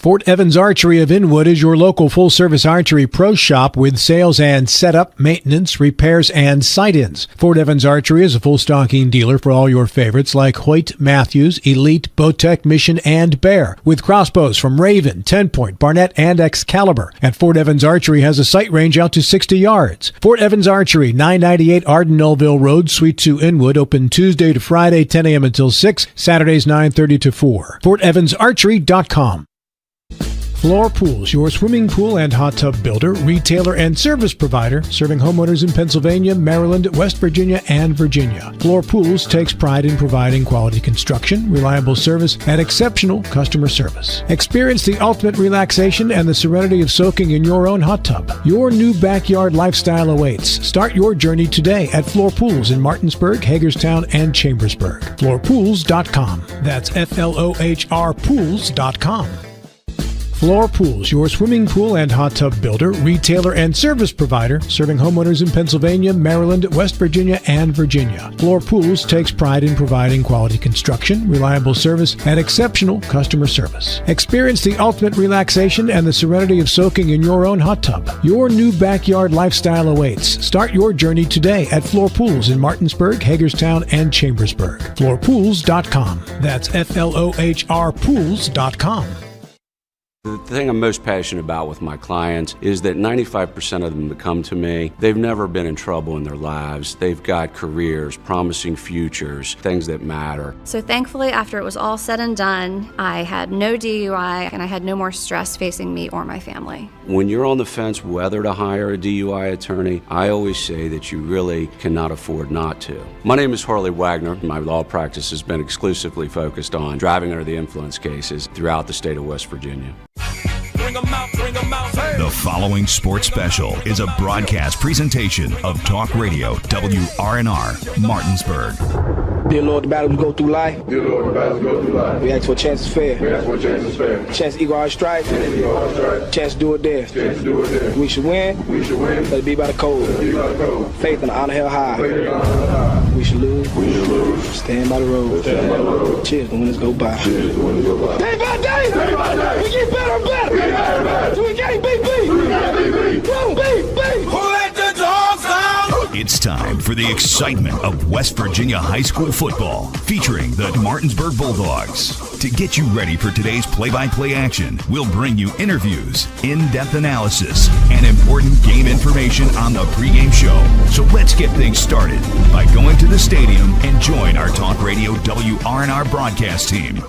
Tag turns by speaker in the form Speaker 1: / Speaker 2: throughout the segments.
Speaker 1: Fort Evans Archery of Inwood is your local full-service archery pro shop with sales and setup, maintenance, repairs, and sight-ins. Fort Evans Archery is a full stocking dealer for all your favorites like Hoyt, Matthews, Elite, Bowtech, Mission, and Bear, with crossbows from Raven, 10-point, Barnett, and Excalibur. And Fort Evans Archery has a sight range out to 60 yards. Fort Evans Archery, 998 Ardenelville Road, Suite 2, Inwood, open Tuesday to Friday, 10 a.m. until 6, Saturdays 9:30 to 4. FortEvansArchery.com. Floor Pools, your swimming pool and hot tub builder, retailer, and service provider, serving homeowners in Pennsylvania, Maryland, West Virginia, and Virginia. Floor Pools takes pride in providing quality construction, reliable service, and exceptional customer service. Experience the ultimate relaxation and the serenity of soaking in your own hot tub. Your new backyard lifestyle awaits. Start your journey today at Floor Pools in Martinsburg, Hagerstown, and Chambersburg. FloorPools.com. That's FLOHR Pools.com. Floor Pools, your swimming pool and hot tub builder, retailer, and service provider, serving homeowners in Pennsylvania, Maryland, West Virginia, and Virginia. Floor Pools takes pride in providing quality construction, reliable service, and exceptional customer service. Experience the ultimate relaxation and the serenity of soaking in your own hot tub. Your new backyard lifestyle awaits. Start your journey today at Floor Pools in Martinsburg, Hagerstown, and Chambersburg. FloorPools.com. That's FLOHR Pools.com.
Speaker 2: The thing I'm most passionate about with my clients is that 95% of them that come to me, they've never been in trouble in their lives. They've got careers, promising futures, things that matter.
Speaker 3: So thankfully, after it was all said and done, I had no DUI and I had no more stress facing me or my family.
Speaker 2: When you're on the fence whether to hire a DUI attorney, I always say that you really cannot afford not to. My name is Harley Wagner. My law practice has been exclusively focused on driving under the influence cases throughout the state of West Virginia.
Speaker 4: The following sports special is a broadcast presentation of Talk Radio WRNR Martinsburg.
Speaker 5: Dear Lord, the battles we go through life.
Speaker 6: Dear Lord, the battles we go through life.
Speaker 5: We ask for a chance is fair.
Speaker 6: We ask for a chance is fair.
Speaker 5: Chance to equal our strife. Chance to do it there.
Speaker 6: Chance to do it there.
Speaker 5: We should win.
Speaker 6: We should win.
Speaker 5: Let it be by the code.
Speaker 6: Let it be by the code.
Speaker 5: Faith and honor held high.
Speaker 6: Faith and honor held high.
Speaker 5: We should lose.
Speaker 6: We should lose.
Speaker 5: Stand by the road.
Speaker 6: Stand by the road.
Speaker 5: Cheers, the winners go by.
Speaker 6: Cheers, the winners go by.
Speaker 5: Day by day.
Speaker 6: Day by day.
Speaker 5: We get better and better.
Speaker 6: We get better and better.
Speaker 5: We can't beat.
Speaker 6: We can't beat.
Speaker 5: Who let the dogs out?
Speaker 4: It's time for the excitement of West Virginia high school football, featuring the Martinsburg Bulldogs. To get you ready for today's play-by-play action, we'll bring you interviews, in-depth analysis, and important game information on the pregame show. So let's get things started by going to the stadium and join our Talk Radio WRNR broadcast team.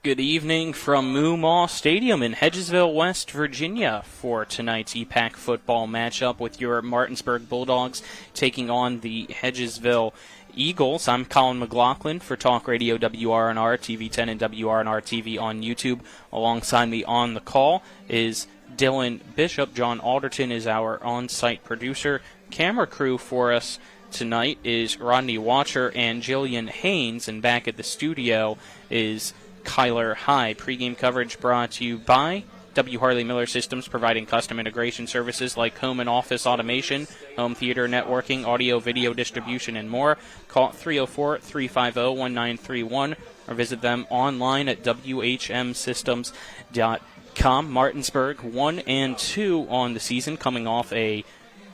Speaker 7: Good evening from Moomaw Stadium in Hedgesville, West Virginia for tonight's EPAC football matchup with your Martinsburg Bulldogs taking on the Hedgesville Eagles. I'm Colin McLaughlin for Talk Radio WRNR, TV10 and WRNR TV on YouTube. Alongside me on the call is Dylan Bishop. John Alderton is our on-site producer. Camera crew for us tonight is Rodney Watcher and Jillian Haynes, and back at the studio is Kyler High. Pregame coverage brought to you by W. Harley Miller Systems, providing custom integration services like home and office automation, home theater networking, audio, video distribution, and more. Call 304-350-1931 or visit them online at whmsystems.com. Martinsburg 1-2 on the season, coming off a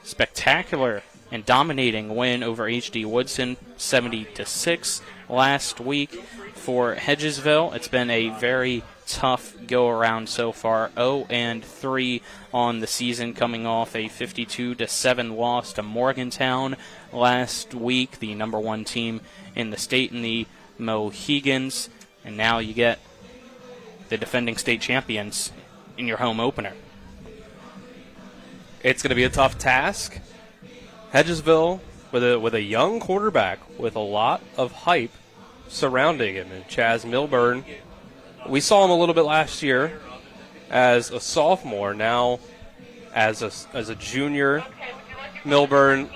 Speaker 7: spectacular and dominating win over H.D. Woodson, 70-6 last week. For Hedgesville, it's been a very tough go-around so far. 0-3 on the season, coming off a 52-7 loss to Morgantown last week, the number one team in the state in the Mohegans. And now you get the defending state champions in your home opener.
Speaker 8: It's going to be a tough task. Hedgesville with a young quarterback with a lot of hype surrounding him, and Chaz Milburn. We saw him a little bit last year as a sophomore. Now, as a junior, Milburn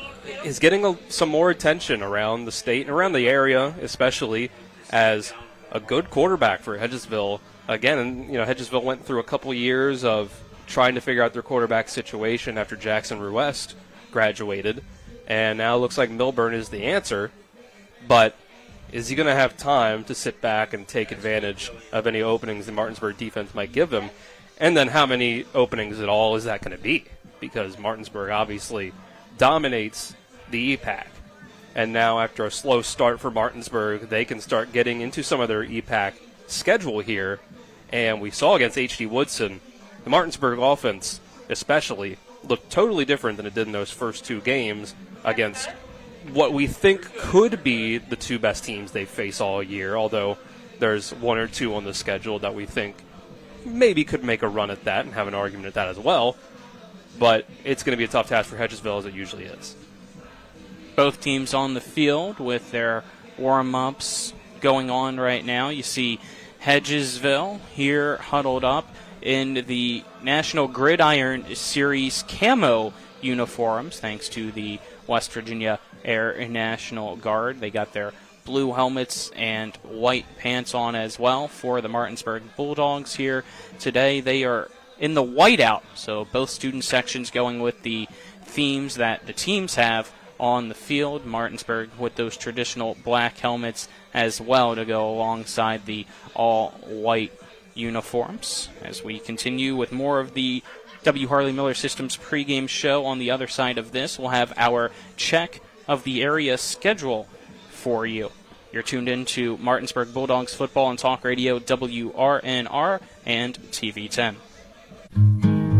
Speaker 8: is getting some more attention around the state and around the area, especially as a good quarterback for Hedgesville. Again, and, Hedgesville went through a couple years of trying to figure out their quarterback situation after Jackson Ruest graduated. and now it looks like Milburn is the answer. But is he going to have time to sit back and take advantage of any openings the Martinsburg defense might give him? And then how many openings at all is that going to be? Because Martinsburg obviously dominates the EPAC. And now after a slow start for Martinsburg, they can start getting into some of their EPAC schedule here. And we saw against H.D. Woodson, the Martinsburg offense especially looked totally different than it did in those first two games against what we think could be the two best teams they face all year, although there's one or two on the schedule that we think maybe could make a run at that and have an argument at that as well. But it's going to be a tough task for Hedgesville, as it usually is.
Speaker 7: Both teams on the field with their warm-ups going on right now. You see Hedgesville here huddled up in the National Gridiron Series camo uniforms, thanks to the West Virginia Air National Guard. They got their blue helmets and white pants on as well for the Martinsburg Bulldogs here today. They are in the whiteout, so both student sections going with the themes that the teams have on the field. Martinsburg with those traditional black helmets as well to go alongside the all-white uniforms. As we continue with more of the W. Harley Miller Systems pregame show, on the other side of this, we'll have our check of the area schedule for you. You're tuned in to Martinsburg Bulldogs football and talk radio, WRNR and TV 10.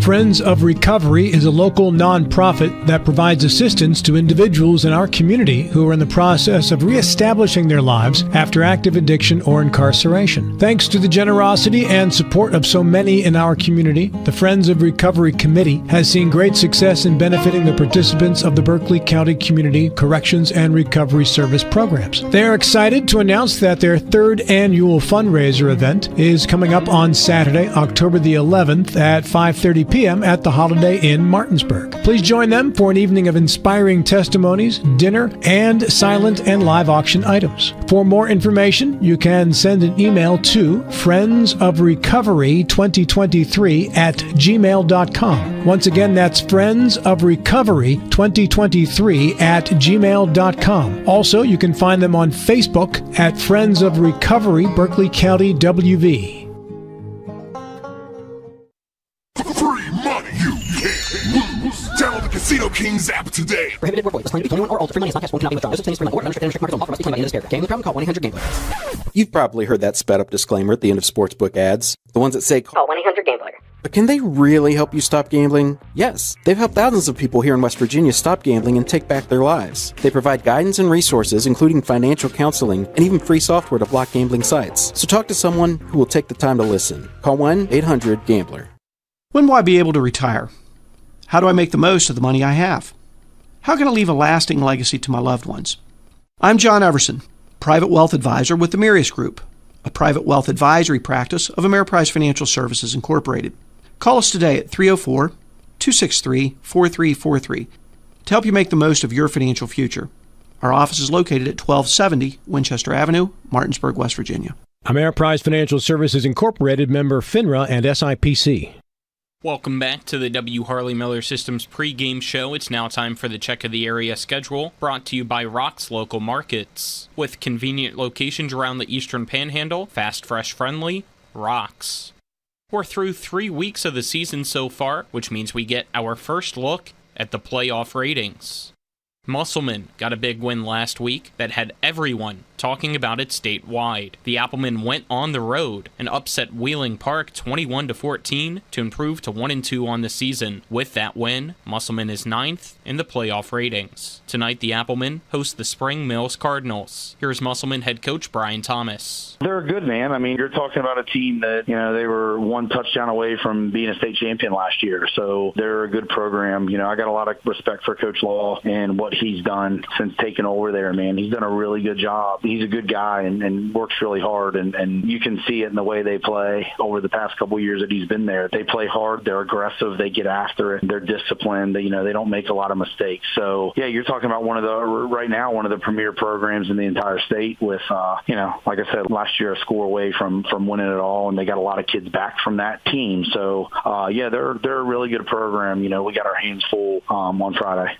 Speaker 1: Friends of Recovery is a local nonprofit that provides assistance to individuals in our community who are in the process of reestablishing their lives after active addiction or incarceration. Thanks to the generosity and support of so many in our community, the Friends of Recovery Committee has seen great success in benefiting the participants of the Berkeley County Community Corrections and Recovery Service programs. They are excited to announce that their third annual fundraiser event is coming up on Saturday, October the 11th at 5:30 p.m. at the Holiday Inn Martinsburg. Please join them for an evening of inspiring testimonies, dinner, and silent and live auction items. For more information, you can send an email to friendsofrecovery2023@gmail.com. Once again, that's friendsofrecovery2023@gmail.com. Also, you can find them on Facebook at Friends of Recovery Berkeley County WV.
Speaker 5: Free money you can't lose. Download the Casino Kings app today.
Speaker 9: Prohibited word void. Must claim to be 21 or older. Free money is not cash. One cannot be withdrawn. No such thing as free money. Or unrestricted markets on offer. Must be claimed by the end of this paragraph. Gambling problem? Call 1-800-GAMBLER.
Speaker 10: You've probably heard that sped-up disclaimer at the end of sportsbook ads. The ones that say,
Speaker 9: Call 1-800-GAMBLER.
Speaker 10: But can they really help you stop gambling? Yes. They've helped thousands of people here in West Virginia stop gambling and take back their lives. They provide guidance and resources, including financial counseling and even free software to block gambling sites. So talk to someone who will take the time to listen. Call 1-800-GAMBLER.
Speaker 11: When will I be able to retire? How do I make the most of the money I have? How can I leave a lasting legacy to my loved ones? I'm John Everson, Private Wealth Advisor with the Mirius Group, a private wealth advisory practice of Ameriprise Financial Services Incorporated. Call us today at 304-263-4343 to help you make the most of your financial future. Our office is located at 1270 Winchester Avenue, Martinsburg, West Virginia.
Speaker 1: Ameriprise Financial Services Incorporated, member FINRA and SIPC.
Speaker 7: Welcome back to the W. Harley Miller Systems pregame show. It's now time for the check of the area schedule, brought to you by Rock's Local Markets. With convenient locations around the Eastern Panhandle, fast, fresh, friendly, Rock's. We're through 3 weeks of the season so far, which means we get our first look at the playoff ratings. Musselman got a big win last week that had everyone talking about it statewide. The Applemen went on the road and upset Wheeling Park 21-14 to improve to 1-2 on the season. With that win, Musselman is 9th in the playoff ratings. Tonight, the Applemen host the Spring Mills Cardinals. Here's Musselman head coach Brian Thomas.
Speaker 12: They're good, man. I mean, you're talking about a team that, they were one touchdown away from being a state champion last year. So they're a good program. I got a lot of respect for Coach Law and what he's done since taking over there, man. He's done a really good job. He's a good guy and works really hard, and you can see it in the way they play over the past couple of years that he's been there. They play hard, they're aggressive, they get after it, they're disciplined, they don't make a lot of mistakes. So, yeah, you're talking about one of the premier programs in the entire state with, like I said, last year a score away from winning it all, and they got a lot of kids back from that team. So, they're a really good program. We got our hands full on Friday.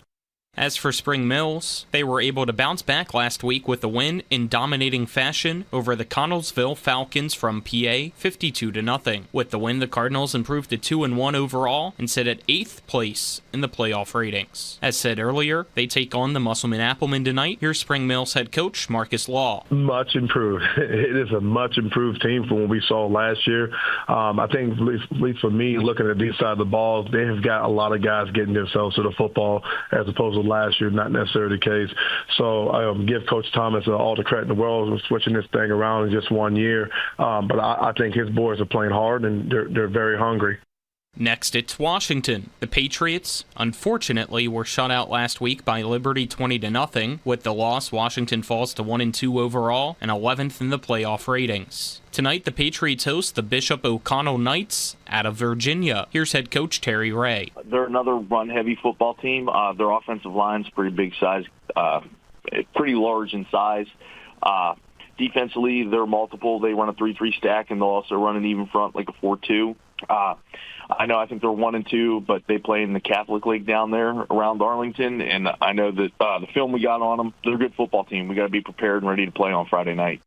Speaker 7: As for Spring Mills, they were able to bounce back last week with a win in dominating fashion over the Connellsville Falcons from PA 52-0. With the win, the Cardinals improved to 2-1 overall and sit at 8th place in the playoff ratings. As said earlier, they take on the Musselman-Appleman tonight. Here's Spring Mills head coach Marcus Law.
Speaker 13: Much improved. It is a much improved team from what we saw last year. I think, at least for me, looking at this side of the ball, they have got a lot of guys getting themselves to the football as opposed to last year, not necessarily the case. So give Coach Thomas all the credit in the world for switching this thing around in just 1 year. But I think his boys are playing hard, and they're very hungry.
Speaker 7: Next, it's Washington. The Patriots, unfortunately, were shut out last week by Liberty 20-0. With the loss, Washington falls to 1-2 overall and 11th in the playoff ratings. Tonight, the Patriots host the Bishop O'Connell Knights out of Virginia. Here's head coach Terry Ray.
Speaker 14: They're another run-heavy football team. Their offensive line's pretty big size, pretty large in size. Defensively, they're multiple. They run a 3-3 stack, and they'll also run an even front like a 4-2. I think they're 1-2, but they play in the Catholic League down there around Arlington, and I know that the film we got on them, they're a good football team. We got to be prepared and ready to play on Friday night.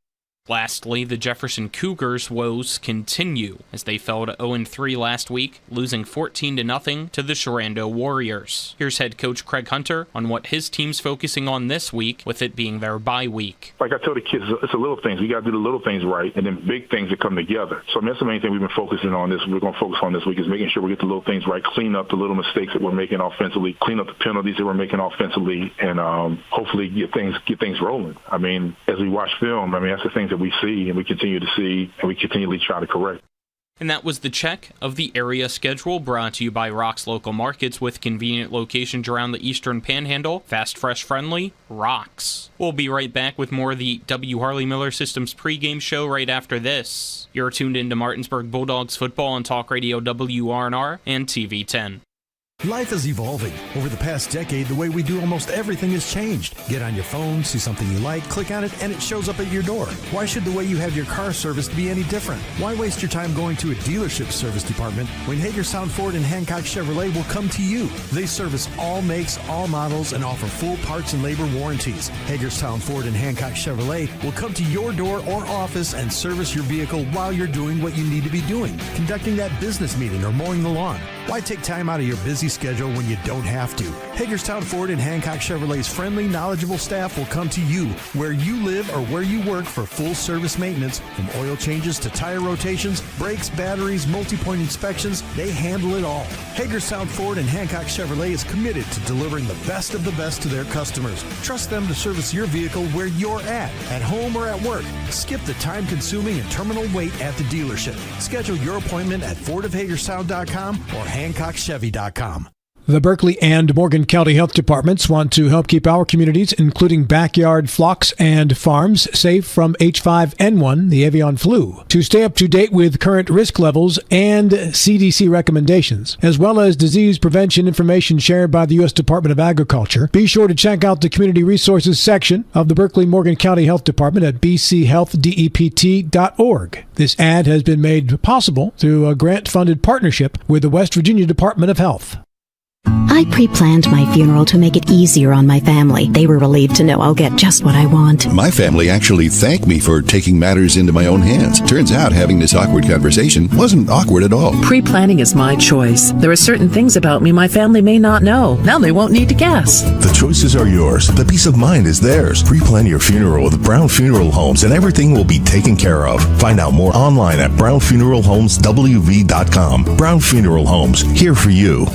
Speaker 7: Lastly, the Jefferson Cougars' woes continue as they fell to 0-3 last week, losing 14-0 to the Sharando Warriors. Here's head coach Craig Hunter on what his team's focusing on this week, with it being their bye week.
Speaker 15: Like I tell the kids, it's the little things. We got to do the little things right, and then big things that come together. So that's the main thing we've been focusing on. We're going to focus on this week is making sure we get the little things right, clean up the little mistakes that we're making offensively, clean up the penalties that we're making offensively, and hopefully get things rolling. I mean, as we watch film, that's the things that we see and we continue to see and we continually try to correct.
Speaker 7: And that was the check of the area schedule, brought to you by Rock's Local Markets, with convenient locations around the Eastern Panhandle. Fast, fresh, friendly, Rock's. We'll be right back with more of the W. Harley Miller Systems pregame show right after this. You're tuned into Martinsburg Bulldogs football on Talk Radio WRNR and TV 10.
Speaker 16: Life is evolving. Over the past decade, the way we do almost everything has changed. Get on your phone, see something you like, click on it, and it shows up at your door. Why should the way you have your car serviced be any different? Why waste your time going to a dealership service department when Hagerstown Ford and Hancock Chevrolet will come to you? They service all makes, all models, and offer full parts and labor warranties. Hagerstown Ford and Hancock Chevrolet will come to your door or office and service your vehicle while you're doing what you need to be doing, conducting that business meeting or mowing the lawn. Why take time out of your busy schedule when you don't have to? Hagerstown Ford and Hancock Chevrolet's friendly, knowledgeable staff will come to you where you live or where you work for full service maintenance, from oil changes to tire rotations, brakes, batteries, multi-point inspections. They handle it all. Hagerstown Ford and Hancock Chevrolet is committed to delivering the best of the best to their customers. Trust them to service your vehicle where you're at home or at work. Skip the time-consuming and terminal wait at the dealership. Schedule your appointment at fordofhagerstown.com or HancockChevy.com.
Speaker 1: The Berkeley and Morgan County Health Departments want to help keep our communities, including backyard flocks and farms, safe from H5N1, the avian flu. To stay up to date with current risk levels and CDC recommendations, as well as disease prevention information shared by the U.S. Department of Agriculture, be sure to check out the Community Resources section of the Berkeley Morgan County Health Department at bchealthdept.org. This ad has been made possible through a grant-funded partnership with the West Virginia Department of Health.
Speaker 17: I pre-planned my funeral to make it easier on my family. They were relieved to know I'll get just what I want.
Speaker 18: My family actually thanked me for taking matters into my own hands. Turns out having this awkward conversation wasn't awkward at all.
Speaker 19: Pre-planning is my choice. There are certain things about me my family may not know. Now they won't need to guess.
Speaker 20: The choices are yours. The peace of mind is theirs. Pre-plan your funeral with Brown Funeral Homes and everything will be taken care of. Find out more online at brownfuneralhomeswv.com. Brown Funeral Homes, here for you.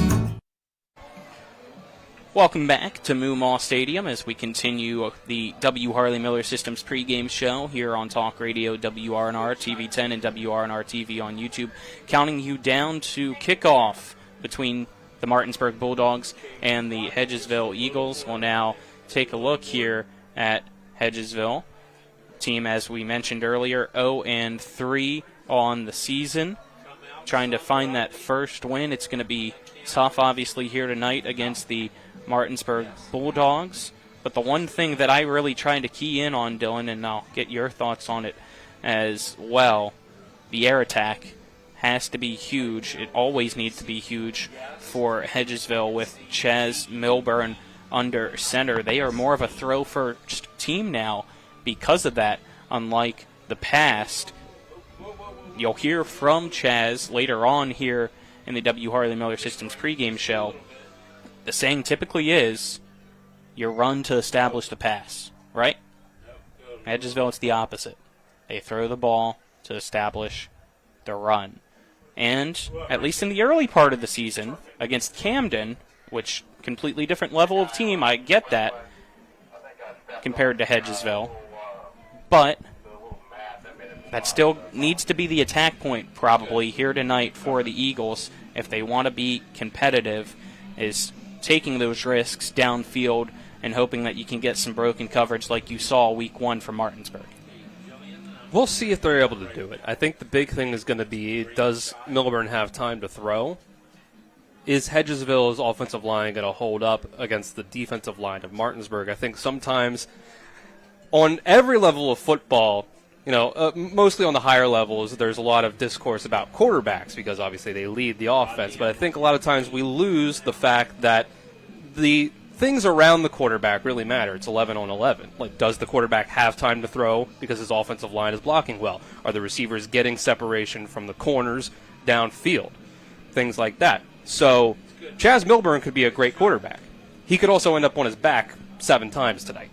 Speaker 7: Welcome back to Moomaw Stadium as we continue the W. Harley Miller Systems pregame show here on Talk Radio WRNR, TV 10, and WRNR TV on YouTube, counting you down to kickoff between the Martinsburg Bulldogs and the Hedgesville Eagles. We'll now take a look here at Hedgesville. Team, as we mentioned earlier, 0-3 on the season, trying to find that first win. It's going to be tough, obviously, here tonight against the Martinsburg Bulldogs. But the one thing that I really tried to key in on, Dylan, and I'll get your thoughts on it as well, the air attack has to be huge. It always needs to be huge for Hedgesville, with Chaz Milburn under center. They are more of a throw-first team now because of that, unlike the past. You'll hear from Chaz later on here in the W. Harley Miller Systems pregame show. The saying typically is, you run to establish the pass, right? Hedgesville, it's the opposite. They throw the ball to establish the run. And, at least in the early part of the season, against Camden, which completely different level of team, I get that, compared to Hedgesville. But that still needs to be the attack point probably here tonight for the Eagles if they want to be competitive, is taking those risks downfield and hoping that you can get some broken coverage like you saw week 1 from Martinsburg.
Speaker 8: We'll see if they're able to do it. I think the big thing is going to be, does Milburn have time to throw? Is Hedgesville's offensive line going to hold up against the defensive line of Martinsburg? I think sometimes on every level of football, mostly on the higher levels, there's a lot of discourse about quarterbacks because obviously they lead the offense. But I think a lot of times we lose the fact that the things around the quarterback really matter. It's 11 on 11. Like, does the quarterback have time to throw because his offensive line is blocking well? Are the receivers getting separation from the corners downfield? Things like that. So Chaz Milburn could be a great quarterback. He could also end up on his back 7 times tonight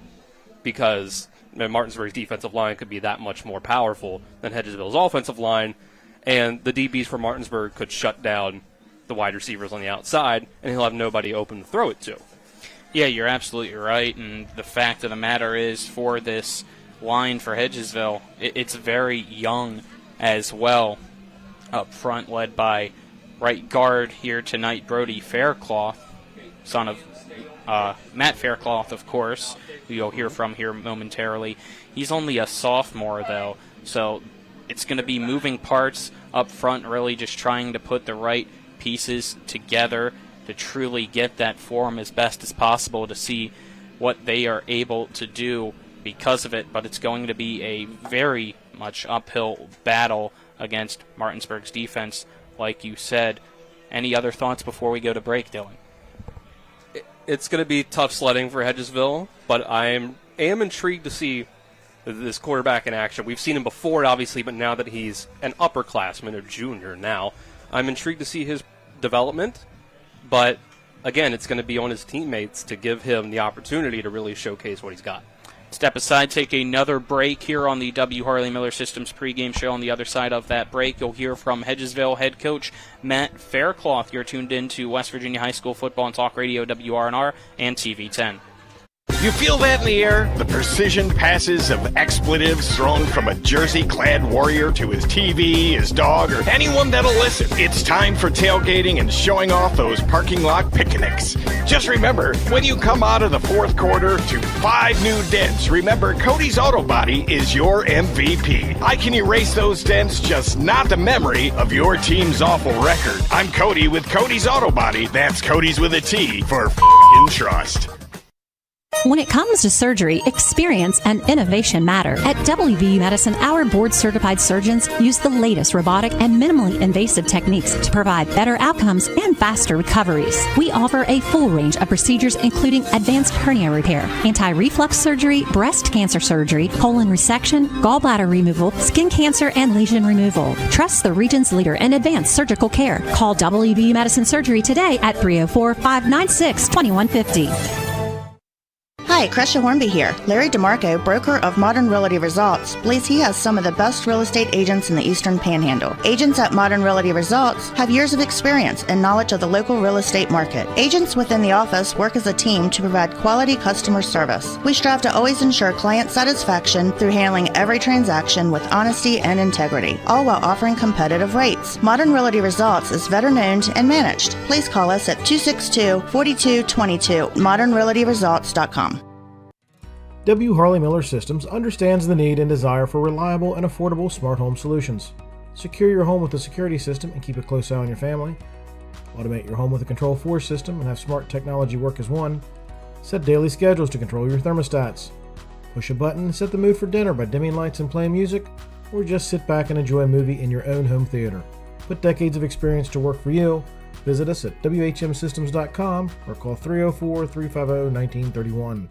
Speaker 8: because Martinsburg's defensive line could be that much more powerful than Hedgesville's offensive line, and the DBs for Martinsburg could shut down the wide receivers on the outside, and he'll have nobody open to throw it to.
Speaker 7: Yeah, you're absolutely right, and the fact of the matter is for this line for Hedgesville, it's very young as well up front, led by right guard here tonight, Brody Faircloth, son of Matt Faircloth, of course, who you'll hear from here momentarily. He's only a sophomore, though, so it's going to be moving parts up front, really just trying to put the right pieces together to truly get that form as best as possible to see what they are able to do because of it. But it's going to be a very much uphill battle against Martinsburg's defense, like you said. Any other thoughts before we go to break, Dylan?
Speaker 8: It's going to be tough sledding for Hedgesville, but I am intrigued to see this quarterback in action. We've seen him before, obviously, but now that he's an upperclassman, or junior now, I'm intrigued to see his development. But, again, it's going to be on his teammates to give him the opportunity to really showcase what he's got.
Speaker 7: Step aside, take another break here on the W. Harley Miller Systems pregame show. On the other side of that break, you'll hear from Hedgesville head coach Matt Faircloth. You're tuned in to West Virginia High School Football and Talk Radio, WRNR, and TV 10.
Speaker 21: You feel that in the air? The precision passes of expletives thrown from a jersey-clad warrior to his TV, his dog, or anyone that'll listen. It's time for tailgating and showing off those parking lot picnics. Just remember, when you come out of the fourth quarter to 5 new dents, remember Cody's Auto Body is your MVP. I can erase those dents, just not the memory of your team's awful record. I'm Cody with Cody's Auto Body. That's Cody's with a T for f***ing trust.
Speaker 22: When it comes to surgery, experience and innovation matter. At WVU Medicine, our board-certified surgeons use the latest robotic and minimally invasive techniques to provide better outcomes and faster recoveries. We offer a full range of procedures, including advanced hernia repair, anti-reflux surgery, breast cancer surgery, colon resection, gallbladder removal, skin cancer, and lesion removal. Trust the region's leader in advanced surgical care. Call WVU Medicine Surgery today at 304-596-2150.
Speaker 23: Hi, Crescia Hornby here. Larry DeMarco, broker of Modern Realty Results, believes he has some of the best real estate agents in the Eastern Panhandle. Agents at Modern Realty Results have years of experience and knowledge of the local real estate market. Agents within the office work as a team to provide quality customer service. We strive to always ensure client satisfaction through handling every transaction with honesty and integrity, all while offering competitive rates. Modern Realty Results is veteran-owned and managed. Please call us at 262-4222, modernrealtyresults.com.
Speaker 24: W. Harley Miller Systems understands the need and desire for reliable and affordable smart home solutions. Secure your home with a security system and keep a close eye on your family. Automate your home with a Control4 system and have smart technology work as one. Set daily schedules to control your thermostats. Push a button and set the mood for dinner by dimming lights and playing music, or just sit back and enjoy a movie in your own home theater. Put decades of experience to work for you. Visit us at whmsystems.com or call 304-350-1931.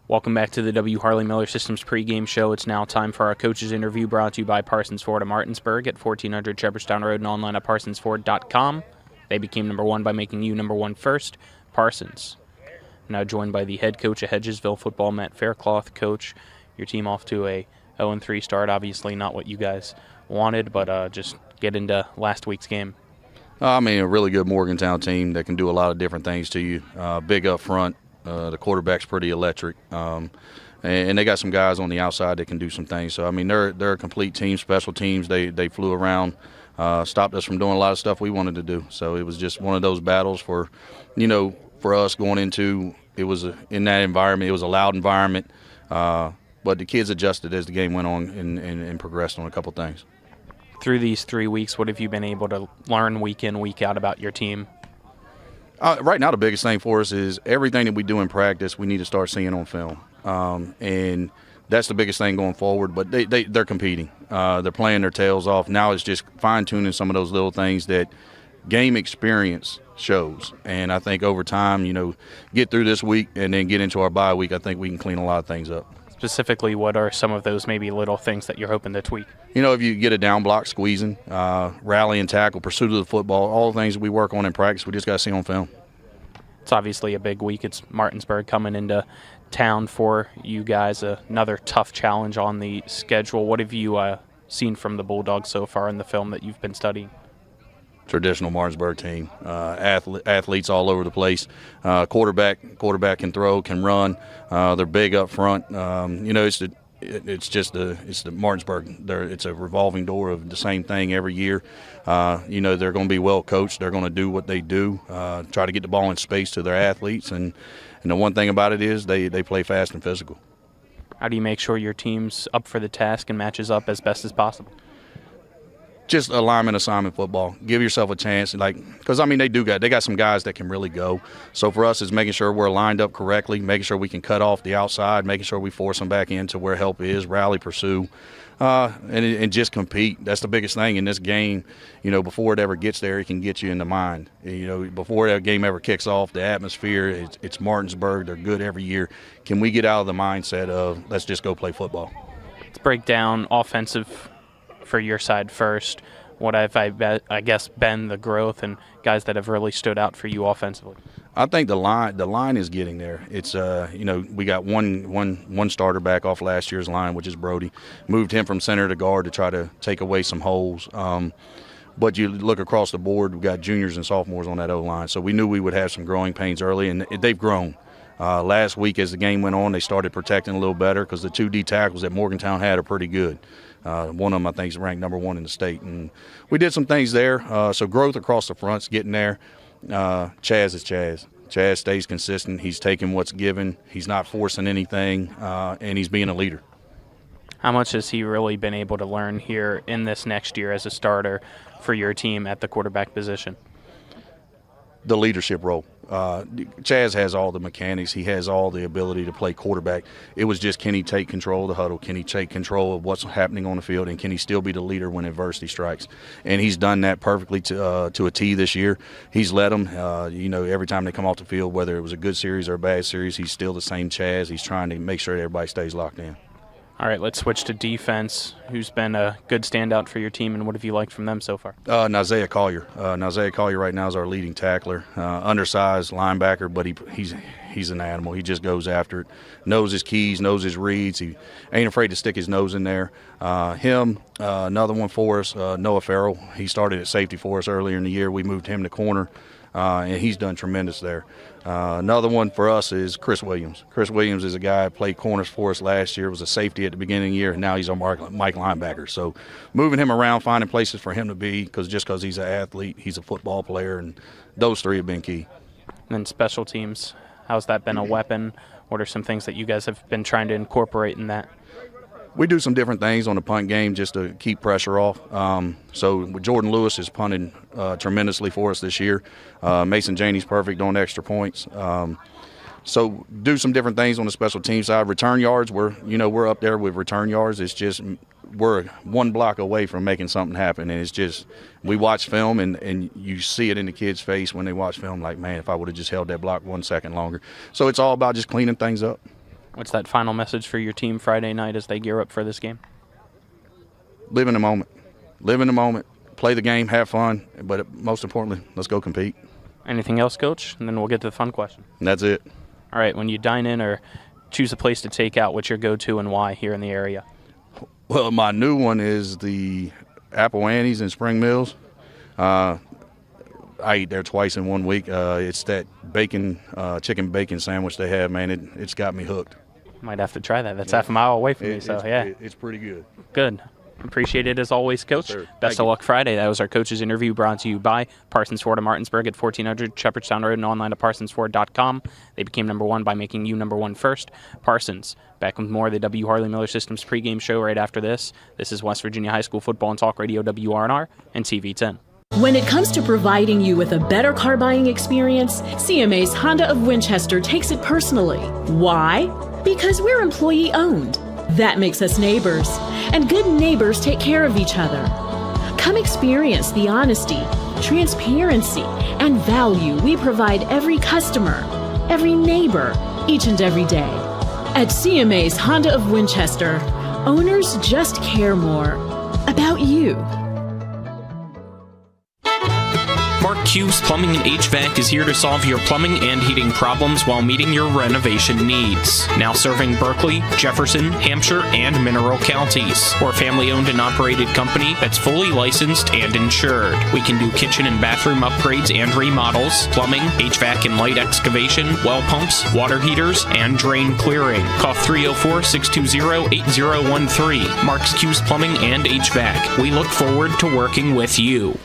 Speaker 7: Welcome back to the W. Harley Miller Systems pregame show. It's now time for our coaches interview, brought to you by Parsons Ford of Martinsburg at 1400 Shepherdstown Road and online at parsonsford.com. They became number one by making you number one first. Parsons. Now joined by the head coach of Hedgesville football, Matt Faircloth. Coach, your team off to a 0-3 start. Obviously not what you guys wanted, but just get into last week's game.
Speaker 2: I mean, a really good Morgantown team that can do a lot of different things to you. Big up front. The quarterback's pretty electric. And they got some guys on the outside that can do some things. So, I mean, they're a complete team, special teams. They flew around, stopped us from doing a lot of stuff we wanted to do. So it was just one of those battles for us going into it was in that environment. It was a loud environment. But the kids adjusted as the game went on and progressed on a couple things.
Speaker 7: Through these 3 weeks, what have you been able to learn week in, week out about your team?
Speaker 2: Right now, the biggest thing for us is everything that we do in practice, we need to start seeing on film. And that's the biggest thing going forward. But they're competing. They're playing their tails off. Now it's just fine-tuning some of those little things that game experience shows. And I think over time, get through this week and then get into our bye week, I think we can clean a lot of things up.
Speaker 7: Specifically, what are some of those maybe little things that you're hoping to tweak?
Speaker 2: If you get a down block, squeezing, rally and tackle, pursuit of the football, all the things that we work on in practice, we just got to see on film.
Speaker 7: It's obviously a big week. It's Martinsburg coming into town for you guys, another tough challenge on the schedule. What have you seen from the Bulldogs so far in the film that you've been studying?
Speaker 2: Traditional Martinsburg team, athletes all over the place. Quarterback can throw, can run. They're big up front. It's the Martinsburg. It's a revolving door of the same thing every year. They're going to be well coached. They're going to do what they do. Try to get the ball in space to their athletes. And the one thing about it is they play fast and physical.
Speaker 7: How do you make sure your team's up for the task and matches up as best as possible?
Speaker 2: Just alignment assignment football. Give yourself a chance, because they got some guys that can really go. So for us, it's making sure we're lined up correctly, making sure we can cut off the outside, making sure we force them back into where help is, rally, pursue, and just compete. That's the biggest thing in this game. Before it ever gets there, it can get you in the mind. Before that game ever kicks off, the atmosphere. It's Martinsburg. They're good every year. Can we get out of the mindset of let's just go play football?
Speaker 7: Let's break down offensive for your side first. What have I guess been the growth and guys that have really stood out for you offensively?
Speaker 2: I think the line is getting there. It's we got one starter back off last year's line, which is Brody. Moved him from center to guard to try to take away some holes. But you look across the board, we've got juniors and sophomores on that O-line. So we knew we would have some growing pains early, and they've grown. Last week as the game went on, they started protecting a little better because the 2 D tackles that Morgantown had are pretty good. One of them, I think, is ranked number 1 in the state. And we did some things there. So growth across the front's getting there. Chaz is Chaz. Chaz stays consistent. He's taking what's given. He's not forcing anything, and he's being a leader.
Speaker 7: How much has he really been able to learn here in this next year as a starter for your team at the quarterback position?
Speaker 2: The leadership role. Chaz has all the mechanics. He has all the ability to play quarterback. It was just, can he take control of the huddle? Can he take control of what's happening on the field? And can he still be the leader when adversity strikes? And he's done that perfectly to a T this year. He's led them. Every time they come off the field, whether it was a good series or a bad series, he's still the same Chaz. He's trying to make sure everybody stays locked in.
Speaker 7: All right, let's switch to defense. Who's been a good standout for your team, and what have you liked from them so far?
Speaker 2: Nazea Collier. Nazea Collier right now is our leading tackler. Undersized linebacker, but he's an animal. He just goes after it. Knows his keys, knows his reads. He ain't afraid to stick his nose in there. Another one for us, Noah Farrell. He started at safety for us earlier in the year. We moved him to corner, and he's done tremendous there. Another one for us is Chris Williams. Chris Williams is a guy who played corners for us last year, was a safety at the beginning of the year, and now he's our Mike linebacker. So moving him around, finding places for him to be, because he's an athlete, he's a football player, and those 3 have been key.
Speaker 7: And then special teams, how's that been a weapon? What are some things that you guys have been trying to incorporate in that?
Speaker 2: We do some different things on the punt game just to keep pressure off. So Jordan Lewis is punting tremendously for us this year. Mason Janey's perfect on extra points. So do some different things on the special team side. Return yards, we're up there with return yards. It's just we're one block away from making something happen. And it's just, we watch film and you see it in the kids' face when they watch film, like, man, if I would have just held that block 1 second longer. So it's all about just cleaning things up.
Speaker 7: What's that final message for your team Friday night as they gear up for this game?
Speaker 2: Live in the moment. Live in the moment. Play the game, have fun, but most importantly, let's go compete.
Speaker 7: Anything else, Coach? And then we'll get to the fun question.
Speaker 2: And that's it.
Speaker 7: All right, when you dine in or choose a place to take out, what's your go-to and why here in the area?
Speaker 2: Well, my new one is the Apple Annie's in Spring Mills. I eat there twice in 1 week. It's that chicken bacon sandwich they have, man. It's got me hooked.
Speaker 7: Might have to try that. That's half a mile away from me, so yeah.
Speaker 2: It's pretty good.
Speaker 7: Good. Appreciate it as always, Coach.
Speaker 2: Yes,
Speaker 7: Best of luck Friday. That was our coach's interview brought to you by Parsons Ford of Martinsburg at 1400 Shepherdstown Road and online at parsonsford.com. They became number one by making you number one first. Parsons, back with more of the W. Harley Miller Systems pregame show right after this. This is West Virginia High School Football and Talk Radio WRNR and TV 10.
Speaker 3: When it comes to providing you with a better car buying experience, CMA's Honda of Winchester takes it personally. Why? Because we're employee owned. That makes us neighbors, and good neighbors take care of each other. Come experience the honesty, transparency, and value we provide every customer, every neighbor, each and every day. At CMA's Honda of Winchester, owners just care more about you.
Speaker 7: Mark Q's Plumbing and HVAC is here to solve your plumbing and heating problems while meeting your renovation needs. Now serving Berkeley, Jefferson, Hampshire, and Mineral counties. We're a family-owned and operated company that's fully licensed and insured. We can do kitchen and bathroom upgrades and remodels, plumbing, HVAC and light excavation, well pumps, water heaters, and drain clearing. Call 304-620-8013. Mark's Q's Plumbing and HVAC. We look forward to working with you.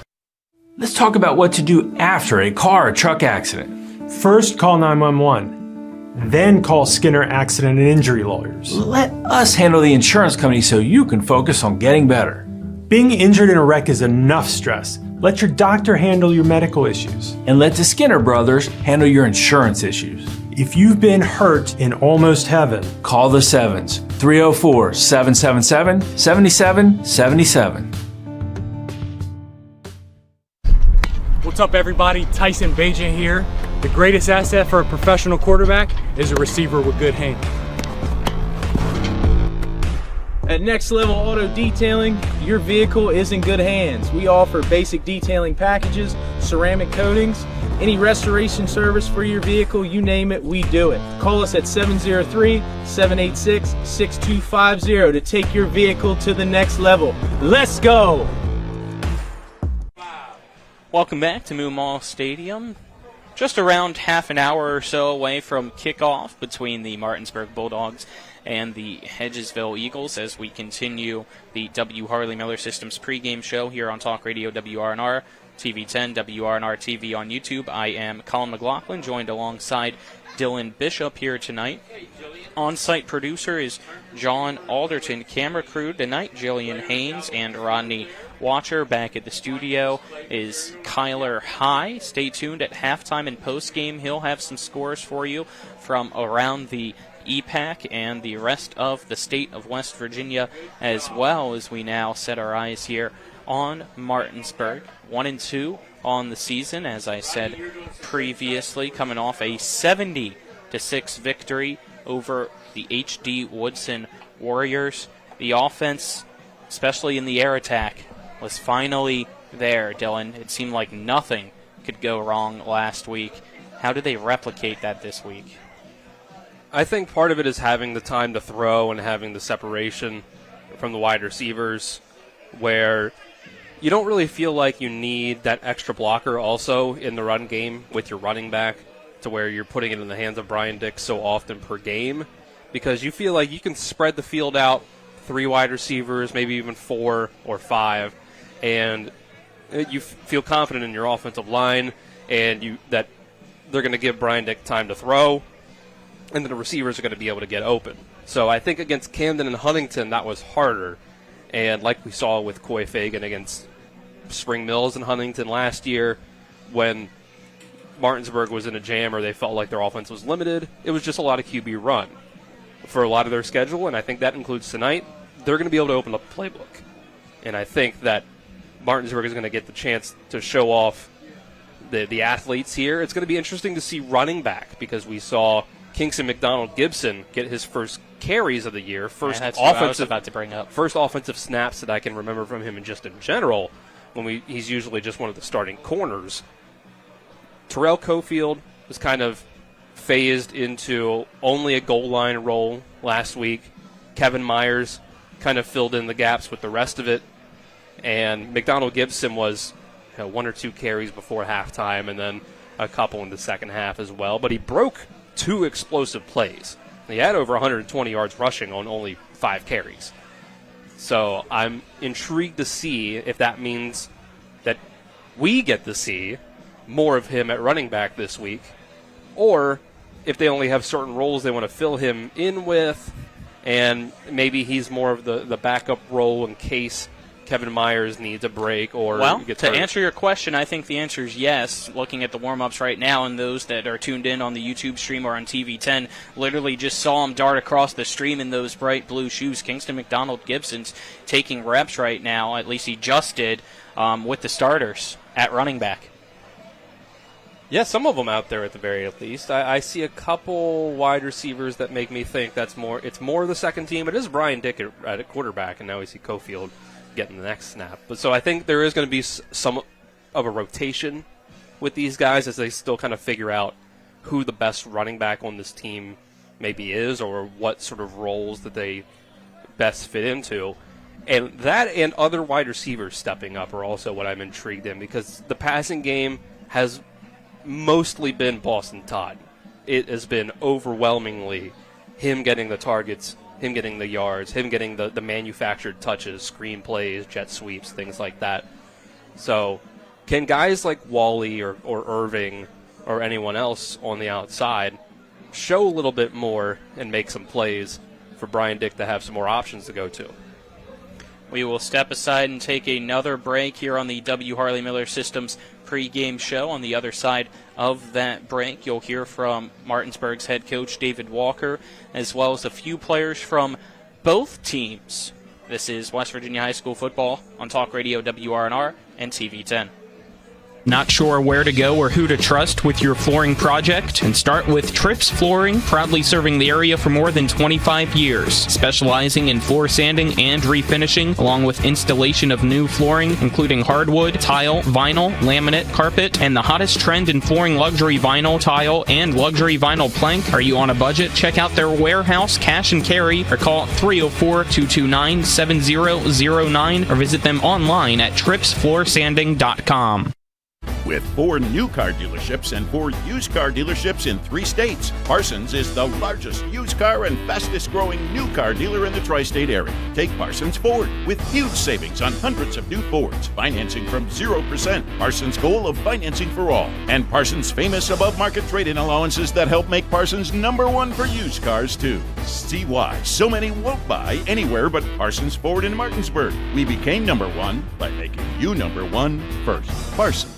Speaker 4: Let's talk about what to do after a car or truck accident.
Speaker 5: First, call 911. Then call Skinner Accident and Injury Lawyers.
Speaker 4: Let us handle the insurance company so you can focus on getting better.
Speaker 5: Being injured in a wreck is enough stress. Let your doctor handle your medical issues.
Speaker 4: And let the Skinner brothers handle your insurance issues.
Speaker 5: If you've been hurt in almost heaven,
Speaker 4: call the Sevens, 304-777-7777.
Speaker 6: What's up, everybody? Tyson Bajan here. The greatest asset for a professional quarterback is a receiver with good hands.
Speaker 25: At Next Level Auto Detailing, your vehicle is in good hands. We offer basic detailing packages, ceramic coatings, any restoration service for your vehicle, you name it, we do it. Call us at 703-786-6250 to take your vehicle to the next level. Let's go!
Speaker 7: Welcome back to Moomaw Stadium. Just around half an hour or so away from kickoff between the Martinsburg Bulldogs and the Hedgesville Eagles as we continue the W. Harley Miller Systems pregame show here on Talk Radio WRNR, TV 10, WRNR TV on YouTube. I am Colin McLaughlin, joined alongside Dylan Bishop here tonight. On-site producer is John Alderton. Camera crew tonight, Jillian Haynes and Rodney Watcher. Back at the studio is Kyler High. Stay tuned at halftime and postgame. He'll have some scores for you from around the EPAC and the rest of the state of West Virginia, as well as we now set our eyes here on Martinsburg. 1-2 on the season, as I said previously, coming off a 70-6 victory over the H.D. Woodson Warriors. The offense, especially in the air attack, was finally there, Dylan. It seemed like nothing could go wrong last week. How do they replicate that this week?
Speaker 8: I think part of it is having the time to throw and having the separation from the wide receivers, where you don't really feel like you need that extra blocker also in the run game with your running back, to where you're putting it in the hands of Brian Dick so often per game, because you feel like you can spread the field out, 3 wide receivers, maybe even 4 or 5, and you feel confident in your offensive line and that they're going to give Brian Dick time to throw, and that the receivers are going to be able to get open. So I think against Camden and Huntington, that was harder. And like we saw with Coy Fagan against Spring Mills and Huntington last year, when Martinsburg was in a jam or they felt like their offense was limited, it was just a lot of QB run for a lot of their schedule, and I think that includes tonight. they're going to be able to open up the playbook. And I think that Martinsburg is going to get the chance to show off the athletes here. It's going to be interesting to see running back, because we saw Kingston McDonald Gibson get his first carries of the year, first
Speaker 7: that's what I was
Speaker 8: offensive
Speaker 7: about to bring up.
Speaker 8: First offensive snaps that I can remember from him, and just in general, he's usually just one of the starting corners. Terrell Cofield was kind of phased into only a goal line role last week. Kevin Myers kind of filled in the gaps with the rest of it, and McDonald Gibson was 1 or 2 carries before halftime, and then a couple in the second half as well. But he broke 2 explosive plays. He had over 120 yards rushing on only 5 carries. So I'm intrigued to see if that means that we get to see more of him at running back this week, or if they only have certain roles they want to fill him in with, and maybe he's more of the backup role in case Kevin Myers needs a break or gets hurt.
Speaker 7: Answer your question, I think the answer is yes. Looking at the warm-ups right now, and those that are tuned in on the YouTube stream or on TV10 literally just saw him dart across the stream in those bright blue shoes. Kingston McDonald Gibson's taking reps right now, at least he just did, with the starters at running back.
Speaker 8: Yeah, some of them out there at the very least. I see a couple wide receivers that make me think it's more the second team. It is Brian Dick at quarterback, and now we see Cofield getting the next snap. But so I think there is going to be some of a rotation with these guys as they still kind of figure out who the best running back on this team maybe is, or what sort of roles that they best fit into. And that and other wide receivers stepping up are also what I'm intrigued in, because the passing game has mostly been Boston Todd. It has been overwhelmingly him getting the targets, him getting the yards, him getting the manufactured touches, screen plays, jet sweeps, things like that. So can guys like Wally or Irving or anyone else on the outside show a little bit more and make some plays for Brian Dick to have some more options to go to?
Speaker 7: We will step aside and take another break here on the W. Harley Miller Systems pregame show. On the other side of that break, you'll hear from Martinsburg's head coach, David Walker, as well as a few players from both teams. This is West Virginia High School football on Talk Radio WRNR and TV10.
Speaker 9: Not sure where to go or who to trust with your flooring project? And start with Trips Flooring, proudly serving the area for more than 25 years, specializing in floor sanding and refinishing, along with installation of new flooring, including hardwood, tile, vinyl, laminate, carpet, and the hottest trend in flooring, luxury vinyl, tile, and luxury vinyl plank. Are you on a budget? Check out their warehouse, cash and carry, or call 304-229-7009, or visit them online at tripsfloorsanding.com.
Speaker 10: With 4 new car dealerships and 4 used car dealerships in 3 states, Parsons is the largest used car and fastest growing new car dealer in the tri-state area. Take Parsons Ford with huge savings on hundreds of new Fords, financing from 0%, Parsons' goal of financing for all, and Parsons' famous above-market trade-in allowances that help make Parsons #1 for used cars too. See why so many won't buy anywhere but Parsons Ford in Martinsburg. We became #1 by making you #1 first. Parsons.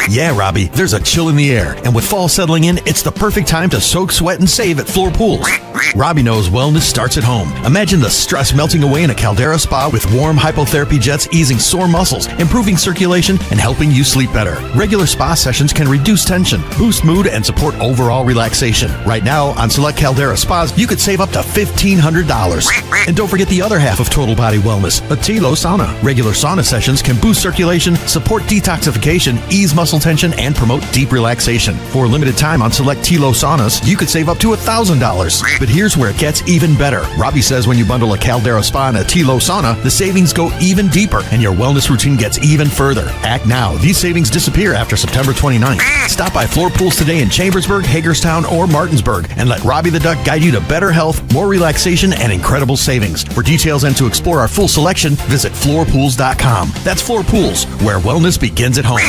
Speaker 20: Yeah, Robbie, there's a chill in the air, and with fall settling in, it's the perfect time to soak, sweat, and save at Floor Pools. Robbie knows wellness starts at home. Imagine the stress melting away in a Caldera spa with warm hypotherapy jets easing sore muscles, improving circulation, and helping you sleep better. Regular spa sessions can reduce tension, boost mood, and support overall relaxation. Right now, on select Caldera spas, you could save up to $1,500. And don't forget the other half of Total Body Wellness, a Tilo sauna. Regular sauna sessions can boost circulation, support detoxification, ease muscle tension, and promote deep relaxation. For a limited time on select Tilo saunas, you could save up to $1,000. But here's where it gets even better. Robbie says when you bundle a Caldera spa and a Tilo sauna, the savings go even deeper and your wellness routine gets even further. Act now. These savings disappear after September 29th. Stop by Floor Pools today in Chambersburg, Hagerstown, or Martinsburg and let Robbie the Duck guide you to better health, more relaxation, and incredible savings. For details and to explore our full selection, visit floorpools.com. That's Floor Pools, where wellness begins at home.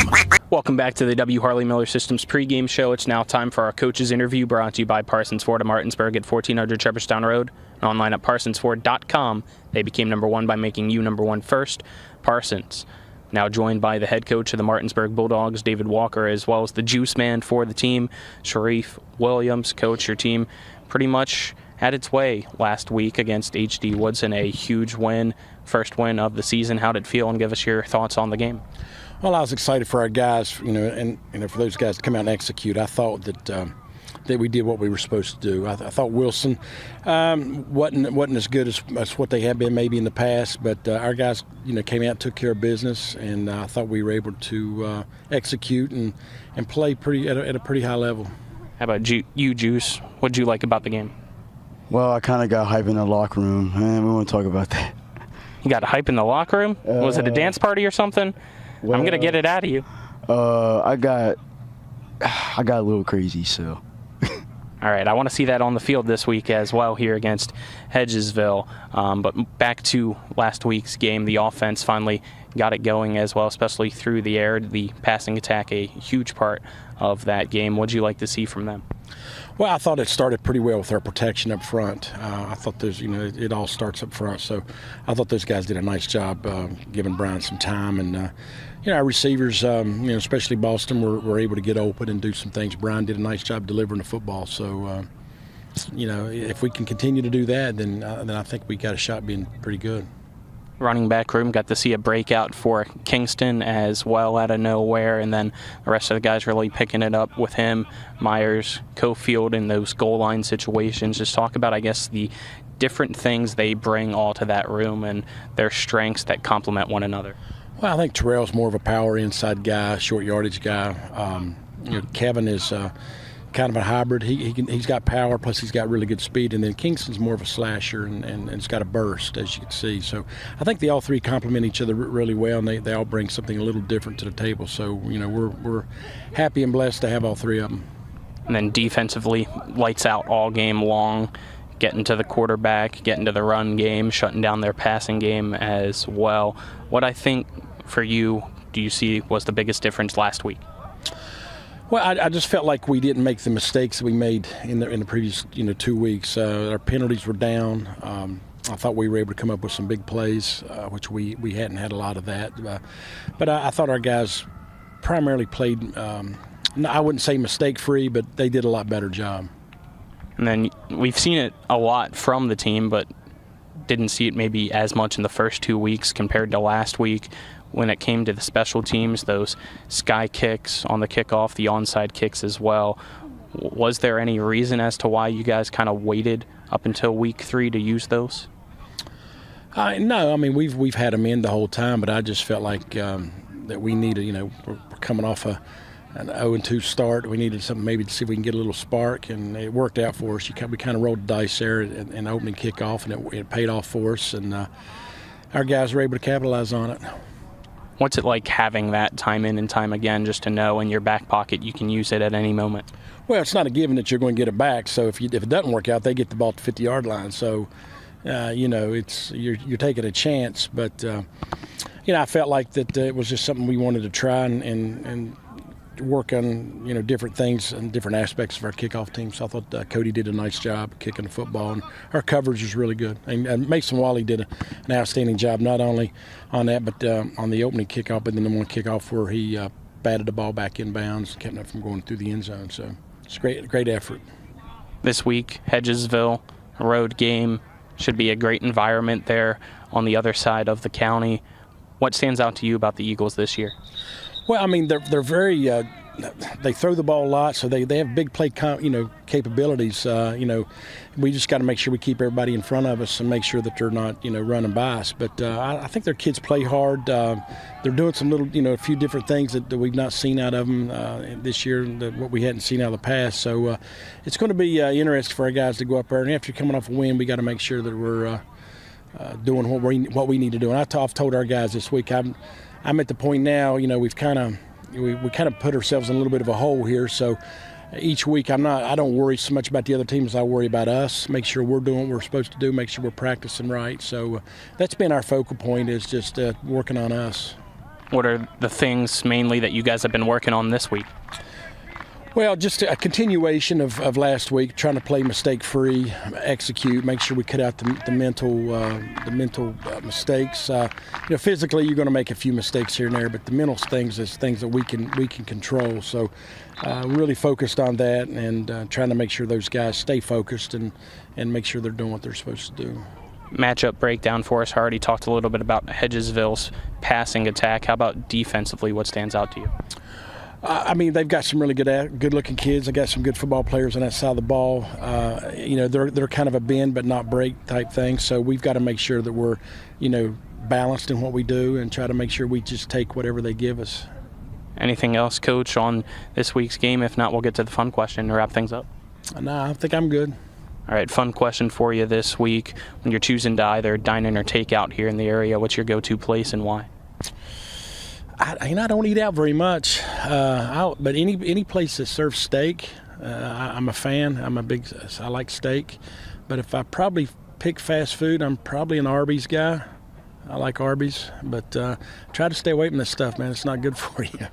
Speaker 9: Welcome back to the W. Harley Miller Systems pregame show. It's now time for our coaches interview, brought to you by Parsons Ford of Martinsburg at 1400 Shepherdstown Road and online at parsonsford.com. They became #1 by making you #1 first. Parsons, now joined by the head coach of the Martinsburg Bulldogs, David Walker, as well as the juice man for the team, Sharif Williams. Coach, your team pretty much had its way last week against H.D. Woodson, a huge win, first win of the season. How did it feel? And give us your thoughts on the game.
Speaker 11: Well, I was excited for our guys, and for those guys to come out and execute. I thought that we did what we were supposed to do. I thought Wilson wasn't as good as what they have been maybe in the past, but our guys, came out and took care of business, and I thought we were able to execute and play at a pretty high level.
Speaker 9: How about you, Juice? What did you like about the game?
Speaker 12: Well, I kind of got hype in the locker room, and we want to talk about that.
Speaker 9: You got hype in the locker room? Was it a dance party or something? Well, I'm gonna get it out of you.
Speaker 12: I got a little crazy, so.
Speaker 9: All right, I want to see that on the field this week as well here against Hedgesville. But back to last week's game, the offense finally got it going as well, especially through the air. The passing attack, a huge part of that game. What did you like to see from them?
Speaker 11: Well, I thought it started pretty well with our protection up front. I thought it all starts up front. So I thought those guys did a nice job giving Brian some time. And, our receivers, especially Boston, were able to get open and do some things. Brian did a nice job delivering the football. So, if we can continue to do that, then I think we got a shot being pretty good.
Speaker 9: Running back room, got to see a breakout for Kingston as well out of nowhere, and then the rest of the guys really picking it up with him, Myers, Cofield in those goal line situations. Just talk about, I guess, the different things they bring all to that room and their strengths that complement one another.
Speaker 11: Well, I think Terrell's more of a power inside guy, short yardage guy. Kevin is kind of a hybrid. He's got power, plus he's got really good speed. And then Kingston's more of a slasher and it's got a burst, as you can see. So I think they all three complement each other really well, and they all bring something a little different to the table. So, we're happy and blessed to have all three of them.
Speaker 9: And then defensively, lights out all game long, getting to the quarterback, getting to the run game, shutting down their passing game as well. What I think for you, do you see was the biggest difference last week?
Speaker 11: Well, I just felt like we didn't make the mistakes that we made in the previous 2 weeks. Our penalties were down. I thought we were able to come up with some big plays, which we hadn't had a lot of that. But I thought our guys primarily played, I wouldn't say mistake-free, but they did a lot better job.
Speaker 9: And then we've seen it a lot from the team, but didn't see it maybe as much in the first 2 weeks compared to last week. When it came to the special teams, those sky kicks on the kickoff, the onside kicks as well, was there any reason as to why you guys kind of waited up until week 3 to use those?
Speaker 11: No, I mean, we've had them in the whole time, but I just felt like that we needed, we're coming off an 0-2 start. We needed something maybe to see if we can get a little spark, and it worked out for us. We kind of rolled the dice there in opening kickoff, and it paid off for us, and our guys were able to capitalize on it.
Speaker 9: What's it like having that time in and time again, just to know in your back pocket you can use it at any moment?
Speaker 11: Well, it's not a given that you're going to get it back. So if it doesn't work out, they get the ball at the 50-yard line. So, it's you're taking a chance. But I felt like that it was just something we wanted to try and work on, different things and different aspects of our kickoff team. So I thought Cody did a nice job kicking the football, and our coverage was really good. And Mason Wally did an outstanding job, not only on that, but on the opening kickoff, but then the one kickoff where he batted the ball back in bounds, kept it from going through the end zone. So it's great effort.
Speaker 9: This week, Hedgesville, road game, should be a great environment there on the other side of the county. What stands out to you about the Eagles this year?
Speaker 11: Well, I mean, they're very they throw the ball a lot, so they have big play capabilities. We just got to make sure we keep everybody in front of us and make sure that they're not running by us. But I think their kids play hard. They're doing some little a few different things that we've not seen out of them this year, what we hadn't seen out of the past. So it's going to be interesting for our guys to go up there. And after coming off a win, we got to make sure that we're doing what we need to do. And I've told our guys this week, I'm at the point now, we've kind of put ourselves in a little bit of a hole here. So each week I don't worry so much about the other teams. I worry about us, make sure we're doing what we're supposed to do, make sure we're practicing right. So that's been our focal point, is just working on us.
Speaker 9: What are the things mainly that you guys have been working on this week?
Speaker 11: Well, just a continuation of last week, trying to play mistake-free, execute, make sure we cut out the mental mistakes. Physically, you're going to make a few mistakes here and there, but the mental things is things that we can control. So, really focused on that and trying to make sure those guys stay focused and make sure they're doing what they're supposed to do.
Speaker 9: Matchup breakdown for us. I already talked a little bit about Hedgesville's passing attack. How about defensively? What stands out to you?
Speaker 11: They've got some really good-looking kids. They got some good football players on that side of the ball. They're kind of a bend but not break type thing. So we've got to make sure that we're, balanced in what we do and try to make sure we just take whatever they give us.
Speaker 9: Anything else, Coach, on this week's game? If not, we'll get to the fun question to wrap things up.
Speaker 11: No, I think I'm good.
Speaker 9: All right, fun question for you this week. When you're choosing to either dine in or take out here in the area, what's your go-to place and why?
Speaker 11: I don't eat out very much, but any place that serves steak, I'm a fan. I like steak. But if I probably pick fast food, I'm probably an Arby's guy. I like Arby's, but try to stay away from this stuff, man. It's not good for you.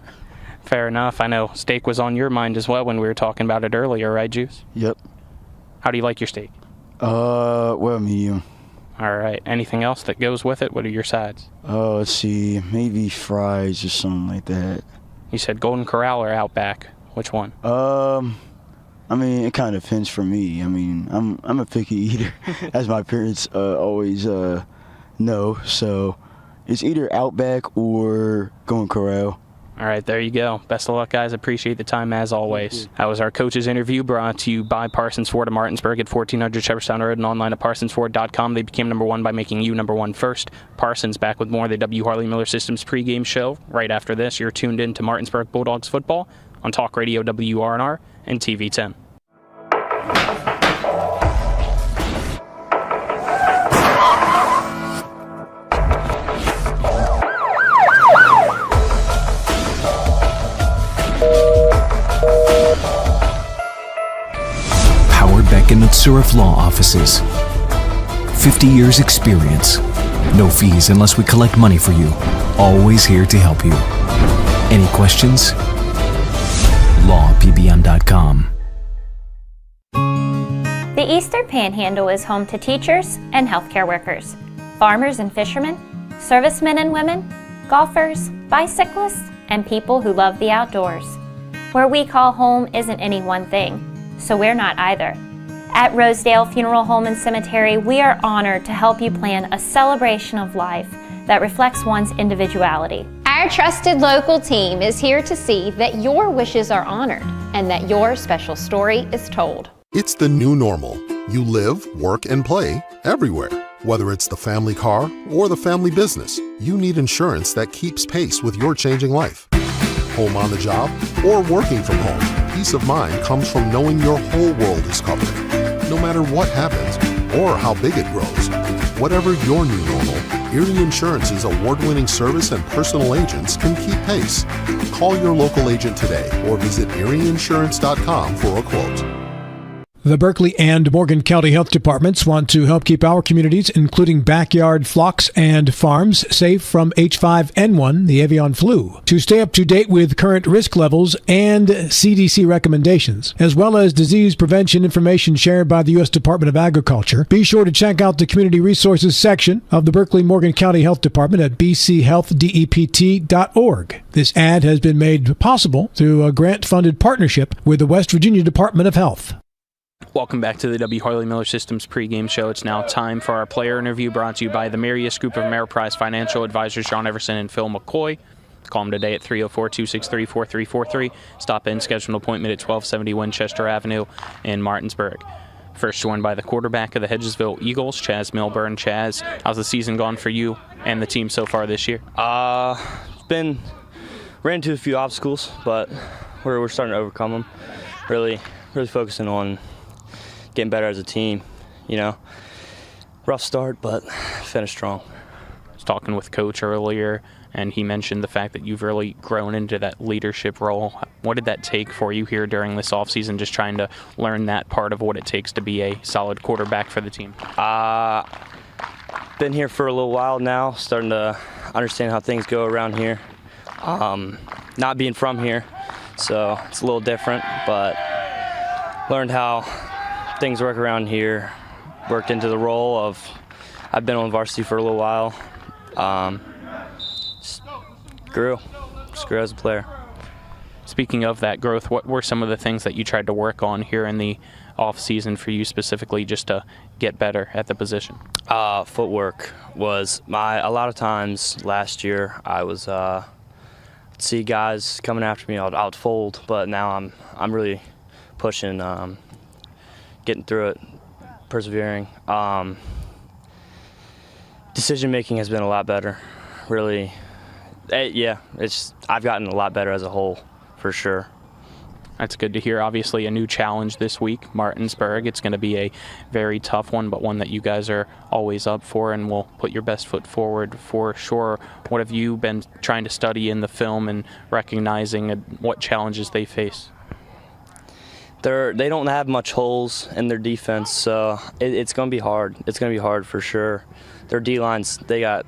Speaker 9: Fair enough. I know steak was on your mind as well when we were talking about it earlier, right, Juice?
Speaker 12: Yep.
Speaker 9: How do you like your steak?
Speaker 12: Well, medium.
Speaker 9: All right. Anything else that goes with it? What are your sides?
Speaker 12: Let's see. Maybe fries or something like that.
Speaker 9: You said Golden Corral or Outback. Which one?
Speaker 12: It kind of depends for me. I'm a picky eater, as my parents always know. So it's either Outback or Golden Corral.
Speaker 9: All right, there you go. Best of luck, guys. Appreciate the time as always. That was our coach's interview brought to you by Parsons Ford of Martinsburg at 1400 Shepherdstown Road and online at parsonsford.com. They became number one by making you number one first. Parsons back with more of the W. Harley Miller Systems pregame show. Right after this, you're tuned in to Martinsburg Bulldogs football on Talk Radio WRNR and TV 10.
Speaker 1: Surf Law Offices. 50 years experience. No fees unless we collect money for you. Always here to help you. Any questions? lawpbm.com.
Speaker 13: The Eastern Panhandle is home to teachers and healthcare workers, farmers and fishermen, servicemen and women, golfers, bicyclists, and people who love the outdoors. Where we call home isn't any one thing, so we're not either. At Rosedale Funeral Home and Cemetery, we are honored to help you plan a celebration of life that reflects one's individuality.
Speaker 14: Our trusted local team is here to see that your wishes are honored and that your special story is told.
Speaker 15: It's the new normal. You live, work, and play everywhere. Whether it's the family car or the family business, you need insurance that keeps pace with your changing life. Home on the job or working from home, peace of mind comes from knowing your whole world is covered. No matter what happens or how big it grows, whatever your new normal, Erie Insurance's award-winning service and personal agents can keep pace. Call your local agent today or visit erieinsurance.com for a quote.
Speaker 16: The Berkeley and Morgan County Health Departments want to help keep our communities, including backyard flocks and farms, safe from H5N1, the avian flu. To stay up to date with current risk levels and CDC recommendations, as well as disease prevention information shared by the U.S. Department of Agriculture, be sure to check out the Community Resources section of the Berkeley Morgan County Health Department at bchealthdept.org. This ad has been made possible through a grant-funded partnership with the West Virginia Department of Health.
Speaker 9: Welcome back to the W. Harley Miller Systems pregame show. It's now time for our player interview brought to you by the Marius Group of Ameriprise Financial Advisors, John Everson and Phil McCoy. Call them today at 304-263-4343. Stop in, schedule an appointment at 1270 Winchester Avenue in Martinsburg. First joined by the quarterback of the Hedgesville Eagles, Chaz Milburn. Chaz, how's the season gone for you and the team so far this year?
Speaker 26: Ran into a few obstacles, but we're starting to overcome them. Really focusing on getting better as a team, rough start, but finish strong.
Speaker 9: I was talking with Coach earlier, and he mentioned the fact that you've really grown into that leadership role. What did that take for you here during this offseason, just trying to learn that part of what it takes to be a solid quarterback for the team?
Speaker 26: Been here for a little while now, starting to understand how things go around here. Not being from here, so it's a little different, but learned how things work around here. Worked into the role of, I've been on varsity for a little while. Just grew as a player.
Speaker 9: Speaking of that growth, what were some of the things that you tried to work on here in the off season for you specifically, just to get better at the position?
Speaker 26: Footwork was a lot of times last year I was see guys coming after me, I'd fold, but now I'm really pushing, getting through it, persevering. Decision making has been a lot better, really. I've gotten a lot better as a whole, for sure.
Speaker 9: That's good to hear. Obviously, a new challenge this week, Martinsburg. It's going to be a very tough one, but one that you guys are always up for and will put your best foot forward for sure. What have you been trying to study in the film and recognizing what challenges they face?
Speaker 26: They don't have much holes in their defense, so it's going to be hard. It's going to be hard for sure. Their D-lines, they got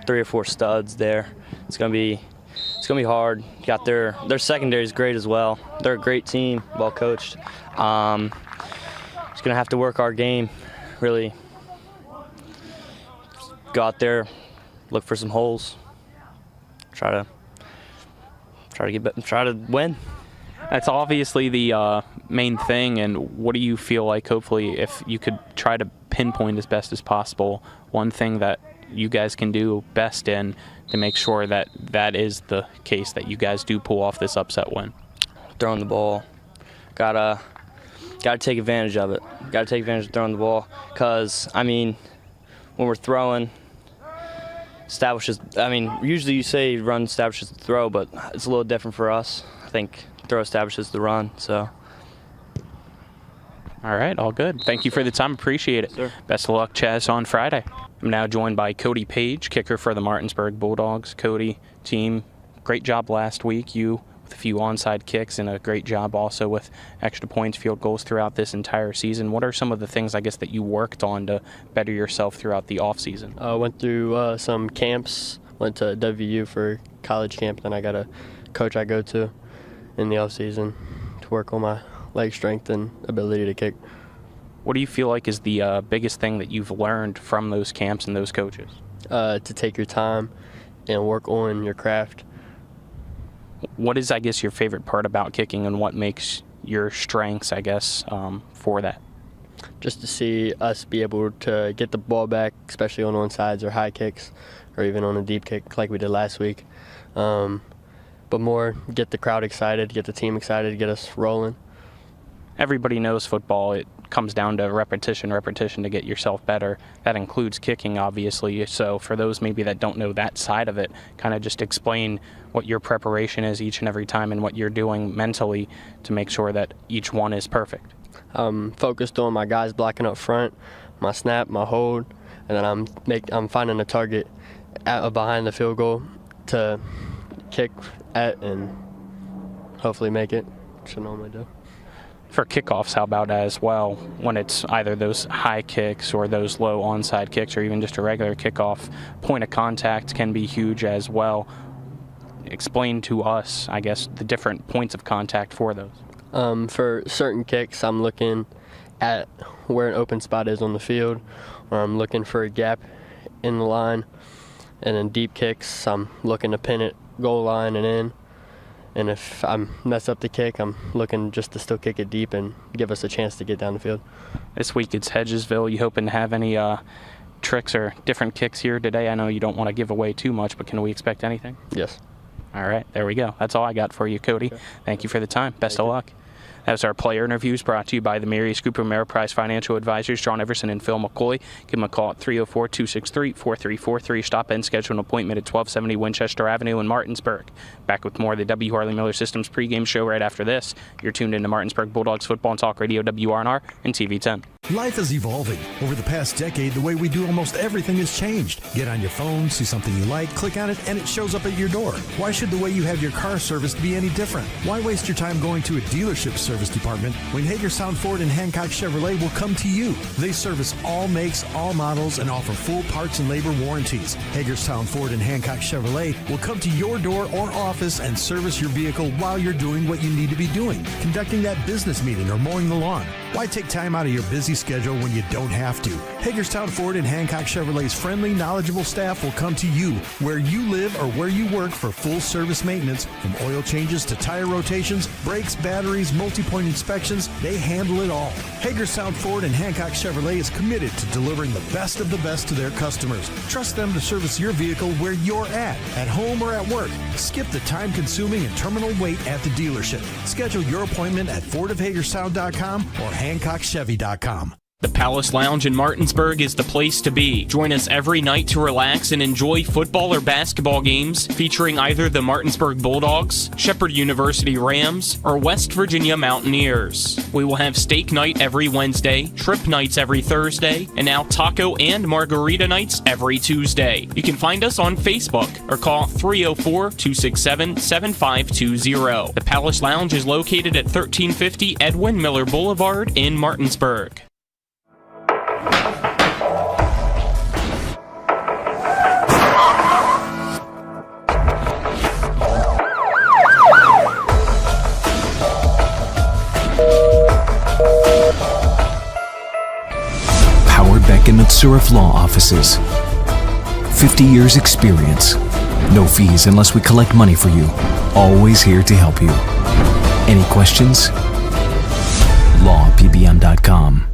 Speaker 26: 3 or 4 studs there. It's going to be hard. Got their secondary is great as well. They're a great team, well coached. Just going to have to work our game, really. Go out there, look for some holes. Try to win.
Speaker 9: That's obviously the main thing, and what do you feel like, hopefully, if you could try to pinpoint as best as possible one thing that you guys can do best in to make sure that that is the case, that you guys do pull off this upset win?
Speaker 26: Throwing the ball. Gotta take advantage of it. Gotta take advantage of throwing the ball, because, when we're throwing, usually you say run establishes the throw, but it's a little different for us. I think throw establishes the run, so.
Speaker 9: All right, all good. Thank you for the time. Appreciate it.
Speaker 26: Sure.
Speaker 9: Best of luck, Chaz, on Friday. I'm now joined by Cody Page, kicker for the Martinsburg Bulldogs. Cody, team, great job last week. You with a few onside kicks and a great job also with extra points, field goals throughout this entire season. What are some of the things, I guess, that you worked on to better yourself throughout the offseason?
Speaker 17: I went through some camps, went to WU for college camp, then I got a coach I go to in the offseason to work on my leg strength and ability to kick.
Speaker 9: What do you feel like is the biggest thing that you've learned from those camps and those coaches?
Speaker 17: To take your time and work on your craft.
Speaker 9: What is, I guess, your favorite part about kicking, and what makes your strengths, I guess, for that?
Speaker 17: Just to see us be able to get the ball back, especially on onsides or high kicks, or even on a deep kick like we did last week. But more get the crowd excited, get the team excited, get us rolling.
Speaker 9: Everybody knows football. It comes down to repetition to get yourself better. That includes kicking, obviously. So for those maybe that don't know that side of it, kind of just explain what your preparation is each and every time and what you're doing mentally to make sure that each one is perfect.
Speaker 17: I'm focused on my guys blocking up front, my snap, my hold, and then I'm finding a target behind the field goal to kick at and hopefully make it, which I normally do.
Speaker 9: For kickoffs, how about as well, when it's either those high kicks or those low onside kicks or even just a regular kickoff, point of contact can be huge as well. Explain to us, I guess, the different points of contact for those.
Speaker 17: For certain kicks, I'm looking at where an open spot is on the field, or I'm looking for a gap in the line. And in deep kicks, I'm looking to pin it goal line and in. And if I mess up the kick, I'm looking just to still kick it deep and give us a chance to get down the field.
Speaker 9: This week it's Hedgesville. You hoping to have any tricks or different kicks here today? I know you don't want to give away too much, but can we expect anything?
Speaker 17: Yes.
Speaker 9: All right, there we go. That's all I got for you, Cody. Okay. Thank you for the time. Best of luck. That was our player interviews brought to you by the Marius Group of Ameriprise Financial Advisors, John Everson and Phil McCoy. Give them a call at 304-263-4343. Stop and schedule an appointment at 1270 Winchester Avenue in Martinsburg. Back with more of the W. Harley Miller Systems pregame show right after this. You're tuned into Martinsburg Bulldogs football and talk radio, WRNR and TV 10.
Speaker 20: Life is evolving. Over the past decade, the way we do almost everything has changed. Get on your phone, see something you like, click on it, and it shows up at your door. Why should the way you have your car serviced be any different? Why waste your time going to a dealership service department when Hagerstown Ford and Hancock Chevrolet will come to you? They service all makes, all models, and offer full parts and labor warranties. Hagerstown Ford and Hancock Chevrolet will come to your door or office and service your vehicle while you're doing what you need to be doing, conducting that business meeting or mowing the lawn. Why take time out of your busy schedule when you don't have to? Hagerstown Ford and Hancock Chevrolet's friendly, knowledgeable staff will come to you where you live or where you work for full service maintenance, from oil changes to tire rotations, brakes, batteries, multi-point inspections. They handle it all. Hagerstown Ford and Hancock Chevrolet is committed to delivering the best of the best to their customers. Trust them to service your vehicle where you're at home or at work. Skip the time-consuming and terminal wait at the dealership. Schedule your appointment at fordofhagerstown.com or hancockchevy.com.
Speaker 9: The Palace Lounge in Martinsburg is the place to be. Join us every night to relax and enjoy football or basketball games featuring either the Martinsburg Bulldogs, Shepherd University Rams, or West Virginia Mountaineers. We will have steak night every Wednesday, trip nights every Thursday, and now taco and margarita nights every Tuesday. You can find us on Facebook or call 304-267-7520. The Palace Lounge is located at 1350 Edwin Miller Boulevard in Martinsburg.
Speaker 1: Beck & Surf Law Offices. 50 years experience. No fees unless we collect money for you. Always here to help you. Any questions? LawPBM.com.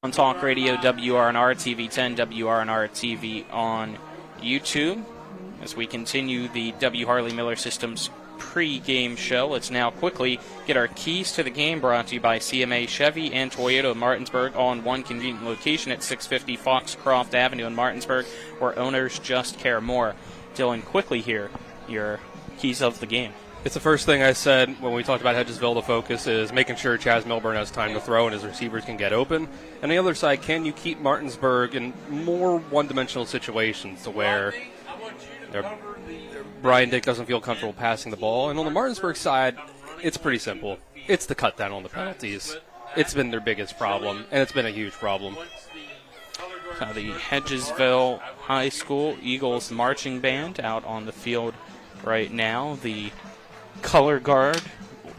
Speaker 7: On Talk Radio, WRNR TV 10, WRNR TV on YouTube. As we continue the W. Harley Miller Systems pre-game show, let's now quickly get our keys to the game, brought to you by CMA Chevy and Toyota of Martinsburg, all in one convenient location at 650 Foxcroft Avenue in Martinsburg, where owners just care more. Dylan, quickly here, your keys of the game.
Speaker 8: It's the first thing I said when we talked about Hedgesville. The focus is making sure Chaz Milburn has time to throw and his receivers can get open. And on the other side, can you keep Martinsburg in more one-dimensional situations to where Brian Dick doesn't feel comfortable passing the ball? And on the Martinsburg side, it's pretty simple. It's the cut down on the penalties. It's been their biggest problem, and it's been a huge problem.
Speaker 7: The Hedgesville High School Eagles marching band out on the field right now. The color guard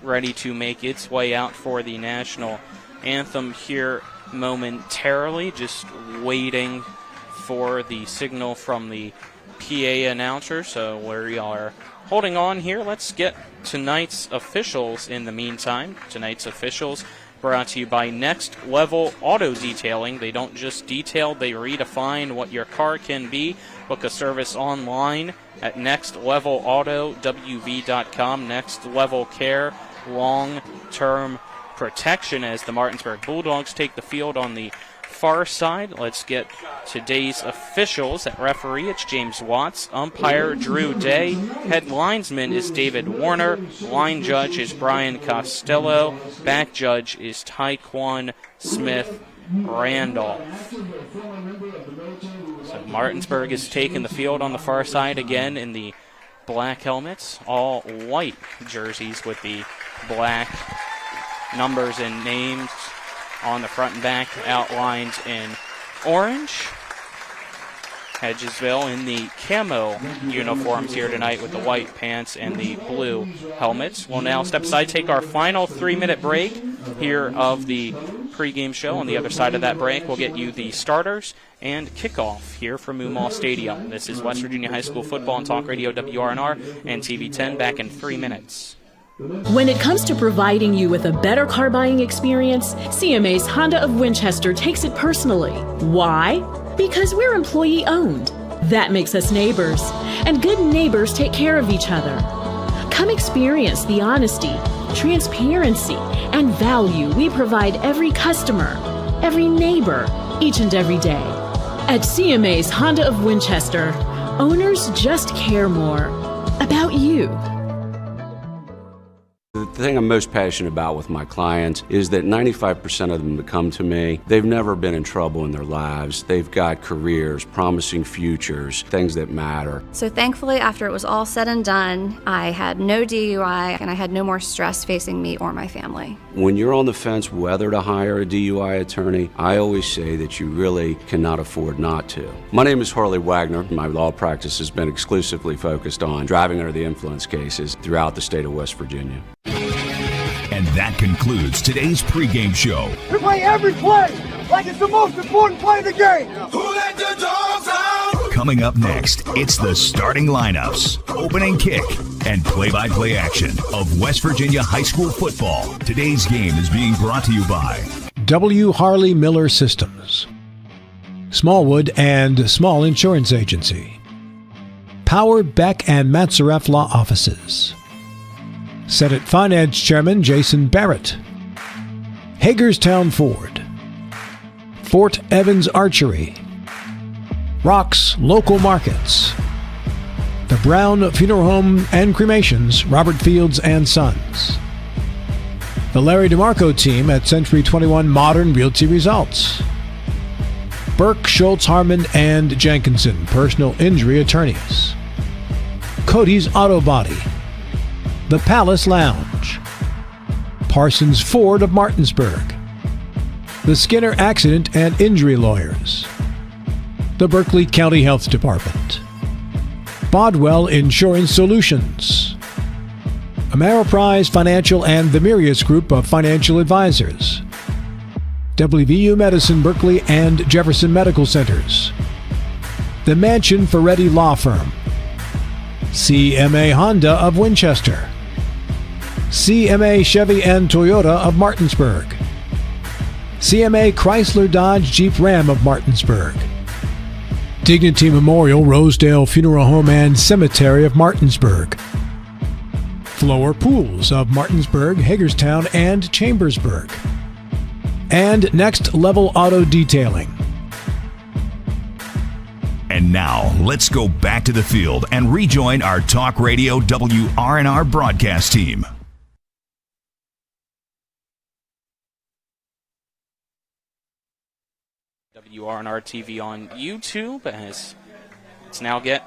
Speaker 7: ready to make its way out for the national anthem here momentarily, just waiting for the signal from the PA announcer. So we are holding on here. Let's get tonight's officials in the meantime. Tonight's officials brought to you by Next Level Auto Detailing. They don't just detail, they redefine what your car can be. Book a service online at nextlevellautowv.com. Next Level Care, long-term protection, as the Martinsburg Bulldogs take the field on the far side. Let's get today's officials. At referee, it's James Watts. Umpire, Drew Day. Head linesman is David Warner. Line judge is Brian Costello. Back judge is Tyquan Smith Randolph. So Martinsburg is taking the field on the far side again in the black helmets. All white jerseys with the black numbers and names on the front and back, outlined in orange. Hedgesville in the camo uniforms here tonight with the white pants and the blue helmets. We'll now step aside, take our final 3-minute break here of the pregame show. On the other side of that break, we'll get you the starters and kickoff here from Moomaw Stadium. This is West Virginia High School football on Talk Radio WRNR and TV 10, back in 3 minutes.
Speaker 3: When it comes to providing you with a better car buying experience, CMA's Honda of Winchester takes it personally. Why? Because we're employee owned. That makes us neighbors, and good neighbors take care of each other. Come experience the honesty, transparency, and value we provide every customer, every neighbor, each and every day. At CMA's Honda of Winchester, owners just care more about you.
Speaker 18: The thing I'm most passionate about with my clients is that 95% of them that come to me, they've never been in trouble in their lives. They've got careers, promising futures, things that matter.
Speaker 19: So thankfully, after it was all said and done, I had no DUI and I had no more stress facing me or my family.
Speaker 18: When you're on the fence whether to hire a DUI attorney, I always say that you really cannot afford not to. My name is Harley Wagner. My law practice has been exclusively focused on driving under the influence cases throughout the state of West Virginia.
Speaker 21: And that concludes today's pregame show.
Speaker 22: We play every play like it's the most important play in the game.
Speaker 21: Who let the dogs out? Coming up next, it's the starting lineups, opening kick, and play-by-play action of West Virginia high school football. Today's game is being brought to you by
Speaker 16: W. Harley Miller Systems, Smallwood and Small Insurance Agency, Power, Beck, and Matzaref Law Offices, Senate Finance Chairman Jason Barrett, Hagerstown Ford, Fort Evans Archery, Rocks Local Markets, the Brown Funeral Home and Cremations, Robert Fields and Sons, the Larry DeMarco team at Century 21 Modern Realty Results, Burke, Schultz, Harmon, and Jenkinson, personal injury attorneys, Cody's Auto Body, the Palace Lounge, Parsons Ford of Martinsburg, the Skinner Accident and Injury Lawyers, the Berkeley County Health Department, Bodwell Insurance Solutions, Ameriprise Financial and the Mirius Group of Financial Advisors, WVU Medicine Berkeley and Jefferson Medical Centers, the Mansion Ferretti Law Firm, CMA Honda of Winchester, CMA Chevy and Toyota of Martinsburg, CMA Chrysler Dodge Jeep Ram of Martinsburg, Dignity Memorial Rosedale Funeral Home and Cemetery of Martinsburg, Floor Pools of Martinsburg, Hagerstown, and Chambersburg, and Next Level Auto Detailing.
Speaker 21: And now, let's go back to the field and rejoin our Talk Radio WRNR broadcast team.
Speaker 7: WRNR TV on YouTube, as let's now get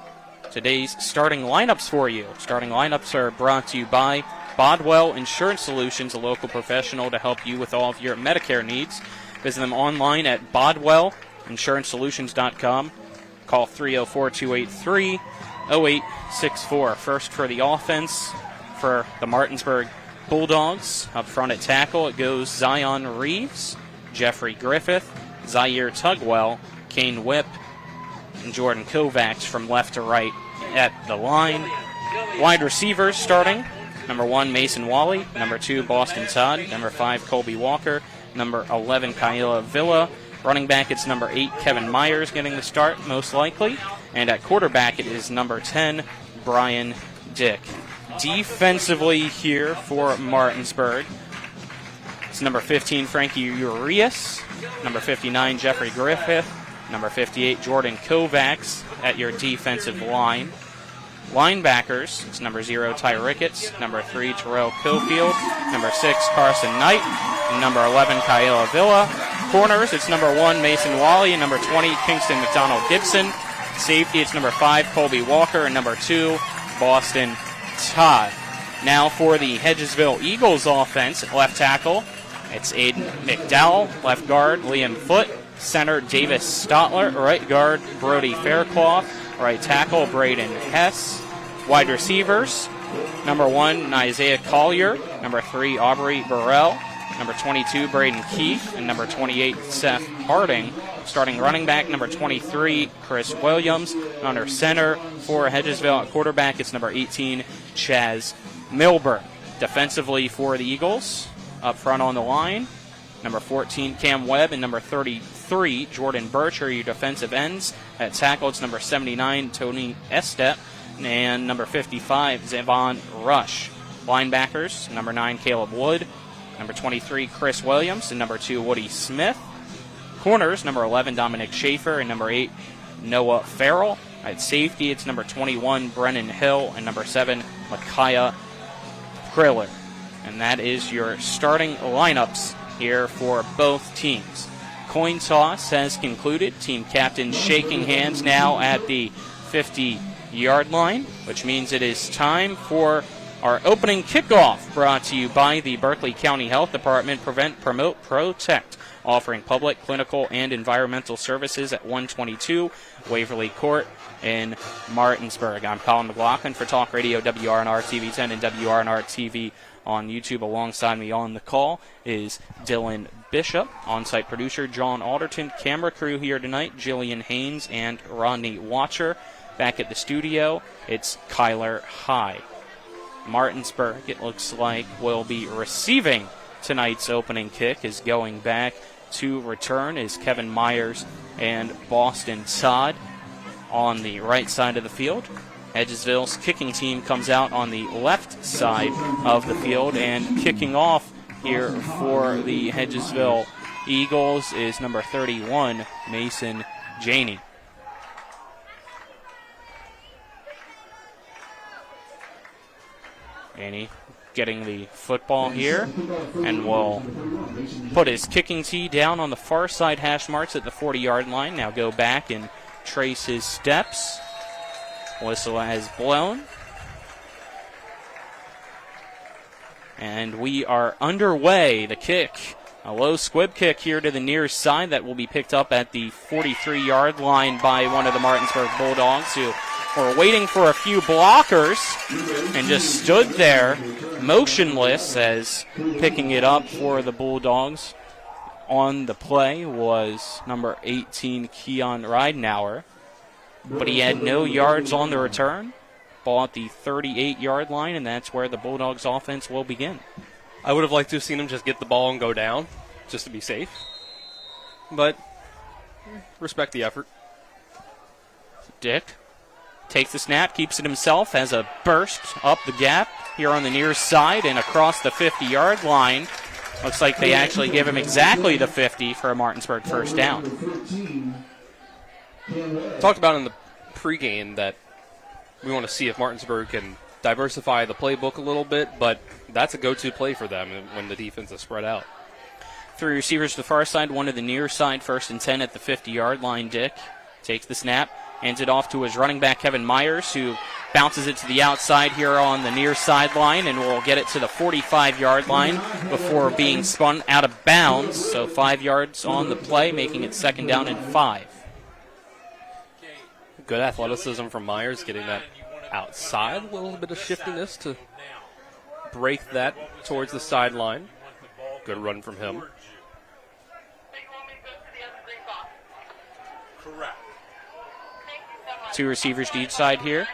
Speaker 7: today's starting lineups for you. Starting lineups are brought to you by Bodwell Insurance Solutions, a local professional to help you with all of your Medicare needs. Visit them online at bodwellinsurancesolutions.com. Call 304-283-0864. First for the offense for the Martinsburg Bulldogs. Up front at tackle, it goes Zion Reeves, Jeffrey Griffith, Zaire Tugwell, Kane Whipp, and Jordan Kovacs from left to right at the line. Wide receivers starting. Number 1, Mason Wally. Number 2, Boston Todd. Number 5, Colby Walker. Number 11, Kyla Villa. Running back, it's number 8, Kevin Myers getting the start, most likely. And at quarterback, it is number 10, Brian Dick. Defensively here for Martinsburg, it's number 15, Frankie Urias. Number 59, Jeffrey Griffith. Number 58, Jordan Kovacs at your defensive line. Linebackers, it's number 0, Ty Ricketts. Number 3, Terrell Cofield. Number 6, Carson Knight. And number 11, Kyla Villa. Corners, it's number 1, Mason Wally. And number 20, Kingston McDonald Gibson. Safety, it's number 5, Colby Walker. And number 2, Boston Todd. Now for the Hedgesville Eagles offense, left tackle, it's Aiden McDowell. Left guard, Liam Foote. Center, Davis Stotler. Right guard, Brody Faircloth. Right tackle, Braden Hess. Wide receivers, number 1, Isaiah Collier. Number 3, Aubrey Burrell. Number 22, Braden Keefe. And number 28, Seth Harding. Starting running back, number 23, Chris Williams. And under center for Hedgesville at quarterback, it's number 18, Chaz Milburn. Defensively for the Eagles, up front on the line, number 14, Cam Webb, and number 33, Jordan Birch are your defensive ends. At tackle, it's number 79, Tony Estep, and number 55, Zavon Rush. Linebackers, number 9, Caleb Wood, number 23, Chris Williams, and number 2, Woody Smith. Corners, number 11, Dominic Schaefer, and number 8, Noah Farrell. At safety, it's number 21, Brennan Hill, and number 7, Micaiah Kriller. And that is your starting lineups here for both teams. Coin toss has concluded. Team captains shaking hands now at the 50-yard line, which means it is time for our opening kickoff, brought to you by the Berkeley County Health Department. Prevent, Promote, Protect, offering public, clinical, and environmental services at 122 Waverly Court in Martinsburg. I'm Colin McLaughlin for Talk Radio WRNR TV 10 and WRNR TV on YouTube. Alongside me on the call is Dylan Bishop, on-site producer John Alderton, camera crew here tonight, Jillian Haynes and Rodney Watcher. Back at the studio, it's Kyler High. Martinsburg, it looks like, will be receiving tonight's opening kick. Is going back to return is Kevin Myers and Boston Todd on the right side of the field. Hedgesville's kicking team comes out on the left side of the field, and kicking off here for the Hedgesville Eagles is number 31, Mason Janey. Janey getting the football here, and will put his kicking tee down on the far side hash marks at the 40-yard line. Now go back and trace his steps. Whistle has blown. And we are underway. The kick, a low squib kick here to the near side that will be picked up at the 43-yard line by one of the Martinsburg Bulldogs, who were waiting for a few blockers and just stood there motionless, as picking it up for the Bulldogs on the play was number 18, Keon Ridenauer. But he had no yards on the return. Ball at the 38-yard line, and that's where the Bulldogs offense will begin.
Speaker 8: I would have liked to have seen him just get the ball and go down, just to be safe. But respect the effort.
Speaker 7: Dick takes the snap, keeps it himself, has a burst up the gap here on the near side and across the 50-yard line. Looks like they actually give him exactly the 50 for a Martinsburg first down.
Speaker 8: Talked about in the pregame that we want to see if Martinsburg can diversify the playbook a little bit, but that's a go-to play for them when the defense is spread out.
Speaker 7: Three receivers to the far side, one to the near side, 1st and 10 at the 50-yard line. Dick takes the snap, hands it off to his running back, Kevin Myers, who bounces it to the outside here on the near sideline and will get it to the 45-yard line before being spun out of bounds. So 5 yards on the play, making it 2nd down and 5.
Speaker 8: Good athleticism from Myers, getting that outside, a little bit of shiftiness to break that towards the sideline. Good run from him.
Speaker 7: Two receivers to each side here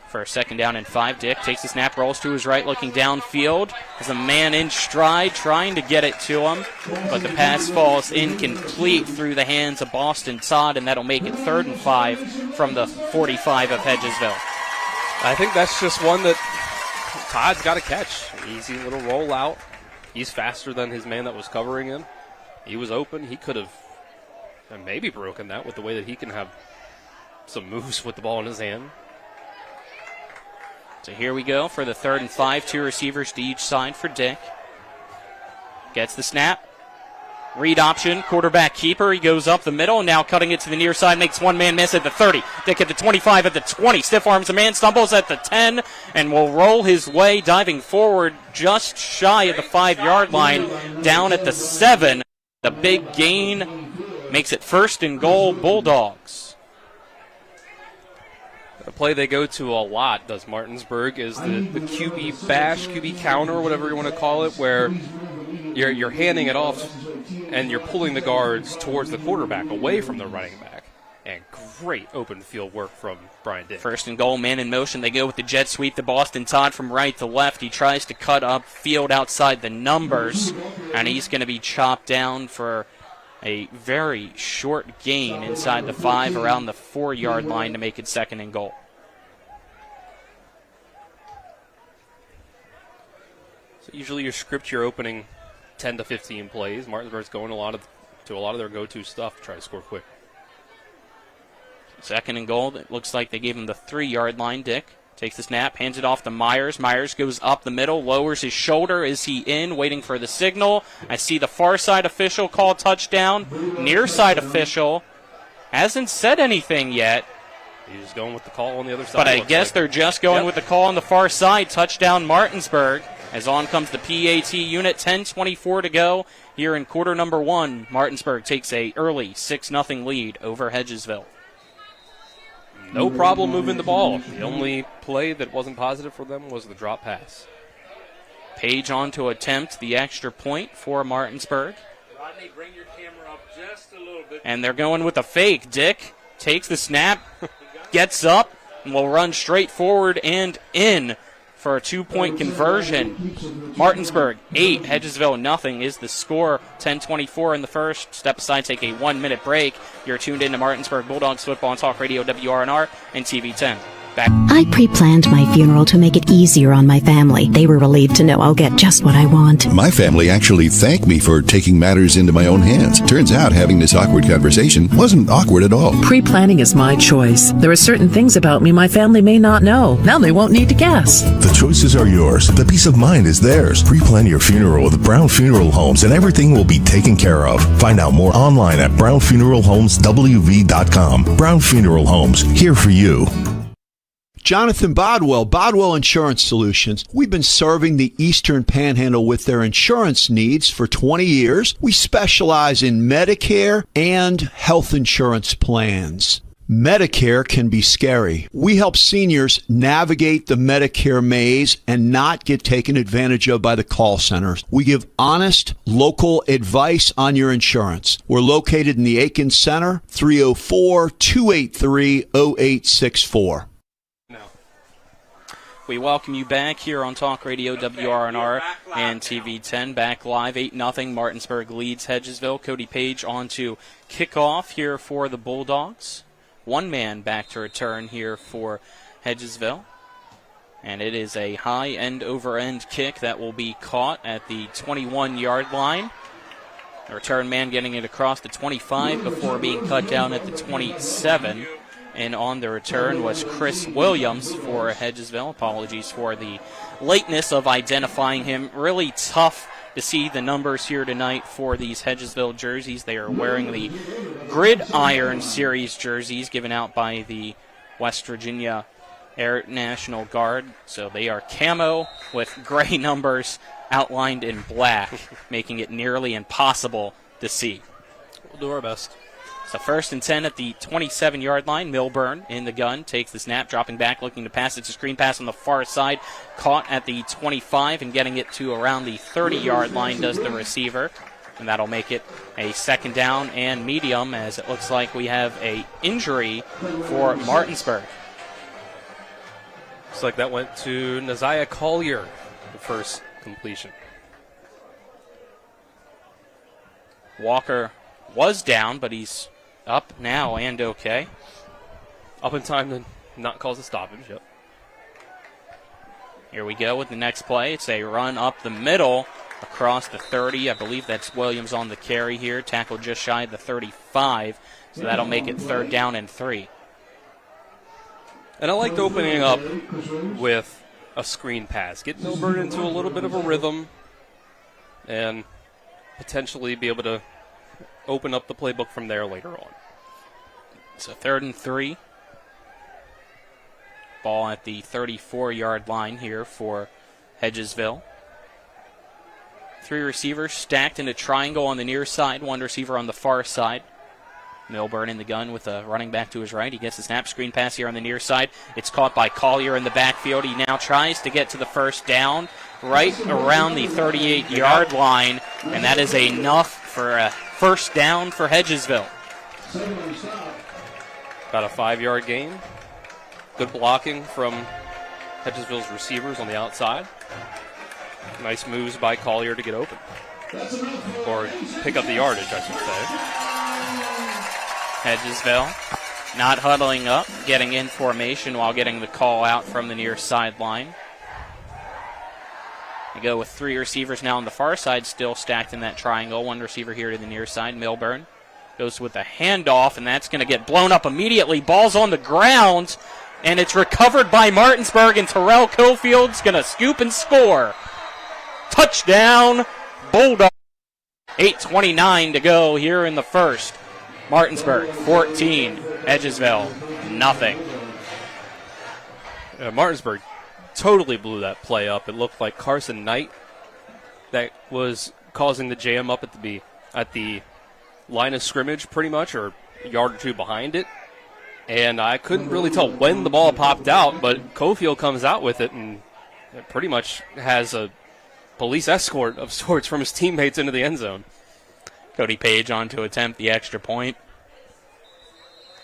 Speaker 7: for 2nd down and 5. Dick takes the snap, rolls to his right, looking downfield. There's a man in stride trying to get it to him, but the pass falls incomplete through the hands of Boston Todd, and that'll make it 3rd and 5 from the 45 of Hedgesville.
Speaker 8: I think that's just one that Todd's got to catch. Easy little rollout. He's faster than his man that was covering him. He was open. He could have maybe broken that with the way that he can have some moves with the ball in his hand.
Speaker 7: So here we go for the 3rd and 5. 2 receivers to each side for Dick. Gets the snap. Read option, quarterback keeper. He goes up the middle, and now cutting it to the near side, makes one man miss at the 30. Dick at the 25, at the 20. Stiff arms a man, stumbles at the 10, and will roll his way, diving forward just shy of the 5-yard line, down at the 7. The big gain makes it 1st and goal, Bulldogs.
Speaker 8: A play they go to a lot, does Martinsburg, is the QB bash, QB counter, whatever you want to call it, where you're handing it off and you're pulling the guards towards the quarterback, away from the running back. And great open field work from Brian Dick. 1st and goal, man in motion. They go with the jet sweep to Boston Todd from right to left. He tries to cut up field outside the numbers, and he's going to be chopped down for a very short gain inside the 5, around the 4-yard line, to make it 2nd and goal. So usually you script your opening 10 to 15 plays. Martinsburg's going to a lot of their go-to stuff to try to score quick.
Speaker 7: 2nd and goal. It looks like they gave him the 3-yard line. Dick Takes the snap, hands it off to Myers. Myers goes up the middle, lowers his shoulder. Is he in? Waiting for the signal. I see the far side official call touchdown. Near side official hasn't said anything yet.
Speaker 8: He's going with the call on the other side.
Speaker 7: But I guess they're just going with the call on the far side. Touchdown Martinsburg. As on comes the PAT unit. 10:24 to go here in quarter number 1. Martinsburg takes a early 6-0 lead over Hedgesville.
Speaker 8: No problem moving the ball. The only play that wasn't positive for them was the drop pass.
Speaker 7: Page on to attempt the extra point for Martinsburg.
Speaker 2: Rodney, bring your camera up just a little bit.
Speaker 7: And they're going with a fake. Dick takes the snap, gets up, and will run straight forward and in for a 2-point conversion. Martinsburg 8, Hedgesville nothing is the score. 10:24 in the first. Step aside, take a 1-minute break. You're tuned in to Martinsburg Bulldogs football on Talk Radio WRNR and TV 10. Back.
Speaker 4: I pre-planned my funeral to make it easier on my family. They were relieved to know I'll get just what I want.
Speaker 5: My family actually thanked me for taking matters into my own hands. Turns out having this awkward conversation wasn't awkward at all.
Speaker 6: Pre-planning is my choice. There are certain things about me my family may not know. Now they won't need to guess.
Speaker 5: The choices are yours. The peace of mind is theirs. Pre-plan your funeral with Brown Funeral Homes and everything will be taken care of. Find out more online at brownfuneralhomeswv.com. Brown Funeral Homes, here for you.
Speaker 23: Jonathan Bodwell Insurance Solutions. We've been serving the Eastern Panhandle with their insurance needs for 20 years. We specialize in Medicare and health insurance plans. Medicare can be scary. We help seniors navigate the Medicare maze and not get taken advantage of by the call centers. We give honest, local advice on your insurance. We're located in the Aiken Center, 304-283-0864.
Speaker 7: We welcome you back here on Talk Radio WRNR and TV 10. Back live, 8-0. Martinsburg leads Hedgesville. Cody Page on to kickoff here for the Bulldogs. One man back to return here for Hedgesville. And it is a high end-over-end kick that will be caught at the 21-yard line. The return man getting it across the 25 before being cut down at the 27. And on the return was Chris Williams for Hedgesville. Apologies for the lateness of identifying him. Really tough to see the numbers here tonight for these Hedgesville jerseys. They are wearing the Gridiron Series jerseys given out by the West Virginia Air National Guard. So they are camo with gray numbers outlined in black, making it nearly impossible to see.
Speaker 8: We'll do our best.
Speaker 7: So 1st and 10 at the 27-yard line. Milburn in the gun, takes the snap, dropping back, looking to pass. It's a screen pass on the far side, caught at the 25 and getting it to around the 30-yard line does the receiver. And that'll make it a 2nd down and medium, as it looks like we have a injury for Martinsburg.
Speaker 8: Looks like that went to Naziah Collier, the first completion.
Speaker 7: Walker was down, but he's up now and okay.
Speaker 8: Up in time to not cause a stoppage, yep.
Speaker 7: Here we go with the next play. It's a run up the middle across the 30. I believe that's Williams on the carry here. Tackled just shy of the 35. So that'll make it 3rd down and 3.
Speaker 8: And I liked opening up with a screen pass. Get Milburn into a little bit of a rhythm and potentially be able to open up the playbook from there later on.
Speaker 7: So 3rd and 3. Ball at the 34-yard line here for Hedgesville. 3 receivers stacked in a triangle on the near side, 1 receiver on the far side. Milburn in the gun with a running back to his right. He gets the snap, screen pass here on the near side. It's caught by Collier in the backfield. He now tries to get to the 1st down right around the 38-yard line, and that is enough for a 1st down for Hedgesville.
Speaker 8: About a 5-yard gain. Good blocking from Hedgesville's receivers on the outside. Nice moves by Collier to get open. Or pick up the yardage, I should say.
Speaker 7: Hedgesville not huddling up, getting in formation while getting the call out from the near sideline. They go with 3 receivers now on the far side, still stacked in that triangle. 1 receiver here to the near side. Milburn goes with a handoff, and that's going to get blown up immediately. Ball's on the ground, and it's recovered by Martinsburg, and Terrell Cofield's going to scoop and score. Touchdown, Bulldogs. 8:29 to go here in the first. Martinsburg 14, Hedgesville nothing.
Speaker 8: Martinsburg totally blew that play up. It looked like Carson Knight that was causing the jam up at the line of scrimmage pretty much, or a yard or two behind it. And I couldn't really tell when the ball popped out, but Cofield comes out with it and it pretty much has a police escort of sorts from his teammates into the end zone.
Speaker 7: Cody Page on to attempt the extra point.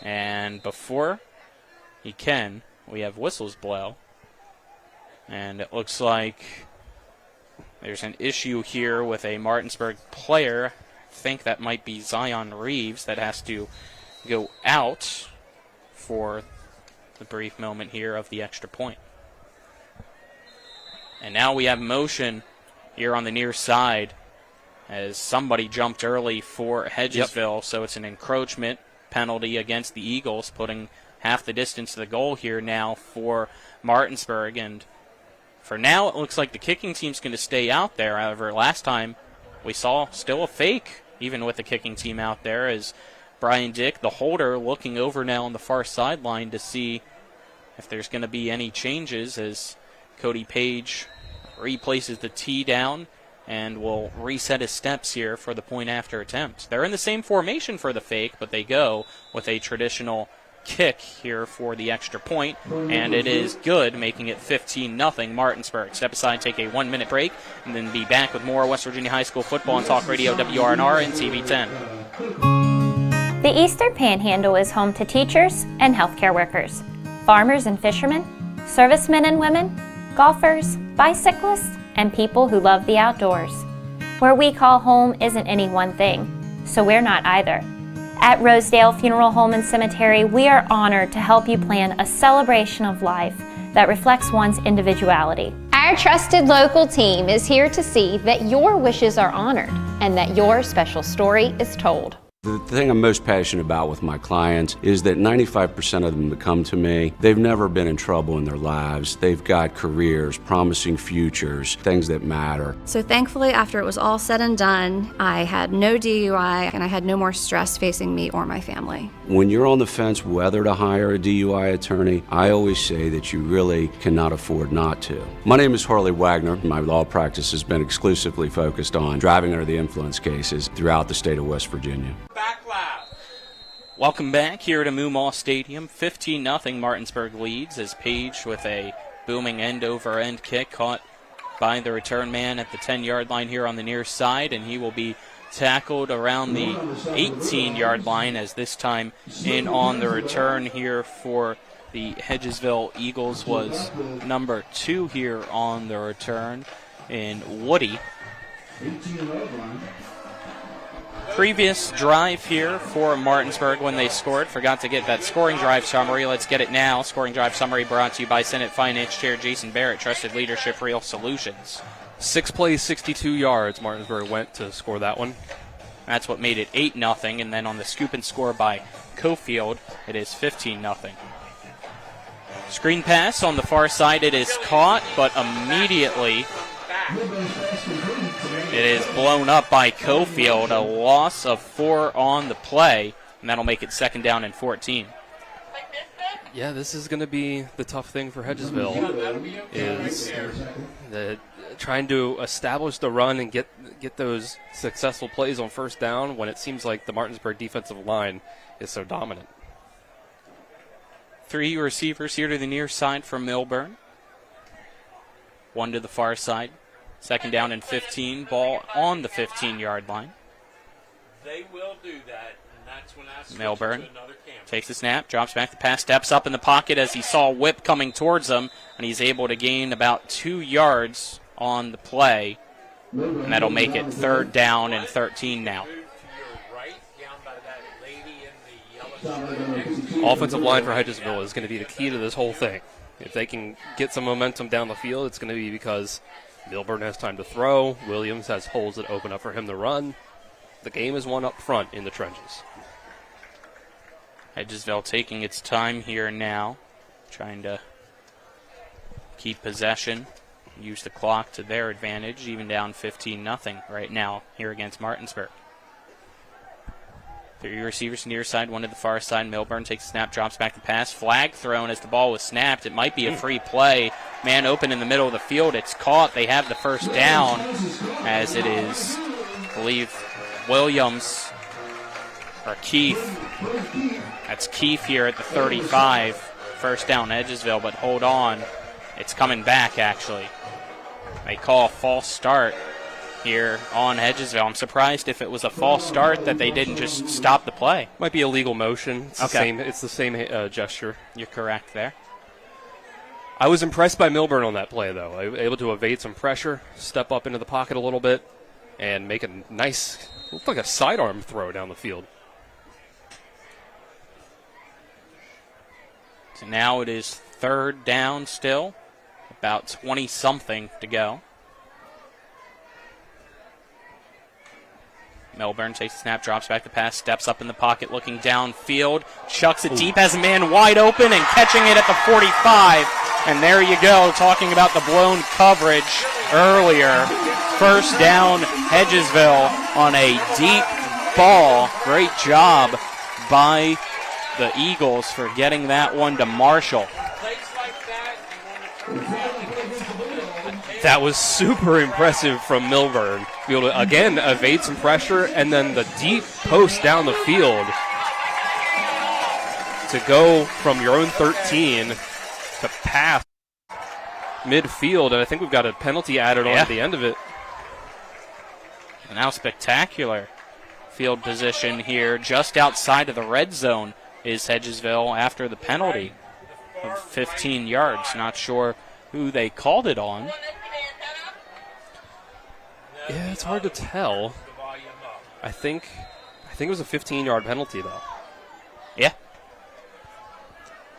Speaker 7: And before he can, we have whistles blow. And it looks like there's an issue here with a Martinsburg player. I think that might be Zion Reeves that has to go out for the brief moment here of the extra point. And now we have motion here on the near side as somebody jumped early for Hedgesville, so it's an encroachment penalty against the Eagles, putting half the distance to the goal here now for Martinsburg. And for now, it looks like the kicking team's going to stay out there. However, last time we saw still a fake, even with the kicking team out there, as Brian Dick, the holder, looking over now on the far sideline to see if there's going to be any changes as Cody Page replaces the tee down and will reset his steps here for the point after attempt. They're in the same formation for the fake, but they go with a traditional kick here for the extra point, and it is good, making it 15-0 Martinsburg. Step aside, take a 1-minute break, and then be back with more West Virginia High School football on Talk Radio WRNR and TV 10.
Speaker 14: The Eastern Panhandle is home to teachers and healthcare workers, farmers and fishermen, servicemen and women, golfers, bicyclists, and people who love the outdoors. Where we call home isn't any one thing, so we're not either. At Rosedale Funeral Home and Cemetery, we are honored to help you plan a celebration of life that reflects one's individuality. Our trusted local team is here to see that your wishes are honored and that your special story is told.
Speaker 18: The thing I'm most passionate about with my clients is that 95% of them that come to me, they've never been in trouble in their lives. They've got careers, promising futures, things that matter.
Speaker 19: So thankfully, after it was all said and done, I had no DUI and I had no more stress facing me or my family.
Speaker 18: When you're on the fence whether to hire a DUI attorney, I always say that you really cannot afford not to. My name is Harley Wagner. My law practice has been exclusively focused on driving under the influence cases throughout the state of West Virginia.
Speaker 7: Welcome back here to Moomaw Stadium. 15-0 Martinsburg leads as Page with a booming end-over-end kick caught by the return man at the 10-yard line here on the near side, and he will be tackled around the 18-yard line as this time in on the return here for the Hedgesville Eagles was number 2 here on the return in Woody. Previous drive here for Martinsburg when they scored. Forgot to get that scoring drive summary. Let's get it now. Scoring drive summary brought to you by Senate Finance Chair Jason Barrett, Trusted Leadership, Real Solutions.
Speaker 8: 6 plays, 62 yards. Martinsburg went to score that one.
Speaker 7: That's what made it 8-0, and then on the scoop and score by Cofield, it is 15-0. Screen pass on the far side. It is caught, but immediately it is blown up by Cofield, a loss of 4 on the play, and that'll make it 2nd down and 14.
Speaker 8: Yeah, this is going to be the tough thing for Hedgesville, is trying to establish the run and get those successful plays on first down when it seems like the Martinsburg defensive line is so dominant.
Speaker 7: 3 receivers here to the near side from Milburn. 1 to the far side. 2nd down and 15, ball on the 15-yard line.
Speaker 2: They will do that, and that's when I switch
Speaker 7: Milburn
Speaker 2: to another camera.
Speaker 7: takes the snap, drops back the pass, steps up in the pocket as he saw Whip coming towards him, and he's able to gain about 2 yards on the play, and that'll make it 3rd down and 13 now.
Speaker 8: Offensive line for Hedgesville is going to be the key to this whole thing. If they can get some momentum down the field, it's going to be because Milburn has time to throw. Williams has holes that open up for him to run. The game is won up front in the trenches.
Speaker 7: Hedgesville taking its time here now, trying to keep possession, use the clock to their advantage, even down 15-0 right now here against Martinsburg. 3 receivers near side, one to the far side. Milburn takes a snap, drops back the pass. Flag thrown as the ball was snapped. It might be a free play. Man open in the middle of the field. It's caught. They have the first down as it is, I believe, Williams or Keefe. That's Keefe here at the 35. First down, Hedgesville, but hold on. It's coming back, actually. They call a false start here on Hedgesville. I'm surprised if it was a false start that they didn't just stop the play.
Speaker 8: Might be a legal motion. It's the same gesture.
Speaker 7: You're correct there.
Speaker 8: I was impressed by Milburn on that play, though. Able to evade some pressure, step up into the pocket a little bit, and make a nice, looked like a sidearm throw down the field.
Speaker 7: So now it is third down still, about 20-something to go. Milburn takes the snap, drops back the pass, steps up in the pocket, looking downfield, chucks it deep, has a man wide open and catching it at the 45. And there you go, talking about the blown coverage earlier. First down, Hedgesville on a deep ball. Great job by the Eagles for getting that one to Marshall.
Speaker 8: That was super impressive from Milburn. Be able to, again, evade some pressure, and then the deep post down the field to go from your own 13 to pass midfield, and I think we've got a penalty added on at the end of it.
Speaker 7: And now spectacular field position here. Just outside of the red zone is Hedgesville after the penalty of 15 yards. Not sure who they called it on.
Speaker 8: Yeah, it's hard to tell. I think it was a 15-yard penalty, though.
Speaker 7: Yeah.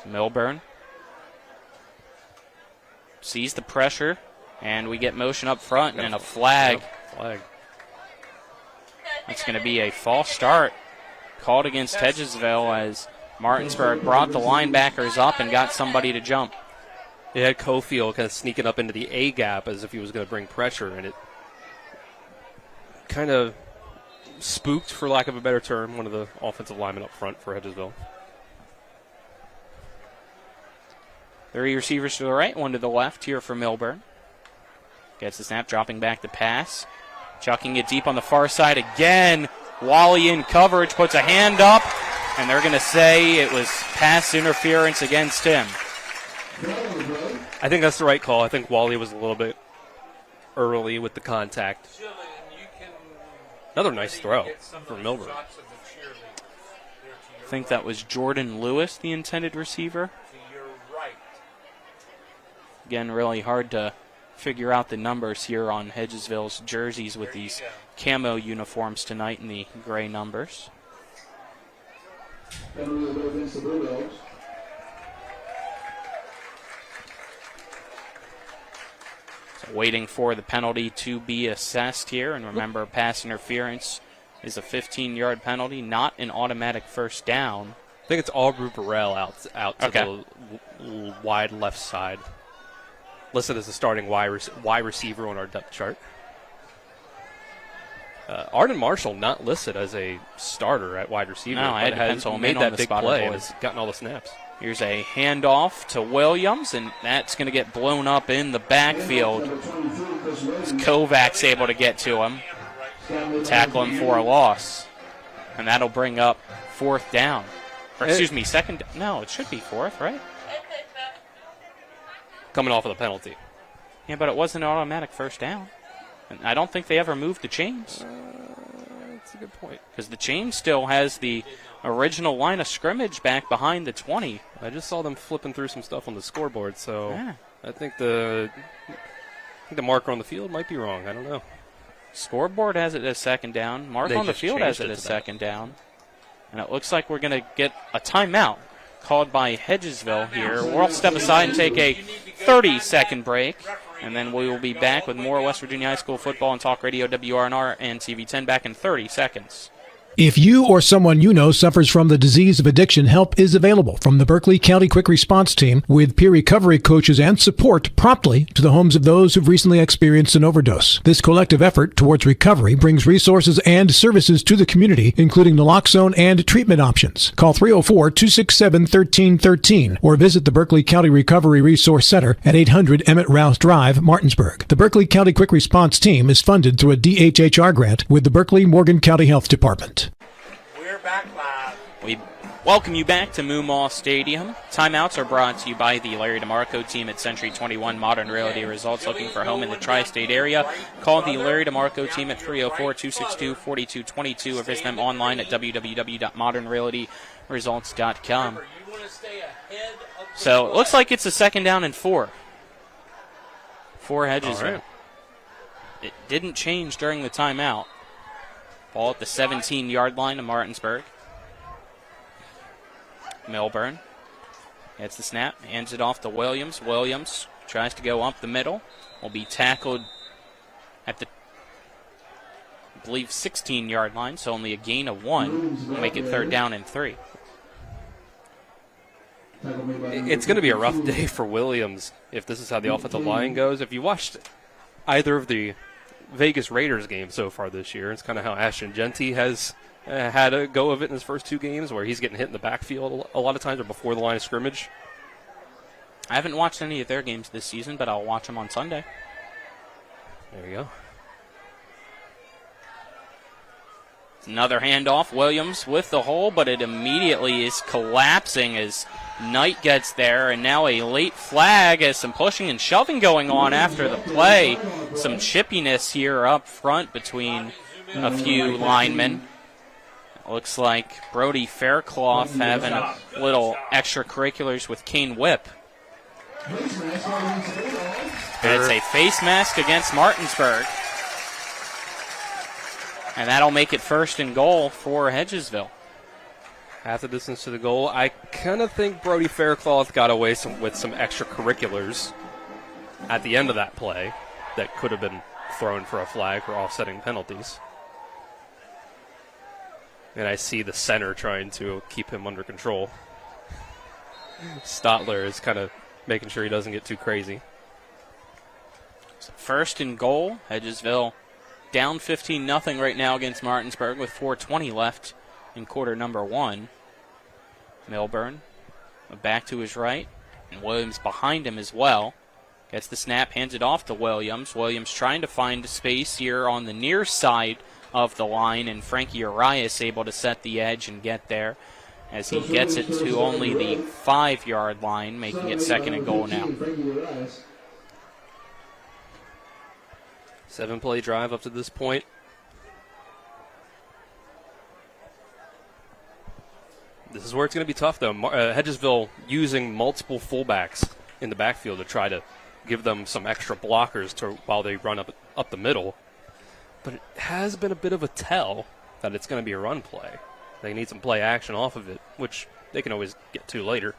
Speaker 7: Milburn sees the pressure, and we get motion up front and a flag. It's going to be a false start called against Hedgesville as Martinsburg brought the linebackers up and got somebody to jump.
Speaker 8: It had Cofield kind of sneaking up into the A gap as if he was going to bring pressure, and it kind of spooked, for lack of a better term, one of the offensive linemen up front for Hedgesville.
Speaker 7: 3 receivers to the right, one to the left here for Milburn. Gets the snap, dropping back the pass. Chucking it deep on the far side again. Wally in coverage, puts a hand up, and they're going to say it was pass interference against him.
Speaker 8: I think that's the right call. I think Wally was a little bit early with the contact. Another nice throw for Milburn.
Speaker 7: I think that was Jordan Lewis, the intended receiver. Again, really hard to figure out the numbers here on Hedgesville's jerseys with these camo uniforms tonight and the gray numbers. So waiting for the penalty to be assessed here. And remember, pass interference is a 15-yard penalty, not an automatic first down.
Speaker 8: I think it's Aubrey Burrell out to the wide left side. Listed as the starting wide receiver on our depth chart. Arden Marshall not listed as a starter at wide receiver.
Speaker 7: No, I had to pencil him in on the
Speaker 8: big
Speaker 7: spotter
Speaker 8: play
Speaker 7: board.
Speaker 8: and has gotten all the snaps.
Speaker 7: Here's a handoff to Williams, and that's going to get blown up in the backfield. Kovac's able to get to him, tackle him for a loss, and that'll bring up fourth down. Or excuse me, second. No, it should be fourth, right?
Speaker 8: Coming off of the penalty.
Speaker 7: Yeah, but it wasn't an automatic first down. And I don't think they ever moved the chains.
Speaker 8: That's a good point.
Speaker 7: Because the chain still has the original line of scrimmage back behind the 20.
Speaker 8: I just saw them flipping through some stuff on the scoreboard, so
Speaker 7: Yeah.
Speaker 8: I think the marker on the field might be wrong. I don't know.
Speaker 7: Scoreboard has it as second down. Mark
Speaker 8: They
Speaker 7: on the
Speaker 8: just
Speaker 7: field
Speaker 8: changed
Speaker 7: has it
Speaker 8: it
Speaker 7: as
Speaker 8: to that.
Speaker 7: second down. And it looks like we're going to get a timeout called by Hedgesville here. We'll step aside and take a 30-second break, and then we will be back with more West Virginia High School football and Talk Radio WRNR and TV10 back in 30 seconds.
Speaker 16: If you or someone you know suffers from the disease of addiction, help is available from the Berkeley County Quick Response Team with peer recovery coaches and support promptly to the homes of those who've recently experienced an overdose. This collective effort towards recovery brings resources and services to the community, including naloxone and treatment options. Call 304-267-1313 or visit the Berkeley County Recovery Resource Center at 800 Emmett Rouse Drive, Martinsburg. The Berkeley County Quick Response Team is funded through a DHHR grant with the Berkeley-Morgan County Health Department.
Speaker 7: We welcome you back to Moomaw Stadium. Timeouts are brought to you by the Larry DeMarco team at Century 21 Modern Realty Results. Looking for a home in the tri-state area? Call the Larry DeMarco team at 304-262-4222 or visit them online at www.modernrealtyresults.com. So it looks like it's a 2nd down and 4 for Hedgesville. Right. It didn't change during the timeout. Ball at the 17-yard line of Martinsburg. Milburn gets the snap, hands it off to Williams. Williams tries to go up the middle. Will be tackled at the, I believe, 16-yard line, so only a gain of 1. Will make it 3rd down and 3.
Speaker 8: It's going to be a rough day for Williams if this is how the offensive line goes. If you watched either of the Vegas Raiders games so far this year, it's kind of how Ashton Genty has had a go of it in his first 2 games, where he's getting hit in the backfield a lot of times or before the line of scrimmage.
Speaker 7: I haven't watched any of their games this season, but I'll watch them on Sunday.
Speaker 8: There you go.
Speaker 7: Another handoff. Williams with the hole, but it immediately is collapsing as Knight gets there, and now a late flag as some pushing and shoving going on after the play. Some chippiness here up front between a few linemen. Looks like Brody Faircloth having a little extracurriculars with Kane Whip. It's a face mask against Martinsburg. And that'll make it 1st and goal for Hedgesville.
Speaker 8: Half the distance to the goal. I kind of think Brody Faircloth got away with some extracurriculars at the end of that play that could have been thrown for a flag for offsetting penalties. And I see the center trying to keep him under control. Stotler is kind of making sure he doesn't get too crazy.
Speaker 7: 1st and goal. Hedgesville down 15-0 right now against Martinsburg with 4:20 left in quarter number 1. Milburn back to his right, and Williams behind him as well. Gets the snap, hands it off to Williams. Williams trying to find space here on the near side of the line, and Frankie Arias able to set the edge and get there as he gets it to only the 5-yard line, making it 2nd and goal now.
Speaker 8: 7-play drive up to this point. This is where it's going to be tough, though. Hedgesville using multiple fullbacks in the backfield to try to give them some extra blockers while they run up the middle. But it has been a bit of a tell that it's going to be a run play. They need some play action off of it, which they can always get to later.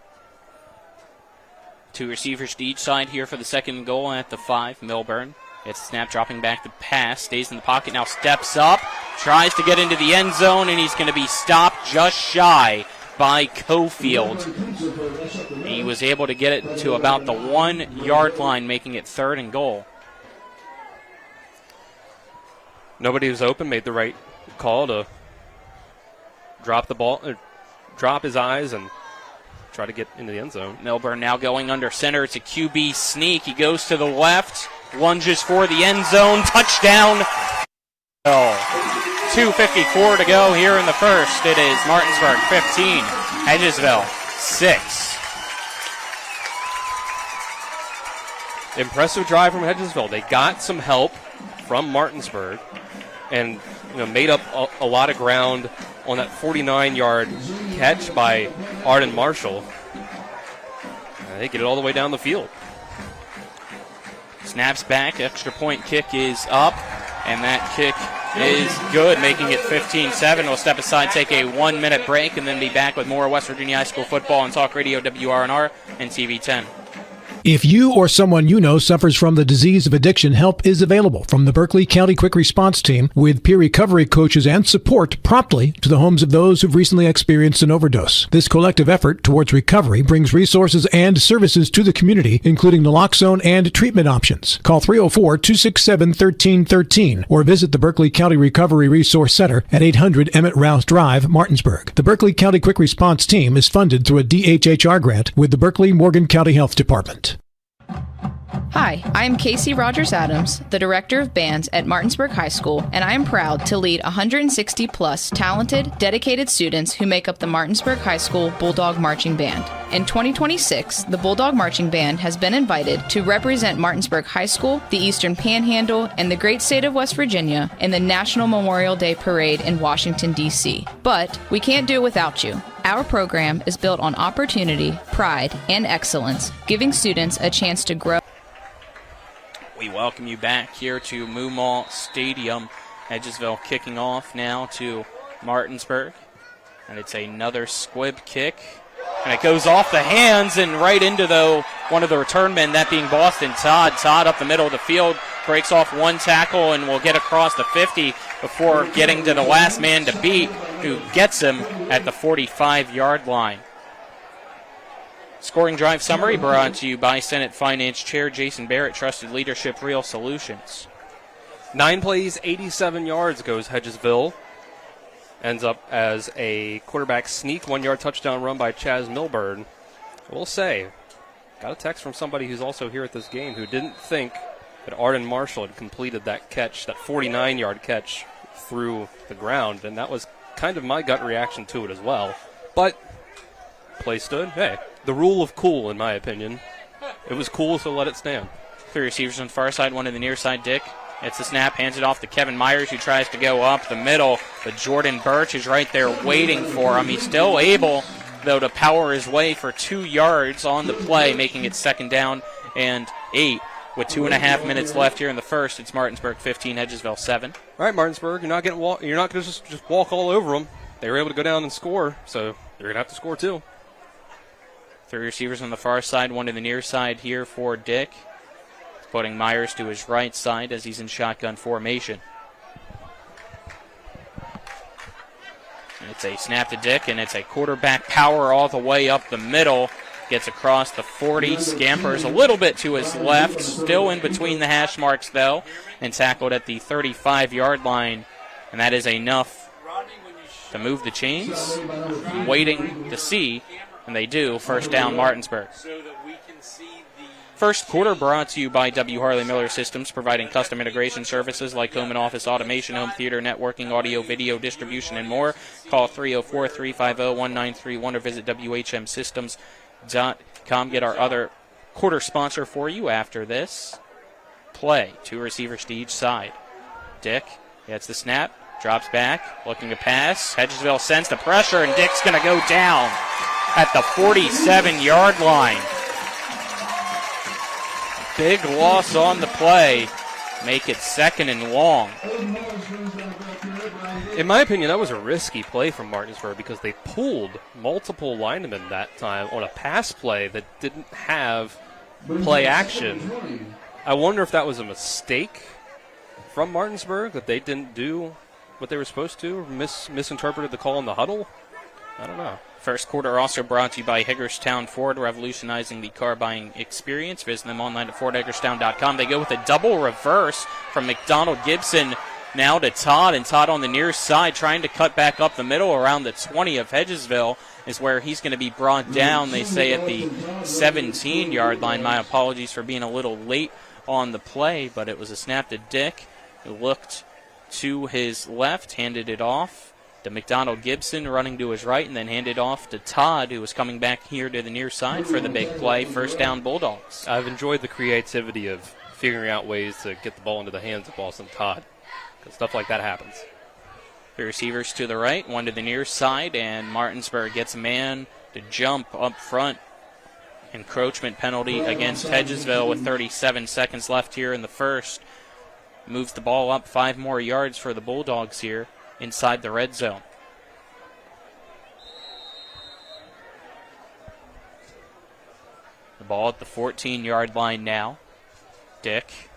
Speaker 7: 2 receivers to each side here for the 2nd goal at the 5. Milburn gets the snap, dropping back the pass, stays in the pocket, now steps up, tries to get into the end zone, and he's going to be stopped just shy by Cofield. He was able to get it to about the 1-yard line, making it 3rd and goal.
Speaker 8: Nobody was open, made the right call to drop the ball, drop his eyes and try to get into the end zone.
Speaker 7: Milburn now going under center. It's a QB sneak. He goes to the left, lunges for the end zone. Touchdown. 2:54 to go here in the first. It is Martinsburg 15, Hedgesville 6.
Speaker 8: Impressive drive from Hedgesville. They got some help from Martinsburg and made up a lot of ground on that 49-yard catch by Arden Marshall. They get it all the way down the field.
Speaker 7: Snaps back, extra point kick is up, and that kick is good, making it 15-7. We'll step aside, take a 1-minute break, and then be back with more West Virginia High School football on Talk Radio WRNR and TV 10.
Speaker 16: If you or someone you know suffers from the disease of addiction, help is available from the Berkeley County Quick Response Team with peer recovery coaches and support promptly to the homes of those who've recently experienced an overdose. This collective effort towards recovery brings resources and services to the community, including naloxone and treatment options. Call 304-267-1313 or visit the Berkeley County Recovery Resource Center at 800 Emmett Rouse Drive, Martinsburg. The Berkeley County Quick Response Team is funded through a DHHR grant with the Berkeley-Morgan County Health Department.
Speaker 10: Hi, I'm Casey Rogers Adams, the Director of Bands at Martinsburg High School, and I am proud to lead 160 plus talented, dedicated students who make up the Martinsburg High School Bulldog Marching Band. In 2026, the Bulldog Marching Band has been invited to represent Martinsburg High School, the Eastern Panhandle, and the great state of West Virginia in the National Memorial Day Parade in Washington, D.C. But we can't do it without you. Our program is built on opportunity, pride, and excellence, giving students a chance to grow.
Speaker 7: We welcome you back here to Moomaw Stadium. Hedgesville kicking off now to Martinsburg. And it's another squib kick. And it goes off the hands and right into one of the return men, that being Boston Todd. Todd up the middle of the field, breaks off one tackle and will get across the 50 before getting to the last man to beat, who gets him at the 45-yard line. Scoring drive summary brought to you by Senate Finance Chair Jason Barrett, Trusted Leadership, Real Solutions.
Speaker 8: 9 plays, 87 yards goes Hedgesville. Ends up as a quarterback sneak, 1-yard touchdown run by Chaz Milburn. I will say, got a text from somebody who's also here at this game who didn't think that Arden Marshall had completed that catch, that 49-yard catch through the ground, and that was kind of my gut reaction to it as well. But play stood. Hey, the rule of cool, in my opinion. It was cool, so let it stand.
Speaker 7: 3 receivers on the far side, one to the near side. Dick gets the snap, hands it off to Kevin Myers, who tries to go up the middle, but Jordan Birch is right there waiting for him. He's still able, though, to power his way for 2 yards on the play, making it 2nd down and 8. With 2.5 minutes left here in the first, it's Martinsburg 15, Hedgesville 7.
Speaker 8: All right, Martinsburg, you're not going to just walk all over them. They were able to go down and score, so you're going to have to score too.
Speaker 7: 3 receivers on the far side, one to the near side here for Dick, putting Myers to his right side as he's in shotgun formation. And it's a snap to Dick, and it's a quarterback power all the way up the middle. Gets across the 40, scampers a little bit to his left, still in between the hash marks, though, and tackled at the 35-yard line. And that is enough to move the chains. I'm waiting to see, and they do. 1st down, Martinsburg. First quarter brought to you by W. Harley Miller Systems, providing custom integration services like home and office automation, home theater, networking, audio, video, distribution, and more. Call 304-350-1931 or visit WHMSystems.com. Get our other quarter sponsor for you after this. Play. 2 receivers to each side. Dick gets the snap, drops back, looking to pass. Hedgesville sends the pressure, and Dick's going to go down at the 47-yard line. Big loss on the play. Make it 2nd and long.
Speaker 8: In my opinion, that was a risky play from Martinsburg because they pulled multiple linemen that time on a pass play that didn't have play action. I wonder if that was a mistake from Martinsburg, that they didn't do what they were supposed to, or misinterpreted the call in the huddle. I don't know.
Speaker 7: First quarter also brought to you by Hagerstown Ford, revolutionizing the car buying experience. Visit them online at FordHagerstown.com. They go with a double reverse from McDonald Gibson now to Todd, and Todd on the near side trying to cut back up the middle around the 20 of Hedgesville is where he's going to be brought down, they say, at the 17-yard line. My apologies for being a little late on the play, but it was a snap to Dick, who looked to his left, handed it off to McDonald Gibson, running to his right, and then handed off to Todd, who was coming back here to the near side for the big play. 1st down, Bulldogs.
Speaker 8: I've enjoyed the creativity of figuring out ways to get the ball into the hands of Boston Todd, because stuff like that happens.
Speaker 7: The receivers to the right, one to the near side, and Martinsburg gets a man to jump up front. Encroachment penalty against Hedgesville with 37 seconds left here in the first. Moves the ball up 5 more yards for the Bulldogs here inside the red zone. The ball at the 14-yard line now. Dick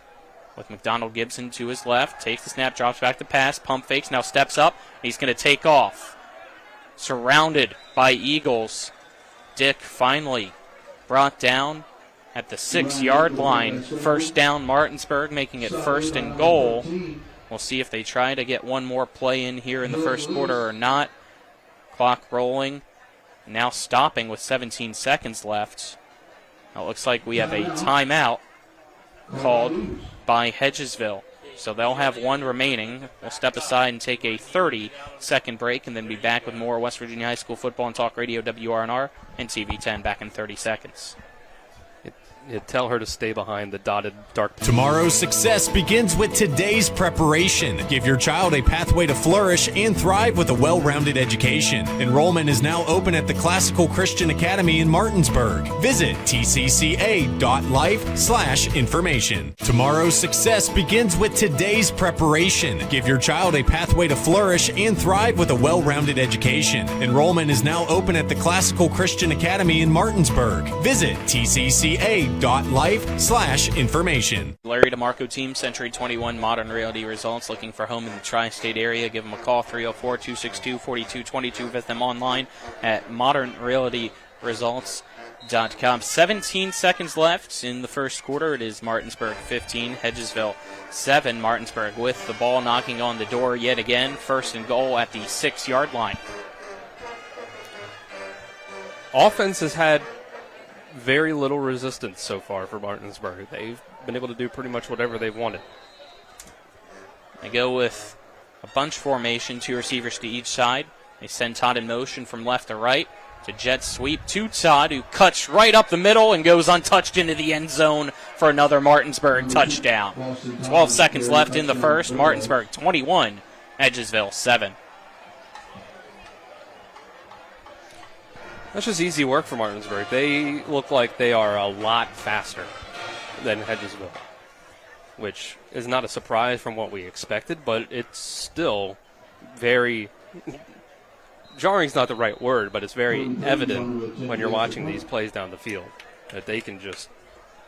Speaker 7: with McDonald Gibson to his left. Takes the snap, drops back the pass, pump fakes, now steps up. He's going to take off. Surrounded by Eagles. Dick finally brought down at the 6-yard line. First down Martinsburg, making it 1st and goal. We'll see if they try to get one more play in here in the first quarter or not. Clock rolling. Now stopping with 17 seconds left. Now it looks like we have a timeout called by Hedgesville. So they'll have one remaining. We'll step aside and take a 30-second break and then be back with more West Virginia High School football on Talk Radio WRNR and TV10 back in 30 seconds.
Speaker 8: Tell her to stay behind the dotted dark.
Speaker 11: Tomorrow's success begins with today's preparation. Give your child a pathway to flourish and thrive with a well-rounded education. Enrollment is now open at the Classical Christian Academy in Martinsburg. Visit tcca.life/information. Tomorrow's success begins with today's preparation. Give your child a pathway to flourish and thrive with a well-rounded education. Enrollment is now open at the Classical Christian Academy in Martinsburg. Visit tcca.life/information.
Speaker 7: Larry DeMarco team, Century 21 Modern Realty Results. Looking for home in the tri-state area? Give them a call, 304-262-4222. Visit them online at modernrealtyresults.com. 17 seconds left in the first quarter. It is Martinsburg 15, Hedgesville 7. Martinsburg with the ball knocking on the door yet again. 1st and goal at the 6-yard line.
Speaker 8: Offense has had very little resistance so far for Martinsburg. They've been able to do pretty much whatever they've wanted.
Speaker 7: They go with a bunch formation, 2 receivers to each side. They send Todd in motion from left to right. It's a jet sweep to Todd, who cuts right up the middle and goes untouched into the end zone for another Martinsburg touchdown. 12 seconds left in the first. Martinsburg 21, Hedgesville 7.
Speaker 8: That's just easy work for Martinsburg. They look like they are a lot faster than Hedgesville, which is not a surprise from what we expected, but it's still very jarring is not the right word, but it's very evident when you're watching these plays down the field that they can just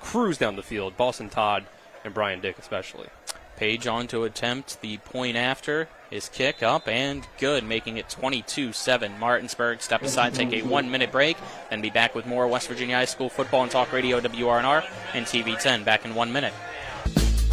Speaker 8: cruise down the field, Boston Todd and Brian Dick especially.
Speaker 7: Page on to attempt the point after. His kick up and good, making it 22-7. Martinsburg step aside, take a 1-minute break, then be back with more West Virginia High School football and Talk Radio WRNR and TV10 back in 1 minute.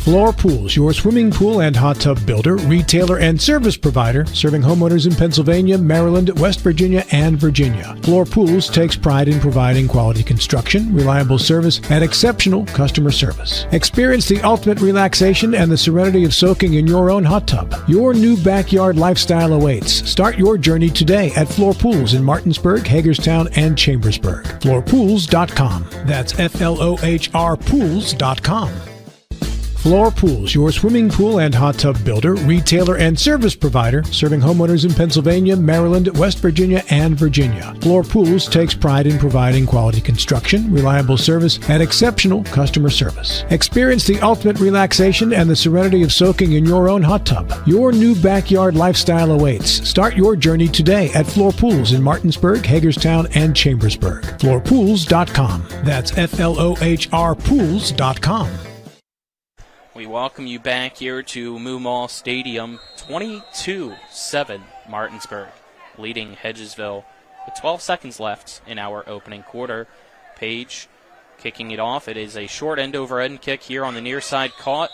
Speaker 16: Floor Pools, your swimming pool and hot tub builder, retailer, and service provider, serving homeowners in Pennsylvania, Maryland, West Virginia, and Virginia. Floor Pools takes pride in providing quality construction, reliable service, and exceptional customer service. Experience the ultimate relaxation and the serenity of soaking in your own hot tub. Your new backyard lifestyle awaits. Start your journey today at Floor Pools in Martinsburg, Hagerstown, and Chambersburg. Floorpools.com. That's FLOHR Pools.com. Floor Pools, your swimming pool and hot tub builder, retailer, and service provider, serving homeowners in Pennsylvania, Maryland, West Virginia, and Virginia. Floor Pools takes pride in providing quality construction, reliable service, and exceptional customer service. Experience the ultimate relaxation and the serenity of soaking in your own hot tub. Your new backyard lifestyle awaits. Start your journey today at Floor Pools in Martinsburg, Hagerstown, and Chambersburg. Floorpools.com. That's FLOHR Pools.com.
Speaker 7: We welcome you back here to Moomaw Stadium. 22-7 Martinsburg leading Hedgesville with 12 seconds left in our opening quarter. Page kicking it off. It is a short end-over-end kick here on the near side, caught,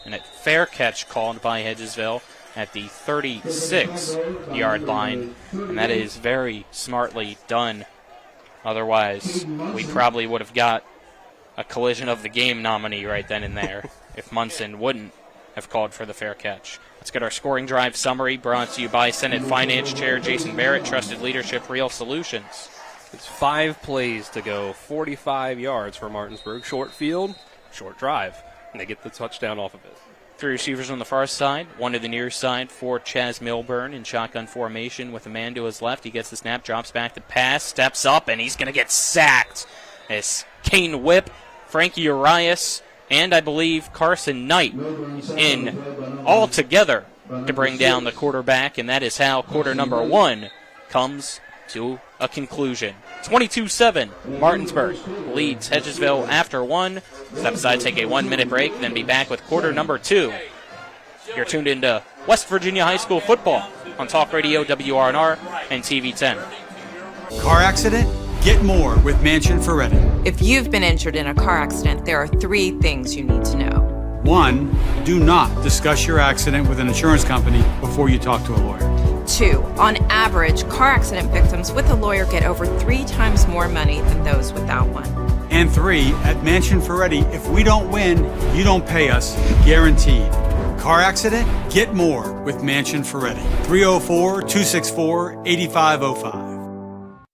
Speaker 7: and a fair catch called by Hedgesville at the 36-yard line, and that is very smartly done. Otherwise, we probably would have got a collision of the game nominee right then and there if Munson wouldn't have called for the fair catch. Let's get our scoring drive summary brought to you by Senate Finance Chair Jason Barrett, Trusted Leadership, Real Solutions.
Speaker 8: It's 5 plays to go, 45 yards for Martinsburg. Short field, short drive, and they get the touchdown off of it.
Speaker 7: 3 receivers on the far side, 1 to the near side for Chaz Milburn in shotgun formation with a man to his left. He gets the snap, drops back to pass, steps up, and he's going to get sacked. As Kane Whip, Frankie Arias, and I believe Carson Knight in all together to bring down the quarterback, and that is how quarter number 1 comes to a conclusion. 22-7, Martinsburg leads Hedgesville after one. Step aside, take a 1-minute break, then be back with quarter number 2. You're tuned into West Virginia High School football on Talk Radio, WRNR, and TV 10.
Speaker 12: Car accident? Get more with Mansion Ferretti.
Speaker 13: If you've been injured in a car accident, there are 3 things you need to know.
Speaker 12: 1, do not discuss your accident with an insurance company before you talk to a lawyer.
Speaker 13: 2, on average, car accident victims with a lawyer get over 3 times more money than those without one.
Speaker 12: And 3, at Mansion Ferretti, if we don't win, you don't pay us, guaranteed. Car accident? Get more with Mansion Ferretti. 304-264-8505.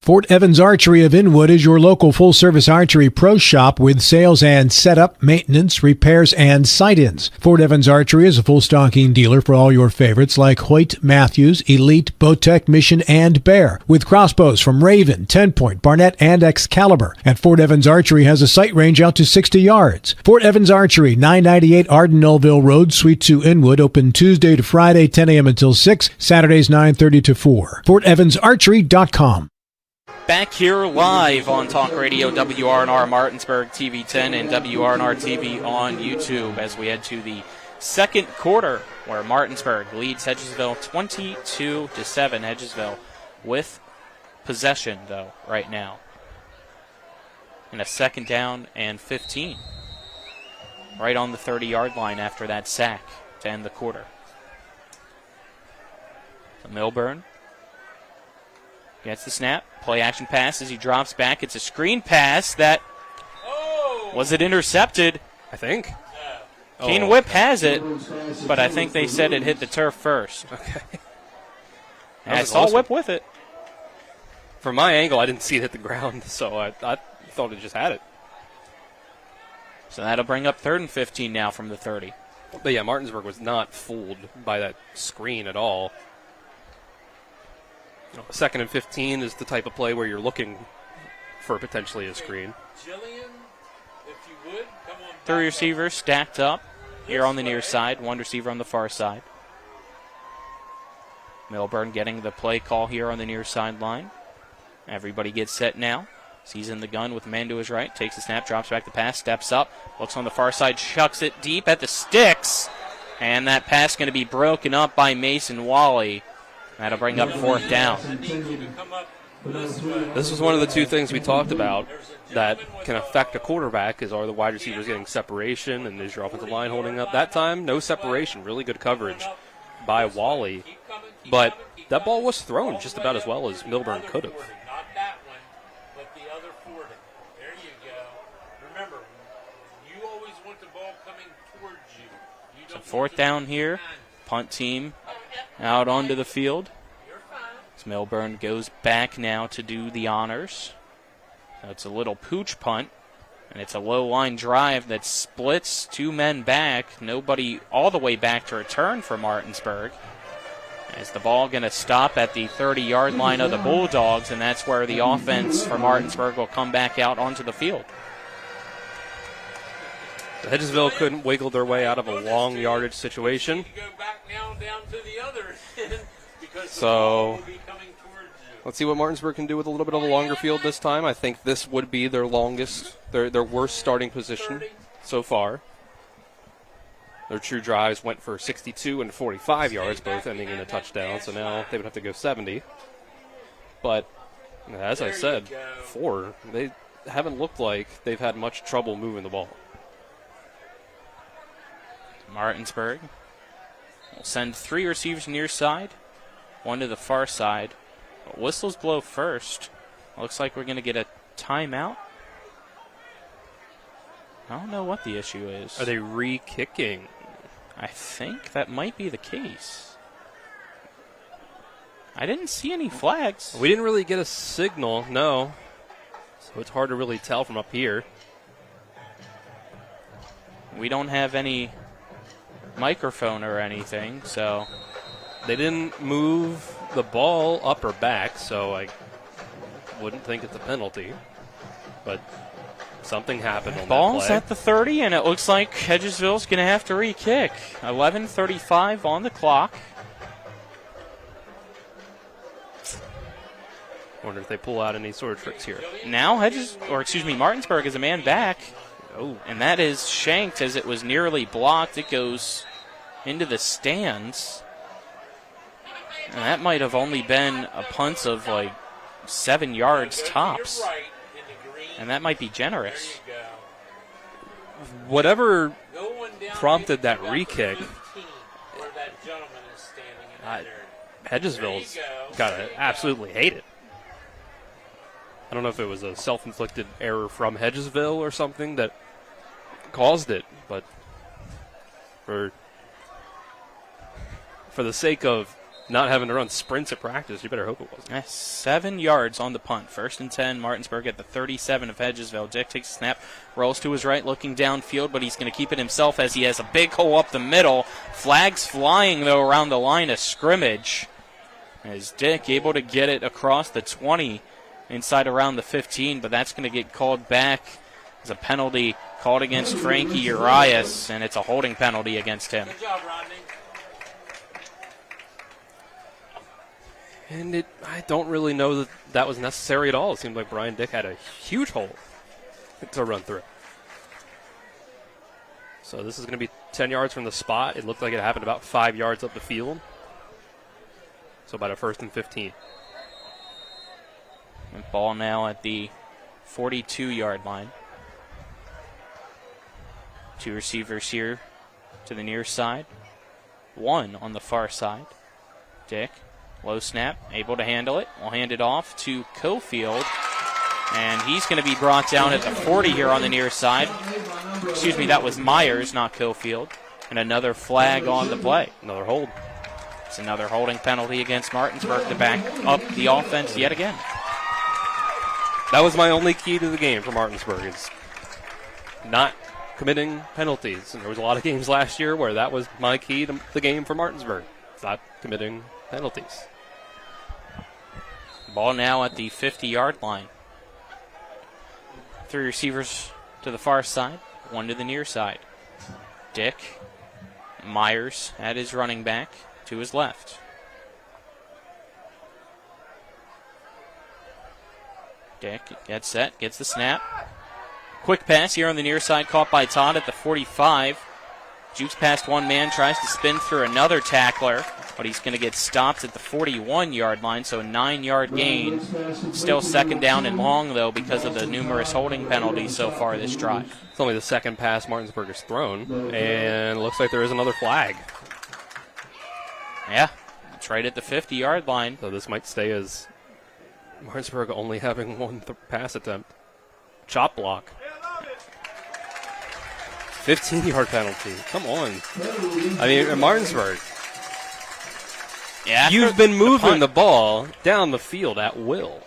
Speaker 16: Fort Evans Archery of Inwood is your local full-service archery pro shop with sales and setup, maintenance, repairs, and sight-ins. Fort Evans Archery is a full stocking dealer for all your favorites like Hoyt, Matthews, Elite, Bowtech, Mission, and Bear, with crossbows from Raven, 10-point, Barnett, and Excalibur. And Fort Evans Archery has a sight range out to 60 yards. Fort Evans Archery, 998 Arden-Nullville Road, Suite 2, Inwood, open Tuesday to Friday, 10 a.m. until 6, Saturdays 9:30 to 4. FortEvansArchery.com.
Speaker 7: Back here live on Talk Radio, WRNR Martinsburg TV 10 and WRNR TV on YouTube as we head to the second quarter where Martinsburg leads Hedgesville 22-7. Hedgesville with possession, though, right now. And a 2nd down and 15. Right on the 30-yard line after that sack to end the quarter. So Milburn gets the snap. Play action pass as he drops back. It's a screen pass that was it intercepted?
Speaker 8: I think.
Speaker 7: Kane Whip has it, but I think they said it hit the turf first.
Speaker 8: Okay.
Speaker 7: I saw awesome. Whip with it.
Speaker 8: From my angle, I didn't see it hit the ground, so I thought it just had it.
Speaker 7: So that'll bring up 3rd and 15 now from the 30.
Speaker 8: But yeah, Martinsburg was not fooled by that screen at all. 2nd and 15 is the type of play where you're looking for potentially a screen.
Speaker 2: Jillian, if you would, come on.
Speaker 7: 3 receivers stacked up here on the near side, 1 receiver on the far side. Milburn getting the play call here on the near sideline. Everybody gets set now. Sees in the gun with a man to his right, takes the snap, drops back the pass, steps up, looks on the far side, chucks it deep at the sticks, and that pass going to be broken up by Mason Wally. That'll bring up 4th down.
Speaker 8: This was one of the 2 things we talked about that can affect a quarterback is are the wide receivers getting separation and is your offensive line holding up. That time, no separation, really good coverage by Wally. But that ball was thrown just about as well as Milburn could have.
Speaker 2: Not that one, but the other 40. There you go. Remember, you always want the ball coming towards you.
Speaker 7: So 4th down here. Punt team out onto the field. As Milburn goes back now to do the honors. So it's a little pooch punt, and it's a low line drive that splits 2 men back. Nobody all the way back to return for Martinsburg. As the ball going to stop at the 30-yard line of the Bulldogs, and that's where the offense for Martinsburg will come back out onto the field.
Speaker 8: Hedgesville couldn't wiggle their way out of a long yardage situation. So let's see what Martinsburg can do with a little bit of a longer field this time. I think this would be their longest, their worst starting position so far. Their true drives went for 62 and 45 yards, both ending in a touchdown, so now they would have to go 70. But as I said, 4, they haven't looked like they've had much trouble moving the ball.
Speaker 7: Martinsburg will send 3 receivers near side, 1 to the far side. But whistles blow first. Looks like we're going to get a timeout. I don't know what the issue is.
Speaker 8: Are they re-kicking?
Speaker 7: I think that might be the case. I didn't see any flags.
Speaker 8: We didn't really get a signal, no. So it's hard to really tell from up here.
Speaker 7: We don't have any microphone or anything, so
Speaker 8: they didn't move the ball up or back, so I wouldn't think it's a penalty. But something happened on
Speaker 7: ball's
Speaker 8: that play.
Speaker 7: At the 30, and it looks like Hedgesville's going to have to re-kick. 11:35 on the clock.
Speaker 8: Wonder if they pull out any sort of tricks here.
Speaker 7: Now Martinsburg is a man back. Oh, and that is shanked as it was nearly blocked. It goes into the stands. And that might have only been a punt of like 7 yards tops. And that might be generous.
Speaker 8: Whatever prompted that re-kick, Hedgesville's got to absolutely hate it. I don't know if it was a self-inflicted error from Hedgesville or something that caused it, but for the sake of not having to run sprints at practice, you better hope it wasn't.
Speaker 7: 7 yards on the punt. 1st and 10, Martinsburg at the 37 of Hedgesville. Dick takes a snap, rolls to his right, looking downfield, but he's going to keep it himself as he has a big hole up the middle. Flags flying, though, around the line of scrimmage. As Dick able to get it across the 20, inside around the 15, but that's going to get called back as a penalty called against Frankie Urias, and it's a holding penalty against him.
Speaker 2: Good job, Rodney.
Speaker 8: And I don't really know that was necessary at all. It seemed like Brian Dick had a huge hole to run through. So this is going to be 10 yards from the spot. It looked like it happened about 5 yards up the field. So about a 1st and 15.
Speaker 7: And ball now at the 42-yard line. 2 receivers here to the near side. 1 on the far side. Dick, low snap, able to handle it. We'll hand it off to Cofield. And he's going to be brought down at the 40 here on the near side. Excuse me, that was Myers, not Cofield. And another flag on the play.
Speaker 8: Another hold.
Speaker 7: It's another holding penalty against Martinsburg to back up the offense yet again.
Speaker 8: That was my only key to the game for Martinsburg, is not committing penalties. And there was a lot of games last year where that was my key to the game for Martinsburg. It's not committing penalties.
Speaker 7: Ball now at the 50-yard line. 3 receivers to the far side, 1 to the near side. Dick, Myers at his running back, to his left. Dick gets set, gets the snap. Quick pass here on the near side, caught by Todd at the 45. Jukes past one man, tries to spin through another tackler, but he's going to get stopped at the 41-yard line, so a 9-yard gain. Still 2nd down and long, though, because of the numerous holding penalties so far this drive.
Speaker 8: It's only the 2nd pass Martinsburg has thrown, and it looks like there is another flag.
Speaker 7: Yeah, it's right at the 50-yard line.
Speaker 8: So this might stay as Martinsburg only having 1 pass attempt. Chop block. 15-yard penalty. Come on. I mean, Martinsburg.
Speaker 7: Yeah,
Speaker 8: you've been moving the ball down the field at will.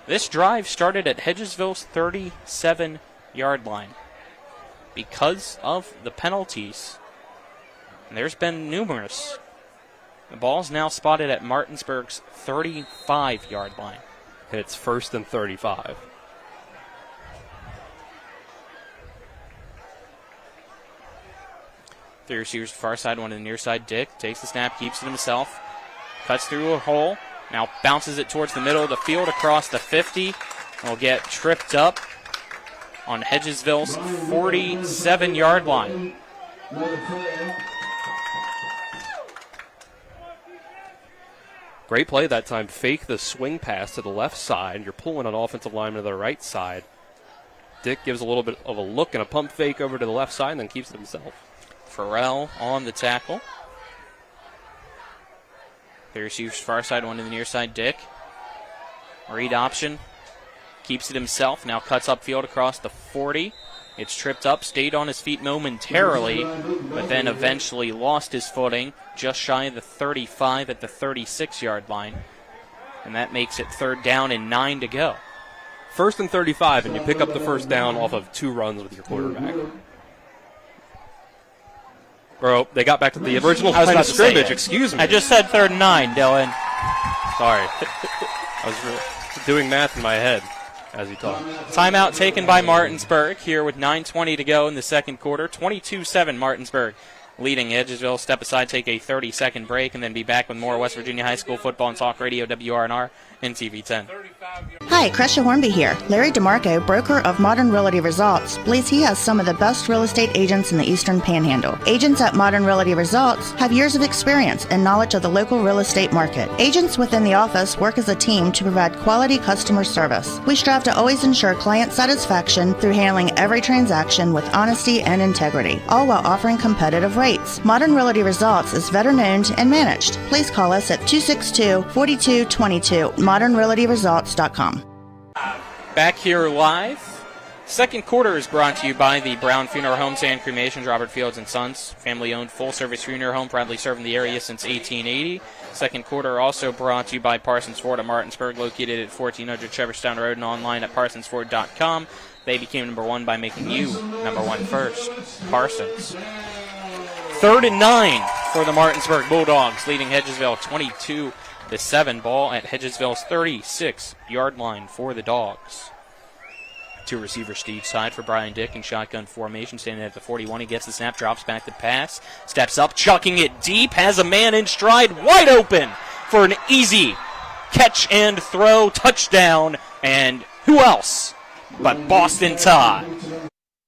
Speaker 7: This drive started at Hedgesville's 37-yard line. Because of the penalties, and there's been numerous. The ball's now spotted at Martinsburg's 35-yard line.
Speaker 8: It's 1st and 35.
Speaker 7: Three receivers to the far side, 1 to the near side. Dick takes the snap, keeps it himself, cuts through a hole, now bounces it towards the middle of the field across the 50. Will get tripped up on Hedgesville's 47-yard line.
Speaker 8: Great play that time. Fake the swing pass to the left side. You're pulling an offensive lineman to the right side. Dick gives a little bit of a look and a pump fake over to the left side and then keeps it himself.
Speaker 7: Farrell on the tackle. The receiver's far side, 1 to the near side. Dick. Read option. Keeps it himself. Now cuts upfield across the 40. It's tripped up. Stayed on his feet momentarily, but then eventually lost his footing just shy of the 35 at the 36-yard line. And that makes it 3rd down and 9 to go.
Speaker 8: 1st and 35, and you pick up the 1st down off of 2 runs with your quarterback. Bro, they got back to the original line of scrimmage. Excuse me.
Speaker 7: I just said 3rd and 9, Dylan.
Speaker 8: Sorry. I was doing math in my head as you talk.
Speaker 7: Timeout taken by Martinsburg here with 9:20 to go in the 2nd quarter. 22-7 Martinsburg leading Hedgesville. Step aside, take a 30-second break, and then be back with more West Virginia High School football on Talk Radio, WRNR, and TV10.
Speaker 15: Hi, Crescia Hornby here. Larry DeMarco, broker of Modern Realty Results, believes he has some of the best real estate agents in the Eastern Panhandle. Agents at Modern Realty Results have years of experience and knowledge of the local real estate market. Agents within the office work as a team to provide quality customer service. We strive to always ensure client satisfaction through handling every transaction with honesty and integrity, all while offering competitive rates. Modern Realty Results is veteran-owned and managed. Please call us at 262-4222, modernrealtyresults.com.
Speaker 7: Back here live. Second quarter is brought to you by the Brown Funeral Homes and Cremations, Robert Fields & Sons, family-owned full-service funeral home, proudly serving the area since 1880. Second quarter also brought to you by Parsons Ford of Martinsburg, located at 1400 Shepherdstown Road and online at parsonsford.com. They became number one by making you number one first. Parsons. 3rd and 9 for the Martinsburg Bulldogs, leading Hedgesville 22-7. Ball at Hedgesville's 36-yard line for the Dogs. Two receivers to each side for Brian Dick in shotgun formation, standing at the 41. He gets the snap, drops back to pass, steps up, chucking it deep, has a man in stride, wide open for an easy catch and throw touchdown. And who else but Boston Todd?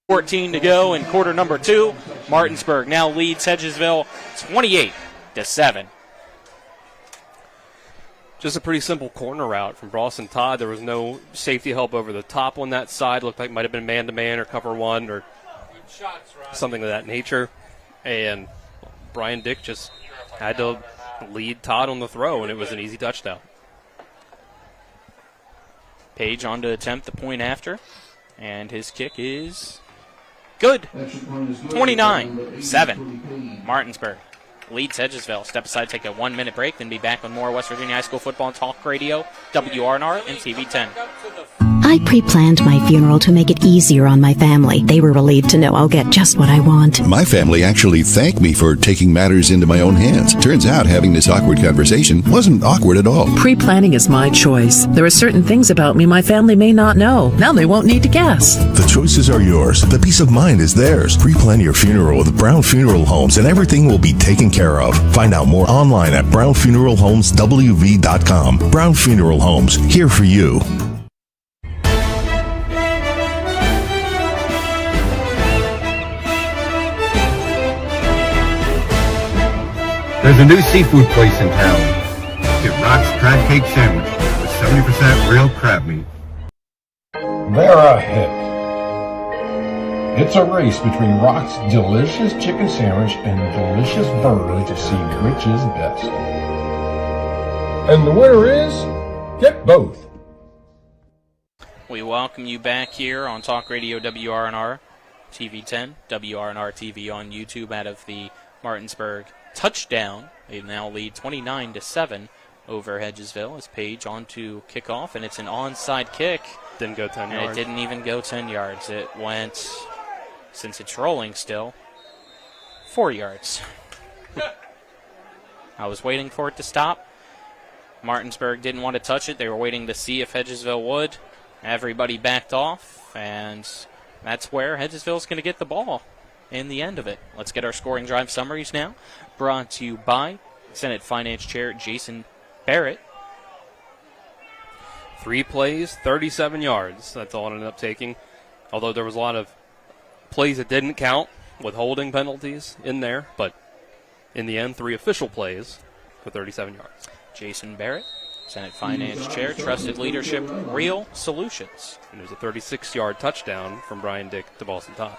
Speaker 7: 14 to go in quarter number 2. Martinsburg now leads Hedgesville 28-7.
Speaker 8: Just a pretty simple corner route from Boston Todd. There was no safety help over the top on that side. Looked like it might have been man-to-man or cover one or something of that nature. And Brian Dick just had to lead Todd on the throw, and it was an easy touchdown.
Speaker 7: Page on to attempt the point after, and his kick is good. 29-7. Martinsburg leads Hedgesville. Step aside, take a 1-minute break, then be back with more West Virginia High School football on Talk Radio, WRNR, and TV10.
Speaker 4: I pre-planned my funeral to make it easier on my family. They were relieved to know I'll get just what I want.
Speaker 5: My family actually thanked me for taking matters into my own hands. Turns out having this awkward conversation wasn't awkward at all.
Speaker 6: Pre-planning is my choice. There are certain things about me my family may not know. Now they won't need to guess.
Speaker 5: The choices are yours. The peace of mind is theirs. Pre-plan your funeral with Brown Funeral Homes and everything will be taken care of. Find out more online at brownfuneralhomeswv.com. Brown Funeral Homes, here for you.
Speaker 17: There's a new seafood place in town. Get Rock's Crab Cake Sandwich with 70% real crab meat.
Speaker 20: They're a hit. It's a race between Rock's delicious chicken sandwich and delicious burger to see which is best. And the winner is, get both.
Speaker 7: We welcome you back here on Talk Radio WRNR TV10, WRNR TV on YouTube out of the Martinsburg touchdown. They now lead 29-7 over Hedgesville as Page on to kickoff, and it's an onside kick.
Speaker 8: Didn't go 10 yards.
Speaker 7: And it didn't even go 10 yards. It went, since it's rolling still, 4 yards. I was waiting for it to stop. Martinsburg didn't want to touch it. They were waiting to see if Hedgesville would. Everybody backed off, and that's where Hedgesville's going to get the ball in the end of it. Let's get our scoring drive summaries now. Brought to you by Senate Finance Chair Jason Barrett.
Speaker 8: 3 plays, 37 yards. That's all it ended up taking. Although there was a lot of plays that didn't count with holding penalties in there. But in the end, 3 official plays for 37 yards.
Speaker 7: Jason Barrett, Senate Finance Chair, trusted leadership, real solutions.
Speaker 8: And there's a 36-yard touchdown from Brian Dick to Boston Todd.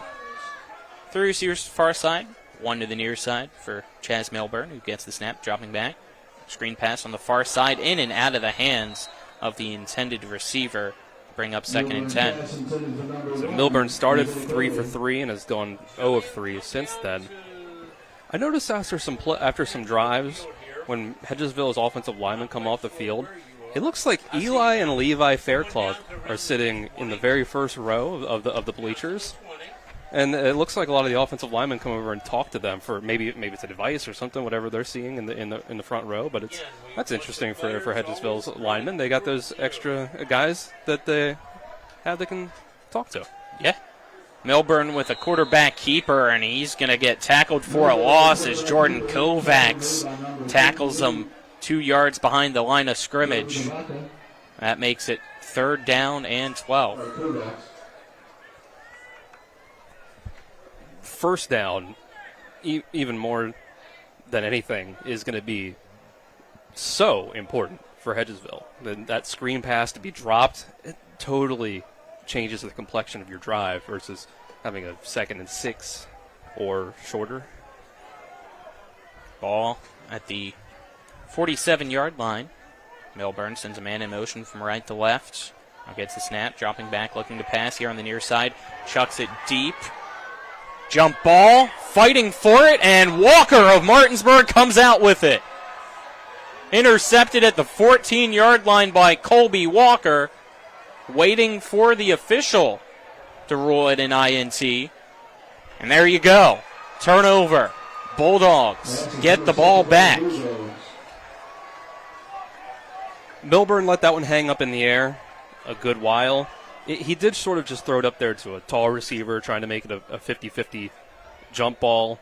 Speaker 7: 3 receivers to the far side, 1 to the near side for Chaz Milburn, who gets the snap, dropping back. Screen pass on the far side, in and out of the hands of the intended receiver. Bring up 2nd and 10.
Speaker 8: So Milburn started 3 for 3 and has gone 0 of 3 since then. I noticed after some drives, when Hedgesville's offensive linemen come off the field, it looks like Eli and Levi Faircloth are sitting in the very first row of the bleachers. And it looks like a lot of the offensive linemen come over and talk to them for maybe it's advice or something, whatever they're seeing in the front row. But that's interesting for Hedgesville's linemen. They got those extra guys that they have they can talk to.
Speaker 7: Yeah. Milburn with a quarterback keeper, and he's going to get tackled for a loss as Jordan Kovacs tackles him 2 yards behind the line of scrimmage. That makes it 3rd down and 12.
Speaker 8: First down, even more than anything, is going to be so important for Hedgesville. That screen pass to be dropped, it totally changes the complexion of your drive versus having a 2nd and 6 or shorter.
Speaker 7: Ball at the 47-yard line. Milburn sends a man in motion from right to left. Now gets the snap, dropping back, looking to pass here on the near side. Chucks it deep. Jump ball, fighting for it, and Walker of Martinsburg comes out with it. Intercepted at the 14-yard line by Colby Walker, waiting for the official to rule it an INT. And there you go. Turnover. Bulldogs get the ball back.
Speaker 8: Milburn let that one hang up in the air a good while. He did sort of just throw it up there to a tall receiver, trying to make it a 50-50 jump ball,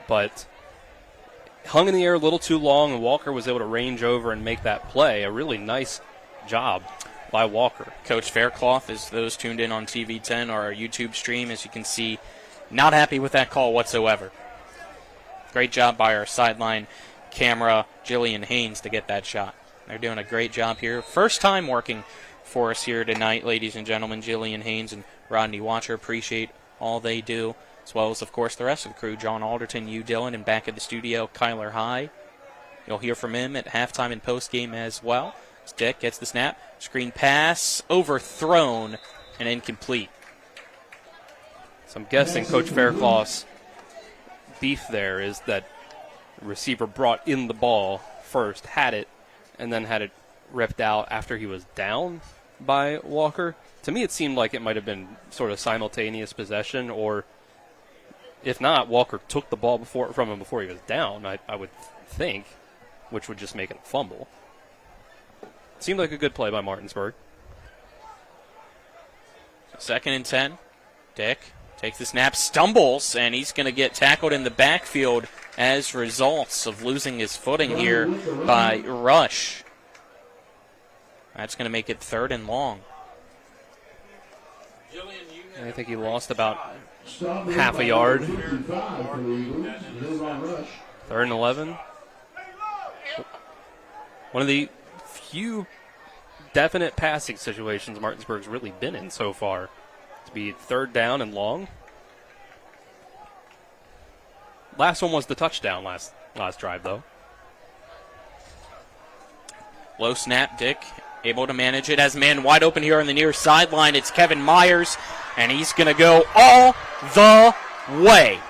Speaker 8: but hung in the air a little too long, and Walker was able to range over and make that play. A really nice job by Walker.
Speaker 7: Coach Faircloth, as those tuned in on TV 10 or our YouTube stream, as you can see, not happy with that call whatsoever. Great job by our sideline camera, Jillian Haynes, to get that shot. They're doing a great job here. First time working for us here tonight, ladies and gentlemen. Jillian Haynes and Rodney Watcher, appreciate all they do, as well as, of course, the rest of the crew. John Alderton, Hugh Dillon, and back at the studio, Kyler High. You'll hear from him at halftime and postgame as well. Dick gets the snap. Screen pass, overthrown, and incomplete.
Speaker 8: So I'm guessing Coach Faircloth's beef there is that the receiver brought in the ball first, had it, and then had it ripped out after he was down by Walker. To me, it seemed like it might have been sort of simultaneous possession, or if not, Walker took the ball from him before he was down, I would think, which would just make it a fumble. Seemed like a good play by Martinsburg.
Speaker 7: 2nd and 10. Dick takes the snap, stumbles, and he's going to get tackled in the backfield as results of losing his footing here by Rush. That's going to make it 3rd and long.
Speaker 8: I think he lost about half a yard. 3rd and 11. One of the few definite passing situations Martinsburg's really been in so far. To be 3rd down and long. Last one was the touchdown last drive, though.
Speaker 7: Low snap, Dick able to manage it. Has a man wide open here on the near sideline. It's Kevin Myers, and he's going to go all the way.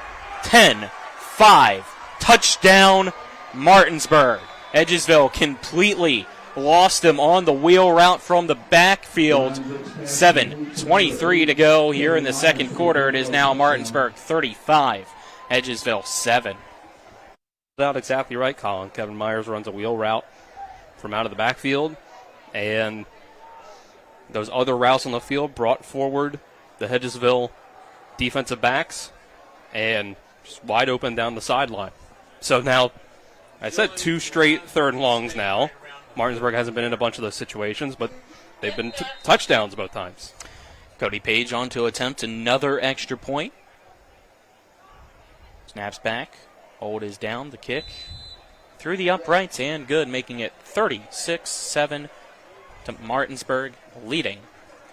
Speaker 7: 10-5. Touchdown, Martinsburg. Hedgesville completely lost him on the wheel route from the backfield. 7:23 to go here in the second quarter. It is now Martinsburg 35, Hedgesville 7.
Speaker 8: Out exactly right, Colin. Kevin Myers runs a wheel route from out of the backfield, and those other routes on the field brought forward the Hedgesville defensive backs and just wide open down the sideline. So now, I said 2 straight 3rd and longs now. Martinsburg hasn't been in a bunch of those situations, but they've been touchdowns both times.
Speaker 7: Cody Page on to attempt another extra point. Snaps back. Hold is down. The kick through the uprights and good, making it 36-7 to Martinsburg, leading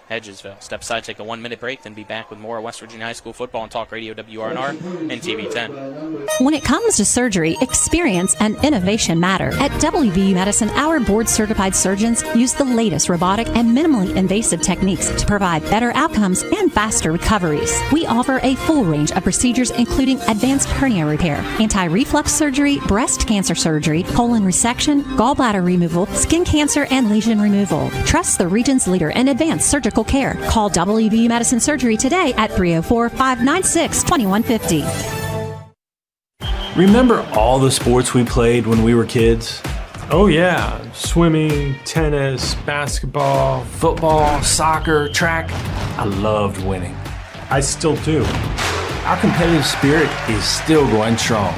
Speaker 7: Hedgesville. Step aside, take a 1-minute break, then be back with more West Virginia High School football on Talk Radio WRNR and TV 10.
Speaker 1: When it comes to surgery, experience and innovation matter. At WVU Medicine, our board-certified surgeons use the latest robotic and minimally invasive techniques to provide better outcomes and faster recoveries. We offer a full range of procedures, including advanced hernia repair, anti-reflux surgery, breast cancer surgery, colon resection, gallbladder removal, skin cancer, and lesion removal. Trust the region's leader in advanced surgical care. Call WVU Medicine Surgery today at 304-596-2150.
Speaker 3: Remember all the sports we played when we were kids?
Speaker 9: Oh yeah, swimming, tennis, basketball,
Speaker 3: Football, soccer, track. I loved winning.
Speaker 9: I still do.
Speaker 3: Our competitive spirit is still going strong.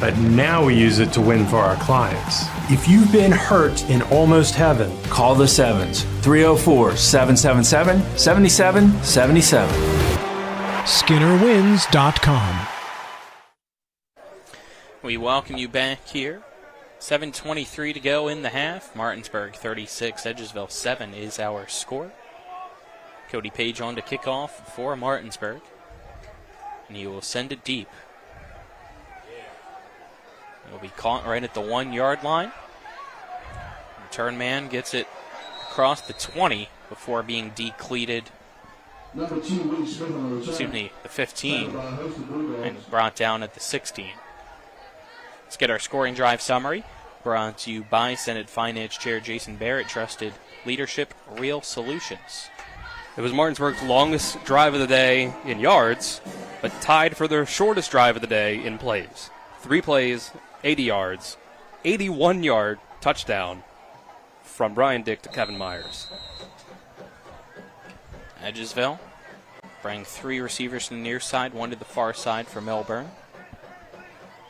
Speaker 9: But now we use it to win for our clients. If you've been hurt in almost heaven,
Speaker 3: call the Sevens, 304-777-7777.
Speaker 16: SkinnerWins.com.
Speaker 7: We welcome you back here. 7:23 to go in the half. Martinsburg 36, Hedgesville 7 is our score. Cody Page on to kickoff for Martinsburg. And he will send it deep. It'll be caught right at the 1-yard line. Return man gets it across the 20 before being decleated. The 15 and brought down at the 16. Let's get our scoring drive summary. Brought to you by Senate Finance Chair Jason Barrett, trusted leadership, real solutions.
Speaker 8: It was Martinsburg's longest drive of the day in yards, but tied for their shortest drive of the day in plays. 3 plays, 80 yards, 81-yard touchdown from Brian Dick to Kevin Myers.
Speaker 7: Hedgesville bring 3 receivers to the near side, 1 to the far side for Melbourne.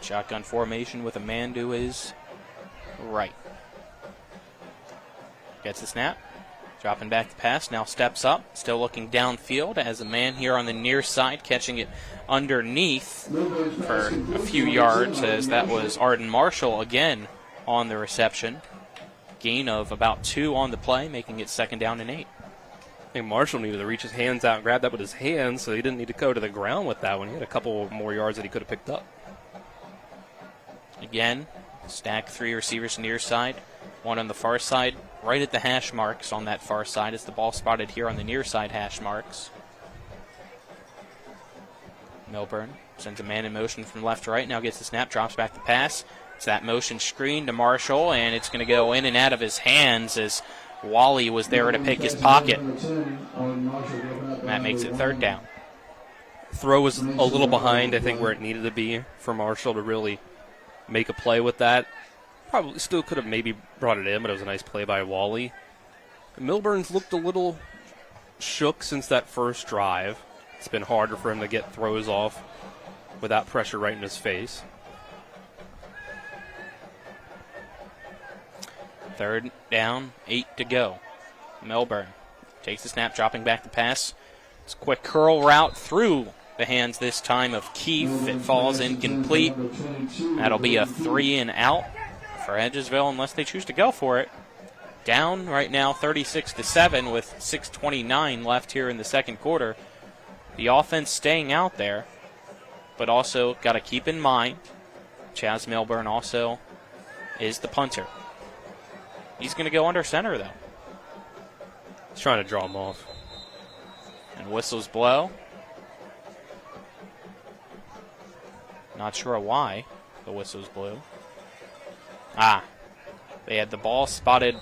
Speaker 7: Shotgun formation with a man to his right. Gets the snap. Dropping back the pass, now steps up, still looking downfield as a man here on the near side catching it underneath for a few yards, as that was Arden Marshall again on the reception. Gain of about 2 on the play, making it 2nd down and 8.
Speaker 8: I think Marshall needed to reach his hands out and grab that with his hands, so he didn't need to go to the ground with that one. He had a couple more yards that he could have picked up.
Speaker 7: Again, stack 3 receivers near side, 1 on the far side, right at the hash marks on that far side as the ball spotted here on the near side hash marks. Milburn sends a man in motion from left to right, now gets the snap, drops back the pass. It's that motion screen to Marshall, and it's going to go in and out of his hands as Wally was there to pick his pocket. That makes it 3rd down.
Speaker 8: Throw was a little behind, I think, where it needed to be for Marshall to really make a play with that. Probably still could have maybe brought it in, but it was a nice play by Wally. Milburn's looked a little shook since that first drive. It's been harder for him to get throws off without pressure right in his face.
Speaker 7: 3rd down, 8 to go. Milburn takes the snap, dropping back the pass. It's a quick curl route through the hands this time of Keefe. It falls incomplete. That'll be a 3 and out for Hedgesville unless they choose to go for it. Down right now 36-7 with 6:29 left here in the 2nd quarter. The offense staying out there, but also got to keep in mind Chaz Milburn also is the punter. He's going to go under center though.
Speaker 8: He's trying to draw him off.
Speaker 7: And whistles blow. Not sure why the whistles blew. They had the ball spotted,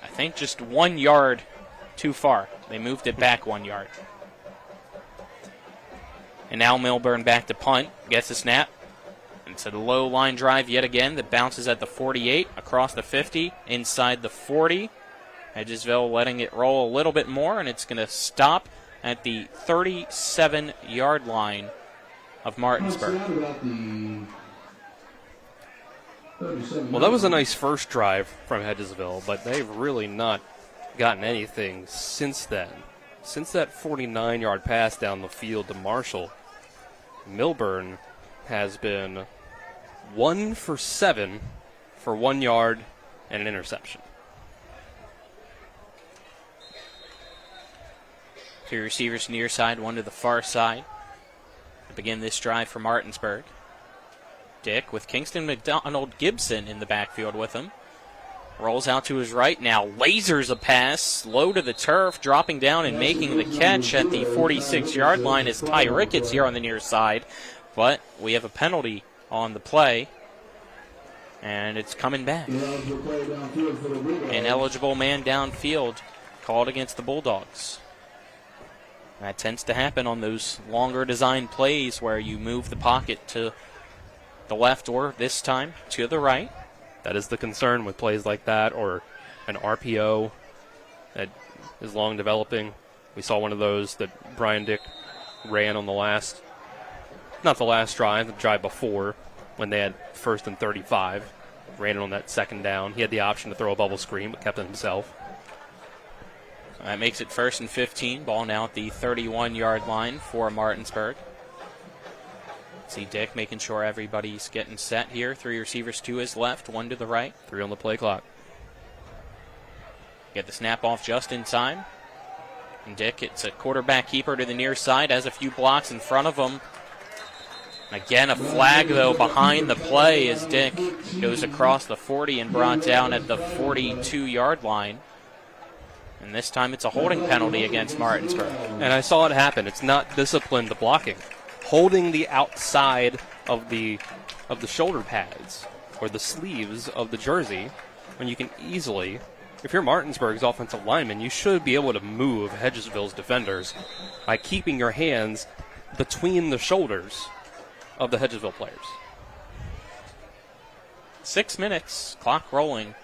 Speaker 7: I think, just 1 yard too far. They moved it back 1 yard. And now Milburn back to punt, gets the snap. It's a low line drive yet again that bounces at the 48, across the 50, inside the 40. Hedgesville letting it roll a little bit more, and it's going to stop at the 37-yard line of Martinsburg.
Speaker 8: Well, that was a nice first drive from Hedgesville, but they've really not gotten anything since then. Since that 49-yard pass down the field to Marshall, Milburn has been 1 for 7 for 1 yard and an interception.
Speaker 7: 3 receivers near side, 1 to the far side. To begin this drive for Martinsburg. Dick with Kingston McDonald Gibson in the backfield with him. Rolls out to his right now, lasers a pass, low to the turf, dropping down and making the catch at the 46-yard line is Ty Ricketts here on the near side. But we have a penalty on the play, and it's coming back. An eligible man downfield called against the Bulldogs. That tends to happen on those longer design plays where you move the pocket to the left or, this time, to the right.
Speaker 8: That is the concern with plays like that, or an RPO that is long developing. We saw one of those that Brian Dick ran on not the last drive, the drive before, when they had 1st and 35. Ran it on that 2nd down. He had the option to throw a bubble screen, but kept it himself.
Speaker 7: So that makes it 1st and 15. Ball now at the 31-yard line for Martinsburg. See Dick making sure everybody's getting set here. 3 receivers to his left, 1 to the right.
Speaker 8: 3 on the play clock.
Speaker 7: Get the snap off just in time. And Dick, it's a quarterback keeper to the near side, has a few blocks in front of him. Again, a flag, though, behind the play as Dick goes across the 40 and brought down at the 42-yard line. And this time it's a holding penalty against Martinsburg.
Speaker 8: And I saw it happen. It's not disciplined blocking. Holding the outside of the shoulder pads or the sleeves of the jersey, when you can easily, if you're Martinsburg's offensive lineman, you should be able to move Hedgesville's defenders by keeping your hands between the shoulders of the Hedgesville players.
Speaker 7: 6 minutes, clock rolling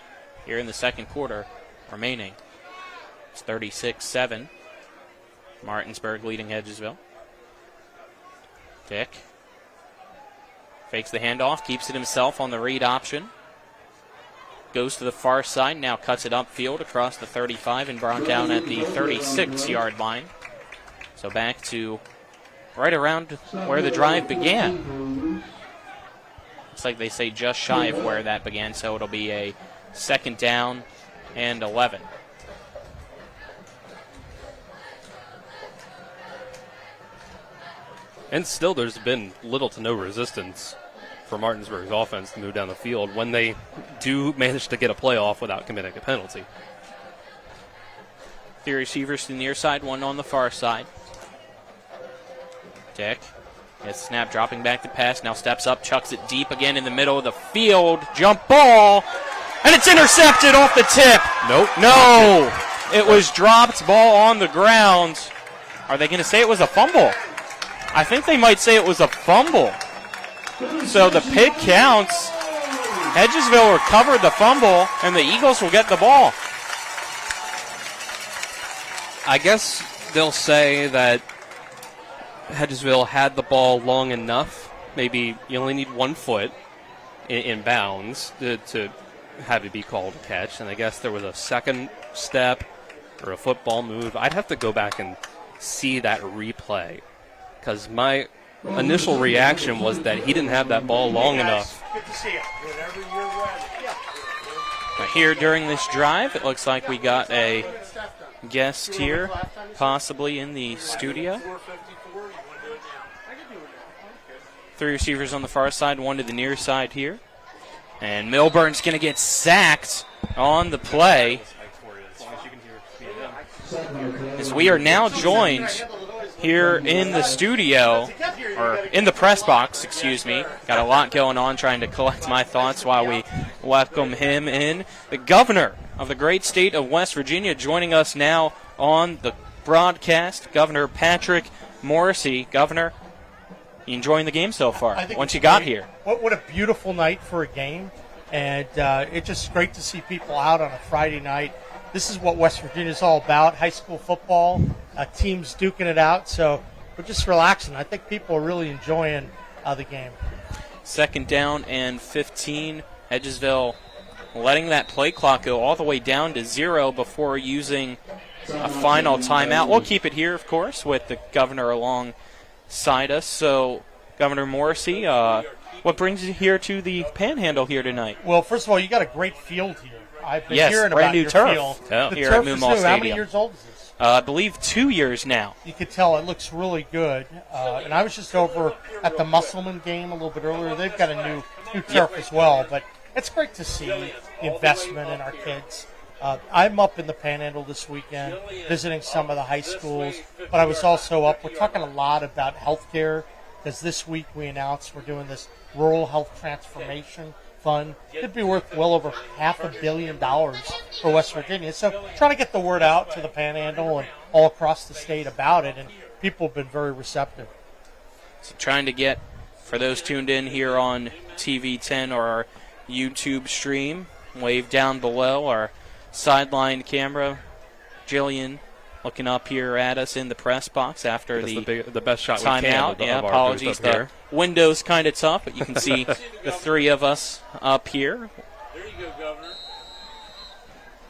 Speaker 7: here in the second quarter remaining. It's 36-7. Martinsburg leading Hedgesville. Dick fakes the handoff, keeps it himself on the read option. Goes to the far side, now cuts it upfield across the 35 and brought down at the 36-yard line. So back to right around where the drive began. Looks like they say just shy of where that began, so it'll be a 2nd down and 11.
Speaker 8: And still, there's been little to no resistance for Martinsburg's offense to move down the field when they do manage to get a play off without committing a penalty.
Speaker 7: 3 receivers to the near side, 1 on the far side. Dick gets the snap, dropping back to pass, now steps up, chucks it deep again in the middle of the field. Jump ball, and it's intercepted off the tip.
Speaker 8: Nope.
Speaker 7: No, it was dropped, ball on the ground. Are they going to say it was a fumble? I think they might say it was a fumble. So the pick counts. Hedgesville recovered the fumble, and the Eagles will get the ball.
Speaker 8: I guess they'll say that Hedgesville had the ball long enough. Maybe you only need 1 foot in bounds to have it be called a catch. And I guess there was a second step or a football move. I'd have to go back and see that replay, because my initial reaction was that he didn't have that ball long enough.
Speaker 2: Good to see you. Whenever you're ready.
Speaker 7: But here during this drive, it looks like we got a guest here, possibly in the studio. 3 receivers on the far side, 1 to the near side here. And Milburn's going to get sacked on the play, as we are now joined here in the studio, or in the press box, excuse me. Got a lot going on, trying to collect my thoughts while we welcome him in. The governor of the great state of West Virginia joining us now on the broadcast, Governor Patrick Morrisey. Governor, you enjoying the game so far once you got here?
Speaker 21: What a beautiful night for a game, and it's just great to see people out on a Friday night. This is what West Virginia is all about, high school football, teams duking it out, so we're just relaxing. I think people are really enjoying the game.
Speaker 7: 2nd down and 15. Hedgesville letting that play clock go all the way down to 0 before using a final timeout. We'll keep it here, of course, with the governor alongside us. So, Governor Morrisey, what brings you here to the Panhandle here tonight?
Speaker 21: Well, first of all, you got a great field here. I've been
Speaker 7: yes,
Speaker 21: hearing
Speaker 7: brand
Speaker 21: about
Speaker 7: new
Speaker 21: your
Speaker 7: turf
Speaker 21: field.
Speaker 7: yeah.
Speaker 21: The
Speaker 7: here
Speaker 21: turf
Speaker 7: at Moon
Speaker 21: is
Speaker 7: Mall
Speaker 21: new.
Speaker 7: Stadium.
Speaker 21: How many years old is this?
Speaker 7: I believe 2 years now.
Speaker 21: You could tell it looks really good. And I was just over at the Musselman game a little bit earlier. They've got a new turf as well. But it's great to see the investment in our kids. I'm up in the Panhandle this weekend visiting some of the high schools. But I was also up. We're talking a lot about healthcare, because this week we announced we're doing this Rural Health Transformation Fund. It'd be worth well over $500 million for West Virginia. So trying to get the word out to the Panhandle and all across the state about it, and people have been very receptive.
Speaker 7: So trying to get, for those tuned in here on TV 10 or our YouTube stream, wave down below our sideline camera, Jillian looking up here at us in the press box after
Speaker 8: the best shot we
Speaker 7: timeout.
Speaker 8: can of our
Speaker 7: Apologies.
Speaker 8: booth up here.
Speaker 7: The window's kind of tough, but you can see the three of us up here.
Speaker 2: There you go, Governor.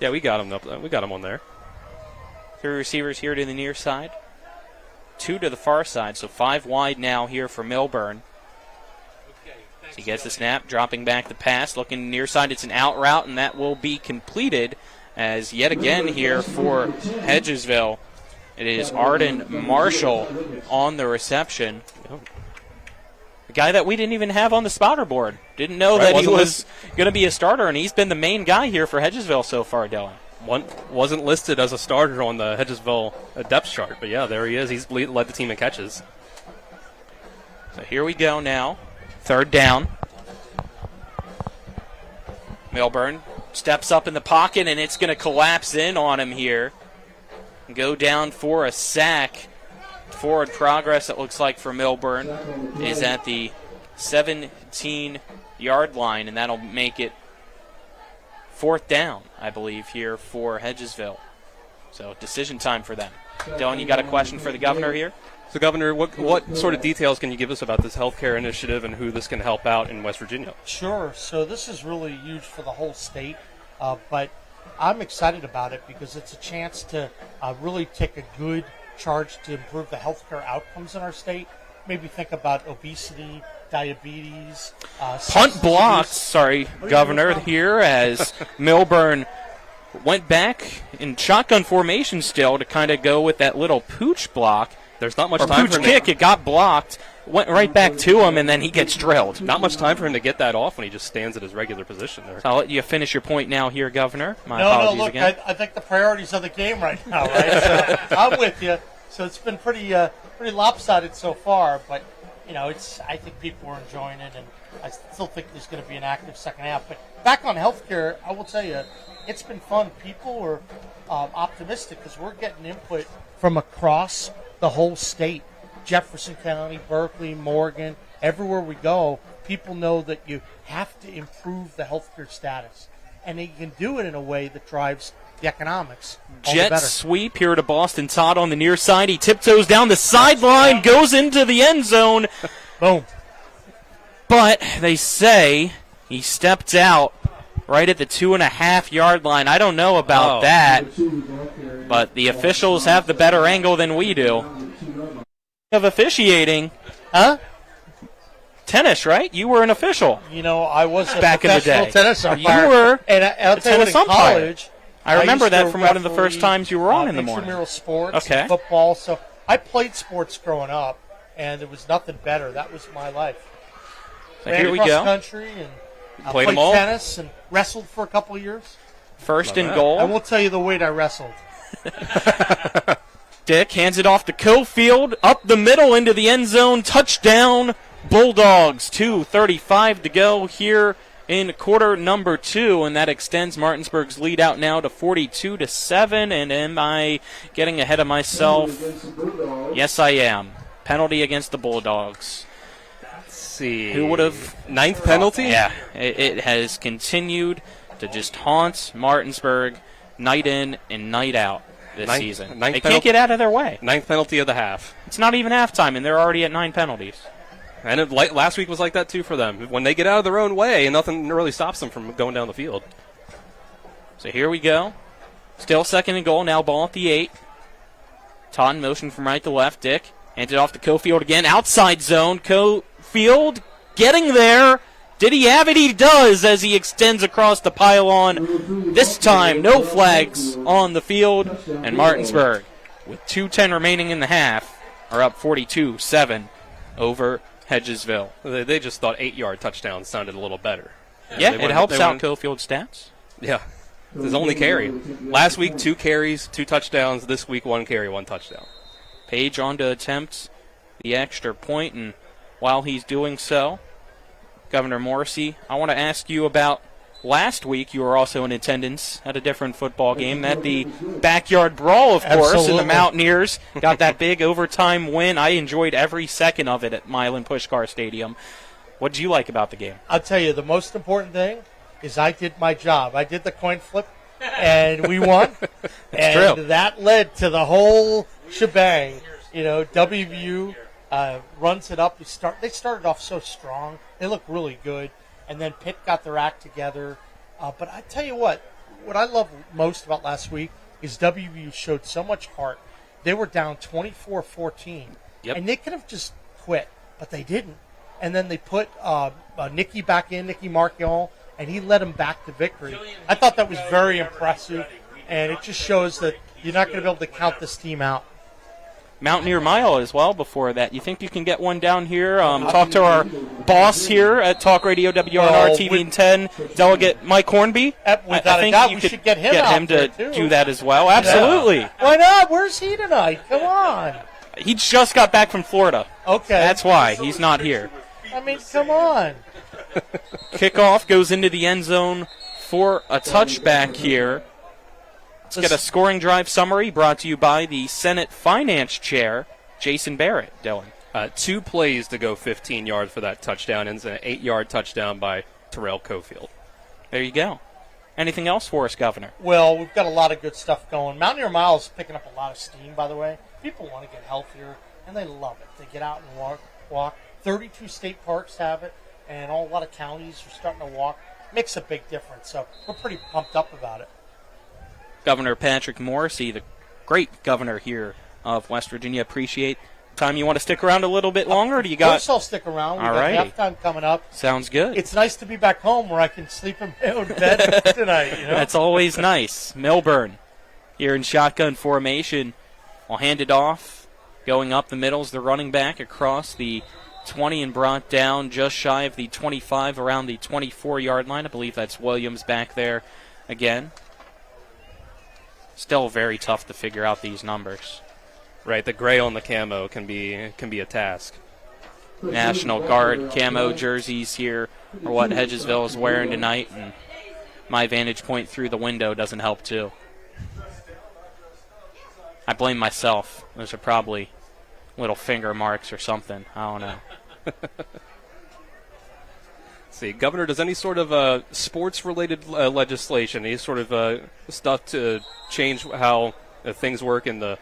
Speaker 8: Yeah, we got him up. We got him on there.
Speaker 7: 3 receivers here to the near side, 2 to the far side, so 5 wide now here for Milburn. So he gets the snap, dropping back the pass, looking near side. It's an out route, and that will be completed as yet again here for Hedgesville. It is Arden Marshall on the reception. The guy that we didn't even have on the spotter board. Didn't know that he was going to be a starter, and he's been the main guy here for Hedgesville so far, Dylan.
Speaker 8: Wasn't listed as a starter on the Hedgesville depth chart, but yeah, there he is. He's led the team in catches.
Speaker 7: So here we go now. 3rd down. Milburn steps up in the pocket, and it's going to collapse in on him here. Go down for a sack. Forward progress, it looks like, for Milburn is at the 17-yard line, and that'll make it 4th down, I believe, here for Hedgesville. So decision time for them. Dylan, you got a question for the governor here?
Speaker 8: So, Governor, what sort of details can you give us about this healthcare initiative and who this can help out in West Virginia?
Speaker 21: Sure. So this is really huge for the whole state, but I'm excited about it because it's a chance to really take a good charge to improve the healthcare outcomes in our state. Maybe think about obesity, diabetes.
Speaker 7: Punt blocked, Governor, here as Milburn went back in shotgun formation still to kind of go with that little pooch block.
Speaker 8: There's not much time for him.
Speaker 7: Kick, it got blocked, went right back to him, and then he gets drilled.
Speaker 8: Not much time for him to get that off when he just stands at his regular position there.
Speaker 7: So I'll let you finish your point now here, Governor. My
Speaker 21: No,
Speaker 7: apologies
Speaker 21: look,
Speaker 7: again.
Speaker 21: I think the priorities of the game right now, right? So I'm with you. So it's been pretty lopsided so far, but I think people are enjoying it, and I still think there's going to be an active second half. But back on healthcare, I will tell you, it's been fun. People are optimistic because we're getting input from across the whole state. Jefferson County, Berkeley, Morgan, everywhere we go, people know that you have to improve the healthcare status. And you can do it in a way that drives the economics.
Speaker 7: Jet sweep here to Boston Todd on the near side. He tiptoes down the sideline, goes into the end zone.
Speaker 21: Boom.
Speaker 7: But they say he stepped out right at the 2.5-yard line. I don't know about that, but the officials have the better angle than we do. Of officiating.
Speaker 21: Huh?
Speaker 7: Tennis, right? You were an official.
Speaker 21: I was a
Speaker 7: back in the
Speaker 21: professional
Speaker 7: day.
Speaker 21: tennis umpire.
Speaker 7: You were
Speaker 21: and I'll
Speaker 7: a
Speaker 21: tell you what,
Speaker 7: tennis
Speaker 21: in
Speaker 7: umpire.
Speaker 21: college,
Speaker 7: I remember
Speaker 21: used to
Speaker 7: that from one of the
Speaker 21: referee,
Speaker 7: first times you were on in the morning.
Speaker 21: Intramural sports,
Speaker 7: Okay.
Speaker 21: football. So I played sports growing up, and there was nothing better. That was my life.
Speaker 7: So
Speaker 21: Ran
Speaker 7: here we
Speaker 21: cross
Speaker 7: go.
Speaker 21: country and
Speaker 7: Played
Speaker 21: played
Speaker 7: them all?
Speaker 21: tennis and wrestled for a couple of years.
Speaker 7: First and goal.
Speaker 21: I won't tell you the weight I wrestled.
Speaker 7: Dick hands it off to Cofield, up the middle into the end zone, touchdown, Bulldogs. 2:35 to go here in quarter number 2, and that extends Martinsburg's lead out now to 42-7. And am I getting ahead of myself? Yes, I am. Penalty against the Bulldogs.
Speaker 8: Let's see.
Speaker 7: Who would have?
Speaker 8: 9th penalty?
Speaker 7: Yeah, it has continued to just haunt Martinsburg night in and night out this season. They can't get out of their way.
Speaker 8: 9th penalty of the half.
Speaker 7: It's not even halftime, and they're already at 9 penalties.
Speaker 8: And last week was like that, too, for them. When they get out of their own way, nothing really stops them from going down the field.
Speaker 7: So here we go. Still 2nd and goal. Now ball at the 8. Todd in motion from right to left. Dick hands it off to Cofield again. Outside zone. Cofield getting there. Did he have it? He does as he extends across the pylon. This time, no flags on the field. And Martinsburg, with 2:10 remaining in the half, are up 42-7 over Hedgesville.
Speaker 8: They just thought 8-yard touchdown sounded a little better.
Speaker 7: Yeah, it helps out Cofield's stats.
Speaker 8: Yeah. His only carry. Last week, 2 carries, 2 touchdowns. This week, 1 carry, 1 touchdown.
Speaker 7: Page on to attempt the extra point, and while he's doing so, Governor Morrissey, I want to ask you about last week. You were also in attendance at a different football game, at the Backyard Brawl, of course,
Speaker 21: Absolutely.
Speaker 7: and the Mountaineers got that big overtime win. I enjoyed every second of it at Milan Pushkar Stadium. What did you like about the game?
Speaker 21: I'll tell you, the most important thing is I did my job. I did the coin flip, and we won. And
Speaker 8: true.
Speaker 21: that led to the whole shebang. WVU runs it up. They started off so strong. They look really good. And then Pitt got their act together. But I tell you what I love most about last week is WVU showed so much heart. They were down 24-14.
Speaker 8: Yep.
Speaker 21: And they could have just quit, but they didn't. And then they put Nicky back in, Nicky Marquion, and he led them back to victory. I thought that was very impressive, and it just shows that you're not going to be able to count this team out.
Speaker 7: Mountaineer Mile as well before that. You think you can get one down here? Talk to our boss here at Talk Radio WRNR TV and 10, Delegate Mike Hornby.
Speaker 21: I think
Speaker 7: you
Speaker 21: we should get him
Speaker 7: to
Speaker 21: too.
Speaker 7: do that as well. Absolutely.
Speaker 21: Yeah. Why not? Where's he tonight? Come on.
Speaker 7: He just got back from Florida.
Speaker 21: Okay.
Speaker 7: That's why he's not here.
Speaker 21: I mean, come on.
Speaker 7: Kickoff goes into the end zone for a touchback here. Let's get a scoring drive summary brought to you by the Senate Finance Chair, Jason Barrett. Dylan.
Speaker 8: 2 plays to go 15 yards for that touchdown, and an 8-yard touchdown by Terrell Cofield.
Speaker 7: There you go. Anything else for us, Governor?
Speaker 21: Well, we've got a lot of good stuff going. Mountaineer Mile is picking up a lot of steam, by the way. People want to get healthier, and they love it. They get out and walk. 32 state parks have it, and a lot of counties are starting to walk. Makes a big difference, so we're pretty pumped up about it.
Speaker 7: Governor Patrick Morrissey, the great governor here of West Virginia. Appreciate time. You want to stick around a little bit longer? Or do you got?
Speaker 21: Of course I'll stick around. We've got halftime coming up.
Speaker 7: Sounds good.
Speaker 21: It's nice to be back home where I can sleep in my own bed tonight.
Speaker 7: That's always nice. Milburn here in shotgun formation. I'll hand it off. Going up the middle is the running back across the 20 and brought down just shy of the 25 around the 24-yard line. I believe that's Williams back there again. Still very tough to figure out these numbers.
Speaker 8: Right, the gray on the camo can be a task.
Speaker 7: National Guard camo jerseys here are what Hedgesville is wearing tonight, and my vantage point through the window doesn't help too. I blame myself. Those are probably little finger marks or something. I don't know.
Speaker 8: See, Governor, does any sort of sports-related legislation, any sort of stuff to change how things work in the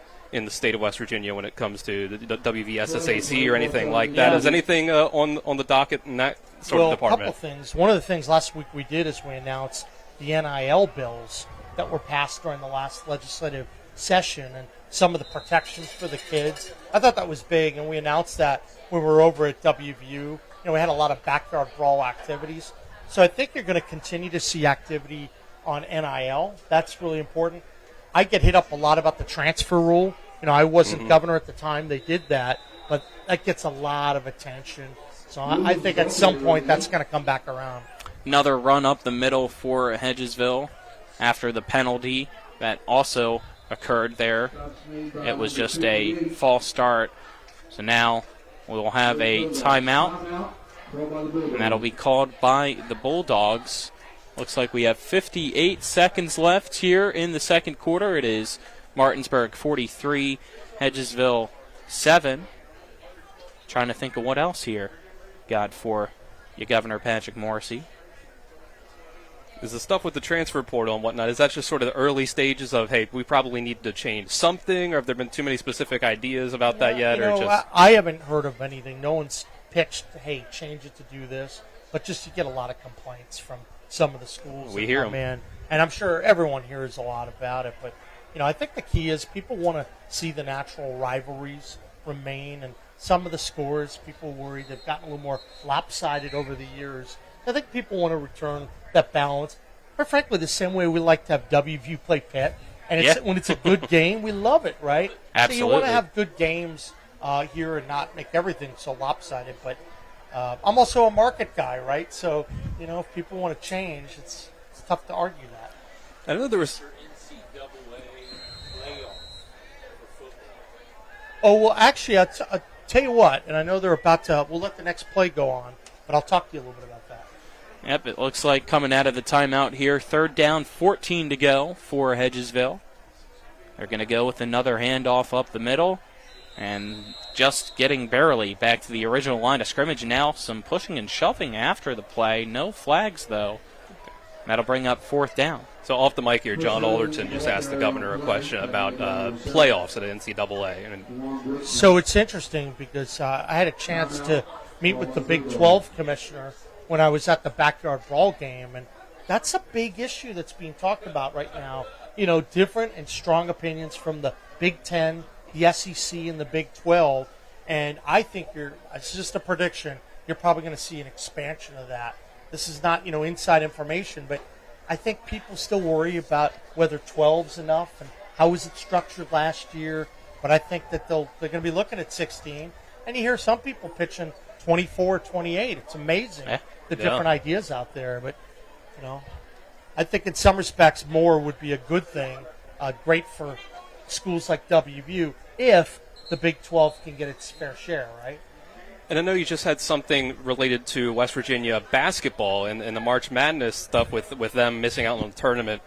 Speaker 8: state of West Virginia when it comes to the WVSSAC or anything like that? Is anything on the docket in that sort of department?
Speaker 21: Well, a couple things. One of the things last week we did is we announced the NIL bills that were passed during the last legislative session and some of the protections for the kids. I thought that was big, and we announced that when we were over at WVU. We had a lot of backyard brawl activities. So I think you're going to continue to see activity on NIL. That's really important. I get hit up a lot about the transfer rule. I wasn't governor at the time they did that, but that gets a lot of attention. So I think at some point that's going to come back around.
Speaker 7: Another run up the middle for Hedgesville after the penalty that also occurred there. It was just a false start. So now we'll have a timeout, and that'll be called by the Bulldogs. Looks like we have 58 seconds left here in the second quarter. It is Martinsburg 43, Hedgesville 7. Trying to think of what else here got for you, Governor Patrick Morrissey.
Speaker 8: Is the stuff with the transfer portal and whatnot, is that just sort of the early stages of, hey, we probably need to change something, or have there been too many specific ideas about that yet?
Speaker 21: I haven't heard of anything. No one's pitched, hey, change it to do this. But just to get a lot of complaints from some of the schools.
Speaker 8: We hear them.
Speaker 21: And I'm sure everyone hears a lot about it. But, I think the key is people want to see the natural rivalries remain. And some of the scores, people worry they've gotten a little more lopsided over the years. I think people want to return that balance. Or frankly, the same way we like to have WVU play Pitt. And when it's a good game, we love it, right?
Speaker 7: Absolutely.
Speaker 21: So you want to have good games here and not make everything so lopsided. But I'm also a market guy, right? So, if people want to change, it's tough to argue that.
Speaker 8: I know there was...
Speaker 21: Oh, well, actually, I'll tell you what, and I know they're about to, we'll let the next play go on, but I'll talk to you a little bit about that.
Speaker 7: Yep, it looks like coming out of the timeout here, 3rd down, 14 to go for Hedgesville. They're going to go with another handoff up the middle, and just getting barely back to the original line of scrimmage now. Some pushing and shoving after the play. No flags, though. That'll bring up 4th down.
Speaker 8: So off the mic here, John Alderton just asked the governor a question about playoffs at the NCAA.
Speaker 21: So it's interesting because I had a chance to meet with the Big 12 commissioner when I was at the backyard brawl game, and that's a big issue that's being talked about right now. You know, different and strong opinions from the Big 10, the SEC, and the Big 12, and I think it's just a prediction, you're probably going to see an expansion of that. This is not, inside information, but I think people still worry about whether 12's enough and how was it structured last year. But I think that they're going to be looking at 16. And you hear some people pitching 24, 28. It's amazing the different ideas out there. But, I think in some respects more would be a good thing, great for schools like WVU if the Big 12 can get its fair share, right?
Speaker 8: And I know you just had something related to West Virginia basketball and the March Madness stuff with them missing out on the tournament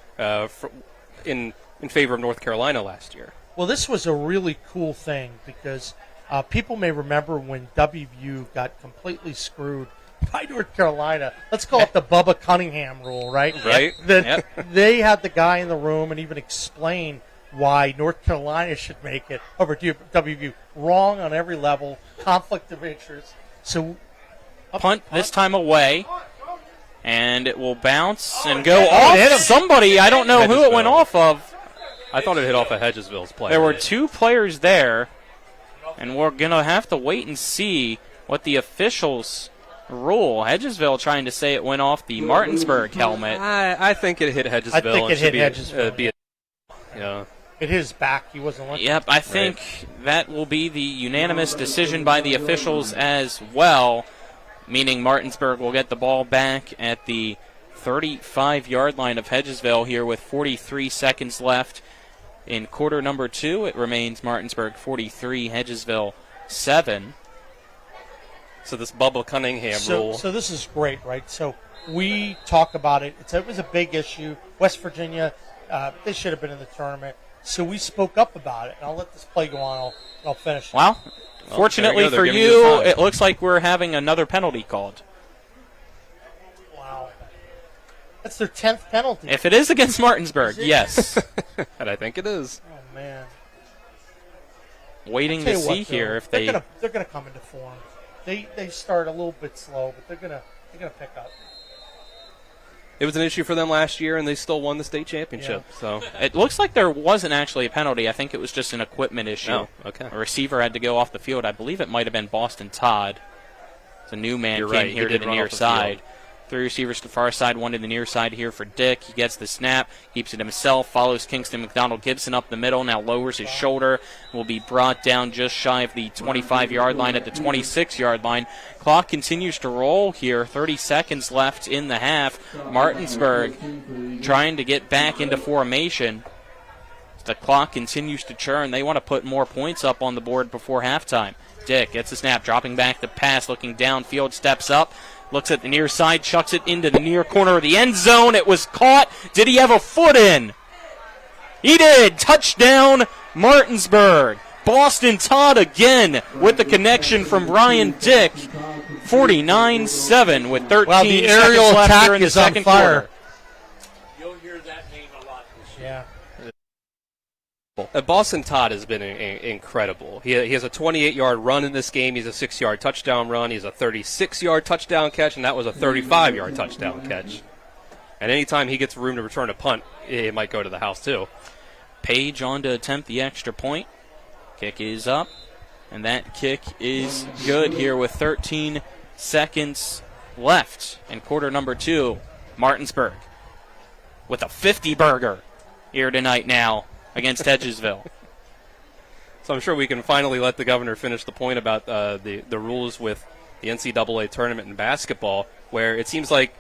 Speaker 8: in favor of North Carolina last year.
Speaker 21: Well, this was a really cool thing because people may remember when WVU got completely screwed by North Carolina. Let's call it the Bubba Cunningham rule, right?
Speaker 8: Right.
Speaker 21: They had the guy in the room and even explained why North Carolina should make it over to WVU. Wrong on every level, conflict of interest. So
Speaker 7: punt this time away, and it will bounce and go off somebody. I don't know who it went off of.
Speaker 8: I thought it hit off of Hedgesville's player.
Speaker 7: There were 2 players there, and we're going to have to wait and see what the officials rule. Hedgesville trying to say it went off the Martinsburg helmet.
Speaker 8: I think it hit Hedgesville.
Speaker 21: I think it hit Hedgesville. It hit his back. He wasn't looking.
Speaker 7: Yep, I think that will be the unanimous decision by the officials as well, meaning Martinsburg will get the ball back at the 35-yard line of Hedgesville here with 43 seconds left in quarter number 2. It remains Martinsburg 43, Hedgesville 7.
Speaker 8: So this Bubba Cunningham rule.
Speaker 21: So this is great, right? So we talk about it. It was a big issue. West Virginia, they should have been in the tournament. So we spoke up about it, and I'll let this play go on. I'll finish.
Speaker 7: Well, fortunately for you, it looks like we're having another penalty called.
Speaker 21: Wow. That's their 10th penalty.
Speaker 7: If it is against Martinsburg, yes.
Speaker 8: And I think it is.
Speaker 21: Oh, man.
Speaker 7: Waiting to see here if they...
Speaker 21: They're going to come into form. They start a little bit slow, but they're going to pick up.
Speaker 8: It was an issue for them last year, and they still won the state championship.
Speaker 21: Yeah.
Speaker 8: So
Speaker 7: it looks like there wasn't actually a penalty. I think it was just an equipment issue.
Speaker 8: Oh, okay.
Speaker 7: A receiver had to go off the field. I believe it might have been Boston Todd. It's a new man came here to the near side. 3 receivers to the far side, 1 to the near side here for Dick. He gets the snap, keeps it himself, follows Kingston McDonald Gibson up the middle, now lowers his shoulder, will be brought down just shy of the 25-yard line at the 26-yard line. Clock continues to roll here, 30 seconds left in the half. Martinsburg trying to get back into formation. The clock continues to churn. They want to put more points up on the board before halftime. Dick gets the snap, dropping back the pass, looking downfield, steps up, looks at the near side, chucks it into the near corner of the end zone. It was caught. Did he have a foot in? He did. Touchdown, Martinsburg. Boston Todd again with the connection from Brian Dick. 49-7 with 13
Speaker 21: well, the aerial
Speaker 7: seconds left
Speaker 21: attack
Speaker 7: here in the
Speaker 21: is on
Speaker 7: second
Speaker 21: fire.
Speaker 7: quarter.
Speaker 2: You'll hear that name a lot this year.
Speaker 21: Yeah.
Speaker 8: Boston Todd has been incredible. He has a 28-yard run in this game. He's a 6-yard touchdown run. He's a 36-yard touchdown catch, and that was a 35-yard touchdown catch. And anytime he gets room to return a punt, it might go to the house too.
Speaker 7: Page on to attempt the extra point. Kick is up, and that kick is good here with 13 seconds left in quarter number 2. Martinsburg with a 50-burger here tonight now against Hedgesville.
Speaker 8: So I'm sure we can finally let the governor finish the point about the rules with the NCAA tournament in basketball, where it seems like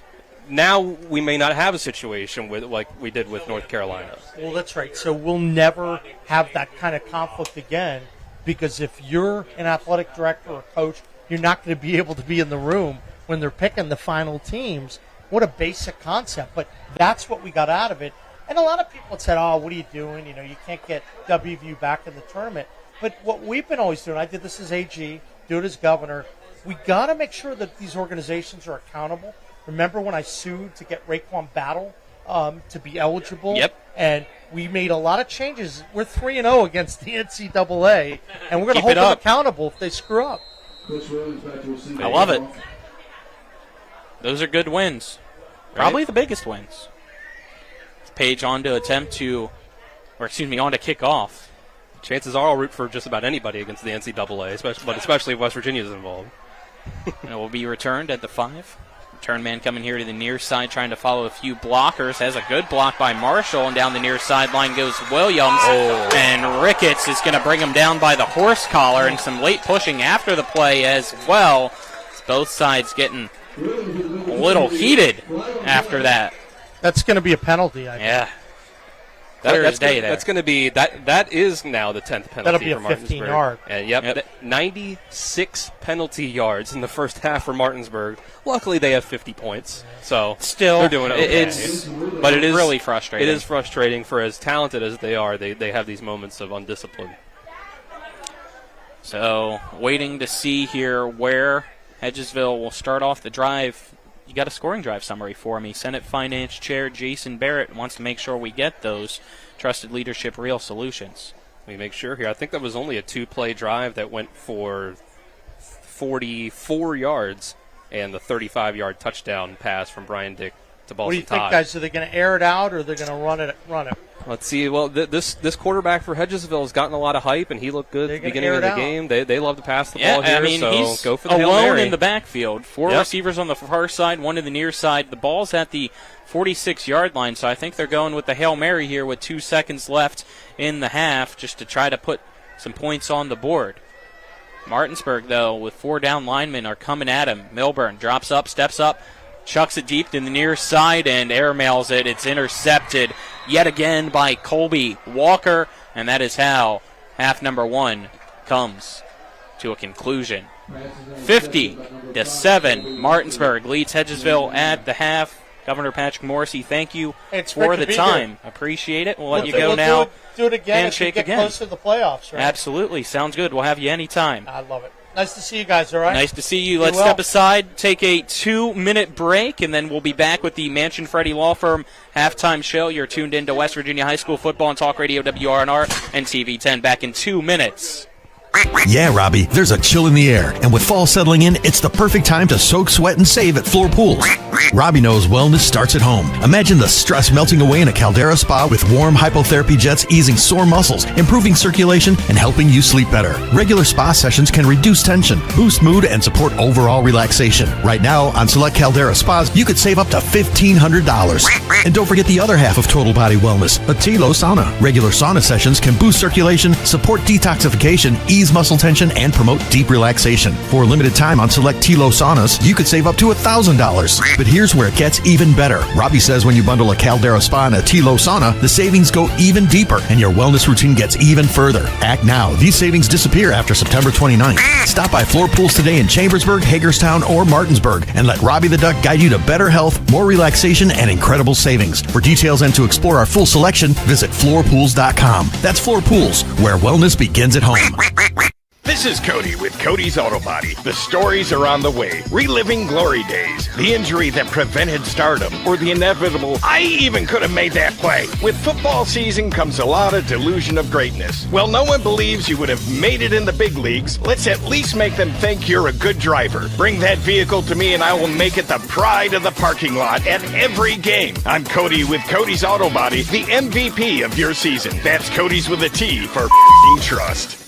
Speaker 8: now we may not have a situation with like we did with North Carolina.
Speaker 21: Well, that's right. So we'll never have that kind of conflict again, because if you're an athletic director or coach, you're not going to be able to be in the room when they're picking the final teams. What a basic concept, but that's what we got out of it. And a lot of people said, oh, what are you doing? You know, you can't get WVU back in the tournament. But what we've been always doing, I did this as AG, do it as governor, we got to make sure that these organizations are accountable. remember when I sued to get Raekwon Battle to be eligible?
Speaker 8: Yep.
Speaker 21: And we made a lot of changes. We're 3-0 against the NCAA, and we're going to hold them accountable if they screw up.
Speaker 7: I love it. Those are good wins. Probably the biggest wins. Page on to on to kick off.
Speaker 8: Chances are I'll root for just about anybody against the NCAA, especially if West Virginia is involved.
Speaker 7: And it will be returned at the 5. Return man coming here to the near side, trying to follow a few blockers. Has a good block by Marshall, and down the near sideline goes Williams. And Ricketts is going to bring him down by the horse collar, and some late pushing after the play as well. Both sides getting a little heated after that.
Speaker 21: That's going to be a penalty, I think.
Speaker 7: Yeah.
Speaker 8: That's going to be that is now the 10th penalty.
Speaker 21: That'll be a
Speaker 8: for Martinsburg.
Speaker 21: 15-yard.
Speaker 8: And 96 penalty yards in the first half for Martinsburg. Luckily, they have 50 points, so
Speaker 7: still
Speaker 8: they're doing okay.
Speaker 7: But it is really frustrating.
Speaker 8: It is frustrating for as talented as they are. They have these moments of undiscipline.
Speaker 7: So waiting to see here where Hedgesville will start off the drive. You got a scoring drive summary for me. Senate Finance Chair Jason Barrett wants to make sure we get those. Trusted Leadership, Real Solutions.
Speaker 8: Let me make sure here. I think that was only a 2-play drive that went for 44 yards and the 35-yard touchdown pass from Brian Dick to Boston.
Speaker 21: What do you think, guys? Are they going to air it out or are they going to run it?
Speaker 8: Let's see. Well, this quarterback for Hedgesville has gotten a lot of hype, and he looked good at the beginning of the game. They love to pass the ball here,
Speaker 7: he's
Speaker 8: go for the Hail
Speaker 7: alone
Speaker 8: Mary.
Speaker 7: in the backfield. 4 receivers on the far side, 1 to the near side. The ball's at the 46-yard line, so I think they're going with the Hail Mary here with 2 seconds left in the half just to try to put some points on the board. Martinsburg, though, with 4 down linemen are coming at him. Milburn drops up, steps up, chucks it deep to the near side and airmails it. It's intercepted yet again by Colby Walker, and that is how half number 1 comes to a conclusion. 50-7, Martinsburg leads Hedgesville at the half. Governor Patrick Morrissey, thank you for the time. Appreciate it. We'll let you go now.
Speaker 21: Do it again.
Speaker 7: Handshake
Speaker 21: get
Speaker 7: again.
Speaker 21: Close to the playoffs, right?
Speaker 7: Absolutely. Sounds good. We'll have you anytime.
Speaker 21: I love it. Nice to see you guys, all right?
Speaker 7: Nice to see you. Let's step aside, take a 2-minute break, and then we'll be back with the Mansion Freddie Law Firm halftime show. You're tuned in to West Virginia High School football on Talk Radio WRNR and TV 10. Back in 2 minutes.
Speaker 5: Yeah, Robbie, there's a chill in the air, and with fall settling in, it's the perfect time to soak, sweat, and save at Floor Pools. Robbie knows wellness starts at home. Imagine the stress melting away in a Caldera spa with warm hypotherapy jets easing sore muscles, improving circulation, and helping you sleep better. Regular spa sessions can reduce tension, boost mood, and support overall relaxation. Right now, on select Caldera spas, you could save up to $1,500. And don't forget the other half of Total Body Wellness, a Tilo sauna. Regular sauna sessions can boost circulation, support detoxification, ease muscle tension, and promote deep relaxation. For a limited time on select Tilo saunas, you could save up to $1,000. But here's where it gets even better. Robbie says when you bundle a Caldera spa and a Tilo sauna, the savings go even deeper and your wellness routine gets even further. Act now. These savings disappear after September 29th. Stop by Floor Pools today in Chambersburg, Hagerstown, or Martinsburg and let Robbie the Duck guide you to better health, more relaxation, and incredible savings. For details and to explore our full selection, visit floorpools.com. That's Floor Pools, where wellness begins at home.
Speaker 14: This is Cody with Cody's Auto Body. The stories are on the way. Reliving glory days, the injury that prevented stardom, or the inevitable, I even could have made that play. With football season comes a lot of delusion of greatness. Well, no one believes you would have made it in the big leagues. Let's at least make them think you're a good driver. Bring that vehicle to me and I will make it the pride of the parking lot at every game. I'm Cody with Cody's Auto Body, the MVP of your season. That's Cody's with a T for trust.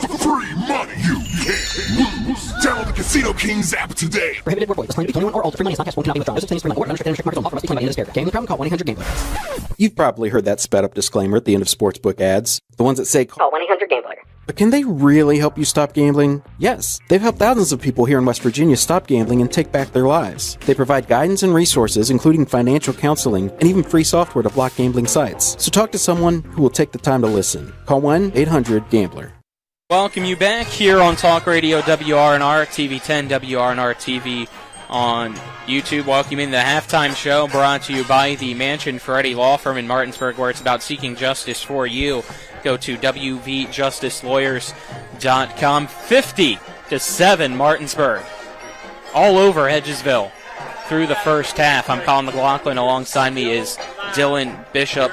Speaker 22: Free money you can't lose. Download the Casino Kings app today.
Speaker 23: Prohibited word voice. Claim to be 21 or older. Free money is not cash. Cannot be withdrawn. This is free money or unrestricted market offer must be claimed by end of spirit. Gambling problem? Call 1-800-GAMBLER.
Speaker 24: You've probably heard that sped up disclaimer at the end of sportsbook ads. The ones that say,
Speaker 23: call 1-800-GAMBLER.
Speaker 24: But can they really help you stop gambling? Yes. They've helped thousands of people here in West Virginia stop gambling and take back their lives. They provide guidance and resources, including financial counseling and even free software to block gambling sites. So talk to someone who will take the time to listen. Call 1-800-GAMBLER.
Speaker 7: Welcome you back here on Talk Radio WRNR, TV 10, WRNR TV on YouTube. Welcome in the halftime show brought to you by the Mansion Freddie Law Firm in Martinsburg, where it's about seeking justice for you. Go to wvjusticelawyers.com. 50-7 Martinsburg. All over Hedgesville. through the first half. I'm Colin McLaughlin. Alongside me is Dylan Bishop.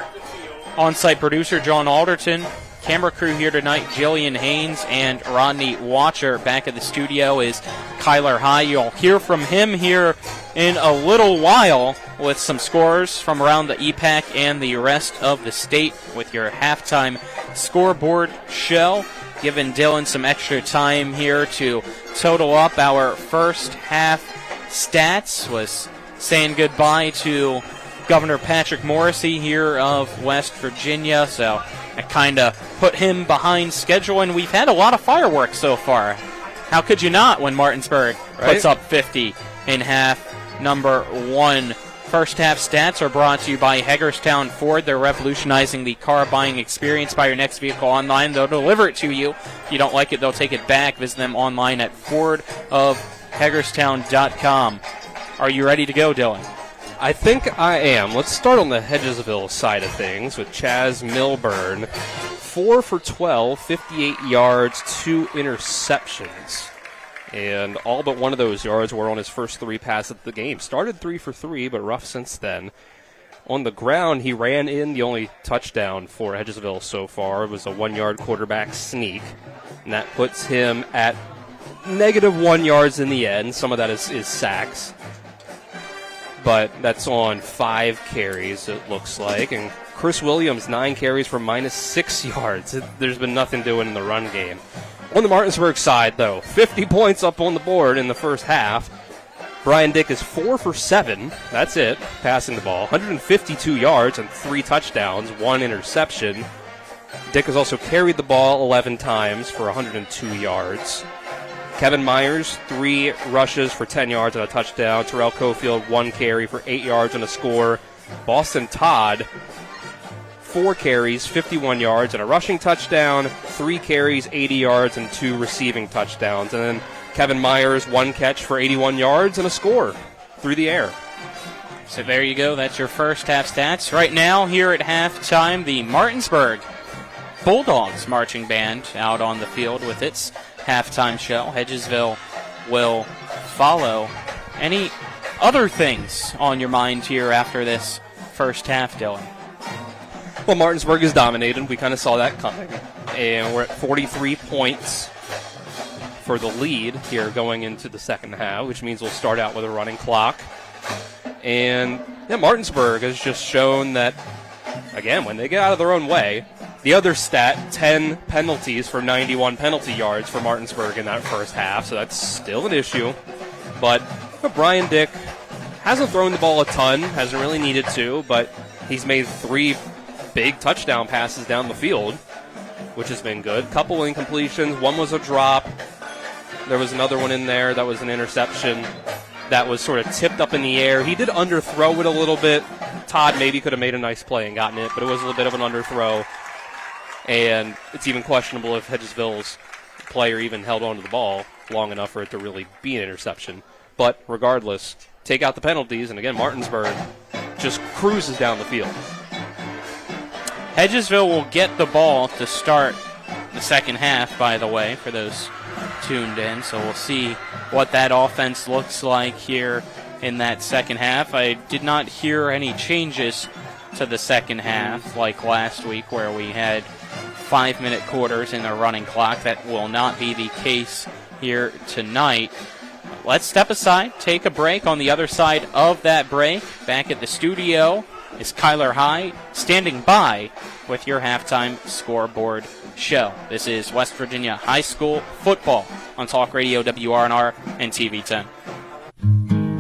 Speaker 7: On-site producer John Alderton. Camera crew here tonight, Jillian Haynes and Rodney Watcher. Back at the studio is Kyler High. You'll hear from him here in a little while with some scores from around the EPAC and the rest of the state with your halftime scoreboard show. Giving Dylan some extra time here to total up our first half stats. Was saying goodbye to Governor Patrick Morrissey here of West Virginia, so I kind of put him behind schedule, and we've had a lot of fireworks so far. How could you not when Martinsburg puts up 50 in half number one? First half stats are brought to you by Hagerstown Ford. They're revolutionizing the car buying experience. Buy your next vehicle online. They'll deliver it to you. If you don't like it, they'll take it back. Visit them online at fordofhagerstown.com. Are you ready to go, Dylan?
Speaker 8: I think I am. Let's start on the Hedgesville side of things with Chaz Milburn. 4 for 12, 58 yards, 2 interceptions. And all but one of those yards were on his first 3 passes of the game. Started 3 for 3, but rough since then. On the ground, he ran in. The only touchdown for Hedgesville so far was a 1-yard quarterback sneak. And that puts him at -1 yards in the end. Some of that is sacks. But that's on 5 carries, it looks like. And Chris Williams, 9 carries for -6 yards. There's been nothing doing in the run game. On the Martinsburg side, though, 50 points up on the board in the first half. Brian Dick is 4 for 7. That's it, passing the ball. 152 yards and 3 touchdowns, 1 interception. Dick has also carried the ball 11 times for 102 yards. Kevin Myers, 3 rushes for 10 yards and a touchdown. Terrell Cofield, 1 carry for 8 yards and a score. Boston Todd, 4 carries, 51 yards and a rushing touchdown. 3 carries, 80 yards and 2 receiving touchdowns. And then Kevin Myers, 1 catch for 81 yards and a score through the air.
Speaker 7: So there you go. That's your first half stats. Right now, here at halftime, the Martinsburg Bulldogs marching band out on the field with its halftime show. Hedgesville will follow. Any other things on your mind here after this first half, Dylan?
Speaker 8: Well, Martinsburg is dominated. We kind of saw that coming. And we're at 43 points for the lead here going into the second half, which means we'll start out with a running clock. And yeah, Martinsburg has just shown that, again, when they get out of their own way, the other stat, 10 penalties for 91 penalty yards for Martinsburg in that first half, so that's still an issue. But Brian Dick hasn't thrown the ball a ton, hasn't really needed to, but he's made 3 big touchdown passes down the field, which has been good. Couple incompletions, 1 was a drop. There was another one in there that was an interception that was sort of tipped up in the air. He did underthrow it a little bit. Todd maybe could have made a nice play and gotten it, but it was a little bit of an underthrow. And it's even questionable if Hedgesville's player even held onto the ball long enough for it to really be an interception. But regardless, take out the penalties, and again, Martinsburg just cruises down the field.
Speaker 7: Hedgesville will get the ball to start the second half, by the way, for those tuned in. So we'll see what that offense looks like here in that second half. I did not hear any changes to the second half like last week where we had 5-minute quarters in the running clock. That will not be the case here tonight. Let's step aside, take a break. On the other side of that break, back at the studio, is Kyler High standing by with your halftime scoreboard show. This is West Virginia High School football on Talk Radio WRNR and TV 10.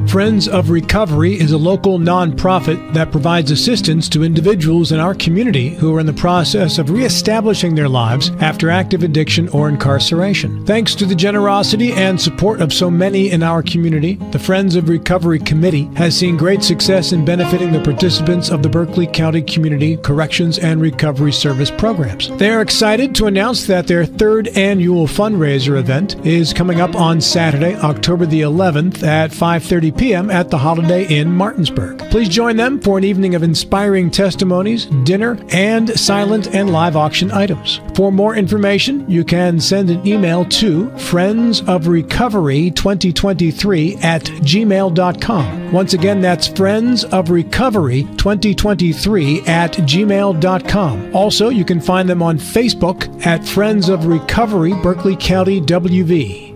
Speaker 16: Friends of Recovery is a local nonprofit that provides assistance to individuals in our community who are in the process of reestablishing their lives after active addiction or incarceration. Thanks to the generosity and support of so many in our community, the Friends of Recovery Committee has seen great success in benefiting the participants of the Berkeley County Community Corrections and Recovery Service programs. They are excited to announce that their 3rd annual fundraiser event is coming up on Saturday, October the 11th at 5:30 p.m. p.m. at the Holiday Inn Martinsburg. Please join them for an evening of inspiring testimonies, dinner, and silent and live auction items. For more information, you can send an email to friendsofrecovery2023@gmail.com. Once again, that's friendsofrecovery2023@gmail.com. Also, you can find them on Facebook at Friends of Recovery, Berkeley County, WV.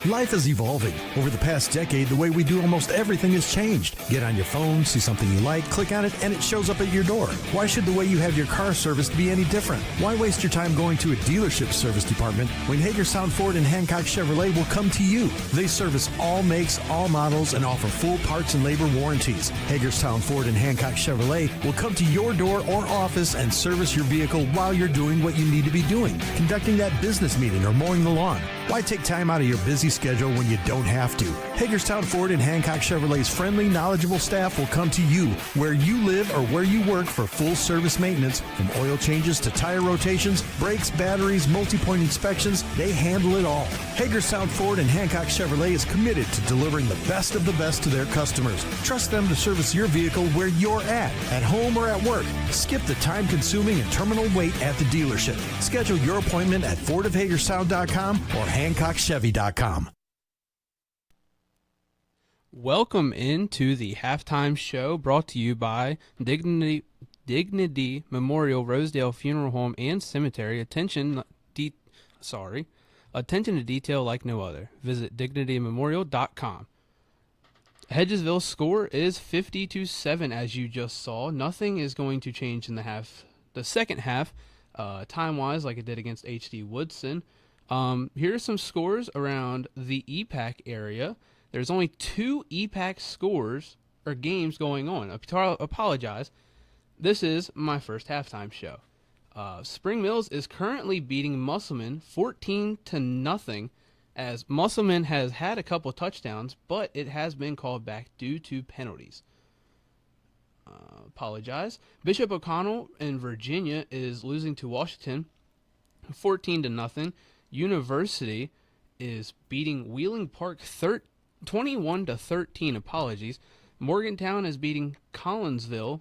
Speaker 5: Life is evolving. Over the past decade, the way we do almost everything has changed. Get on your phone, see something you like, click on it, and it shows up at your door. Why should the way you have your car serviced be any different? Why waste your time going to a dealership service department when Hagerstown Ford and Hancock Chevrolet will come to you? They service all makes, all models, and offer full parts and labor warranties. Hagerstown Ford and Hancock Chevrolet will come to your door or office and service your vehicle while you're doing what you need to be doing, conducting that business meeting or mowing the lawn. Why take time out of your busy schedule when you don't have to? Hagerstown Ford and Hancock Chevrolet's friendly, knowledgeable staff will come to you where you live or where you work for full service maintenance, from oil changes to tire rotations, brakes, batteries, multi-point inspections. They handle it all. Hagerstown Ford and Hancock Chevrolet is committed to delivering the best of the best to their customers. Trust them to service your vehicle where you're at home or at work. Skip the time-consuming and terminal wait at the dealership. Schedule your appointment at fordofhagerstown.com or HancockChevy.com.
Speaker 10: Welcome into the halftime show brought to you by Dignity Memorial Rosedale Funeral Home and Cemetery. Attention to detail like no other. Visit dignitymemorial.com. Hedgesville's score is 50-7, as you just saw. Nothing is going to change in the second half, time-wise, like it did against H.D. Woodson. Here are some scores around the EPAC area. There's only 2 EPAC scores or games going on. I apologize. This is my first halftime show. Spring Mills is currently beating Musselman 14-0, as Musselman has had a couple touchdowns, but it has been called back due to penalties. Apologize. Bishop O'Connell in Virginia is losing to Washington 14-0. University is beating Wheeling Park 21-13. Apologies. Morgantown is beating Collinsville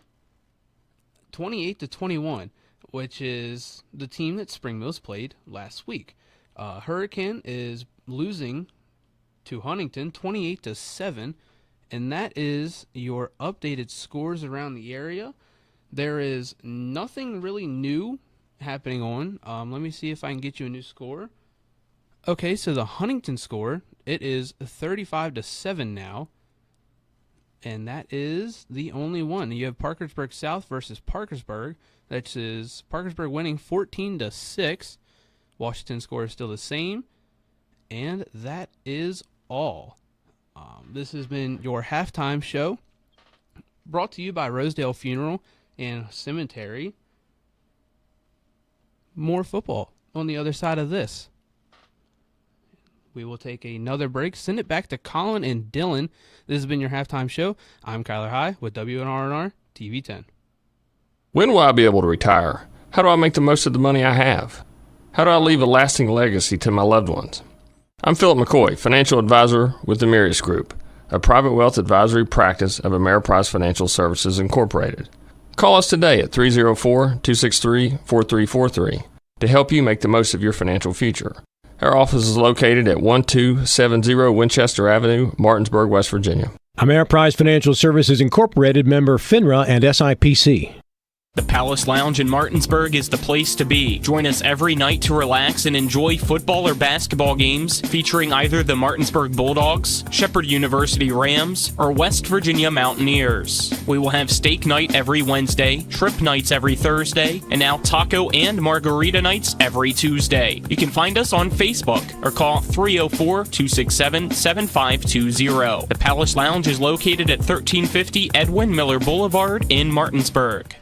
Speaker 10: 28-21, which is the team that Spring Mills played last week. Hurricane is losing to Huntington 28-7, and that is your updated scores around the area. There is nothing really new happening on. Let me see if I can get you a new score. Okay, so the Huntington score, it is 35-7 now, and that is the only one. You have Parkersburg South versus Parkersburg. That is Parkersburg winning 14-6. Washington score is still the same, and that is all. This has been your halftime show, brought to you by Rosedale Funeral and Cemetery. More football on the other side of this. We will take another break. Send it back to Colin and Dylan. This has been your halftime show. I'm Kyler High with WNRNR TV 10.
Speaker 11: When will I be able to retire? How do I make the most of the money I have? How do I leave a lasting legacy to my loved ones? I'm Philip McCoy, financial advisor with the Mirius Group, a private wealth advisory practice of Ameriprise Financial Services Incorporated. Call us today at 304-263-4343 to help you make the most of your financial future. Our office is located at 1270 Winchester Avenue, Martinsburg, West Virginia.
Speaker 16: Ameriprise Financial Services Incorporated, member FINRA and SIPC.
Speaker 7: The Palace Lounge in Martinsburg is the place to be. Join us every night to relax and enjoy football or basketball games featuring either the Martinsburg Bulldogs, Shepherd University Rams, or West Virginia Mountaineers. We will have steak night every Wednesday, trip nights every Thursday, and now taco and margarita nights every Tuesday. You can find us on Facebook or call 304-267-7520. The Palace Lounge is located at 1350 Edwin Miller Boulevard in Martinsburg.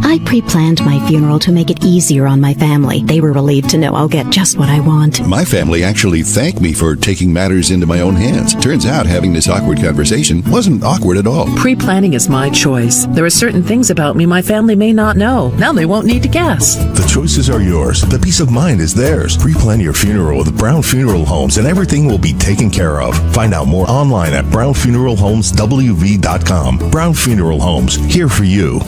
Speaker 4: I pre-planned my funeral to make it easier on my family. They were relieved to know I'll get just what I want.
Speaker 12: My family actually thanked me for taking matters into my own hands. Turns out having this awkward conversation wasn't awkward at all.
Speaker 6: Pre-planning is my choice. There are certain things about me my family may not know. Now they won't need to guess.
Speaker 22: The choices are yours. The peace of mind is theirs. Pre-plan your funeral with Brown Funeral Homes and everything will be taken care of. Find out more online at brownfuneralhomeswv.com. Brown Funeral Homes, here for you.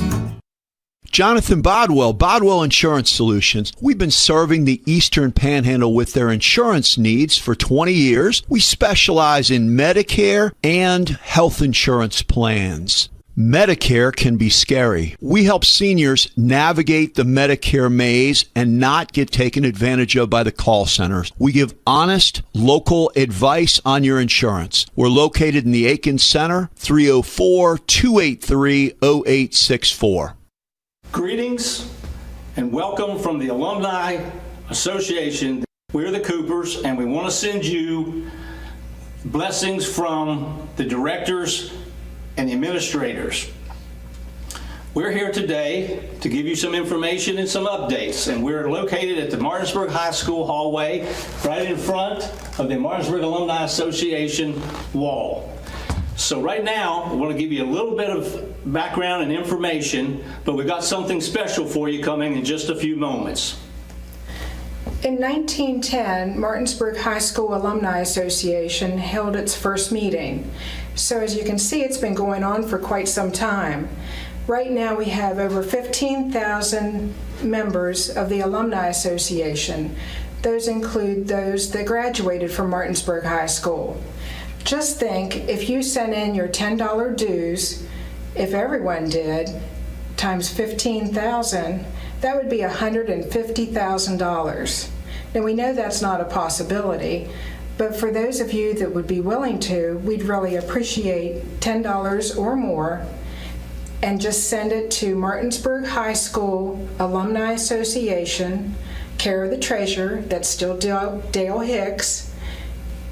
Speaker 13: Jonathan Bodwell Insurance Solutions. We've been serving the Eastern Panhandle with their insurance needs for 20 years. We specialize in Medicare and health insurance plans. Medicare can be scary. We help seniors navigate the Medicare maze and not get taken advantage of by the call centers. We give honest, local advice on your insurance. We're located in the Aiken Center, 304-283-0864.
Speaker 18: Greetings and welcome from the Alumni Association. We're the Coopers and we want to send you blessings from the directors and the administrators. We're here today to give you some information and some updates, and we're located at the Martinsburg High School hallway right in front of the Martinsburg Alumni Association wall. So right now, I want to give you a little bit of background and information, but we've got something special for you coming in just a few moments.
Speaker 19: In 1910, Martinsburg High School Alumni Association held its first meeting. So as you can see, it's been going on for quite some time. Right now we have over 15,000 members of the Alumni Association. Those include those that graduated from Martinsburg High School. Just think, if you sent in your $10 dues, if everyone did, times 15,000, that would be $150,000. Now we know that's not a possibility, but for those of you that would be willing to, we'd really appreciate $10 or more, and just send it to Martinsburg High School Alumni Association, care of the treasurer, that's still Dale Hicks,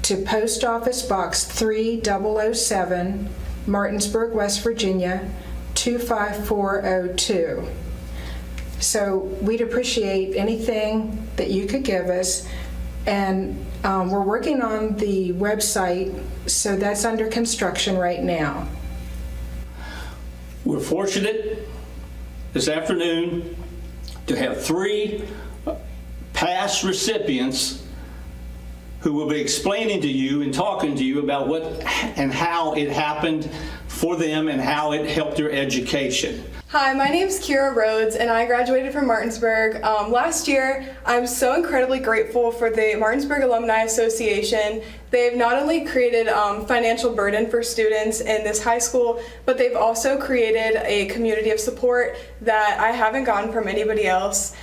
Speaker 19: to Post Office Box 3007, Martinsburg, West Virginia, 25402. So we'd appreciate anything that you could give us, and we're working on the website, so that's under construction right now.
Speaker 18: We're fortunate this afternoon to have 3 past recipients who will be explaining to you and talking to you about what and how it happened for them and how it helped their education.
Speaker 25: Hi, my name is Kira Rhodes and I graduated from Martinsburg last year. I'm so incredibly grateful for the Martinsburg Alumni Association. They've not only created financial burden for students in this high school, but they've also created a community of support that I haven't gotten from anybody else.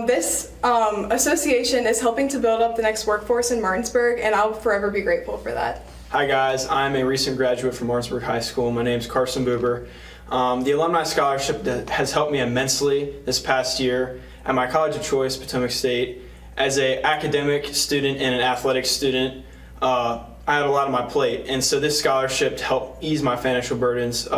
Speaker 25: This association is helping to build up the next workforce in Martinsburg, and I'll forever be grateful for that.
Speaker 26: Hi guys, I'm a recent graduate from Martinsburg High School. My name's Carson Buber. The Alumni Scholarship has helped me immensely this past year at my college of choice, Potomac State. As an academic student and an athletic student, I had a lot on my plate, and so this scholarship helped ease my financial burdens.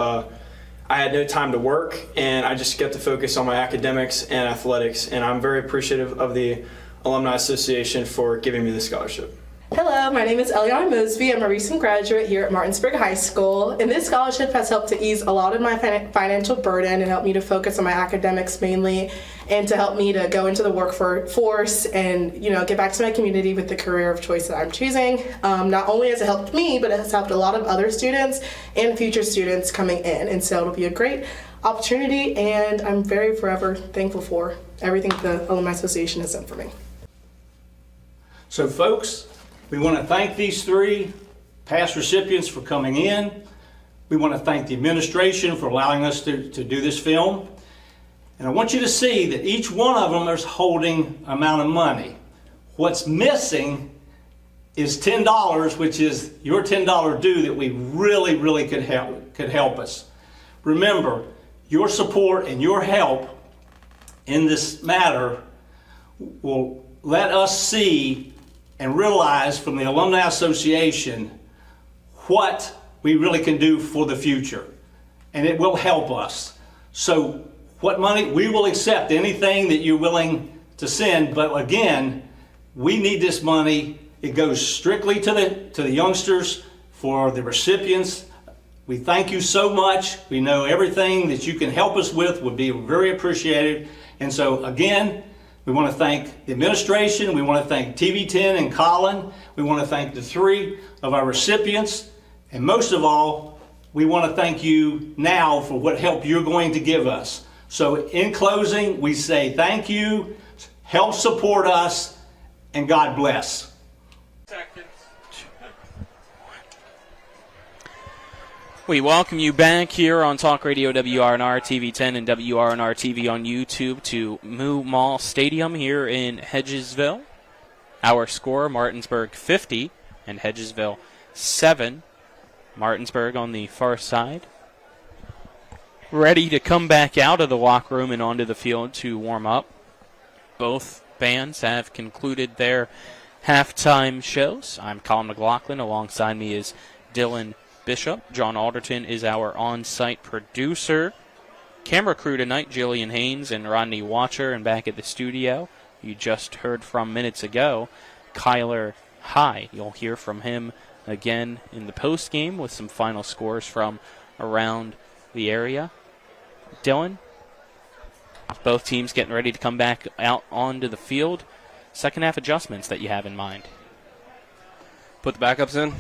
Speaker 26: I had no time to work, and I just got to focus on my academics and athletics, and I'm very appreciative of the Alumni Association for giving me this scholarship.
Speaker 27: Hello, my name is Eliana Mosby. I'm a recent graduate here at Martinsburg High School, and this scholarship has helped to ease a lot of my financial burden and help me to focus on my academics mainly, and to help me to go into the workforce and get back to my community with the career of choice that I'm choosing. Not only has it helped me, but it has helped a lot of other students and future students coming in, and so it'll be a great opportunity, and I'm very forever thankful for everything the Alumni Association has done for me.
Speaker 18: So folks, we want to thank these 3 past recipients for coming in. We want to thank the administration for allowing us to do this film. And I want you to see that each one of them is holding an amount of money. What's missing is $10, which is your $10 due that we really could help us. Remember, your support and your help in this matter will let us see and realize from the Alumni Association what we really can do for the future. And it will help us. So what money, we will accept anything that you're willing to send, but again, we need this money. It goes strictly to the youngsters, for the recipients. We thank you so much. We know everything that you can help us with would be very appreciated. And so again, we want to thank the administration. We want to thank TV10 and Colin. We want to thank the 3 of our recipients. And most of all, we want to thank you now for what help you're going to give us. So in closing, we say thank you, help support us, and God bless.
Speaker 7: We welcome you back here on Talk Radio WRNR TV10 and WRNR TV on YouTube to Moo Mall Stadium here in Hedgesville. Our score, Martinsburg 50 and Hedgesville 7. Martinsburg on the far side, ready to come back out of the locker room and onto the field to warm up. Both bands have concluded their halftime shows. I'm Colin McLaughlin. Alongside me is Dylan Bishop. John Alderton is our on-site producer. Camera crew tonight, Jillian Haynes and Rodney Watcher. And back at the studio, you just heard from minutes ago, Kyler High. You'll hear from him again in the postgame with some final scores from around the area. Dylan, both teams getting ready to come back out onto the field. Second half adjustments that you have in mind.
Speaker 8: Put the backups in?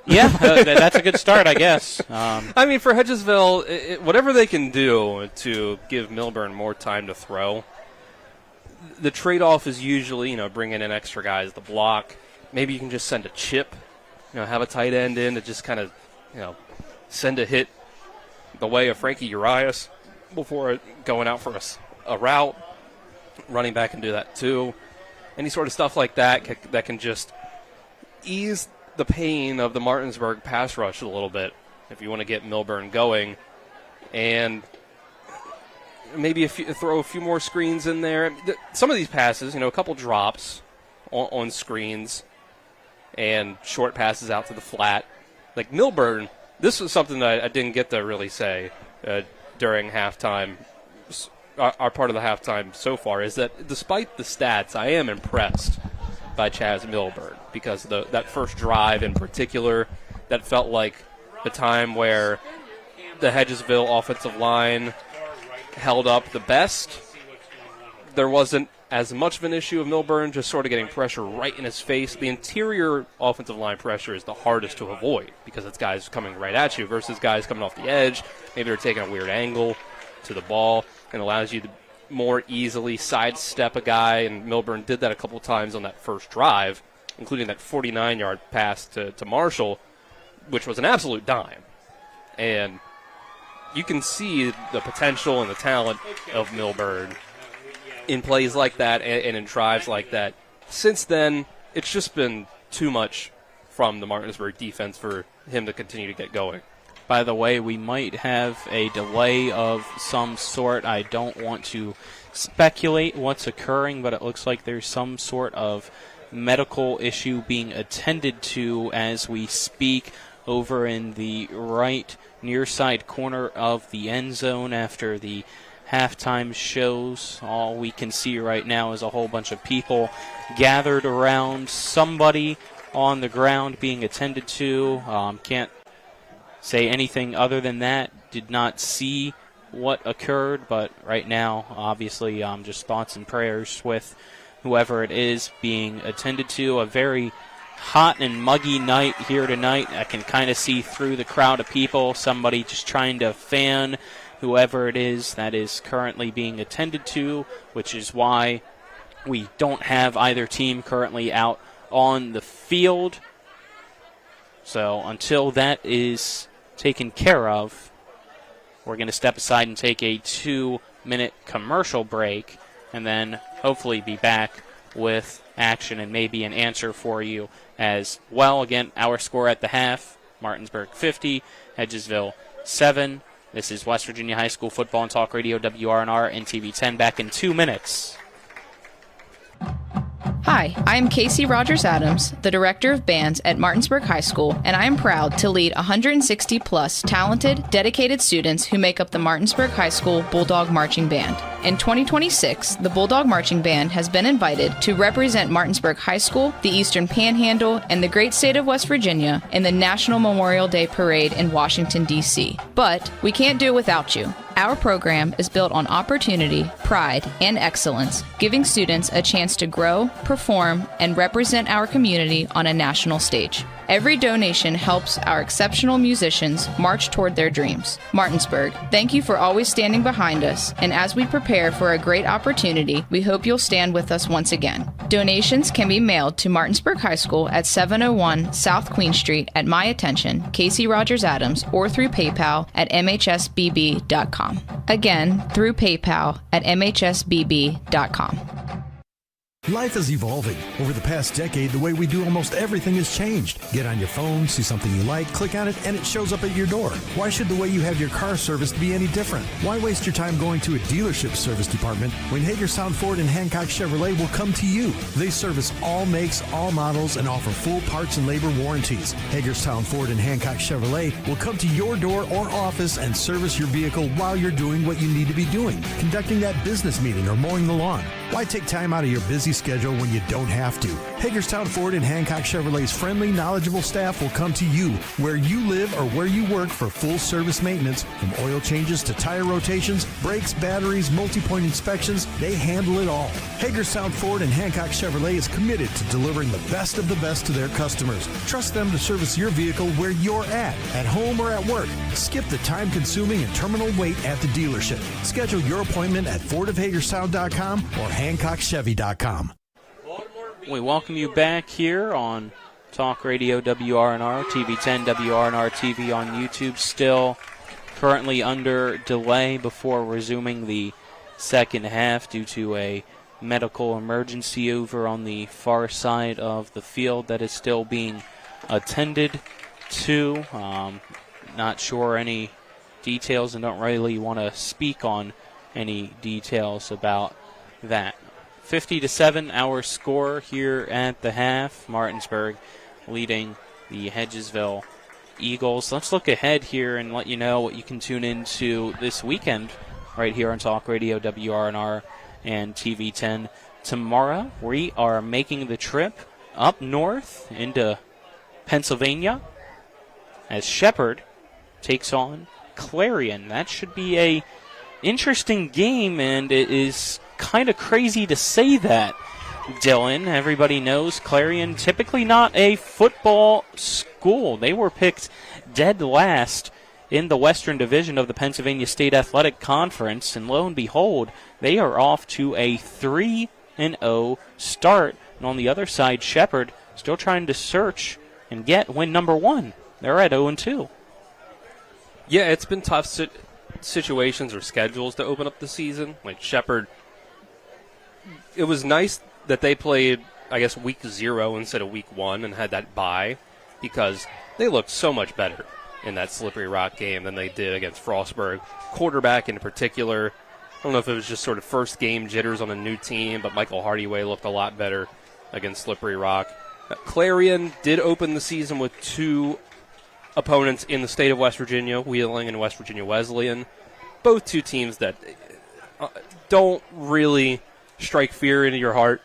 Speaker 7: Yeah, that's a good start, I guess.
Speaker 8: I mean, for Hedgesville, whatever they can do to give Milburn more time to throw, the trade-off is usually, bringing in extra guys to block. Maybe you can just send a chip, have a tight end in to just kind of, send a hit the way of Frankie Urias before going out for a route. Running back can do that too. Any sort of stuff like that that can just ease the pain of the Martinsburg pass rush a little bit if you want to get Milburn going. And maybe throw a few more screens in there. Some of these passes, a couple drops on screens and short passes out to the flat. Like Milburn, this was something that I didn't get to really say during halftime. Our part of the halftime so far is that despite the stats, I am impressed by Chaz Milburn, because that first drive in particular, that felt like the time where the Hedgesville offensive line held up the best. There wasn't as much of an issue of Milburn just sort of getting pressure right in his face. The interior offensive line pressure is the hardest to avoid because it's guys coming right at you versus guys coming off the edge. Maybe they're taking a weird angle to the ball and allows you to more easily sidestep a guy, and Milburn did that a couple times on that first drive, including that 49-yard pass to Marshall, which was an absolute dime. And you can see the potential and the talent of Milburn in plays like that and in drives like that. Since then, it's just been too much from the Martinsburg defense for him to continue to get going.
Speaker 7: By the way, we might have a delay of some sort. I don't want to speculate what's occurring, but it looks like there's some sort of medical issue being attended to as we speak over in the right near side corner of the end zone after the halftime shows. All we can see right now is a whole bunch of people gathered around somebody on the ground being attended to. Can't say anything other than that. Did not see what occurred, but right now, obviously, just thoughts and prayers with whoever it is being attended to. A very hot and muggy night here tonight. I can kind of see through the crowd of people, somebody just trying to fan whoever it is that is currently being attended to, which is why we don't have either team currently out on the field. So until that is taken care of, we're going to step aside and take a 2-minute commercial break and then hopefully be back with action and maybe an answer for you as well. Again, our score at the half, Martinsburg 50, Hedgesville 7. This is West Virginia High School Football and Talk Radio, WRNR and TV10, back in 2 minutes.
Speaker 1: Hi, I am Casey Rogers-Adams, the Director of Bands at Martinsburg High School, and I am proud to lead 160-plus talented, dedicated students who make up the Martinsburg High School Bulldog Marching Band. In 2026, the Bulldog Marching Band has been invited to represent Martinsburg High School, the Eastern Panhandle, and the great state of West Virginia in the National Memorial Day Parade in Washington, D.C. But we can't do it without you. Our program is built on opportunity, pride, and excellence, giving students a chance to grow, perform, and represent our community on a national stage. Every donation helps our exceptional musicians march toward their dreams. Martinsburg, thank you for always standing behind us, and as we prepare for a great opportunity, we hope you'll stand with us once again. Donations can be mailed to Martinsburg High School at 701 South Queen Street at my attention, Casey Rogers Adams, or through PayPal at mhsbb.com. Again, through PayPal at mhsbb.com.
Speaker 5: Life is evolving. Over the past decade, the way we do almost everything has changed. Get on your phone, see something you like, click on it, and it shows up at your door. Why should the way you have your car serviced be any different? Why waste your time going to a dealership service department when Hagerstown Ford and Hancock Chevrolet will come to you? They service all makes, all models, and offer full parts and labor warranties. Hagerstown Ford and Hancock Chevrolet will come to your door or office and service your vehicle while you're doing what you need to be doing, conducting that business meeting or mowing the lawn. Why take time out of your busy schedule when you don't have to? Hagerstown Ford and Hancock Chevrolet's friendly, knowledgeable staff will come to you where you live or where you work for full service maintenance, from oil changes to tire rotations, brakes, batteries, multi-point inspections. They handle it all. Hagerstown Ford and Hancock Chevrolet is committed to delivering the best of the best to their customers. Trust them to service your vehicle where you're at home or at work. Skip the time-consuming and terminal wait at the dealership. Schedule your appointment at fordofhagerstown.com or hancockchevy.com.
Speaker 7: We welcome you back here on Talk Radio WRNR, TV10 WRNR TV on YouTube, still currently under delay before resuming the second half due to a medical emergency over on the far side of the field that is still being attended to. Not sure any details and don't really want to speak on any details about that. 50-7 our score here at the half. Martinsburg leading the Hedgesville Eagles. Let's look ahead here and let you know what you can tune into this weekend right here on Talk Radio WRNR and TV10. Tomorrow we are making the trip up north into Pennsylvania as Shepherd takes on Clarion. That should be a interesting game, and it is kind of crazy to say that, Dylan. Everybody knows Clarion typically not a football school. They were picked dead last in the Western Division of the Pennsylvania State Athletic Conference, and lo and behold, they are off to a 3-0 start. And on the other side, Shepherd still trying to search and get win number one. They're at 0-2.
Speaker 8: Yeah, it's been tough situations or schedules to open up the season. Like Shepherd, it was nice that they played, I guess, week 0 instead of week 1 and had that bye, because they looked so much better in that Slippery Rock game than they did against Frostburg. Quarterback in particular, I don't know if it was just sort of first game jitters on a new team, but Michael Hardyway looked a lot better against Slippery Rock. Clarion did open the season with 2 opponents in the state of West Virginia, Wheeling and West Virginia Wesleyan. Both 2 teams that don't really strike fear into your heart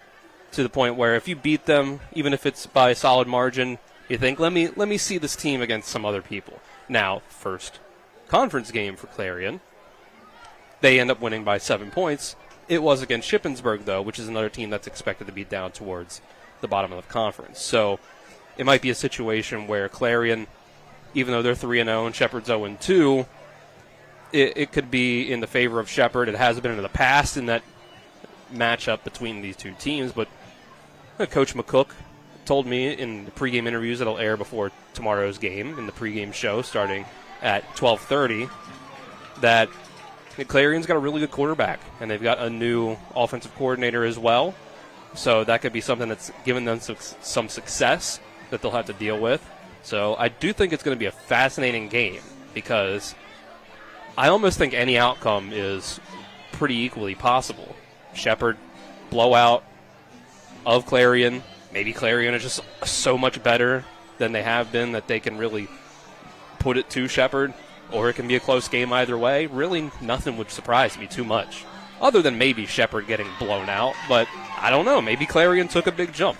Speaker 8: to the point where if you beat them, even if it's by a solid margin, you think, let me see this team against some other people. Now, first conference game for Clarion, they end up winning by 7 points. It was against Shippensburg, though, which is another team that's expected to be down towards the bottom of the conference. So it might be a situation where Clarion, even though they're 3-0 and Shepherd's 0-2, it could be in the favor of Shepherd. It has been in the past in that matchup between these 2 teams, but Coach McCook told me in the pregame interviews that'll air before tomorrow's game in the pregame show starting at 12:30 that Clarion's got a really good quarterback, and they've got a new offensive coordinator as well, so that could be something that's given them some success that they'll have to deal with. So I do think it's going to be a fascinating game, because I almost think any outcome is pretty equally possible. Shepherd, blowout, of Clarion. Maybe Clarion is just so much better than they have been that they can really put it to Shepherd, or it can be a close game either way. Really, nothing would surprise me too much, other than maybe Shepherd getting blown out. But I don't know. Maybe Clarion took a big jump.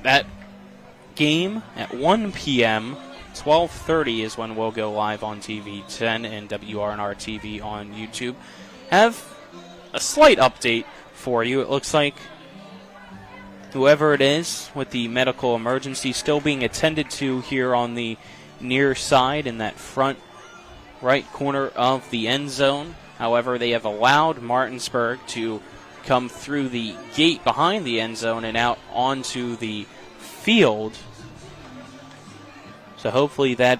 Speaker 7: That game at 1 p.m., 12:30 is when we'll go live on TV 10 and WRNR TV on YouTube. Have a slight update for you. It looks like whoever it is with the medical emergency still being attended to here on the near side in that front right corner of the end zone. However, they have allowed Martinsburg to come through the gate behind the end zone and out onto the field. So hopefully that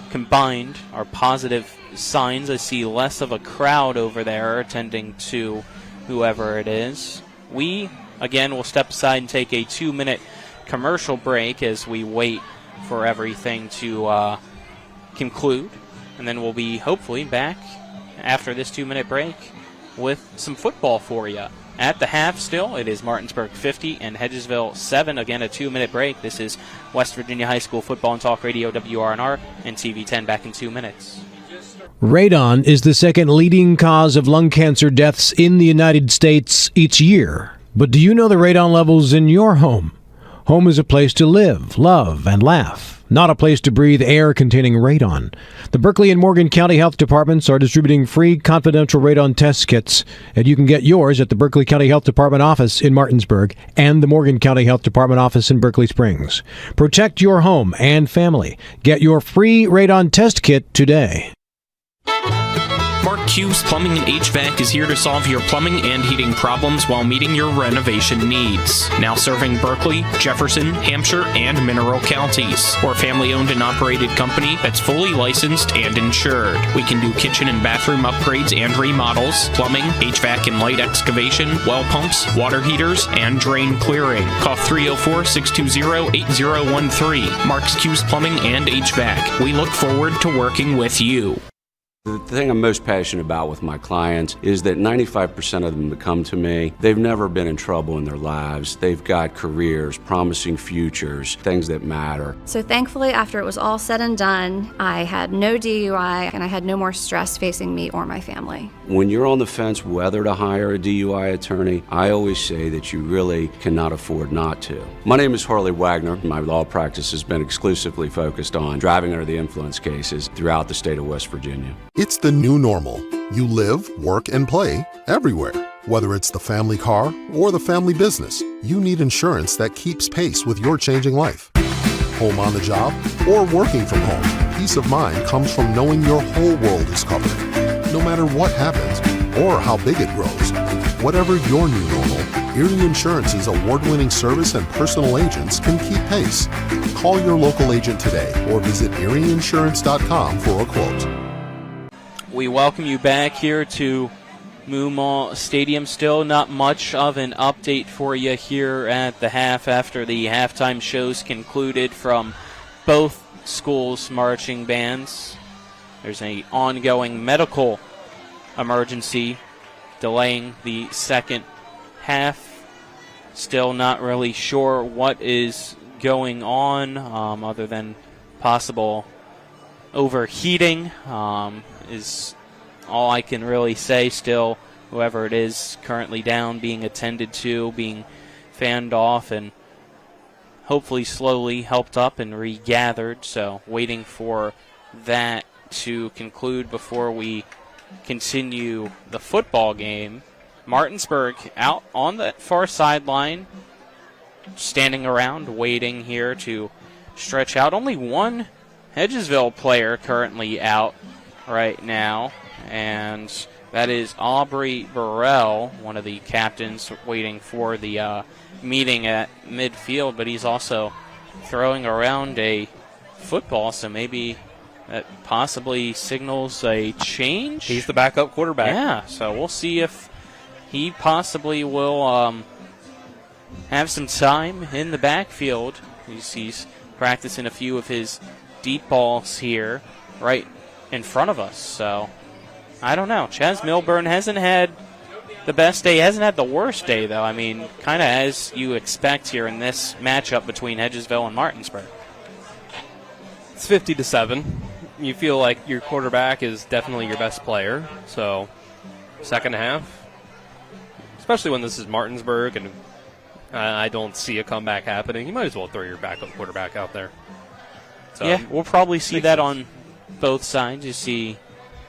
Speaker 7: combined are positive signs. I see less of a crowd over there attending to whoever it is. We, again, will step aside and take a 2-minute commercial break as we wait for everything to conclude. And then we'll be hopefully back after this 2-minute break with some football for you. At the half still, it is Martinsburg 50 and Hedgesville 7. Again, a 2-minute break. This is West Virginia High School Football and Talk Radio, WRNR, and TV 10 back in 2 minutes.
Speaker 16: Radon is the second leading cause of lung cancer deaths in the United States each year. But do you know the radon levels in your home? Home is a place to live, love, and laugh, not a place to breathe air containing radon. The Berkeley and Morgan County Health Departments are distributing free confidential radon test kits, and you can get yours at the Berkeley County Health Department office in Martinsburg and the Morgan County Health Department office in Berkeley Springs. Protect your home and family. Get your free radon test kit today.
Speaker 2: Mark Q's Plumbing and HVAC is here to solve your plumbing and heating problems while meeting your renovation needs. Now serving Berkeley, Jefferson, Hampshire, and Mineral counties. We're a family-owned and operated company that's fully licensed and insured. We can do kitchen and bathroom upgrades and remodels, plumbing, HVAC and light excavation, well pumps, water heaters, and drain clearing. Call 304-620-8013. Mark's Q's Plumbing and HVAC. We look forward to working with you.
Speaker 3: The thing I'm most passionate about with my clients is that 95% of them that come to me, they've never been in trouble in their lives. They've got careers, promising futures, things that matter.
Speaker 9: So thankfully, after it was all said and done, I had no DUI and I had no more stress facing me or my family.
Speaker 3: When you're on the fence whether to hire a DUI attorney, I always say that you really cannot afford not to. My name is Harley Wagner. My law practice has been exclusively focused on driving under the influence cases throughout the state of West Virginia.
Speaker 15: It's the new normal. You live, work, and play everywhere. Whether it's the family car or the family business, you need insurance that keeps pace with your changing life. Home on the job or working from home, peace of mind comes from knowing your whole world is covered. No matter what happens or how big it grows, whatever your new normal, Erie Insurance's award-winning service and personal agents can keep pace. Call your local agent today or visit erieinsurance.com for a quote.
Speaker 7: We welcome you back here to Moomaw Stadium. Still not much of an update for you here at the half after the halftime shows concluded from both schools' marching bands. There's an ongoing medical emergency delaying the second half. Still not really sure what is going on other than possible overheating is all I can really say. Still, whoever it is currently down, being attended to, being fanned off, and hopefully slowly helped up and regathered. So waiting for that to conclude before we continue the football game. Martinsburg out on the far sideline, standing around waiting here to stretch out. Only one Hedgesville player currently out right now, and that is Aubrey Burrell, one of the captains, waiting for the meeting at midfield, but he's also throwing around a football, so maybe that possibly signals a change.
Speaker 8: He's the backup quarterback.
Speaker 7: Yeah, so we'll see if he possibly will have some time in the backfield. He's practicing a few of his deep balls here right in front of us. So I don't know. Chaz Milburn hasn't had the best day. He hasn't had the worst day, though. I mean, kind of as you expect here in this matchup between Hedgesville and Martinsburg.
Speaker 8: It's 50-7. You feel like your quarterback is definitely your best player. So, second half, especially when this is Martinsburg and I don't see a comeback happening, you might as well throw your backup quarterback out there. So,
Speaker 7: yeah, we'll probably see that on both sides. You see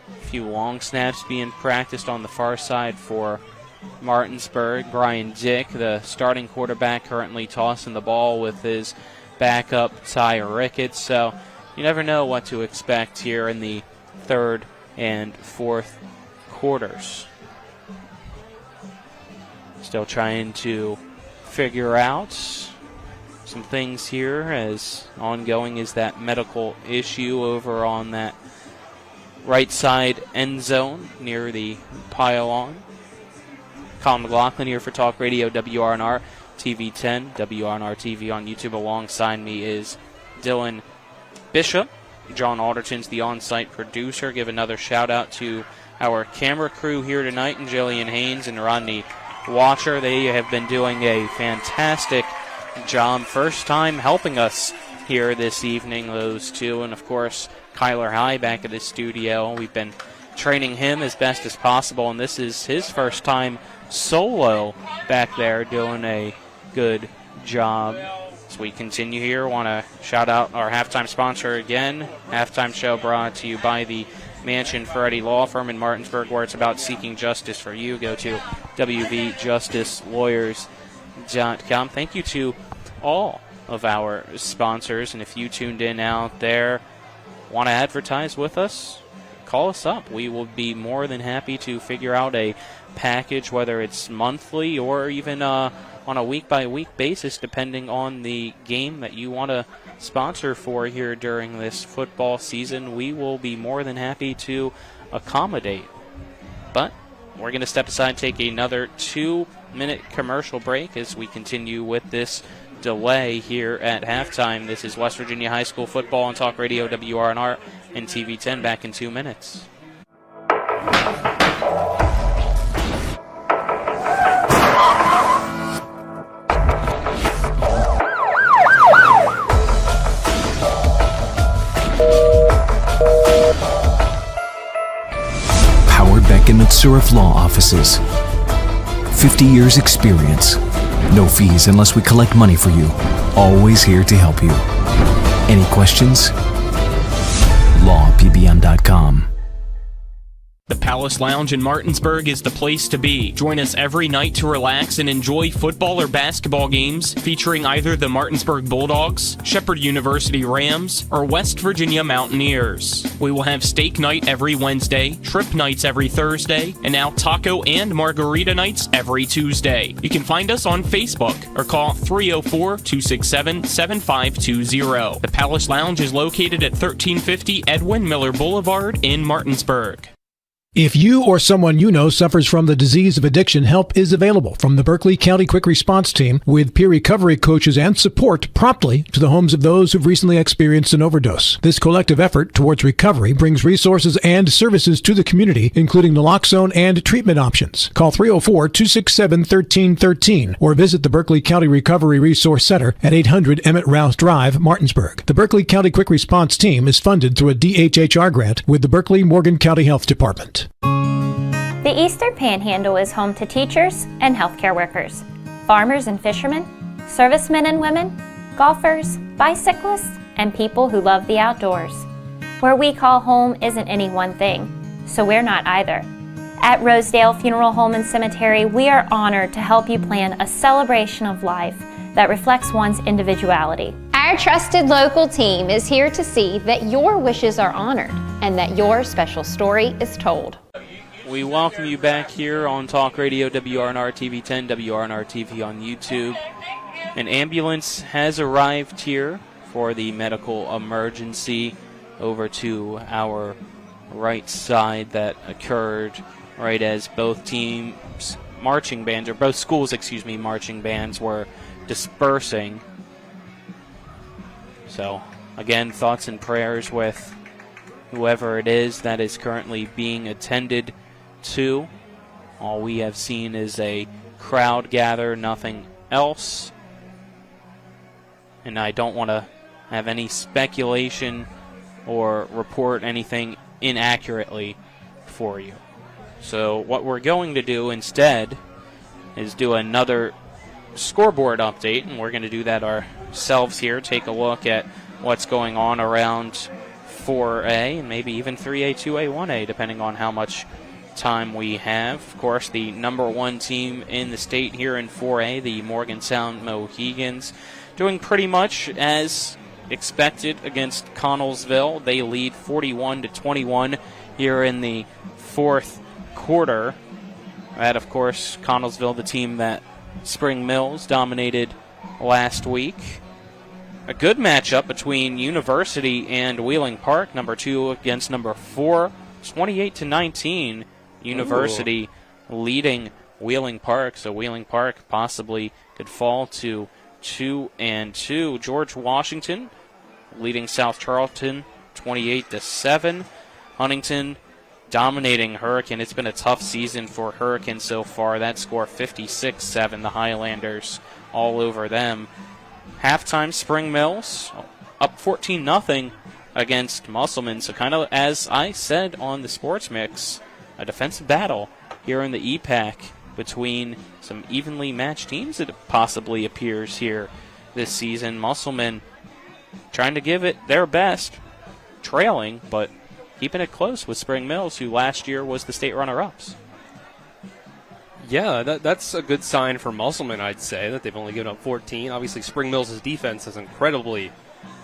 Speaker 7: a few long snaps being practiced on the far side for Martinsburg. Brian Dick, the starting quarterback, currently tossing the ball with his backup Ty Ricketts. So you never know what to expect here in the third and fourth quarters. Still trying to figure out some things here, as ongoing is that medical issue over on that right side end zone near the pylon. Colin McLaughlin here for Talk Radio WRNR TV 10, WRNR TV on YouTube. Alongside me is Dylan Bishop. John Alderton's the on-site producer. Give another shout-out to our camera crew here tonight, and Jillian Haynes and Rodney Watcher. They have been doing a fantastic job. First time helping us here this evening, those two. And, of course, Kyler High back at the studio. We've been training him as best as possible, and this is his first time solo back there, doing a good job. As we continue here, want to shout out our halftime sponsor again. Halftime show brought to you by the Mansion Ferretti Law Firm in Martinsburg, where it's about seeking justice for you. Go to wvjusticelawyers.com. Thank you to all of our sponsors, and if you tuned in out there, want to advertise with us, call us up. We will be more than happy to figure out a package, whether it's monthly or even on a week-by-week basis, depending on the game that you want to sponsor for here during this football season. We will be more than happy to accommodate. But we're going to step aside and take another 2-minute commercial break as we continue with this delay here at halftime. This is West Virginia High School football on Talk Radio WRNR and TV 10. Back in 2 minutes.
Speaker 10: Howard Beck and Mitsura Law Offices. 50 years experience. No fees unless we collect money for you. Always here to help you. Any questions? lawpbm.com.
Speaker 2: The Palace Lounge in Martinsburg is the place to be. Join us every night to relax and enjoy football or basketball games featuring either the Martinsburg Bulldogs, Shepherd University Rams, or West Virginia Mountaineers. We will have steak night every Wednesday, trip nights every Thursday, and now taco and margarita nights every Tuesday. You can find us on Facebook or call 304-267-7520. The Palace Lounge is located at 1350 Edwin Miller Boulevard in Martinsburg.
Speaker 16: If you or someone you know suffers from the disease of addiction, help is available from the Berkeley County Quick Response Team with peer recovery coaches and support promptly to the homes of those who've recently experienced an overdose. This collective effort towards recovery brings resources and services to the community, including naloxone and treatment options. Call 304-267-1313 or visit the Berkeley County Recovery Resource Center at 800 Emmett Rouse Drive, Martinsburg. The Berkeley County Quick Response Team is funded through a DHHR grant with the Berkeley Morgan County Health Department.
Speaker 14: The Eastern Panhandle is home to teachers and healthcare workers, farmers and fishermen, servicemen and women, golfers, bicyclists, and people who love the outdoors. Where we call home isn't any one thing, so we're not either. At Rosedale Funeral Home and Cemetery, we are honored to help you plan a celebration of life that reflects one's individuality.
Speaker 17: Our trusted local team is here to see that your wishes are honored and that your special story is told.
Speaker 7: We welcome you back here on Talk Radio WRNR TV 10, WRNR TV on YouTube. An ambulance has arrived here for the medical emergency over to our right side that occurred right as both teams' marching bands, or both schools, marching bands were dispersing. So, again, thoughts and prayers with whoever it is that is currently being attended to. All we have seen is a crowd gather, nothing else. And I don't want to have any speculation or report anything inaccurately for you. So what we're going to do instead is do another scoreboard update, and we're going to do that ourselves here. Take a look at what's going on around 4A and maybe even 3A, 2A, 1A, depending on how much time we have. Of course, the number one team in the state here in 4A, the Morgantown Mohegans, doing pretty much as expected against Connellsville. They lead 41-21 here in the fourth quarter. That, of course, Connellsville, the team that Spring Mills dominated last week. A good matchup between University and Wheeling Park, number 2 against number 4, 28-19. University leading Wheeling Park, so Wheeling Park possibly could fall to 2-2. George Washington leading South Charleston 28-7. Huntington dominating Hurricane. It's been a tough season for Hurricane so far. That score 56-7. The Highlanders all over them. Halftime, Spring Mills up 14-0 against Musselman. So kind of as I said on the Sports Mix, a defensive battle here in the EPAC between some evenly matched teams, it possibly appears here this season. Musselman trying to give it their best, trailing, but keeping it close with Spring Mills, who last year was the state runner-ups.
Speaker 8: Yeah, that's a good sign for Musselman, I'd say, that they've only given up 14. Obviously, Spring Mills' defense is incredibly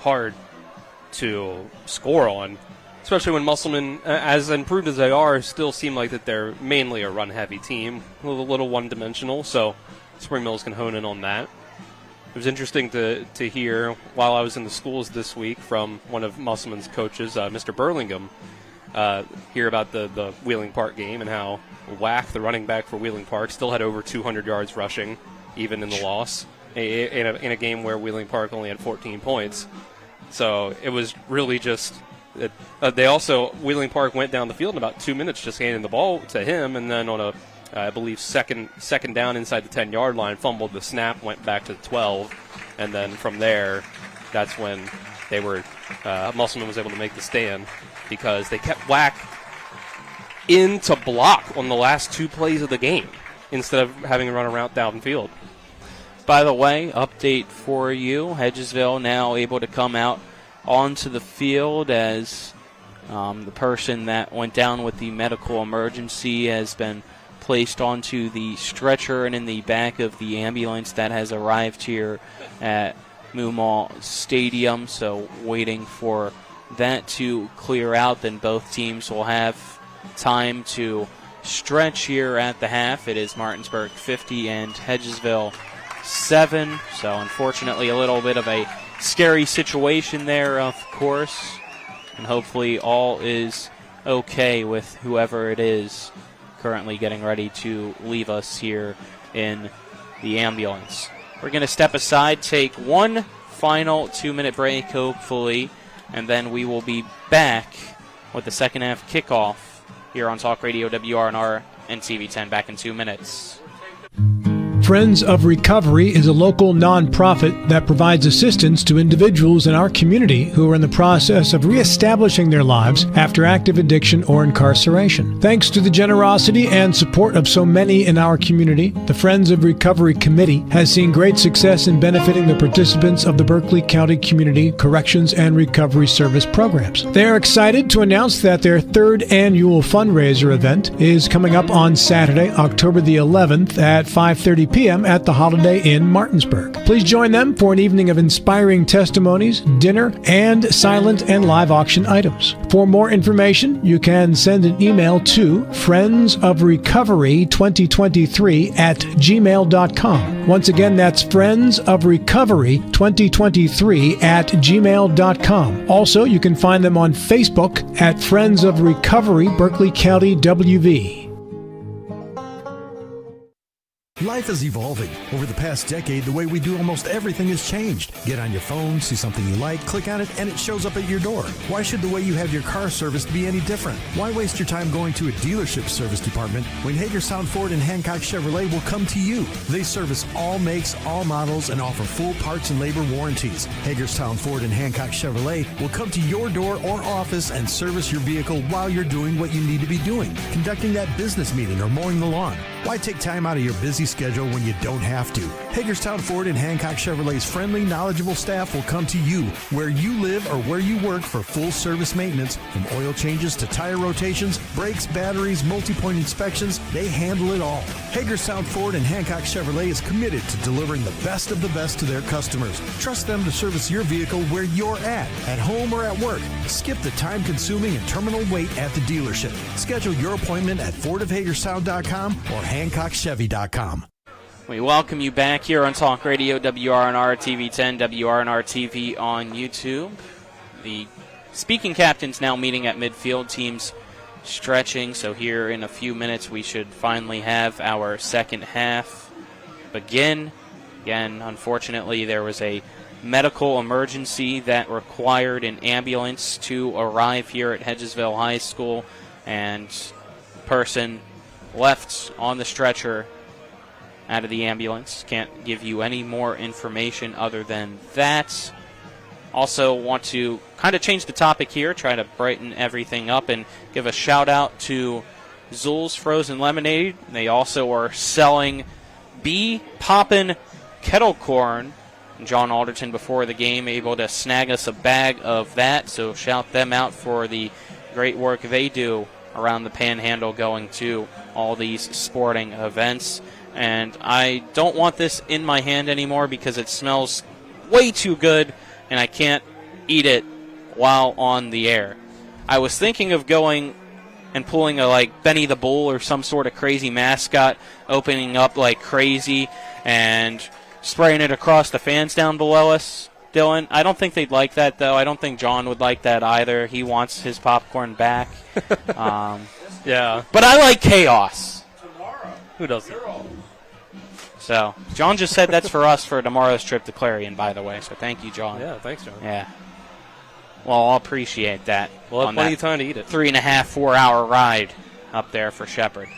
Speaker 8: hard to score on, especially when Musselman, as improved as they are, still seem like that they're mainly a run-heavy team, a little one-dimensional, so Spring Mills can hone in on that. It was interesting to hear while I was in the schools this week from one of Musselman's coaches, Mr. Burlingham, hear about the Wheeling Park game and how Wack, the running back for Wheeling Park, still had over 200 yards rushing, even in the loss, in a game where Wheeling Park only had 14 points. So it was really just Wheeling Park went down the field in about 2 minutes just handing the ball to him, and then on a, I believe, second down inside the 10-yard line, fumbled the snap, went back to the 12, and then from there, that's when they were, Musselman was able to make the stand because they kept Wack in to block on the last 2 plays of the game instead of having to run a route downfield.
Speaker 7: By the way, update for you, Hedgesville now able to come out onto the field as the person that went down with the medical emergency has been placed onto the stretcher and in the back of the ambulance that has arrived here at Moomaw Stadium. So waiting for that to clear out, then both teams will have time to stretch here at the half. It is Martinsburg 50 and Hedgesville 7. So unfortunately a little bit of a scary situation there, of course. And hopefully all is okay with whoever it is currently getting ready to leave us here in the ambulance. We're going to step aside, take one final 2-minute break, hopefully, and then we will be back with the second half kickoff here on Talk Radio WRNR and TV10 back in 2 minutes.
Speaker 16: Friends of Recovery is a local nonprofit that provides assistance to individuals in our community who are in the process of reestablishing their lives after active addiction or incarceration. Thanks to the generosity and support of so many in our community, the Friends of Recovery Committee has seen great success in benefiting the participants of the Berkeley County Community Corrections and Recovery Service programs. They are excited to announce that their 3rd annual fundraiser event is coming up on Saturday, October the 11th at 5:30 p.m. at the Holiday Inn Martinsburg. Please join them for an evening of inspiring testimonies, dinner, and silent and live auction items. For more information, you can send an email to friendsofrecovery2023@gmail.com. Once again, that's friendsofrecovery2023@gmail.com. Also, you can find them on Facebook at Friends of Recovery Berkeley County WV.
Speaker 5: Life is evolving. Over the past decade, the way we do almost everything has changed. Get on your phone, see something you like, click on it, and it shows up at your door. Why should the way you have your car serviced be any different? Why waste your time going to a dealership service department when Hagerstown Ford and Hancock Chevrolet will come to you? They service all makes, all models, and offer full parts and labor warranties. Hagerstown Ford and Hancock Chevrolet will come to your door or office and service your vehicle while you're doing what you need to be doing, conducting that business meeting or mowing the lawn. Why take time out of your busy schedule when you don't have to? Hagerstown Ford and Hancock Chevrolet's friendly, knowledgeable staff will come to you where you live or where you work for full service maintenance, from oil changes to tire rotations, brakes, batteries, multi-point inspections. They handle it all. Hagerstown Ford and Hancock Chevrolet is committed to delivering the best of the best to their customers. Trust them to service your vehicle where you're at home or at work. Skip the time-consuming and terminal wait at the dealership. Schedule your appointment at fordofhagerstown.com or hancockchevy.com.
Speaker 7: We welcome you back here on Talk Radio, WRNR TV 10, WRNR TV on YouTube. The speaking captains now meeting at midfield, teams stretching, so here in a few minutes we should finally have our second half begin. Again, unfortunately, there was a medical emergency that required an ambulance to arrive here at Hedgesville High School, and the person left on the stretcher out of the ambulance. Can't give you any more information other than that. Also want to kind of change the topic here, try to brighten everything up, and give a shout out to Zool's Frozen Lemonade. They also are selling Bee Poppin' Kettle Corn. John Alderton before the game able to snag us a bag of that, so shout them out for the great work they do around the Panhandle, going to all these sporting events. And I don't want this in my hand anymore because it smells way too good and I can't eat it while on the air. I was thinking of going and pulling a like Benny the Bull or some sort of crazy mascot, opening up like crazy and spraying it across the fans down below us. Dylan, I don't think they'd like that, though. I don't think John would like that either. He wants his popcorn back.
Speaker 8: Yeah.
Speaker 7: But I like chaos.
Speaker 8: Who doesn't?
Speaker 7: So, John just said that's for us for tomorrow's trip to Clarion, by the way. So thank you, John.
Speaker 8: Yeah, thanks, John.
Speaker 7: Yeah. Well, I'll appreciate that.
Speaker 8: We'll have plenty of time to eat it.
Speaker 7: 3.5, 4 hour ride up there for Shepherd.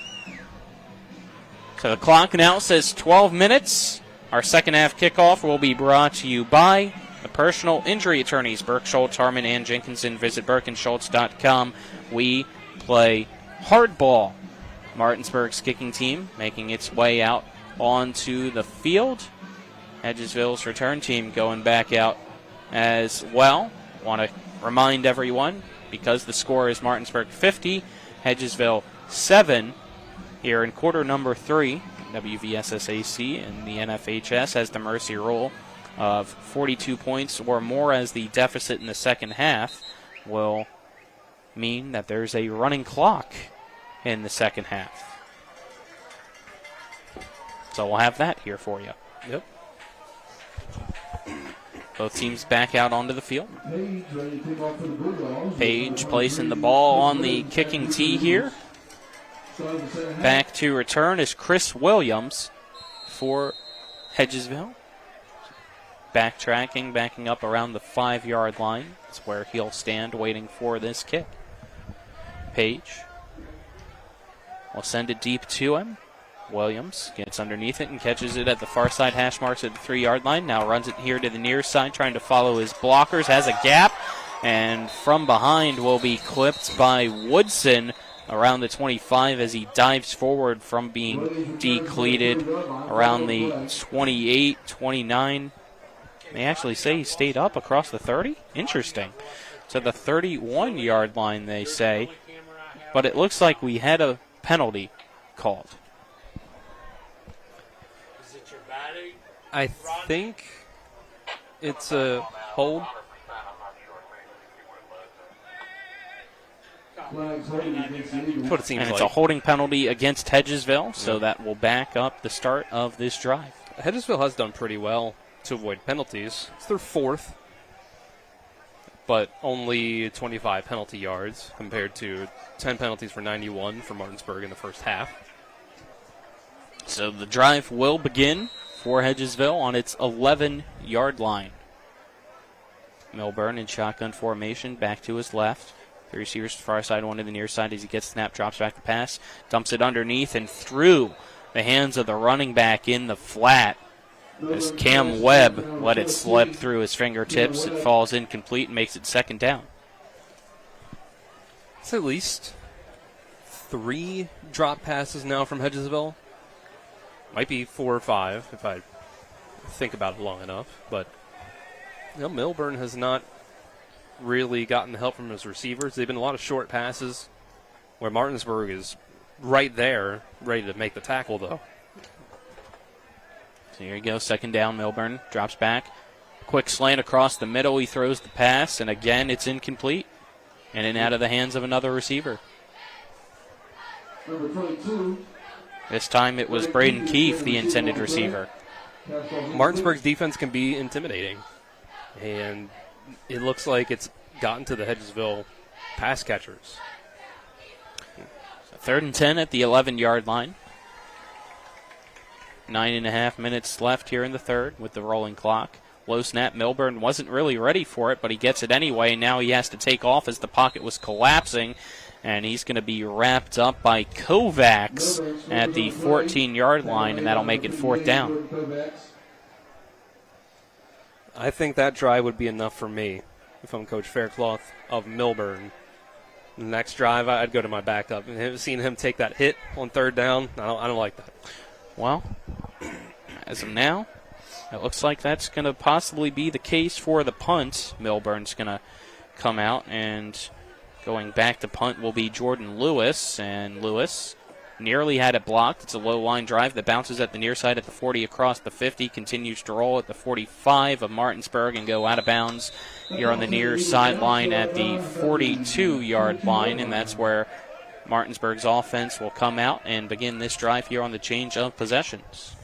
Speaker 7: So the clock now says 12 minutes. Our second half kickoff will be brought to you by the personal injury attorneys, Burke, Schultz, Harmon, and Jenkinson. Visit burkeandschultz.com. We play hardball. Martinsburg's kicking team making its way out onto the field. Hedgesville's return team going back out as well. Want to remind everyone, because the score is Martinsburg 50, Hedgesville 7 here in quarter number 3. WVSSAC and the NFHS has the mercy rule of 42 points or more, as the deficit in the second half will mean that there's a running clock in the second half. So we'll have that here for you.
Speaker 8: Yep.
Speaker 7: Both teams back out onto the field. Page placing the ball on the kicking tee here. Back to return is Chris Williams for Hedgesville. Backtracking, backing up around the 5-yard line. That's where he'll stand waiting for this kick. Page will send it deep to him. Williams gets underneath it and catches it at the far side hash marks at the 3-yard line. Now runs it here to the near side, trying to follow his blockers. Has a gap, and from behind will be clipped by Woodson around the 25 as he dives forward from being decleated around the 28, 29. They actually say he stayed up across the 30. Interesting. To the 31-yard line, they say. But it looks like we had a penalty called.
Speaker 8: I think it's a hold. That's what it seems
Speaker 7: and it's
Speaker 8: like.
Speaker 7: a holding penalty against Hedgesville, so that will back up the start of this drive.
Speaker 8: Hedgesville has done pretty well to avoid penalties. It's their 4th, but only 25 penalty yards compared to 10 penalties for 91 for Martinsburg in the first half.
Speaker 7: So the drive will begin for Hedgesville on its 11-yard line. Milburn in shotgun formation, back to his left. The receivers to the far side, one to the near side as he gets snap, drops back the pass, dumps it underneath and through the hands of the running back in the flat. As Cam Webb let it slip through his fingertips, it falls incomplete and makes it second down.
Speaker 8: It's at least 3 drop passes now from Hedgesville. Might be 4 or 5 if I think about it long enough. But Milburn has not really gotten the help from his receivers. They've been a lot of short passes where Martinsburg is right there, ready to make the tackle, though.
Speaker 7: So here you go, second down. Milburn drops back. Quick slant across the middle. He throws the pass, and again, it's incomplete. And in out of the hands of another receiver.
Speaker 4: Number 22.
Speaker 7: This time it was Braden Keefe, the intended receiver.
Speaker 8: Martinsburg's defense can be intimidating. And it looks like it's gotten to the Hedgesville pass catchers.
Speaker 7: So 3rd and 10 at the 11-yard line. 9.5 minutes left here in the third with the rolling clock. Low snap. Milburn wasn't really ready for it, but he gets it anyway. Now he has to take off as the pocket was collapsing, and he's going to be wrapped up by Kovacs at the 14-yard line, and that'll make it 4th down.
Speaker 8: I think that drive would be enough for me if I'm Coach Faircloth of Milburn. The next drive, I'd go to my backup. And seeing him take that hit on 3rd down, I don't like that.
Speaker 7: Well, as of now, it looks like that's going to possibly be the case for the punt. Milburn's going to come out, and going back to punt will be Jordan Lewis, and Lewis nearly had it blocked. It's a low-line drive that bounces at the near side at the 40 across the 50, continues to roll at the 45 of Martinsburg and go out of bounds here on the near sideline at the 42-yard line, and that's where Martinsburg's offense will come out and begin this drive here on the change of possessions.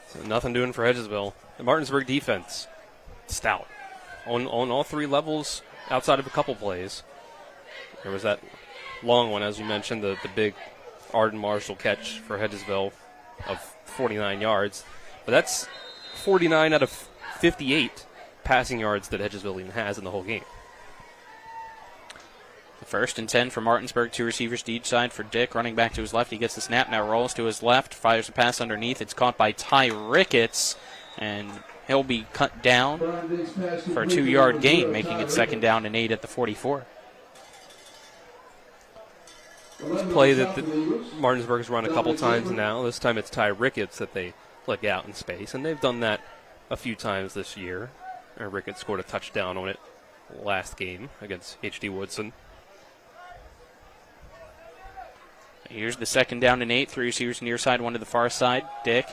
Speaker 8: So nothing doing for Hedgesville. The Martinsburg defense, stout. On all 3 levels outside of a couple plays. There was that long one, as you mentioned, the big Arden Marshall catch for Hedgesville of 49 yards. But that's 49 out of 58 passing yards that Hedgesville even has in the whole game.
Speaker 7: 1st and 10 for Martinsburg, 2 receivers to each side for Dick. Running back to his left, he gets the snap, now rolls to his left, fires a pass underneath. It's caught by Ty Ricketts, and he'll be cut down for a 2-yard gain, making it 2nd down and 8 at the 44.
Speaker 8: It's a play that Martinsburg has run a couple times now. This time it's Ty Ricketts that they let out in space, and they've done that a few times this year. Ricketts scored a touchdown on it last game against H.D. Woodson.
Speaker 7: Here's the 2nd down and 8. 3 receivers near side, 1 to the far side. Dick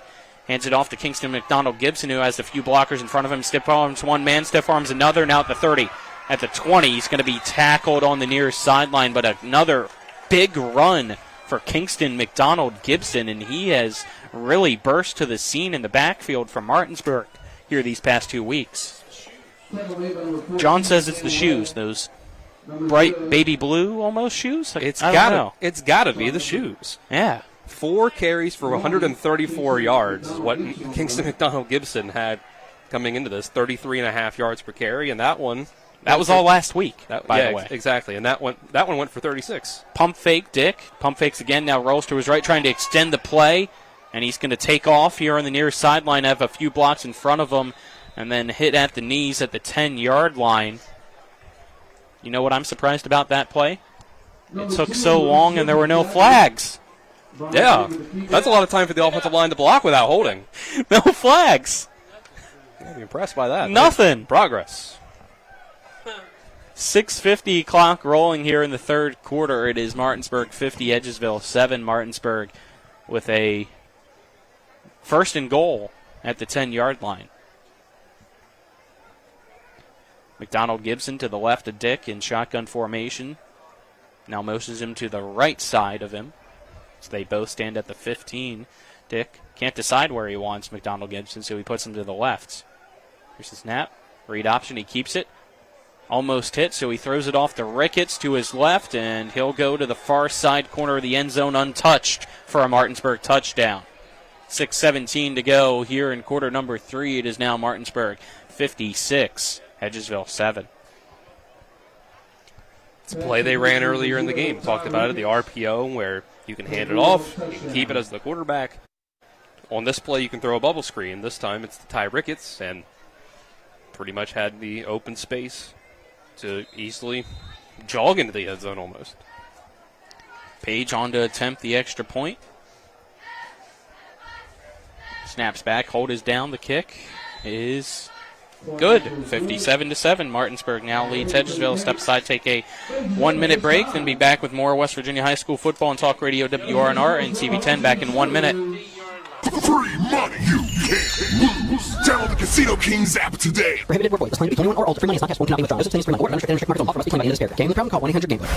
Speaker 7: hands it off to Kingston McDonald Gibson, who has a few blockers in front of him. Stiff arms one man, stiff arms another. Now at the 30. At the 20, he's going to be tackled on the near sideline, but another big run for Kingston McDonald Gibson, and he has really burst to the scene in the backfield for Martinsburg here these past 2 weeks. John says it's the shoes, those bright baby blue almost shoes.
Speaker 8: It's gotta be the shoes.
Speaker 7: Yeah.
Speaker 8: 4 carries for 134 yards is what Kingston McDonald Gibson had coming into this. 33.5 yards per carry, and that one.
Speaker 7: That was all last week, by the way.
Speaker 8: Exactly, and that one went for 36.
Speaker 7: Pump fake, Dick. Pump fakes again, now rolls to his right, trying to extend the play, and he's going to take off here on the near sideline, have a few blocks in front of him, and then hit at the knees at the 10-yard line. You know what I'm surprised about that play? It took so long and there were no flags.
Speaker 8: Yeah, that's a lot of time for the offensive line to block without holding.
Speaker 7: No flags.
Speaker 8: I'm impressed by that.
Speaker 7: Nothing.
Speaker 8: Progress.
Speaker 7: 6:50 clock rolling here in the third quarter. It is Martinsburg 50, Hedgesville 7. Martinsburg with a 1st and goal at the 10-yard line. McDonald Gibson to the left of Dick in shotgun formation. Now motions him to the right side of him. So they both stand at the 15. Dick can't decide where he wants McDonald Gibson, so he puts him to the left. Here's the snap. Read option. He keeps it. almost hit, so he throws it off to Ricketts to his left, and he'll go to the far side corner of the end zone untouched for a Martinsburg touchdown. 6:17 to go here in quarter number 3. It is now Martinsburg 56, Hedgesville 7.
Speaker 8: It's a play they ran earlier in the game. Talked about it, the RPO, where you can hand it off, you can keep it as the quarterback. On this play, you can throw a bubble screen. This time it's to Ty Ricketts, and pretty much had the open space to easily jog into the end zone almost.
Speaker 7: Page on to attempt the extra point. Snaps back, hold is down. The kick is good. 57-7. Martinsburg now leads Hedgesville. Step aside, take a 1-minute break, then be back with more West Virginia High School football on Talk Radio WRNR and TV10 back in 1 minute.
Speaker 22: Free money you can't lose. Download the Casino Kings app today.
Speaker 4: Prohibited word void. Must be 21 or older. Free money is not cash. Cannot be withdrawn. This is free money or unrestricted market offer. Must be claimed by the spirit. Gambling problem? Call 1-800-GAMBLER.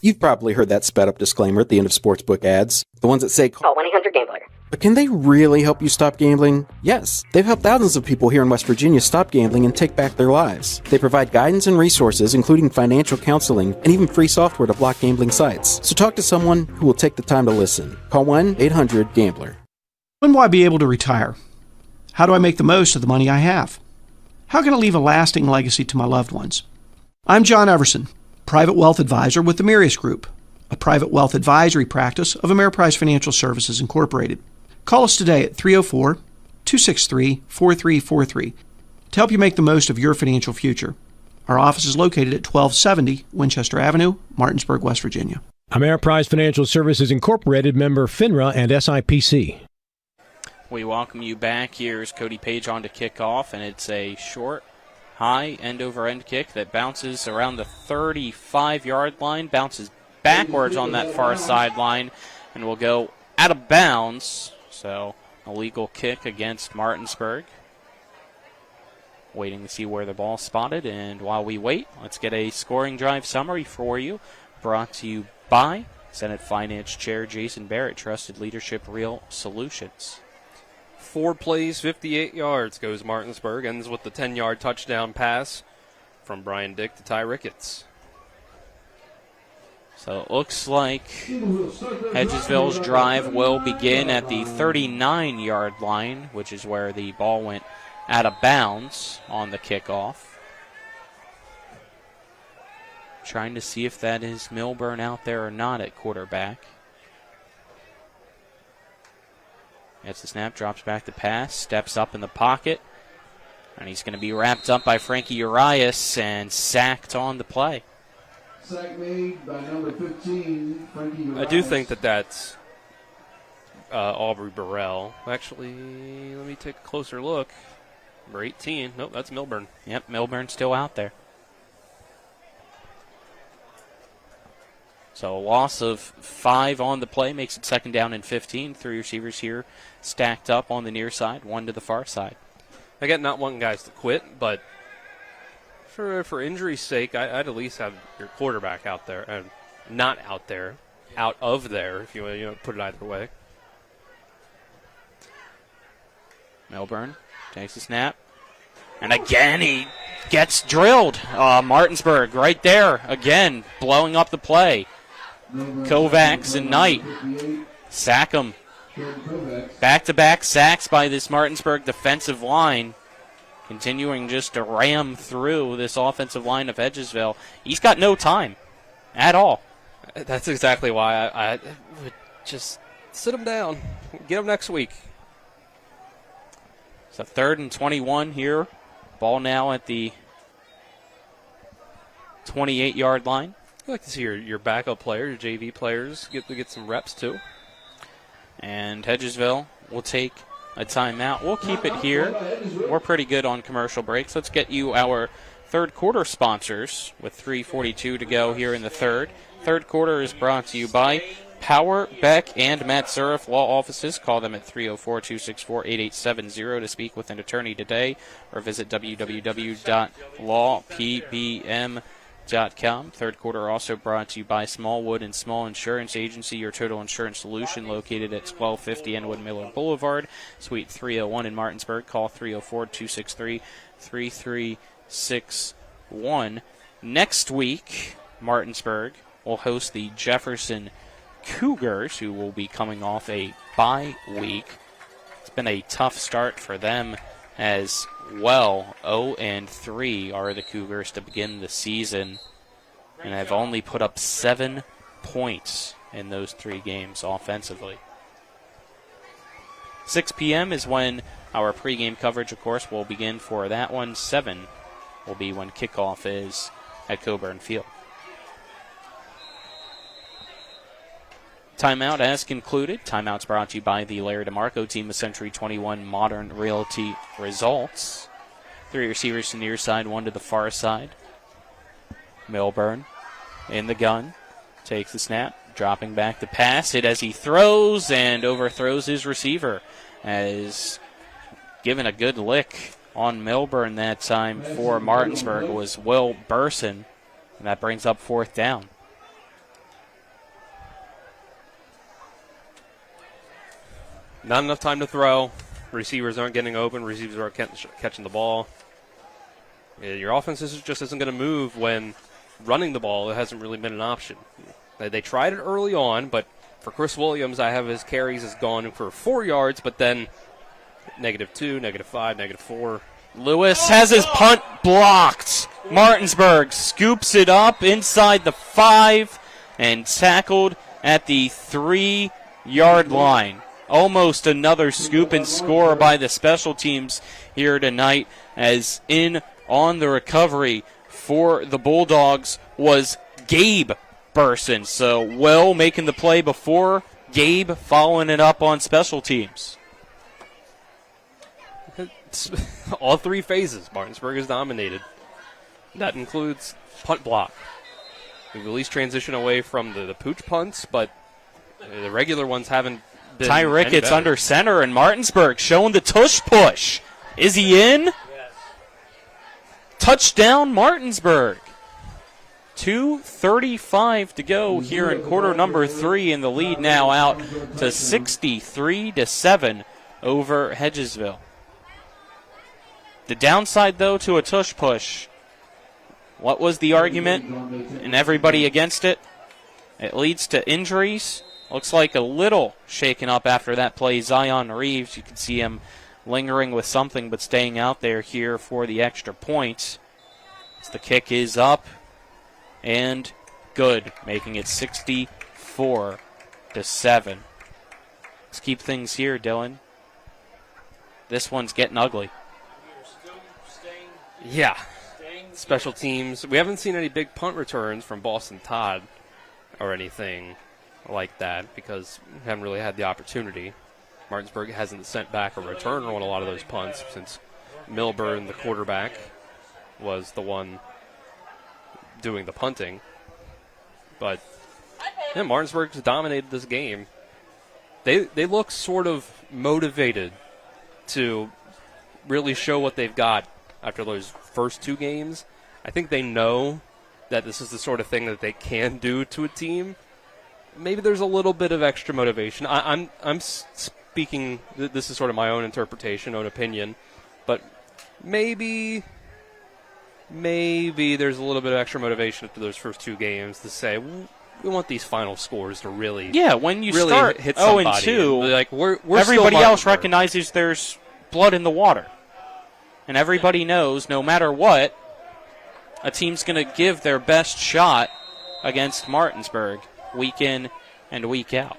Speaker 11: You've probably heard that sped-up disclaimer at the end of sportsbook ads. The ones that say,
Speaker 4: call 1-800-GAMBLER.
Speaker 11: But can they really help you stop gambling? Yes. They've helped thousands of people here in West Virginia stop gambling and take back their lives. They provide guidance and resources, including financial counseling and even free software to block gambling sites. So talk to someone who will take the time to listen. Call 1-800-GAMBLER.
Speaker 12: When will I be able to retire? How do I make the most of the money I have? How can I leave a lasting legacy to my loved ones? I'm John Everson, Private Wealth Advisor with the Mirius Group, a private wealth advisory practice of Ameriprise Financial Services Incorporated. Call us today at 304-263-4343 to help you make the most of your financial future. Our office is located at 1270 Winchester Avenue, Martinsburg, West Virginia.
Speaker 16: Ameriprise Financial Services Incorporated, member FINRA and SIPC.
Speaker 7: We welcome you back. Here's Cody Page on to kick off, and it's a short, high end-over-end kick that bounces around the 35-yard line, bounces backwards on that far sideline, and will go out of bounds. So, a legal kick against Martinsburg. Waiting to see where the ball's spotted, and while we wait, let's get a scoring drive summary for you, brought to you by Senate Finance Chair Jason Barrett, Trusted Leadership, Real Solutions.
Speaker 8: 4 plays, 58 yards goes Martinsburg. Ends with the 10-yard touchdown pass from Brian Dick to Ty Ricketts.
Speaker 7: So it looks like Hedgesville's drive will begin at the 39-yard line, which is where the ball went out of bounds on the kickoff. Trying to see if that is Milburn out there or not at quarterback. Gets the snap, drops back the pass, steps up in the pocket, and he's going to be wrapped up by Frankie Urias and sacked on the play.
Speaker 20: Sack made by number 15, Frankie Urias.
Speaker 8: I do think that's Aubrey Burrell. Actually, let me take a closer look. Number 18. Nope, that's Milburn.
Speaker 7: Yep, Milburn's still out there. So a loss of 5 on the play makes it 2nd down and 15. 3 receivers here stacked up on the near side, 1 to the far side.
Speaker 8: Again, not wanting guys to quit, but for injury's sake, I'd at least have your quarterback out there, and not out there, out of there, if you want to put it either way.
Speaker 7: Milburn takes the snap, and again he gets drilled. Martinsburg right there, again, blowing up the play. Kovacs and Knight sack him. Back-to-back sacks by this Martinsburg defensive line, continuing just to ram through this offensive line of Hedgesville. He's got no time at all.
Speaker 8: That's exactly why I would just sit him down. Get him next week.
Speaker 7: So 3rd and 21 here. Ball now at the 28-yard line.
Speaker 8: I'd like to see your backup players, your JV players, get some reps too.
Speaker 7: And Hedgesville will take a timeout. We'll keep it here. We're pretty good on commercial breaks. Let's get you our third quarter sponsors with 3:42 to go here in the third. Third quarter is brought to you by Power, Beck, and Matt Zurif Law Offices. Call them at 304-264-8870 to speak with an attorney today, or visit www.lawpbm.com. Third quarter also brought to you by Smallwood and Small Insurance Agency, your total insurance solution, located at 1250 Enwood Miller Boulevard, Suite 301 in Martinsburg. Call 304-263-3361. Next week, Martinsburg will host the Jefferson Cougars, who will be coming off a bye week. It's been a tough start for them as well. 0-3 are the Cougars to begin the season, and have only put up 7 points in those 3 games offensively. 6 p.m. is when our pregame coverage, of course, will begin for that one. 7 will be when kickoff is at Coburn Field. Timeout has concluded. Timeout's brought to you by the Larry DeMarco team of Century 21 Modern Realty Results. 3 receivers to the near side, 1 to the far side. Milburn in the gun. Takes the snap, dropping back the pass. Hit as he throws and overthrows his receiver. As given a good lick on Milburn that time for Martinsburg was Will Burson. And that brings up 4th down.
Speaker 8: Not enough time to throw. Receivers aren't getting open. Receivers aren't catching the ball. Your offense just isn't going to move when running the ball. It hasn't really been an option. They tried it early on, but for Chris Williams, I have his carries has gone for 4 yards, but then -2, -5, -4.
Speaker 7: Lewis has his punt blocked. Martinsburg scoops it up inside the 5 and tackled at the 3-yard line. Almost another scoop and score by the special teams here tonight, as in on the recovery for the Bulldogs was Gabe Burson. So Will making the play before, Gabe following it up on special teams.
Speaker 8: All 3 phases, Martinsburg is dominated. That includes punt block. We've at least transitioned away from the pooch punts, but the regular ones haven't been.
Speaker 7: Ty Ricketts under center, and Martinsburg showing the tush push. Is he in? Yes. Touchdown, Martinsburg. 2:35 to go here in quarter number 3, and the lead now out to 63-7 over Hedgesville. The downside, though, to a tush push, what was the argument? And everybody against it? It leads to injuries. Looks like a little shaken up after that play. Zion Reeves, you can see him lingering with something but staying out there here for the extra point. As the kick is up and good, making it 64-7. Let's keep things here, Dylan. This one's getting ugly.
Speaker 8: Yeah. Special teams. We haven't seen any big punt returns from Boston Todd or anything like that because we haven't really had the opportunity. Martinsburg hasn't sent back a returner on a lot of those punts since Milburn, the quarterback, was the one doing the punting. But yeah, Martinsburg has dominated this game. They look sort of motivated to really show what they've got after those first 2 games. I think they know that this is the sort of thing that they can do to a team. Maybe there's a little bit of extra motivation. I'm speaking, this is sort of my own interpretation, own opinion, but maybe there's a little bit of extra motivation after those first 2 games to say, we want these final scores to really
Speaker 7: when you
Speaker 8: really
Speaker 7: start
Speaker 8: hit somebody.
Speaker 7: 0-2,
Speaker 8: like we're
Speaker 7: everybody else recognizes there's blood in the water. And everybody knows no matter what, a team's going to give their best shot against Martinsburg week in and week out.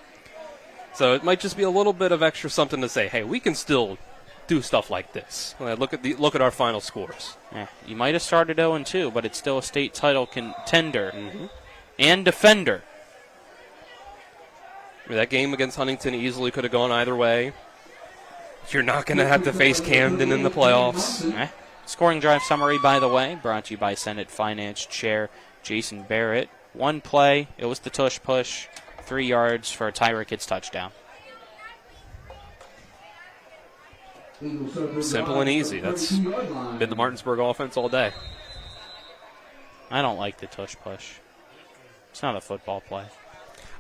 Speaker 8: So it might just be a little bit of extra something to say, hey, we can still do stuff like this. Look at our final scores.
Speaker 7: Yeah, you might have started 0-2, but it's still a state title contender and defender.
Speaker 8: I mean, that game against Huntington easily could have gone either way. You're not going to have to face Camden in the playoffs.
Speaker 7: Scoring drive summary, by the way, brought to you by Senate Finance Chair Jason Barrett. 1 play, it was the tush push, 3 yards for a Ty Ricketts touchdown.
Speaker 8: Simple and easy. That's been the Martinsburg offense all day.
Speaker 7: I don't like the tush push. It's not a football play.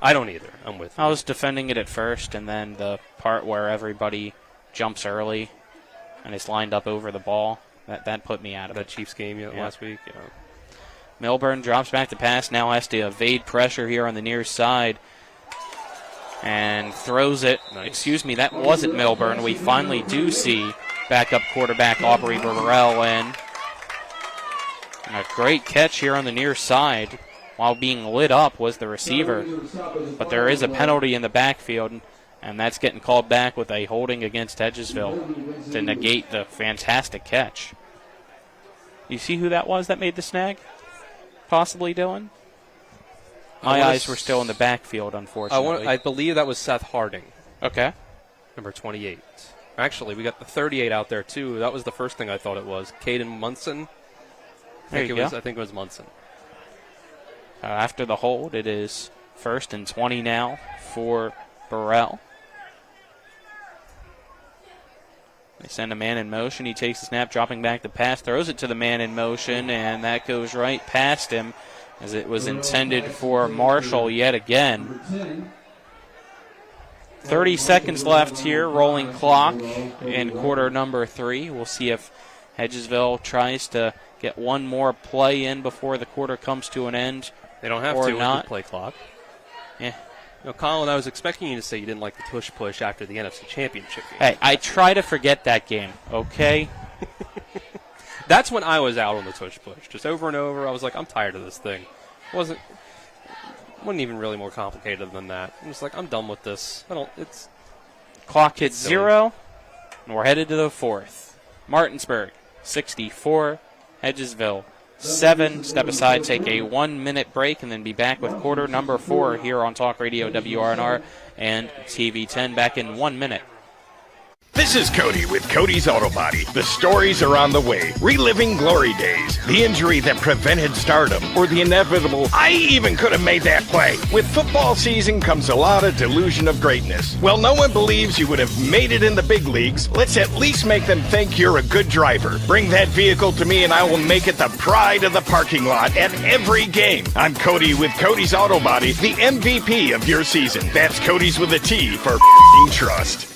Speaker 8: I don't either. I'm with you.
Speaker 7: I was defending it at first, and then the part where everybody jumps early and is lined up over the ball, that put me out of
Speaker 8: that Chiefs game last week. Yeah.
Speaker 7: Milburn drops back to pass, now has to evade pressure here on the near side. And throws it. Nice. Excuse me, that wasn't Milburn. We finally do see backup quarterback Aubrey Burrell in. And a great catch here on the near side. While being lit up was the receiver. But there is a penalty in the backfield, and that's getting called back with a holding against Hedgesville to negate the fantastic catch. You see who that was that made the snag? Possibly Dylan? My eyes were still in the backfield, unfortunately.
Speaker 8: I believe that was Seth Harding.
Speaker 7: Okay.
Speaker 8: Number 28. Actually, we got the 38 out there, too. That was the first thing I thought it was. Caden Munson. I think it was Munson.
Speaker 7: After the hold, it is 1st and 20 now for Burrell. They send a man in motion. He takes the snap, dropping back the pass, throws it to the man in motion, and that goes right past him as it was intended for Marshall yet again. 30 seconds left here, rolling clock in quarter number 3. We'll see if Hedgesville tries to get one more play in before the quarter comes to an end.
Speaker 8: They don't have
Speaker 7: or
Speaker 8: to
Speaker 7: not.
Speaker 8: With the play clock.
Speaker 7: Yeah.
Speaker 8: Colin, I was expecting you to say you didn't like the push after the NFC Championship game.
Speaker 7: Hey, I try to forget that game, okay?
Speaker 8: That's when I was out on the push. Just over and over, I was like, I'm tired of this thing. Wasn't even really more complicated than that. I'm just like, I'm done with this.
Speaker 7: Clock hits 0, and we're headed to the 4th. Martinsburg, 64. Hedgesville, 7. Step aside, take a 1-minute break, and then be back with quarter number 4 here on Talk Radio WRNR and TV 10 back in 1 minute.
Speaker 6: This is Cody with Cody's Auto Body. The stories are on the way. Reliving glory days, the injury that prevented stardom, or the inevitable, I even could have made that play. With football season comes a lot of delusion of greatness. Well, no one believes you would have made it in the big leagues. Let's at least make them think you're a good driver. Bring that vehicle to me and I will make it the pride of the parking lot at every game. I'm Cody with Cody's Auto Body, the MVP of your season. That's Cody's with a T for trust.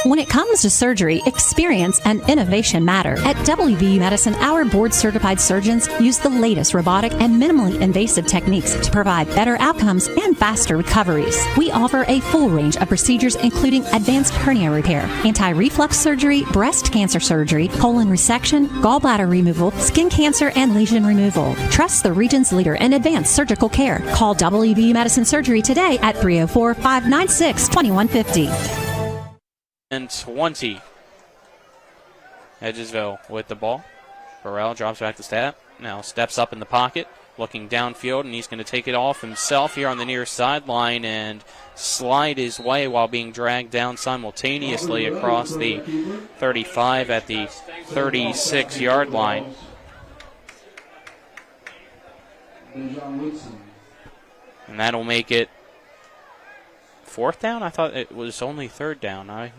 Speaker 13: When it comes to surgery, experience and innovation matter. At WVU Medicine, our board-certified surgeons use the latest robotic and minimally invasive techniques to provide better outcomes and faster recoveries. We offer a full range of procedures including advanced hernia repair, anti-reflux surgery, breast cancer surgery, colon resection, gallbladder removal, skin cancer, and lesion removal. Trust the region's leader in advanced surgical care. Call WVU Medicine Surgery today at 304-596-2150.
Speaker 7: And 20. Hedgesville with the ball. Burrell drops back to snap. Now steps up in the pocket, looking downfield, and he's going to take it off himself here on the near sideline and slide his way while being dragged down simultaneously across the 35 at the 36-yard line. And that'll make it 4th down? I thought it was only 3rd down. I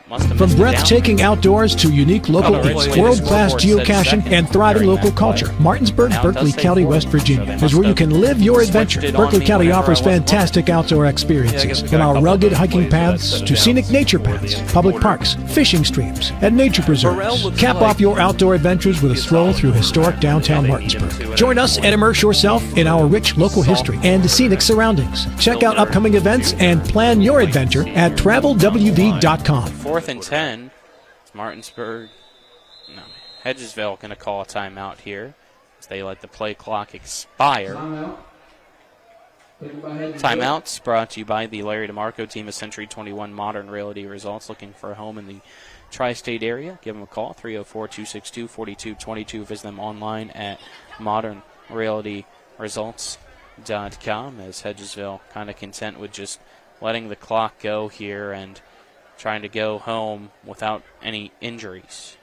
Speaker 7: must have
Speaker 16: From
Speaker 7: missed
Speaker 16: breathtaking outdoors to unique local eats, world-class geocaching, and thriving local culture, Martinsburg, Berkeley County, West Virginia is where you can live your adventure. Berkeley County offers fantastic outdoor experiences, from our rugged hiking paths to scenic nature paths, public parks, fishing streams, and nature preserves. Cap off your outdoor adventures with a stroll through historic downtown Martinsburg. Join us and immerse yourself in our rich local history and scenic surroundings. Check out upcoming events and plan your adventure at travelwv.com.
Speaker 7: 4th and 10. It's Martinsburg. No, Hedgesville going to call a timeout here as they let the play clock expire. Timeouts brought to you by the Larry DeMarco team of Century 21 Modern Realty Results. Looking for a home in the tri-state area? Give them a call, 304-262-4222. Visit them online at modernrealtyresults.com as Hedgesville kind of content with just letting the clock go here and trying to go home without any injuries.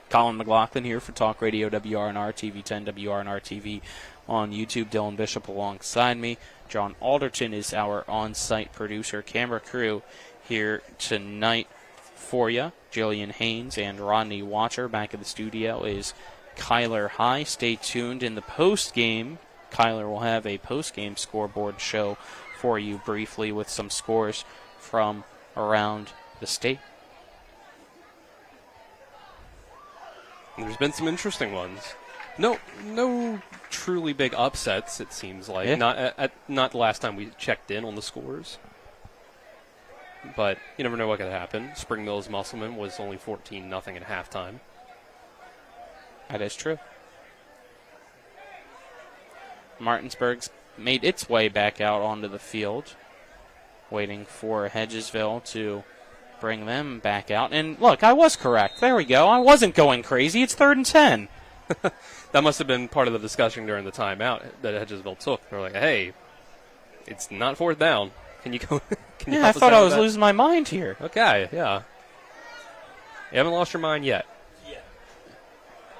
Speaker 7: Colin McLaughlin here for Talk Radio WRNR TV 10, WRNR TV on YouTube. Dylan Bishop alongside me. John Alderton is our on-site producer. Camera crew here tonight for you. Jillian Haynes and Rodney Watcher. Back in the studio is Kyler High. Stay tuned in the post-game. Kyler will have a post-game scoreboard show for you briefly with some scores from around the state.
Speaker 8: There's been some interesting ones. No truly big upsets, it seems like.
Speaker 7: Yeah.
Speaker 8: Not the last time we checked in on the scores. But you never know what could happen. Spring Mills Musselman was only 14-0 at halftime.
Speaker 7: That is true. Martinsburg's made its way back out onto the field, waiting for Hedgesville to bring them back out. And look, I was correct. There we go. I wasn't going crazy. It's 3rd and 10.
Speaker 8: That must have been part of the discussion during the timeout that Hedgesville took. They're like, hey, it's not 4th down. Can you go? Can you
Speaker 7: I
Speaker 8: help us
Speaker 7: thought
Speaker 8: out
Speaker 7: I
Speaker 8: with
Speaker 7: was
Speaker 8: that?
Speaker 7: losing my mind here.
Speaker 8: Okay, yeah. You haven't lost your mind yet.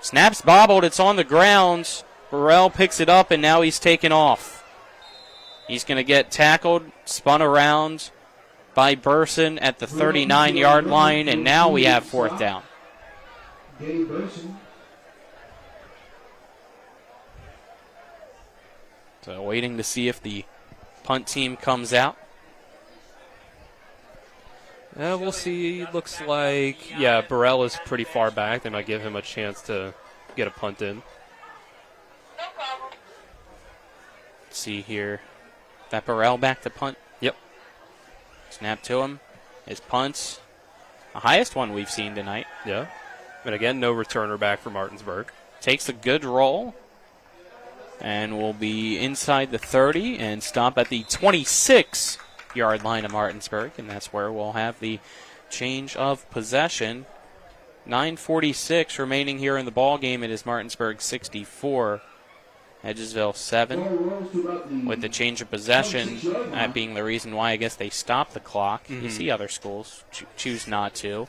Speaker 7: Snaps bobbled. It's on the ground. Burrell picks it up, and now he's taken off. He's going to get tackled, spun around by Burson at the 39-yard line, and now we have 4th down. So waiting to see if the punt team comes out.
Speaker 8: We'll see. Looks like, Burrell is pretty far back. They might give him a chance to get a punt in.
Speaker 7: Let's see here. That Burrell back to punt.
Speaker 8: Yep.
Speaker 7: Snap to him. His punts. The highest one we've seen tonight.
Speaker 8: Yeah. And again, no returner back for Martinsburg.
Speaker 7: Takes a good roll. And will be inside the 30 and stop at the 26-yard line of Martinsburg. And that's where we'll have the change of possession. 9:46 remaining here in the ball game. It is Martinsburg 64. Hedgesville 7 with the change of possession, that being the reason why I guess they stopped the clock.
Speaker 8: Mm-hmm.
Speaker 7: You see other schools choose not to.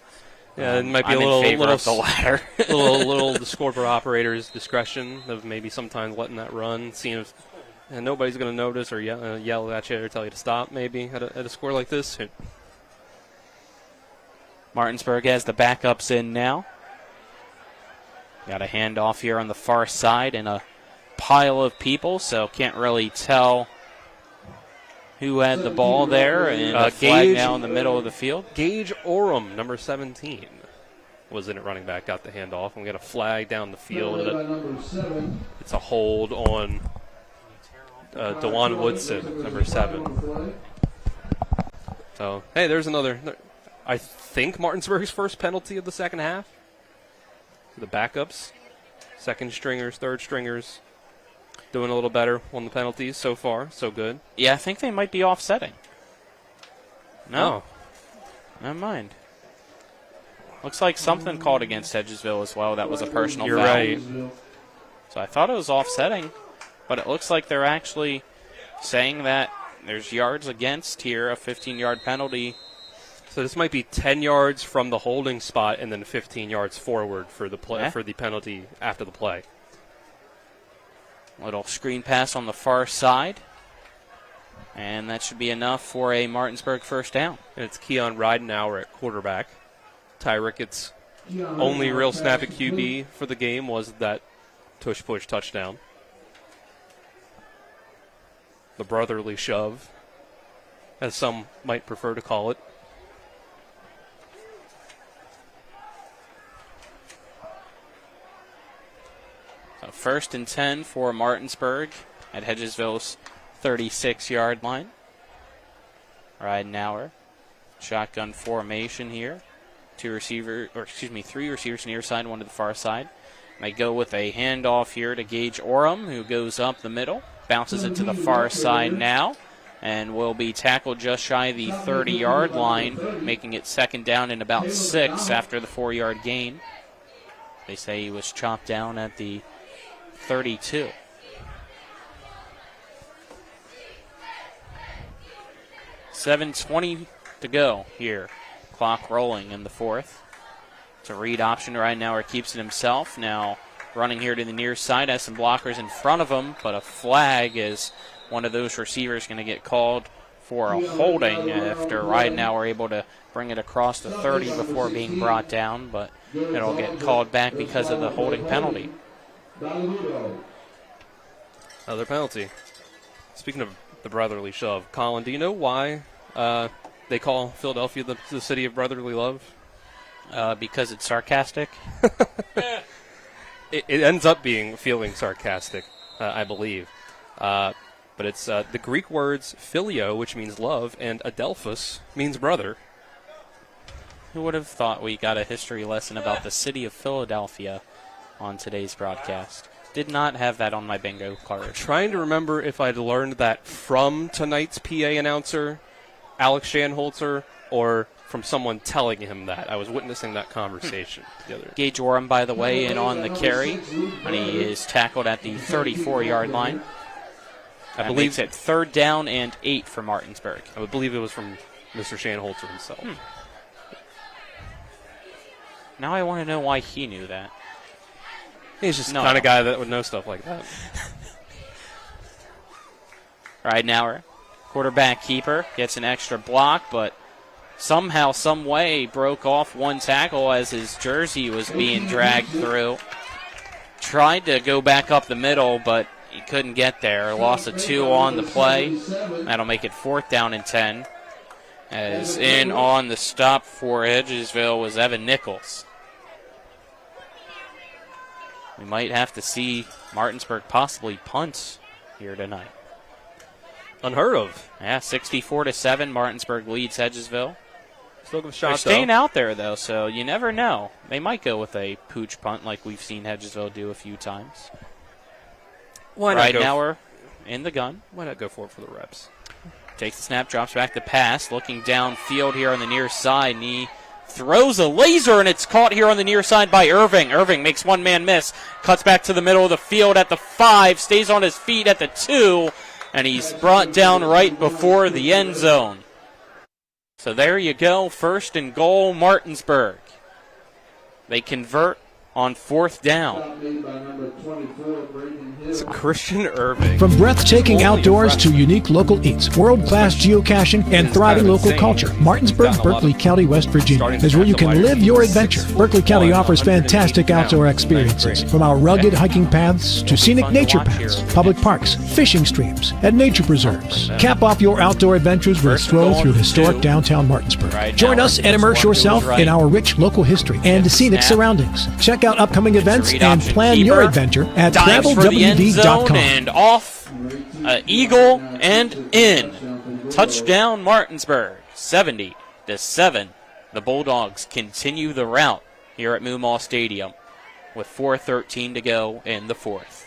Speaker 8: Yeah, it might be
Speaker 7: I'm
Speaker 8: a little
Speaker 7: in favor
Speaker 8: little
Speaker 7: of the latter.
Speaker 8: little the scoreboard operator's discretion of maybe sometimes letting that run, seeing if nobody's going to notice or yell at you or tell you to stop. Maybe at a score like this.
Speaker 7: Martinsburg has the backups in now. Got a handoff here on the far side and a pile of people, so can't really tell who had the ball there. And a flag now in the middle of the field.
Speaker 8: Gage Oram, number 17, was in at running back, got the handoff. And we got a flag down the field. It's a hold on DeJuan Woodson, number 7. So, hey, there's another. I think Martinsburg's first penalty of the second half. The backups, second stringers, third stringers, doing a little better on the penalties so far. So good.
Speaker 7: Yeah, I think they might be offsetting. No.
Speaker 8: Oh.
Speaker 7: Never mind. Looks like something called against Hedgesville as well. That was a personal
Speaker 8: You're
Speaker 7: foul.
Speaker 8: right.
Speaker 7: So I thought it was offsetting, but it looks like they're actually saying that there's yards against here, a 15-yard penalty.
Speaker 8: So this might be 10 yards from the holding spot and then 15 yards forward for the play, for the penalty after the play.
Speaker 7: Little screen pass on the far side. And that should be enough for a Martinsburg first down.
Speaker 8: And it's Keon Ridenauer at quarterback. Ty Ricketts' only real snap at QB for the game was that tush-push touchdown. The brotherly shove, as some might prefer to call it.
Speaker 7: So 1st and 10 for Martinsburg at Hedgesville's 36-yard line. Ridenauer, shotgun formation here. Three receivers near side, one to the far side. They go with a handoff here to Gage Oram, who goes up the middle, bounces it to the far side now, and will be tackled just shy of the 30-yard line, making it 2nd down and about 6 after the 4-yard gain. They say he was chopped down at the 32. $7:20 to go here. Clock rolling in the 4th. It's a read option right now, or keeps it himself. Now running here to the near side, has some blockers in front of him, but a flag is one of those receivers going to get called for a holding after Ridenauer able to bring it across the 30 before being brought down, but it'll get called back because of the holding penalty.
Speaker 8: Another penalty. Speaking of the brotherly shove. Colin, do you know why they call Philadelphia the city of brotherly love?
Speaker 7: Because it's sarcastic.
Speaker 8: It ends up feeling sarcastic, I believe. But it's the Greek words phileo, which means love, and adelphos means brother.
Speaker 7: Who would have thought we got a history lesson about the city of Philadelphia on today's broadcast? Did not have that on my bingo card.
Speaker 8: I'm trying to remember if I'd learned that from tonight's PA announcer, Alex Shanholzer, or from someone telling him that. I was witnessing that conversation the other day.
Speaker 7: Gage Orem, by the way, in on the carry, and he is tackled at the 34-yard line. I believe it's 3rd down and 8 for Martinsburg.
Speaker 8: I would believe it was from Mr. Shanholzer himself.
Speaker 7: Now I want to know why he knew that.
Speaker 8: He's just the kind of guy that would know stuff like that.
Speaker 7: Right now, our quarterback keeper gets an extra block, but somehow, some way, broke off one tackle as his jersey was being dragged through. Tried to go back up the middle, but he couldn't get there. Loss of 2 on the play. That'll make it 4th down and 10. As in on the stop for Hedgesville was Evan Nichols. We might have to see Martinsburg possibly punt here tonight.
Speaker 8: Unheard of.
Speaker 7: Yeah, 64-7. Martinsburg leads Hedgesville.
Speaker 8: Still give a shot,
Speaker 7: They're staying out there, though, so you never know. They might go with a pooch punt like we've seen Hedgesville do a few times.
Speaker 8: Why not
Speaker 7: right
Speaker 8: go
Speaker 7: now we're in the gun.
Speaker 8: Why not go for it for the reps?
Speaker 7: Takes the snap, drops back the pass, looking downfield here on the near side, and he throws a laser, and it's caught here on the near side by Irving. Irving makes one man miss, cuts back to the middle of the field at the 5, stays on his feet at the 2, and he's brought down right before the end zone. So there you go, 1st and goal, Martinsburg. They convert on 4th down.
Speaker 8: It's Christian Irving.
Speaker 16: From breathtaking outdoors to unique local eats, world-class geocaching, and thriving local culture, Martinsburg, Berkeley County, West Virginia is where you can live your adventure. Berkeley County offers fantastic outdoor experiences, from our rugged hiking paths to scenic nature paths, public parks, fishing streams, and nature preserves. Cap off your outdoor adventures with a stroll through historic downtown Martinsburg. Join us and immerse yourself in our rich local history and scenic surroundings. Check out upcoming events and plan your adventure at TravelWV.com.
Speaker 7: And off, eagle and in. Touchdown Martinsburg, 70-7. The Bulldogs continue the route here at Moomaw Stadium with 4:13 to go in the 4th.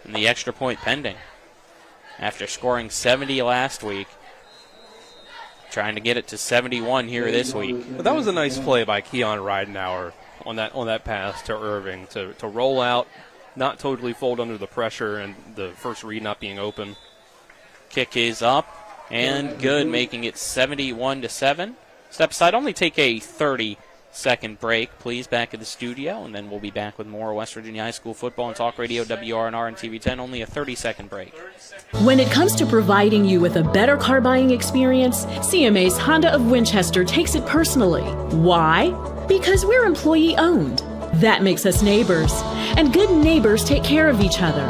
Speaker 7: And the extra point pending. After scoring 70 last week, trying to get it to 71 here this week.
Speaker 8: But that was a nice play by Keon Ridenauer on that pass to Irving to roll out, not totally fold under the pressure and the first read not being open.
Speaker 7: Kick is up and good, making it 71-7. Step aside, only take a 30-second break, please, back at the studio, and then we'll be back with more West Virginia High School football and talk radio, WRNR and TV10. Only a 30-second break.
Speaker 19: When it comes to providing you with a better car buying experience, CMA's Honda of Winchester takes it personally. Why? Because we're employee owned. That makes us neighbors, and good neighbors take care of each other.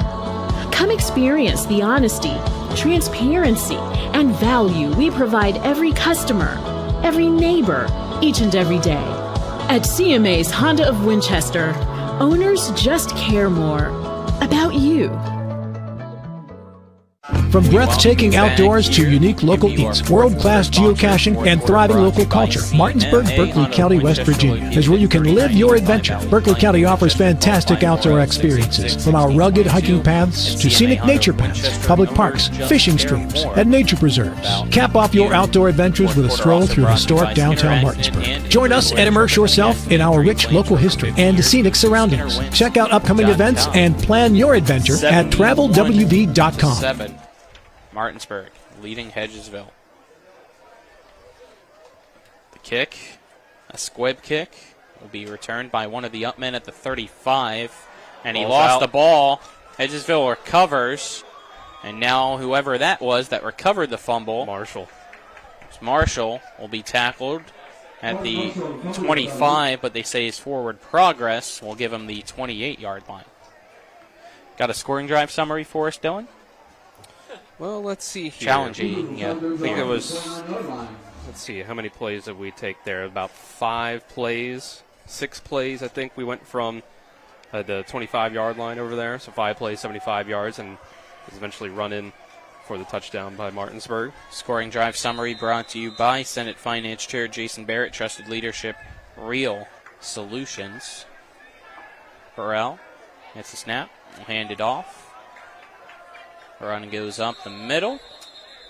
Speaker 19: Come experience the honesty, transparency, and value we provide every customer, every neighbor, each and every day. At CMA's Honda of Winchester, owners just care more about you.
Speaker 16: From breathtaking outdoors to unique local eats, world-class geocaching, and thriving local culture, Martinsburg, Berkeley County, West Virginia is where you can live your adventure. Berkeley County offers fantastic outdoor experiences, from our rugged hiking paths to scenic nature paths, public parks, fishing streams, and nature preserves. Cap off your outdoor adventures with a stroll through historic downtown Martinsburg. Join us and immerse yourself in our rich local history and scenic surroundings. Check out upcoming events and plan your adventure at TravelWV.com.
Speaker 7: Martinsburg leading Hedgesville. The kick, a squib kick, will be returned by one of the upmen at the 35, and he lost the ball. Hedgesville recovers, and now whoever that was that recovered the fumble, Marshall will be tackled at the 25, but they say his forward progress will give him the 28-yard line. Got a scoring drive summary for us, Dylan?
Speaker 8: Well, let's see here.
Speaker 7: Challenging, yeah.
Speaker 8: I think it was, let's see, how many plays did we take there? About 5 plays, 6 plays, I think. We went from the 25-yard line over there, so 5 plays, 75 yards, and was eventually run in for the touchdown by Martinsburg.
Speaker 7: Scoring drive summary brought to you by Senate Finance Chair Jason Barrett, Trusted Leadership, Real Solutions. Burrell gets the snap, will hand it off. Run goes up the middle.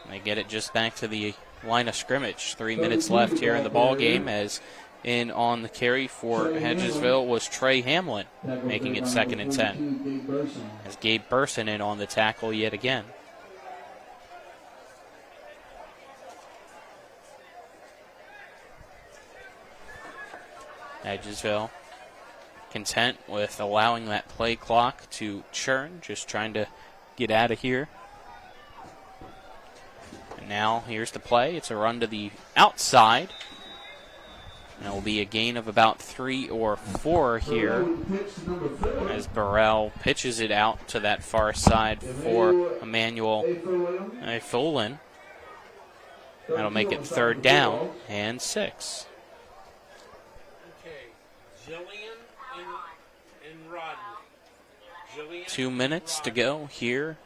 Speaker 7: They get it just back to the line of scrimmage. 3 minutes left here in the ball game, as in on the carry for Hedgesville was Trey Hamlin, making it 2nd and 10. As Gabe Burson in on the tackle yet again. Hedgesville content with allowing that play clock to churn, just trying to get out of here. And now here's the play. It's a run to the outside. And it will be a gain of about 3 or 4 here as Burrell pitches it out to that far side for Emmanuel Folin. That'll make it 3rd down and 6. 2 minutes to go here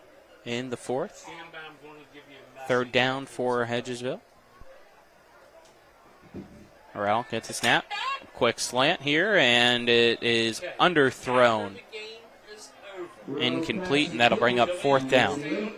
Speaker 7: in the 4th. 3rd down for Hedgesville. Burrell gets a snap. Quick slant here, and it is underthrown. Incomplete, and that'll bring up 4th down.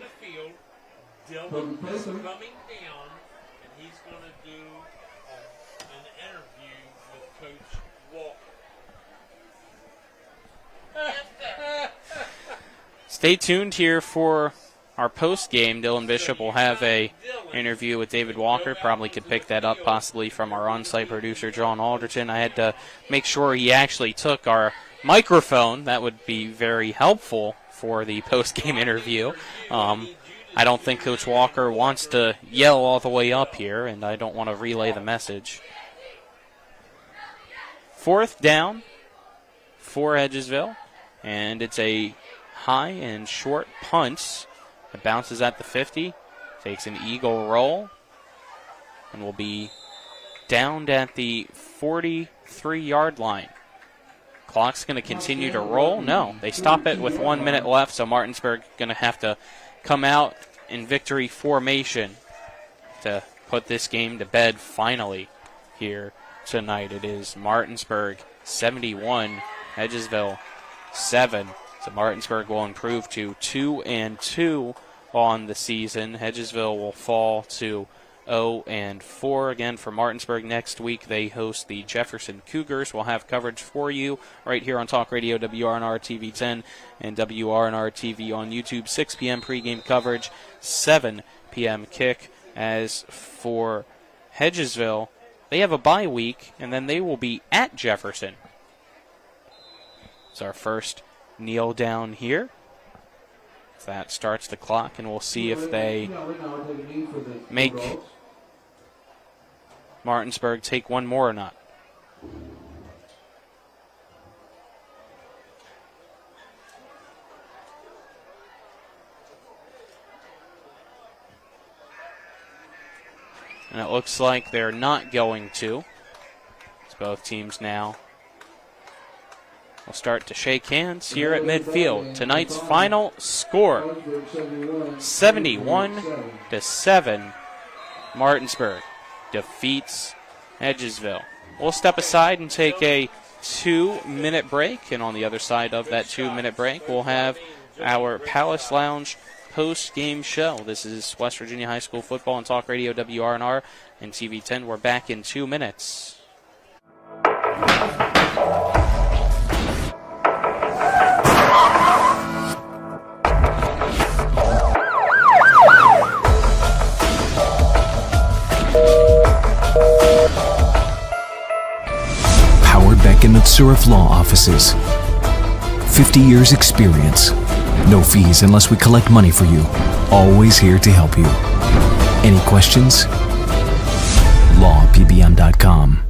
Speaker 7: Stay tuned here for our post game. Dylan Bishop will have a interview with David Walker. Probably could pick that up possibly from our on-site producer, John Alderton. I had to make sure he actually took our microphone. That would be very helpful for the post game interview. I don't think Coach Walker wants to yell all the way up here, and I don't want to relay the message. 4th down for Hedgesville, and it's a high and short punt. It bounces at the 50, takes an eagle roll, and will be downed at the 43-yard line. Clock's going to continue to roll. No, they stop it with 1 minute left, so Martinsburg going to have to come out in victory formation to put this game to bed finally here tonight. It is Martinsburg 71, Hedgesville 7. So Martinsburg will improve to 2-2 on the season. Hedgesville will fall to 0-4. Again, for Martinsburg next week, they host the Jefferson Cougars. We'll have coverage for you right here on Talk Radio, WRNR TV 10 and WRNR TV on YouTube. 6 p.m. pregame coverage, 7 p.m. kick. As for Hedgesville, they have a bye week, and then they will be at Jefferson. It's our first kneel down here. That starts the clock, and we'll see if they make Martinsburg take one more or not. And it looks like they're not going to. It's both teams now will start to shake hands here at midfield. Tonight's final score, 71-7. Martinsburg defeats Hedgesville. We'll step aside and take a 2-minute break, and on the other side of that 2-minute break, we'll have our Palace Lounge post-game show. This is West Virginia High School football on Talk Radio, WRNR and TV 10. We're back in 2 minutes.
Speaker 10: Beckman Surf Law Offices. 50 years experience. No fees unless we collect money for you. Always here to help you. Any questions? LawPBM.com.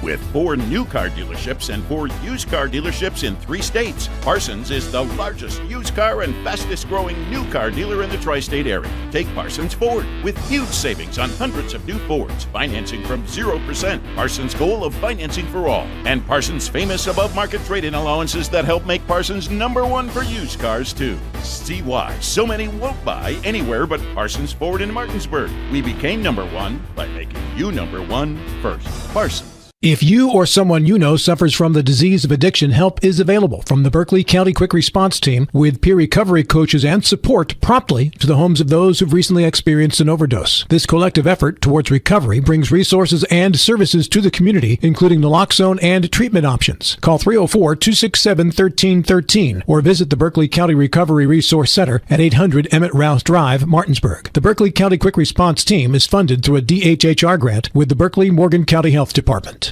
Speaker 18: With 4 new car dealerships and 4 used car dealerships in 3 states, Parsons is the largest used car and fastest growing new car dealer in the tri-state area. Take Parsons Ford with huge savings on hundreds of new Fords, financing from 0%. Parsons' goal of financing for all. And Parsons' famous above-market trade-in allowances that help make Parsons #1 for used cars, too. See why so many won't buy anywhere but Parsons Ford in Martinsburg. We became #1 by making you #1 first. Parsons.
Speaker 16: If you or someone you know suffers from the disease of addiction, help is available from the Berkeley County Quick Response Team with peer recovery coaches and support promptly to the homes of those who've recently experienced an overdose. This collective effort towards recovery brings resources and services to the community, including naloxone and treatment options. Call 304-267-1313 or visit the Berkeley County Recovery Resource Center at 800 Emmett Rouse Drive, Martinsburg. The Berkeley County Quick Response Team is funded through a DHHR grant with the Berkeley-Morgan County Health Department.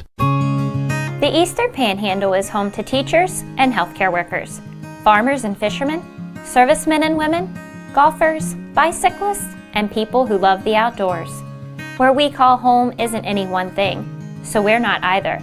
Speaker 14: The Eastern Panhandle is home to teachers and healthcare workers, farmers and fishermen, servicemen and women, golfers, bicyclists, and people who love the outdoors. Where we call home isn't any one thing, so we're not either.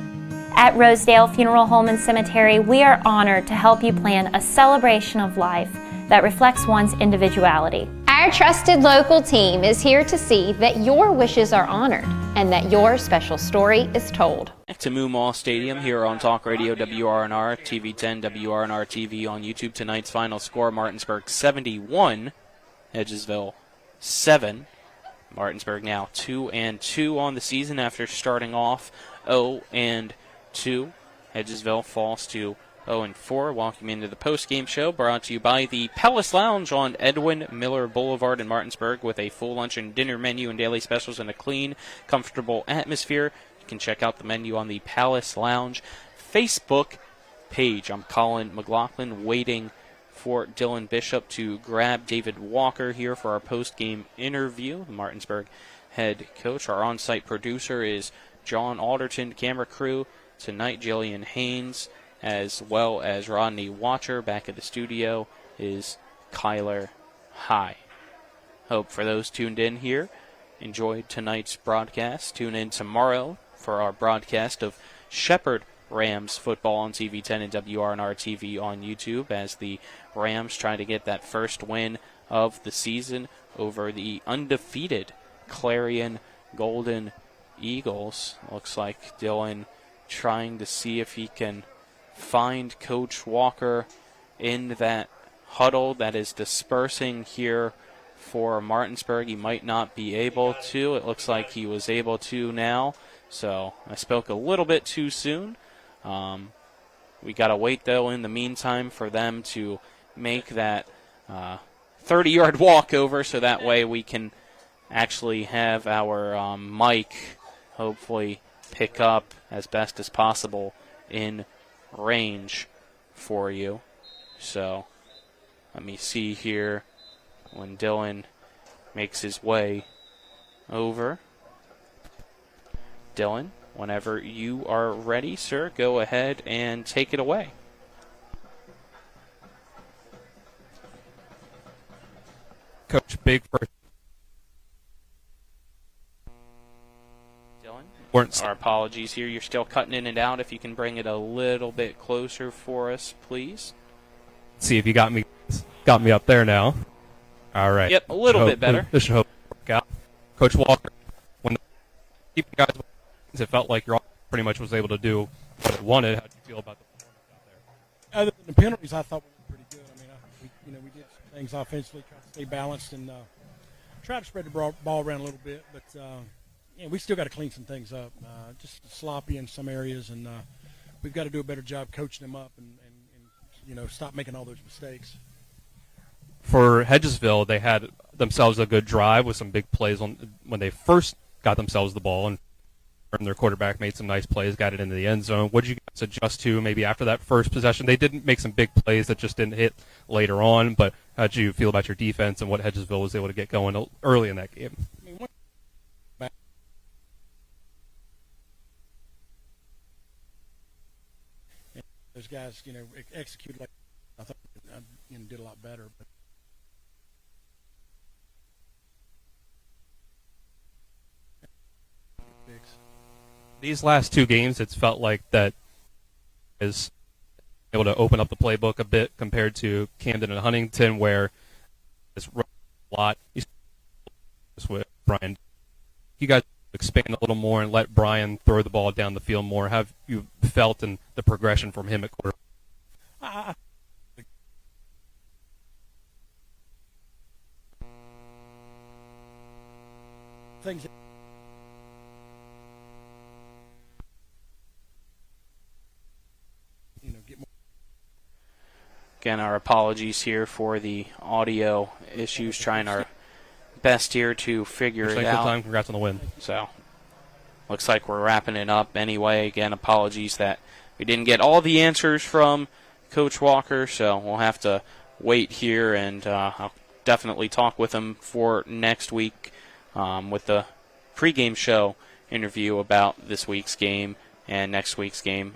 Speaker 14: At Rosedale Funeral Home and Cemetery, we are honored to help you plan a celebration of life that reflects one's individuality.
Speaker 17: Our trusted local team is here to see that your wishes are honored and that your special story is told.
Speaker 7: Back to Moomaw Stadium here on Talk Radio WRNR, TV 10, WRNR TV on YouTube. Tonight's final score, Martinsburg 71, Hedgesville 7. Martinsburg now 2-2 on the season after starting off 0-2. Hedgesville falls to 0-4. Welcome into the postgame show brought to you by the Palace Lounge on Edwin Miller Boulevard in Martinsburg with a full lunch and dinner menu and daily specials and a clean, comfortable atmosphere. You can check out the menu on the Palace Lounge Facebook page. I'm Colin McLaughlin waiting for Dylan Bishop to grab David Walker here for our postgame interview. The Martinsburg head coach. Our on-site producer is John Alderton. Camera crew tonight, Jillian Haynes, as well as Rodney Watcher. Back at the studio is Kyler High. Hope for those tuned in here enjoyed tonight's broadcast. Tune in tomorrow for our broadcast of Shepherd Rams football on TV 10 and WRNR TV on YouTube as the Rams try to get that first win of the season over the undefeated Clarion Golden Eagles. Looks like Dylan trying to see if he can find Coach Walker in that huddle that is dispersing here for Martinsburg. He might not be able to. It looks like he was able to now. So I spoke a little bit too soon. We got to wait, though, in the meantime for them to make that 30-yard walkover so that way we can actually have our mic hopefully pick up as best as possible in range for you. So let me see here when Dylan makes his way over. Dylan, whenever you are ready, sir, go ahead and take it away.
Speaker 8: Coach, big first.
Speaker 7: Dylan, our apologies here. You're still cutting in and out. If you can bring it a little bit closer for us, please.
Speaker 8: See if you got me up there now. All right.
Speaker 7: Yep, a little bit better.
Speaker 8: This should hopefully work out. Coach Walker, when keep you guys, it felt like your offense pretty much was able to do what it wanted. How did you feel about the performance out there?
Speaker 21: Other than the penalties, I thought we were pretty good. I mean, we did some things offensively, tried to stay balanced and try to spread the ball around a little bit, but we still got to clean some things up. Just sloppy in some areas, and we've got to do a better job coaching them up and stop making all those mistakes.
Speaker 8: For Hedgesville, they had themselves a good drive with some big plays when they first got themselves the ball, and their quarterback made some nice plays, got it into the end zone. What did you guys adjust to maybe after that first possession? They didn't make some big plays that just didn't hit later on, but how did you feel about your defense and what Hedgesville was able to get going early in that game?
Speaker 21: Those guys, executed like I thought, did a lot better. But
Speaker 8: These last 2 games, it's felt like that is able to open up the playbook a bit compared to Camden and Huntington, where it's a lot. With Brian, you guys expand a little more and let Brian throw the ball down the field more. Have you felt in the progression from him at quarterback?
Speaker 21: Things. Get more.
Speaker 7: Again, our apologies here for the audio issues. Trying our best here to figure it out.
Speaker 8: Time. Congrats on the win.
Speaker 7: So, looks like we're wrapping it up anyway. Again, apologies that we didn't get all the answers from Coach Walker, so we'll have to wait here, and I'll definitely talk with him for next week with the pregame show interview about this week's game and next week's game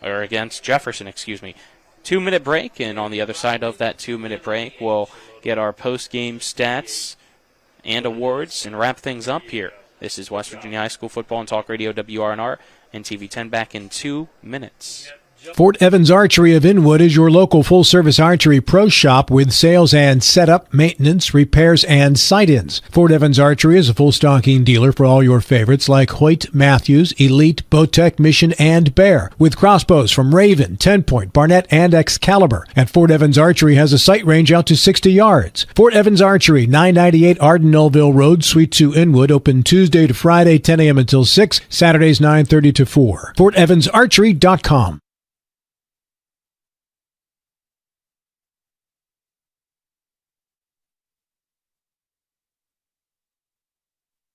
Speaker 7: against Jefferson, 2-minute break, and on the other side of that 2-minute break, we'll get our post-game stats and awards and wrap things up here. This is West Virginia High School Football and Talk Radio WRNR and TV10 back in 2 minutes.
Speaker 16: Fort Evans Archery of Inwood is your local full-service archery pro shop with sales and setup, maintenance, repairs, and sight-ins. Fort Evans Archery is a full stocking dealer for all your favorites like Hoyt, Matthews, Elite, Bowtech, Mission, and Bear, with crossbows from Raven, 10-point, Barnett, and Excalibur. And Fort Evans Archery has a sight range out to 60 yards. Fort Evans Archery, 998 Arden Millville Road, Suite 2, Inwood, open Tuesday to Friday, 10 a.m. until 6, Saturdays 9:30 to 4. FortEvansArchery.com.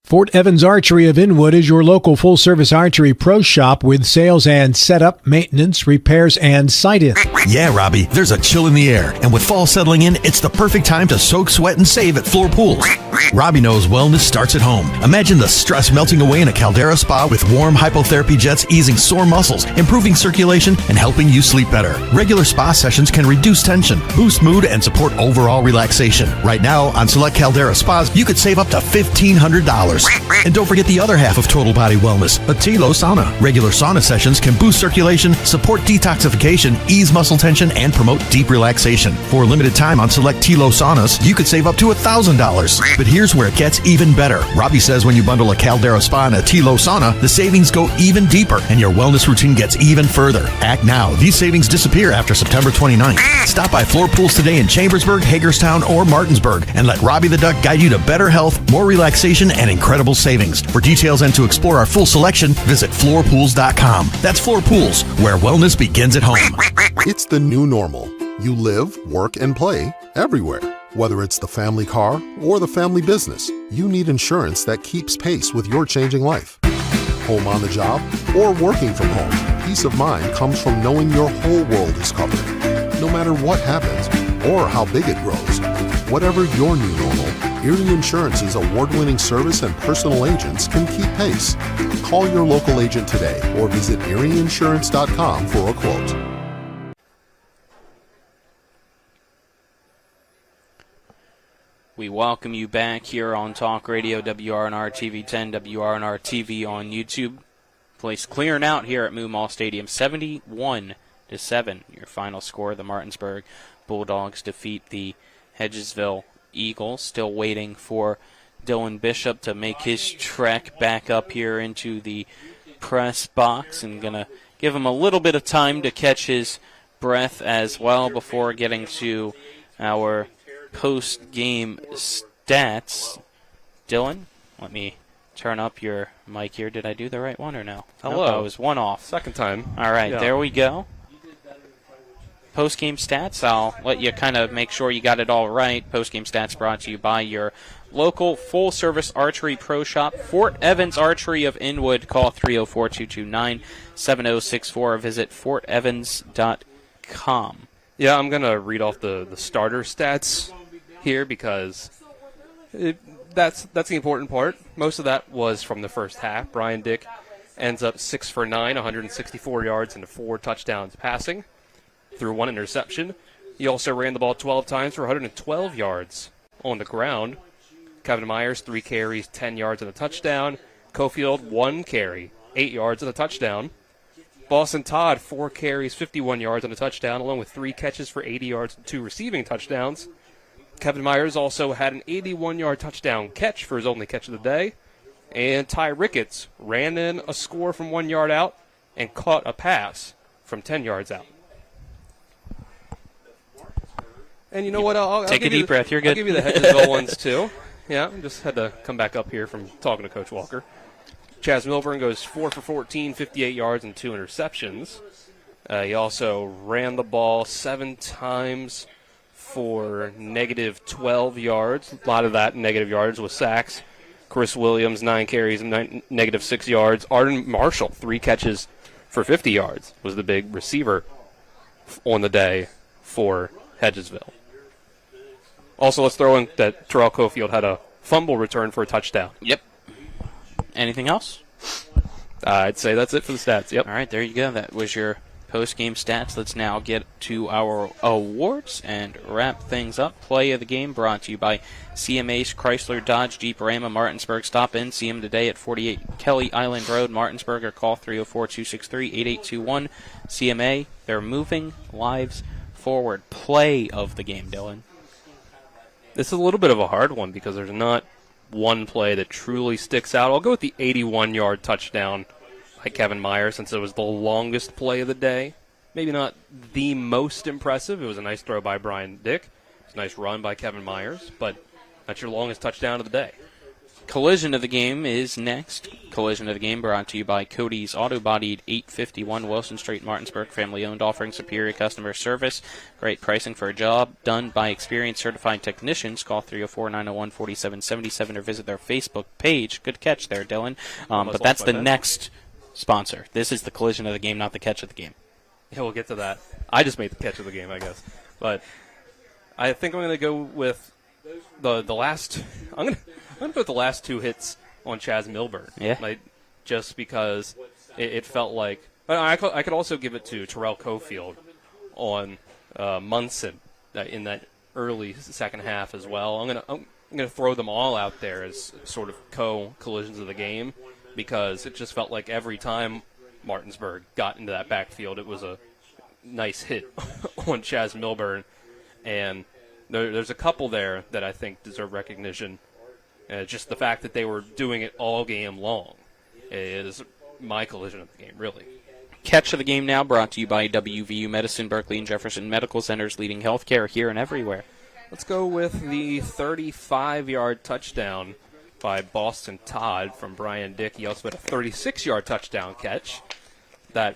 Speaker 16: Fort Evans Archery of Inwood is your local full-service archery pro shop with sales and setup, maintenance, repairs, and sight-ins.
Speaker 5: Yeah, Robbie, there's a chill in the air, and with fall settling in, it's the perfect time to soak, sweat, and save at Floor Pools. Robbie knows wellness starts at home. Imagine the stress melting away in a Caldera spa with warm hypotherapy jets easing sore muscles, improving circulation, and helping you sleep better. Regular spa sessions can reduce tension, boost mood, and support overall relaxation. Right now, on select Caldera spas, you could save up to $1,500. And don't forget the other half of Total Body Wellness, a Tilo sauna. Regular sauna sessions can boost circulation, support detoxification, ease muscle tension, and promote deep relaxation. For a limited time on select Tilo saunas, you could save up to $1,000. But here's where it gets even better. Robbie says when you bundle a Caldera spa and a Tilo sauna, the savings go even deeper, and your wellness routine gets even further. Act now. These savings disappear after September 29th. Stop by Floor Pools today in Chambersburg, Hagerstown, or Martinsburg, and let Robbie the Duck guide you to better health, more relaxation, and incredible savings. For details and to explore our full selection, visit floorpools.com. That's Floor Pools, where wellness begins at home.
Speaker 15: It's the new normal. You live, work, and play everywhere. Whether it's the family car or the family business, you need insurance that keeps pace with your changing life. Home on the job or working from home, peace of mind comes from knowing your whole world is covered. No matter what happens or how big it grows, whatever your new normal, Erie Insurance's award-winning service and personal agents can keep pace. Call your local agent today or visit erieinsurance.com for a quote.
Speaker 7: We welcome you back here on Talk Radio, WRNR TV 10, WRNR TV on YouTube. Place clearing out here at Moomaw Stadium, 71-7. Your final score, the Martinsburg Bulldogs defeat the Hedgesville Eagles. Still waiting for Dylan Bishop to make his trek back up here into the press box, and gonna give him a little bit of time to catch his breath as well before getting to our post-game stats. Dylan, let me turn up your mic here. Did I do the right one or no?
Speaker 8: Hello.
Speaker 7: Nope, I was one off.
Speaker 8: Second time.
Speaker 7: All right,
Speaker 8: Yeah.
Speaker 7: There we go. Post-game stats, I'll let you kind of make sure you got it all right. Post-game stats brought to you by your local full-service archery pro shop, Fort Evans Archery of Inwood. Call 304-229-7064 or visit fortevans.com.
Speaker 8: Yeah, I'm going to read off the starter stats here because that's the important part. Most of that was from the first half. Brian Dick ends up 6 for 9, 164 yards and 4 touchdowns passing, threw 1 interception. He also ran the ball 12 times for 112 yards on the ground. Kevin Myers, 3 carries, 10 yards and a touchdown. Cofield, 1 carry, 8 yards and a touchdown. Boston Todd, 4 carries, 51 yards and a touchdown, along with 3 catches for 80 yards and 2 receiving touchdowns. Kevin Myers also had an 81-yard touchdown catch for his only catch of the day. And Ty Ricketts ran in a score from 1 yard out and caught a pass from 10 yards out. And you know what? I'll
Speaker 7: take a deep breath. You're good.
Speaker 8: I'll give you the Hedgesville ones, too. Yeah, just had to come back up here from talking to Coach Walker. Chaz Milburn goes 4 for 14, 58 yards, and 2 interceptions. He also ran the ball 7 times for negative 12 yards. A lot of that negative yards was sacks. Chris Williams, 9 carries, and negative 6 yards. Arden Marshall, 3 catches for 50 yards, was the big receiver on the day for Hedgesville. Also, let's throw in that Terrell Cofield had a fumble return for a touchdown.
Speaker 7: Yep. Anything else?
Speaker 8: I'd say that's it for the stats. Yep.
Speaker 7: All right, there you go. That was your post-game stats. Let's now get to our awards and wrap things up. Play of the game brought to you by CMA's Chrysler Dodge Jeep Ram of Martinsburg. Stop in, see them today at 48 Kelly Island Road, Martinsburg, or call 304-263-8821. CMA, they're moving lives forward. Play of the game, Dylan.
Speaker 8: This is a little bit of a hard one because there's not one play that truly sticks out. I'll go with the 81-yard touchdown by Kevin Meyer since it was the longest play of the day. Maybe not the most impressive. It was a nice throw by Brian Dick. It's a nice run by Kevin Myers, but that's your longest touchdown of the day.
Speaker 7: Collision of the game is next. Collision of the game brought to you by Cody's Auto Bodied, 851 Wilson Street, Martinsburg. Family-owned, offering superior customer service. Great pricing for a job done by experienced certified technicians. Call 304-901-4777 or visit their Facebook page. Good catch there, Dylan. But that's the next sponsor. This is the collision of the game, not the catch of the game.
Speaker 8: Yeah, we'll get to that. I just made the catch of the game, I guess. But I think I'm going to go with the last. I'm going to go with the last 2 hits on Chaz Milburn.
Speaker 7: Yeah.
Speaker 8: Just because it felt like. I could also give it to Terrell Cofield on Munson in that early second half as well. I'm gonna throw them all out there as sort of collisions of the game because it just felt like every time Martinsburg got into that backfield, it was a nice hit on Chaz Milburn, and there's a couple there that I think deserve recognition. Just the fact that they were doing it all game long is my collision of the game, really.
Speaker 7: Catch of the game now brought to you by WVU Medicine, Berkeley, and Jefferson Medical Centers, leading healthcare here and everywhere.
Speaker 8: Let's go with the 35-yard touchdown by Boston Todd from Brian Dick. He also had a 36-yard touchdown catch. That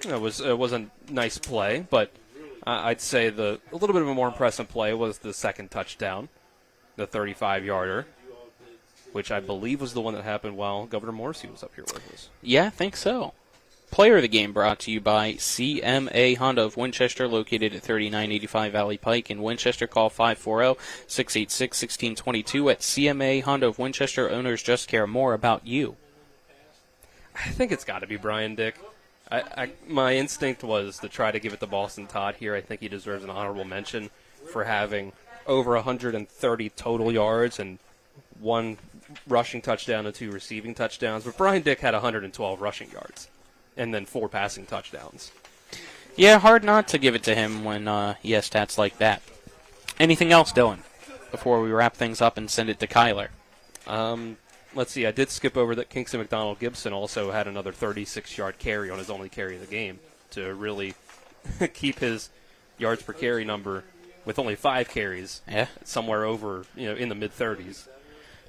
Speaker 8: was a nice play, but I'd say a little bit of a more impressive play was the second touchdown, the 35-yarder, which I believe was the one that happened while Governor Morrissey was up here with us.
Speaker 7: Yeah, I think so. Player of the game brought to you by CMA Honda of Winchester, located at 3985 Valley Pike in Winchester. Call 540-686-1622 at CMA Honda of Winchester. Owners just care more about you.
Speaker 8: I think it's got to be Brian Dick. My instinct was to try to give it to Boston Todd here. I think he deserves an honorable mention for having over 130 total yards and 1 rushing touchdown and 2 receiving touchdowns. But Brian Dick had 112 rushing yards and then 4 passing touchdowns.
Speaker 7: Yeah, hard not to give it to him when he has stats like that. Anything else, Dylan, before we wrap things up and send it to Kyler?
Speaker 8: Let's see. I did skip over that Kingston McDonald Gibson also had another 36-yard carry on his only carry of the game to really keep his yards per carry number with only 5 carries.
Speaker 7: Yeah,
Speaker 8: somewhere over in the mid-30s.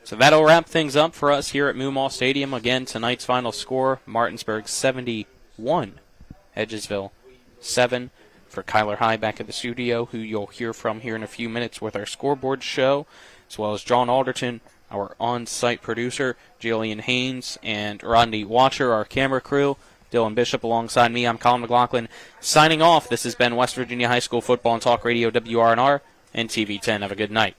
Speaker 7: So that'll wrap things up for us here at Moomaw Stadium. Again, tonight's final score: Martinsburg 71, Hedgesville 7. For Kyler High back at the studio, who you'll hear from here in a few minutes with our scoreboard show, as well as John Alderton, our on-site producer, Jillian Haynes, and Rodney Watcher, our camera crew. Dylan Bishop alongside me. I'm Colin McLaughlin. Signing off, this has been West Virginia High School Football and Talk Radio, WRNR, and TV 10. Have a good night.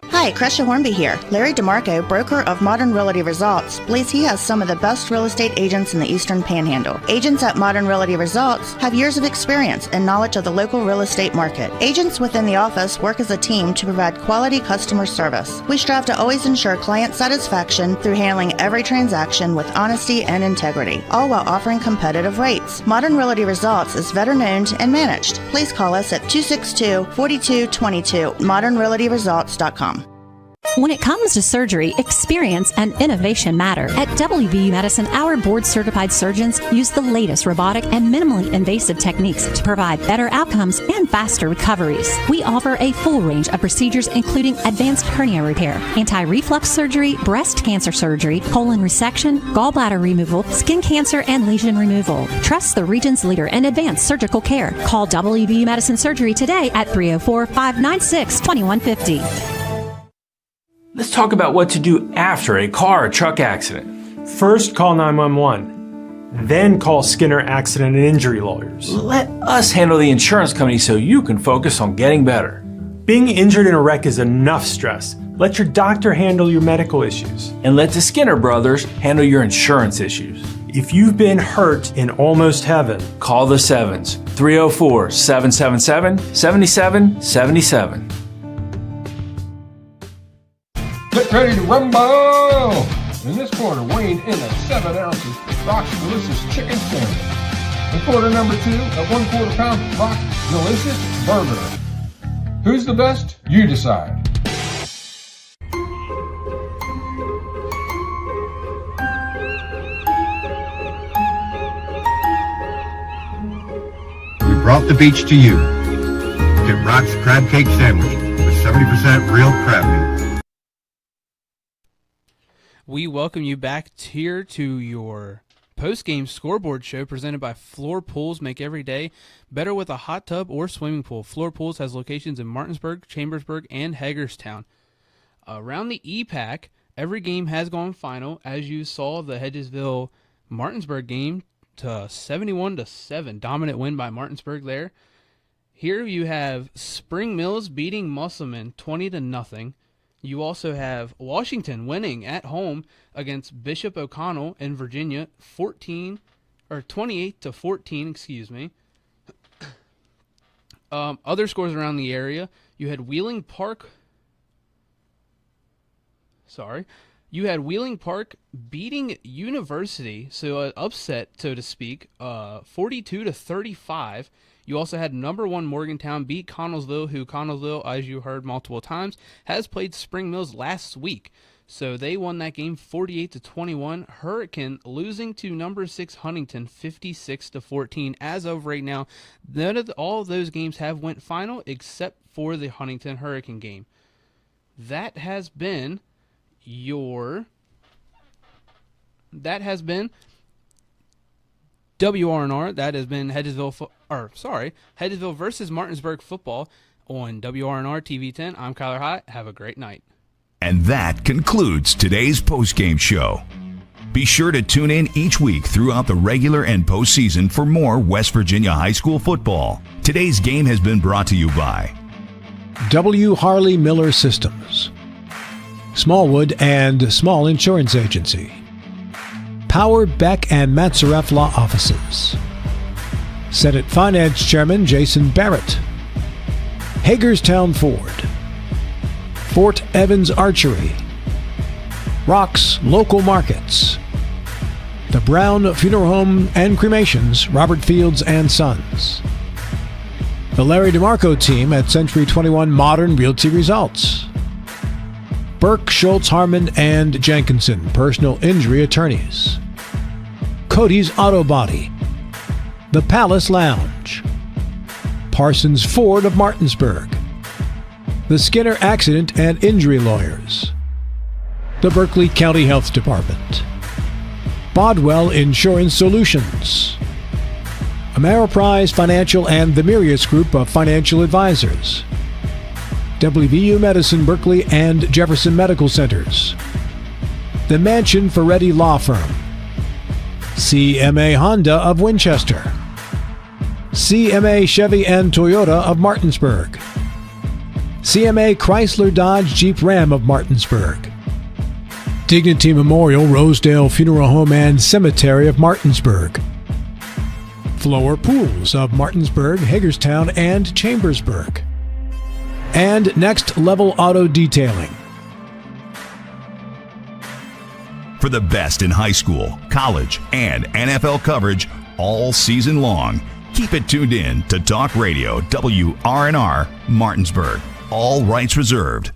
Speaker 1: Hi, Crescia Hornby here. Larry DeMarco, broker of Modern Realty Results, believes he has some of the best real estate agents in the Eastern Panhandle. Agents at Modern Realty Results have years of experience and knowledge of the local real estate market. Agents within the office work as a team to provide quality customer service. We strive to always ensure client satisfaction through handling every transaction with honesty and integrity, all while offering competitive rates. Modern Realty Results is veteran-owned and managed. Please call us at 262-4222, modernrealtyresults.com.
Speaker 13: When it comes to surgery, experience and innovation matter. At WVU Medicine, our board-certified surgeons use the latest robotic and minimally invasive techniques to provide better outcomes and faster recoveries. We offer a full range of procedures including advanced hernia repair, anti-reflux surgery, breast cancer surgery, colon resection, gallbladder removal, skin cancer, and lesion removal. Trust the region's leader in advanced surgical care. Call WVU Medicine Surgery today at 304-596-2150.
Speaker 9: Let's talk about what to do after a car or truck accident.
Speaker 23: First, call 911. Then call Skinner Accident and Injury Lawyers.
Speaker 9: Let us handle the insurance company so you can focus on getting better.
Speaker 23: Being injured in a wreck is enough stress. Let your doctor handle your medical issues.
Speaker 9: And let the Skinner brothers handle your insurance issues.
Speaker 23: If you've been hurt in almost heaven,
Speaker 9: call the Sevens, 304-777-7777.
Speaker 24: Get ready to rumble! In this quarter, weighing in at 7 ounces, Rock's Delicious Chicken Sandwich. In quarter number 2, at 1/4 pound, Rock's Delicious Burger. Who's the best? You decide.
Speaker 25: We brought the beach to you. Get Rock's Crab Cake Sandwich with 70% real crab meat.
Speaker 26: We welcome you back here to your post-game scoreboard show presented by Floor Pools. Make every day better with a hot tub or swimming pool. Floor Pools has locations in Martinsburg, Chambersburg, and Hagerstown. Around the EPAC, every game has gone final. As you saw, the Hedgesville-Martinsburg game to 71-7. Dominant win by Martinsburg there. Here you have Spring Mills beating Musselman 20-0. You also have Washington winning at home against Bishop O'Connell in Virginia 28-14, excuse me. Other scores around the area, you had Wheeling Park beating University, so an upset, so to speak, 42-35. You also had number 1 Morgantown beat Connellsville, who Connellsville, as you heard multiple times, has played Spring Mills last week. So they won that game 48-21. Hurricane losing to number 6 Huntington 56-14. As of right now, all of those games have went final except for the Huntington Hurricane game. That has been WRNR. That has been Hedgesville versus Martinsburg football on WRNR TV 10. I'm Kyler Hyatt. Have a great night.
Speaker 27: And that concludes today's postgame show. Be sure to tune in each week throughout the regular and postseason for more West Virginia high school football. Today's game has been brought to you by
Speaker 16: W. Harley Miller Systems, Smallwood and Small Insurance Agency, Power, Beck, and Matzareff Law Offices, Senate Finance Chairman Jason Barrett, Hagerstown Ford, Fort Evans Archery, Rocks Local Markets, the Brown Funeral Home and Cremations, Robert Fields and Sons, the Larry DeMarco team at Century 21 Modern Realty Results, Burke, Schultz, Harmon, and Jenkinson, personal injury attorneys, Cody's Auto Body, the Palace Lounge, Parsons Ford of Martinsburg, the Skinner Accident and Injury Lawyers, the Berkeley County Health Department, Bodwell Insurance Solutions, Ameriprise Financial and the Mirius Group of Financial Advisors, WVU Medicine Berkeley and Jefferson Medical Centers, the Mansion Ferretti Law Firm, CMA Honda of Winchester, CMA Chevy and Toyota of Martinsburg, CMA Chrysler Dodge Jeep Ram of Martinsburg. Dignity Memorial Rosedale Funeral Home and Cemetery of Martinsburg. Floor Pools of Martinsburg, Hagerstown, and Chambersburg. And Next Level Auto Detailing.
Speaker 27: For the best in high school, college, and NFL coverage all season long, keep it tuned in to Talk Radio WRNR Martinsburg. All rights reserved.